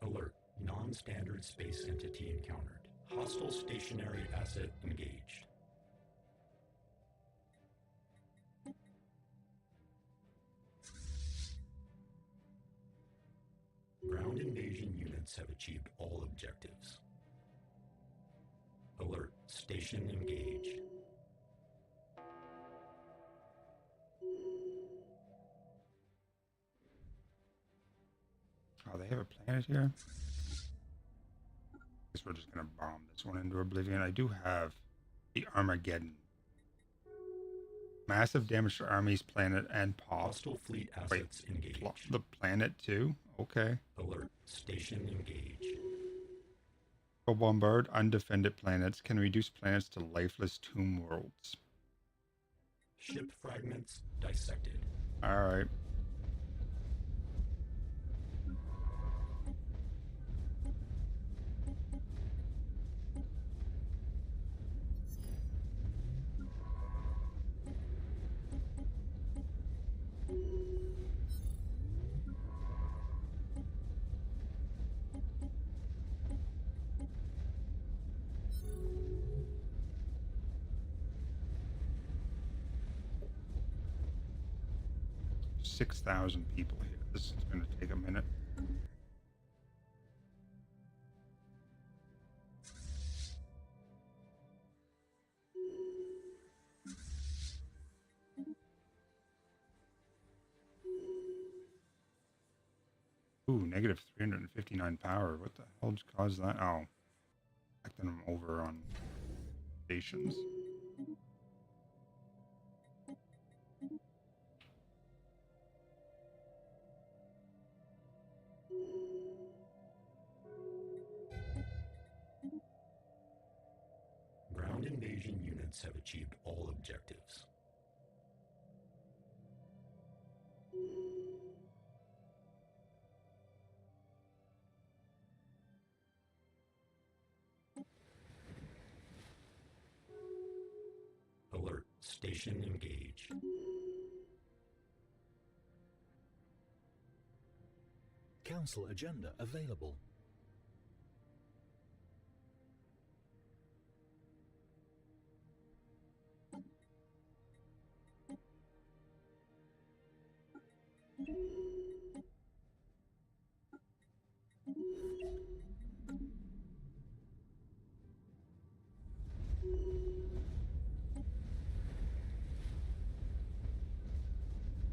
Alert. Non-standard space entity encountered. Hostile stationary asset engaged. Ground invasion units have achieved all objectives. Alert. Station engaged. Oh, they have a planet here? Guess we're just gonna bomb this one into oblivion. I do have the Armageddon. Massive damage to armies, planet, and pop. Hostile fleet assets engaged. The planet too? Okay. Alert. Station engaged. Go bombard undefended planets. Can reduce planets to lifeless tomb worlds. Ship fragments dissected. Alright. $6,000 people here. This is going to take a minute. Ooh, negative 359 power. What the hell just caused that? Oh, acting them over on stations. Ground invasion units have achieved all objectives. Alert. Station engaged. Council agenda available.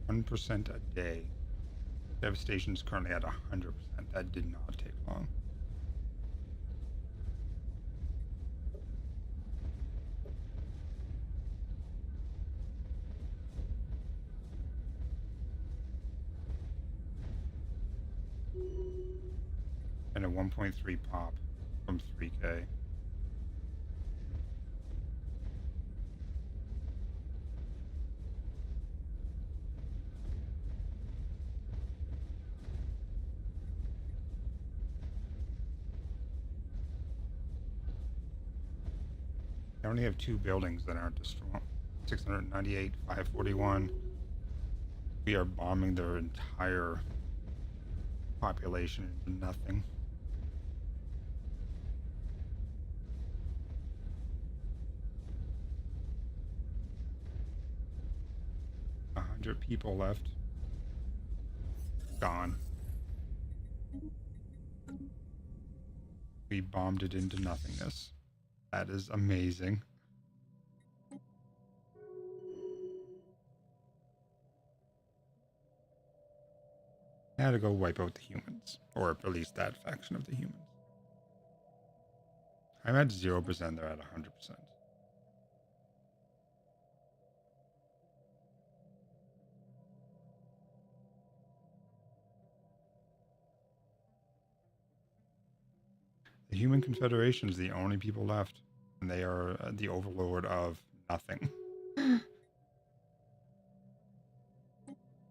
%1 a day. Devastation is currently at 100%. That did not take long. And a 1.3 pop from 3K. I only have 2 buildings that aren't destroyed. 698, 541. We are bombing their entire population into nothing. A 100 people left. Gone. We bombed it into nothingness. That is amazing. I had to go wipe out the humans, or at least that faction of the humans. I'm at 0%, they're at 100%. The Human Confederation is the only people left, and they are the overlord of nothing.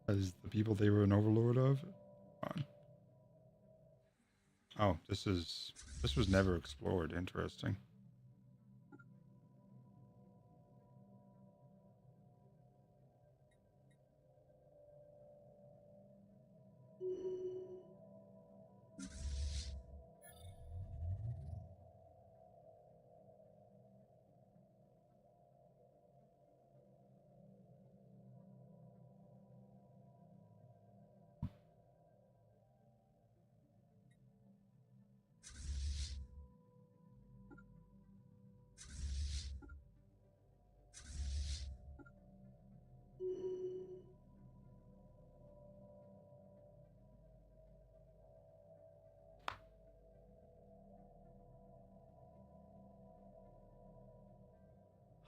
As the people they were an overlord of? Fine. Oh, this was never explored. Interesting.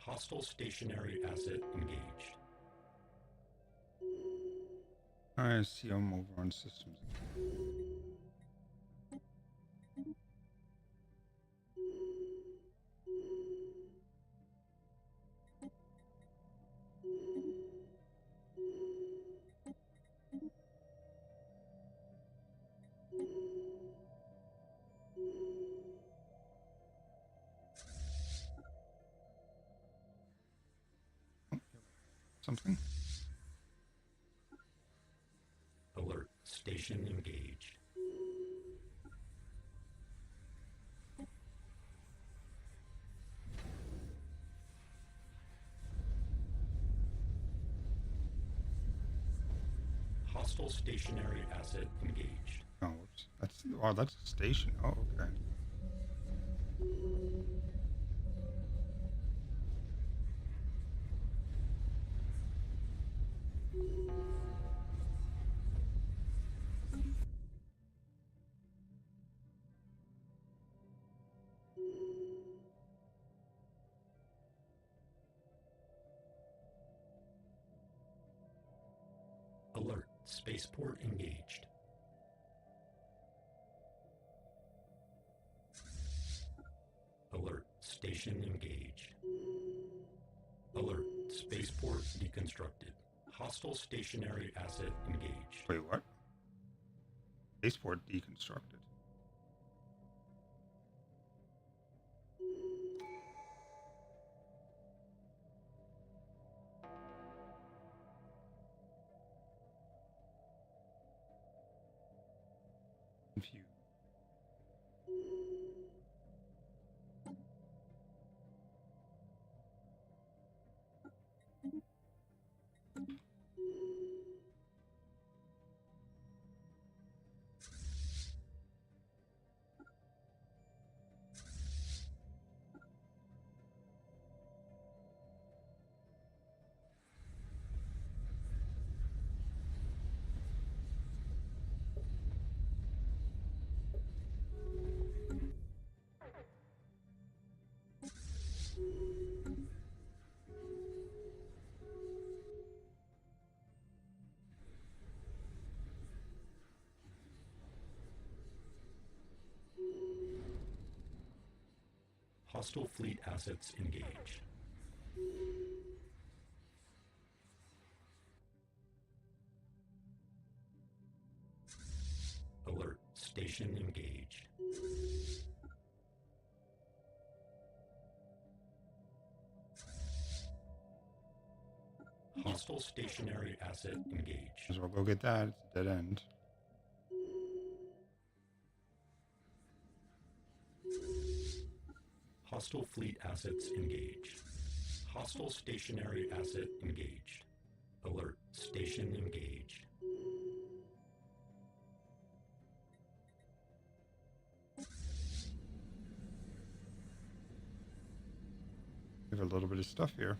Hostile stationary asset engaged. I see I'm over on systems. Something? Alert. Station engaged. Hostile stationary asset engaged. Oh, whoops. That's a station. Oh, okay. Alert. Spaceport engaged. Alert. Station engaged. Alert. Spaceport deconstructed. Hostile stationary asset engaged. Wait, what? Spaceport deconstructed. Confused. Hostile fleet assets engaged. Alert. Station engaged. Hostile stationary asset engaged. Might as well go get that. It's a dead end. Hostile fleet assets engaged. Hostile stationary asset engaged. Alert. Station engaged. We have a little bit of stuff here.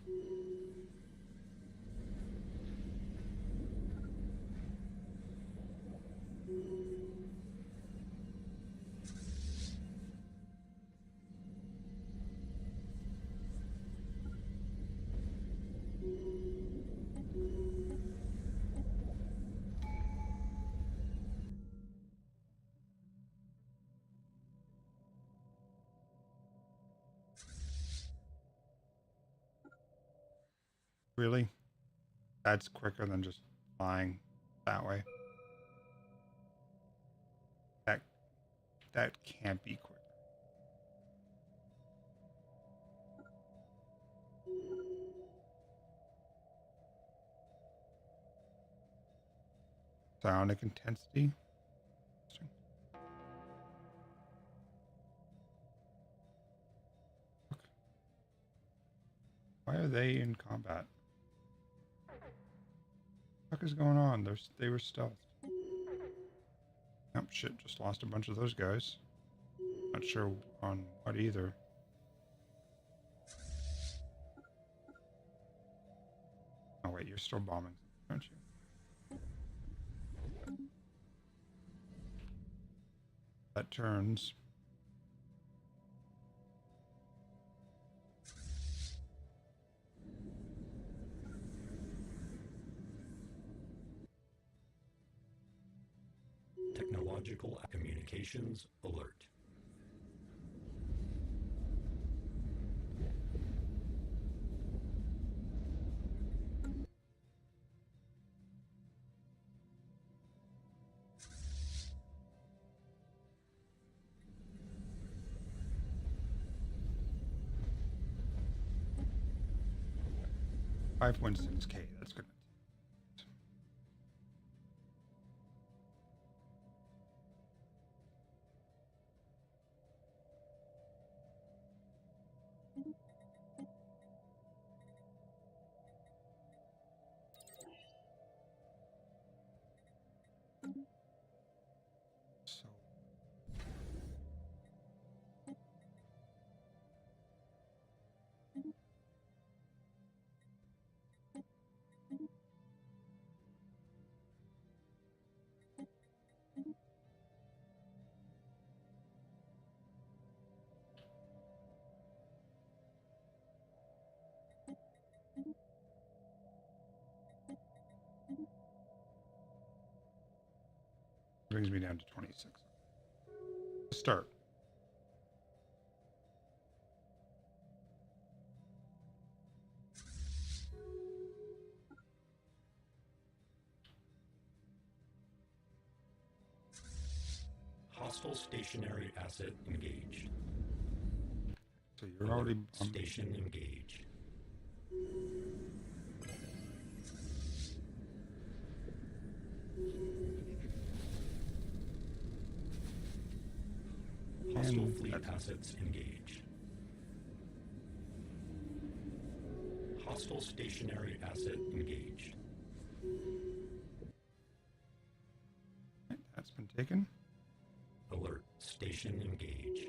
Really? That's quicker than just flying that way. That can't be quick. Psionic intensity. Why are they in combat? What the fuck is going on? They were stealth. Oh shit, just lost a bunch of those guys. Not sure on what either. Oh wait, you're still bombing, aren't you? That turns. Technological communications alert. $5.6K, that's good. So brings me down to 26. Start. Hostile stationary asset engaged. So you're already Station engaged. Hostile fleet assets engaged. Hostile stationary asset engaged. That's been taken. Alert. Station engaged.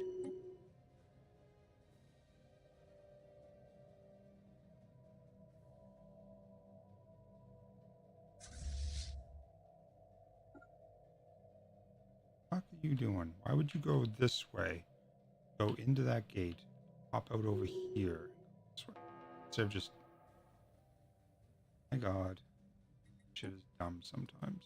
What are you doing? Why would you go this way? Go into that gate, hop out over here. This way. Instead of just... My god. Shit is dumb sometimes.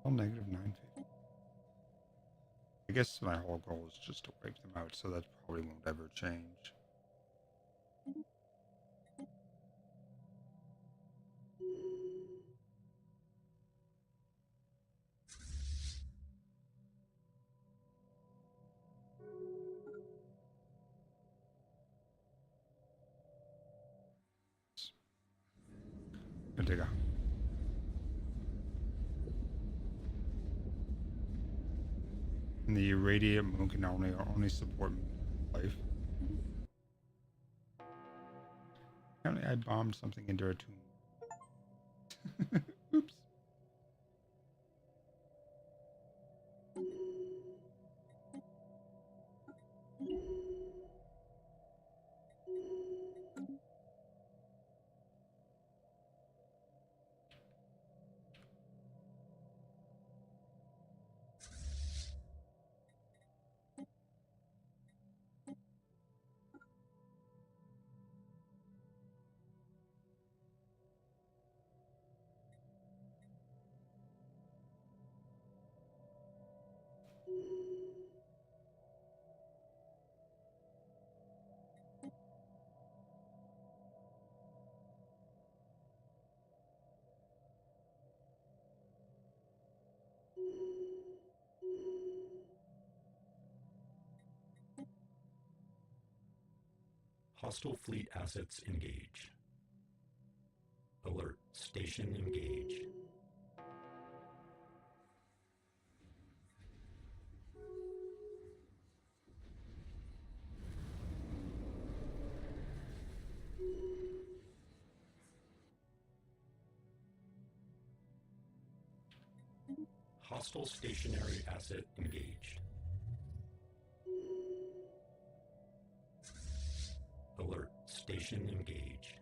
All negative 950. I guess my whole goal is just to wipe them out, so that probably won't ever change. Gonna take a... And the irradiate moon can only support life. I bombed something into a tomb. Oops. Hostile fleet assets engaged. Alert. Station engaged. Hostile stationary asset engaged. Alert. Station engaged.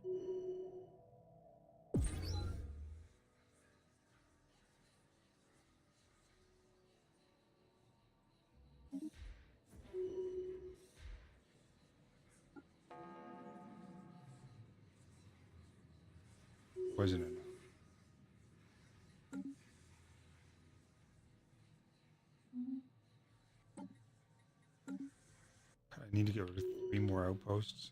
Poison it. I need to get rid of 3 more outposts.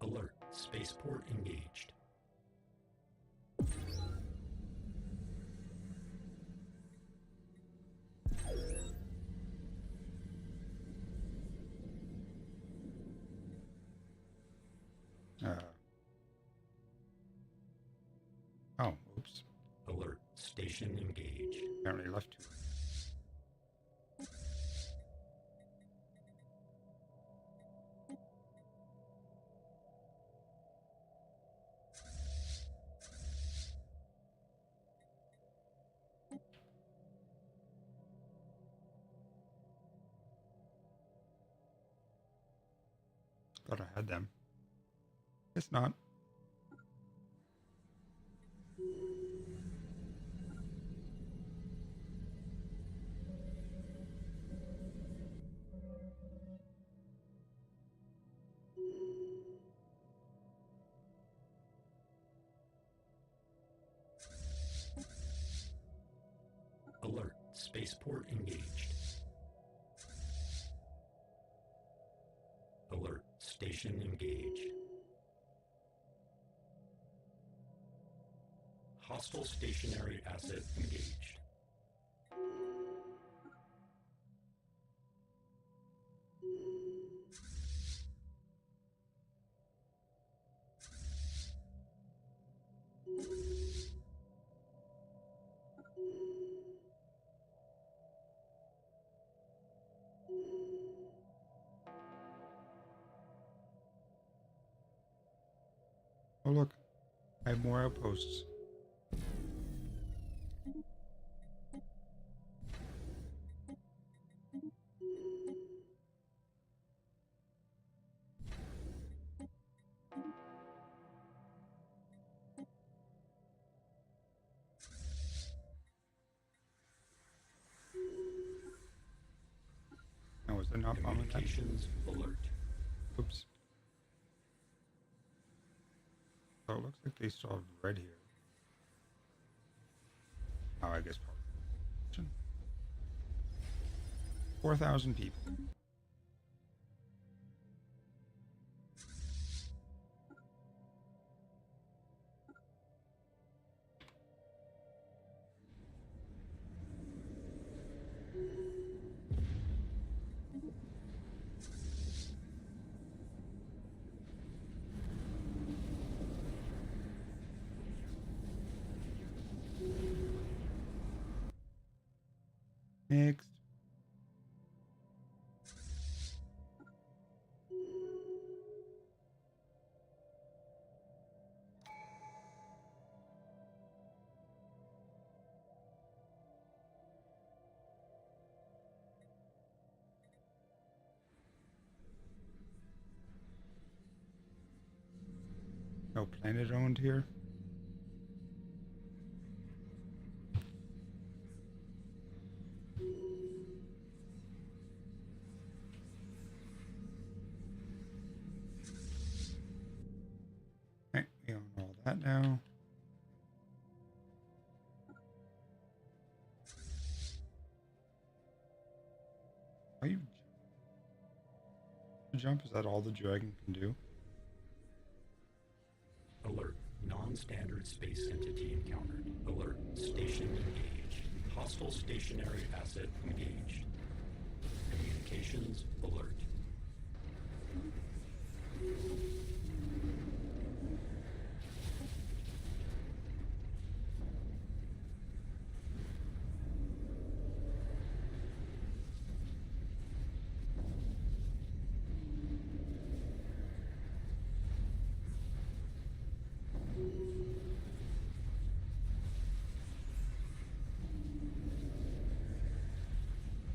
Alert. Spaceport engaged. Oh, oops. Alert. Station engaged. Apparently left 2. Thought I had them. Guess not. Alert. Spaceport engaged. Alert. Station engaged. Hostile stationary asset engaged. Oh, look. I have more outposts. Oh, was there not bombing that? Communications alert. Oops. So it looks like they still have red here. Oh, I guess probably. 4,000 people. Next. No planet owned here. Okay, we own all that now. Are you jump? Is that all the dragon can do? Alert. Non-standard space entity encountered. Alert. Station engaged. Hostile stationary asset engaged. Communications alert.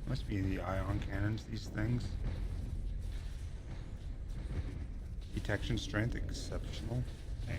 Must be the ion cannons, these things. Detection strength exceptional. Damn.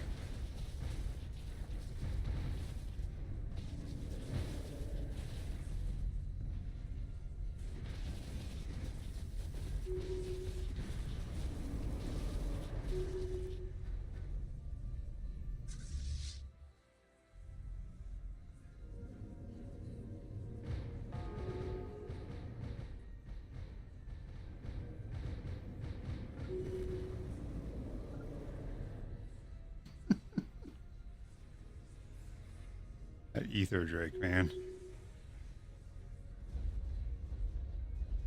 That ether drake, man.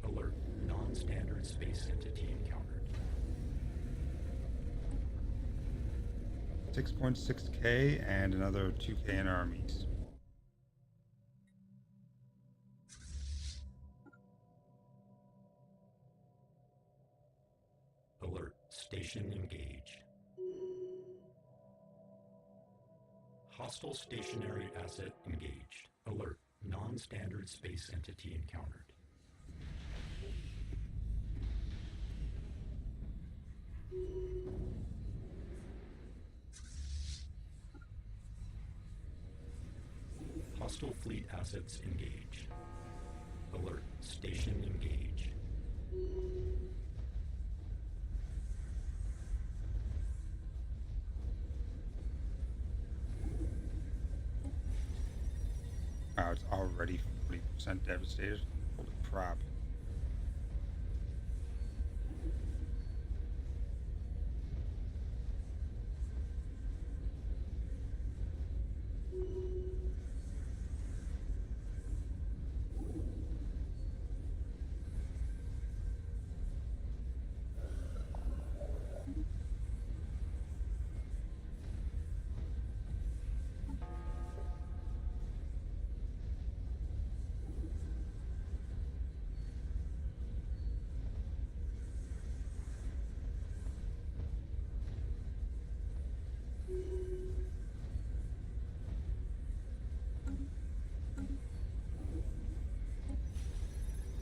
Alert. Non-standard space entity encountered. 6.6k and another 2k in armies. Alert. Station engaged. Hostile stationary asset engaged. Alert. Non-standard space entity encountered. Hostile fleet assets engaged. Alert. Station engaged. Wow, it's already 40% devastated. Holy crap.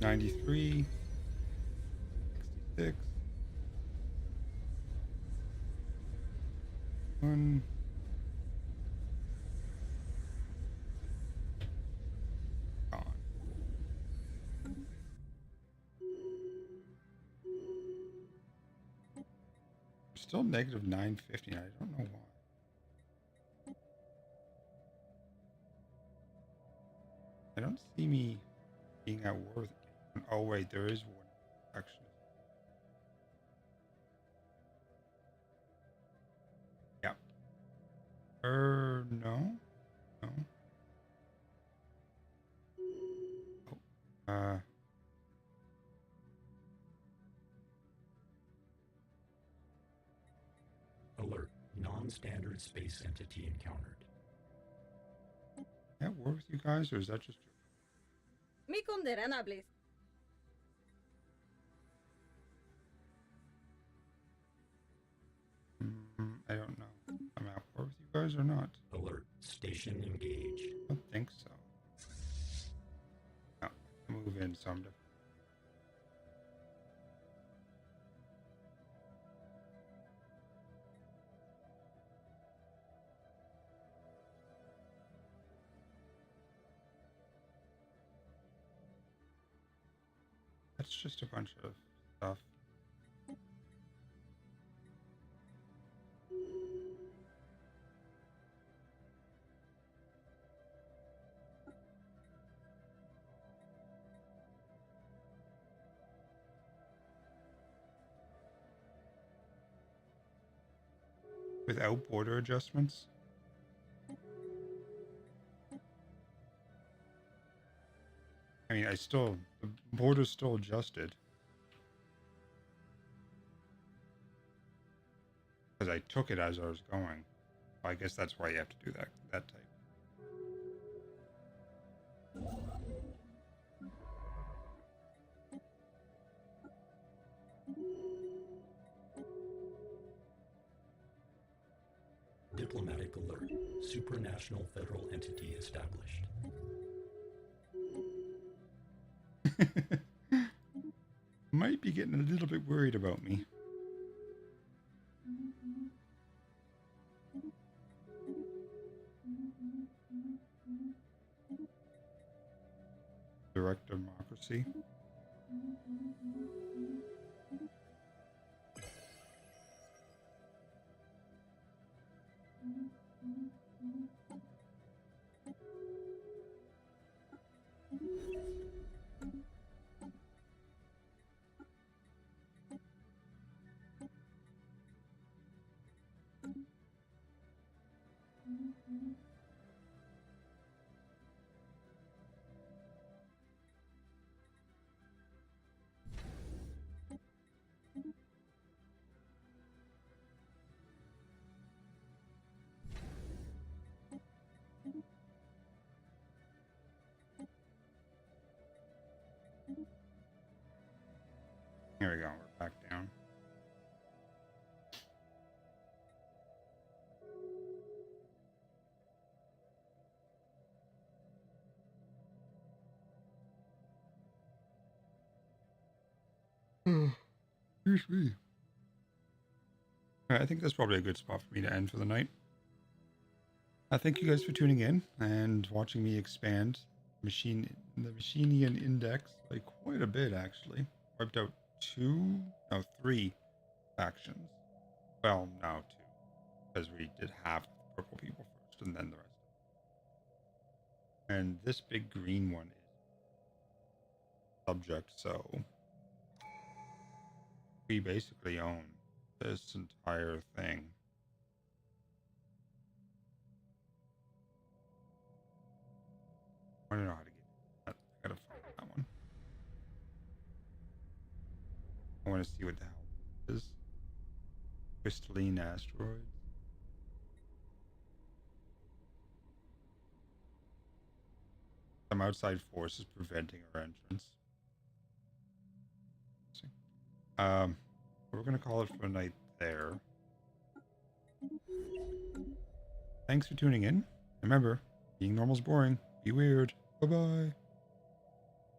$93, $66, one. Gone. Still negative 950. I don't know why. I don't see me being at war with anyone. Oh wait, there is one action. Yeah. No. No. Oh. Alert. Non-standard space entity encountered. That war with you guys, or is that just Mi condenables. I don't know. I'm at war with you guys or not. Alert. Station engaged. I don't think so. No, I move in some. That's just a bunch of stuff. Without border adjustments? I mean, the border's still adjusted. Because I took it as I was going. I guess that's why you have to do that type. Diplomatic alert. Supranational federal entity established. Might be getting a little bit worried about me. Direct democracy. Here we go, we're back down. Excuse me. Alright, I think that's probably a good spot for me to end for the night. Thank you guys for tuning in and watching me expand the Machinian Index by quite a bit, actually. Wiped out 3 factions. Well, no, 2. Because we did half the purple people first and then the rest. And this big green one is subject, so we basically own this entire thing. I don't know how to get that. I gotta find that one. I want to see what the hell it is. Crystalline asteroids. Some outside force is preventing our entrance. We're gonna call it for a night there. Thanks for tuning in. Remember, being normal's boring. Be weird. Bye-bye.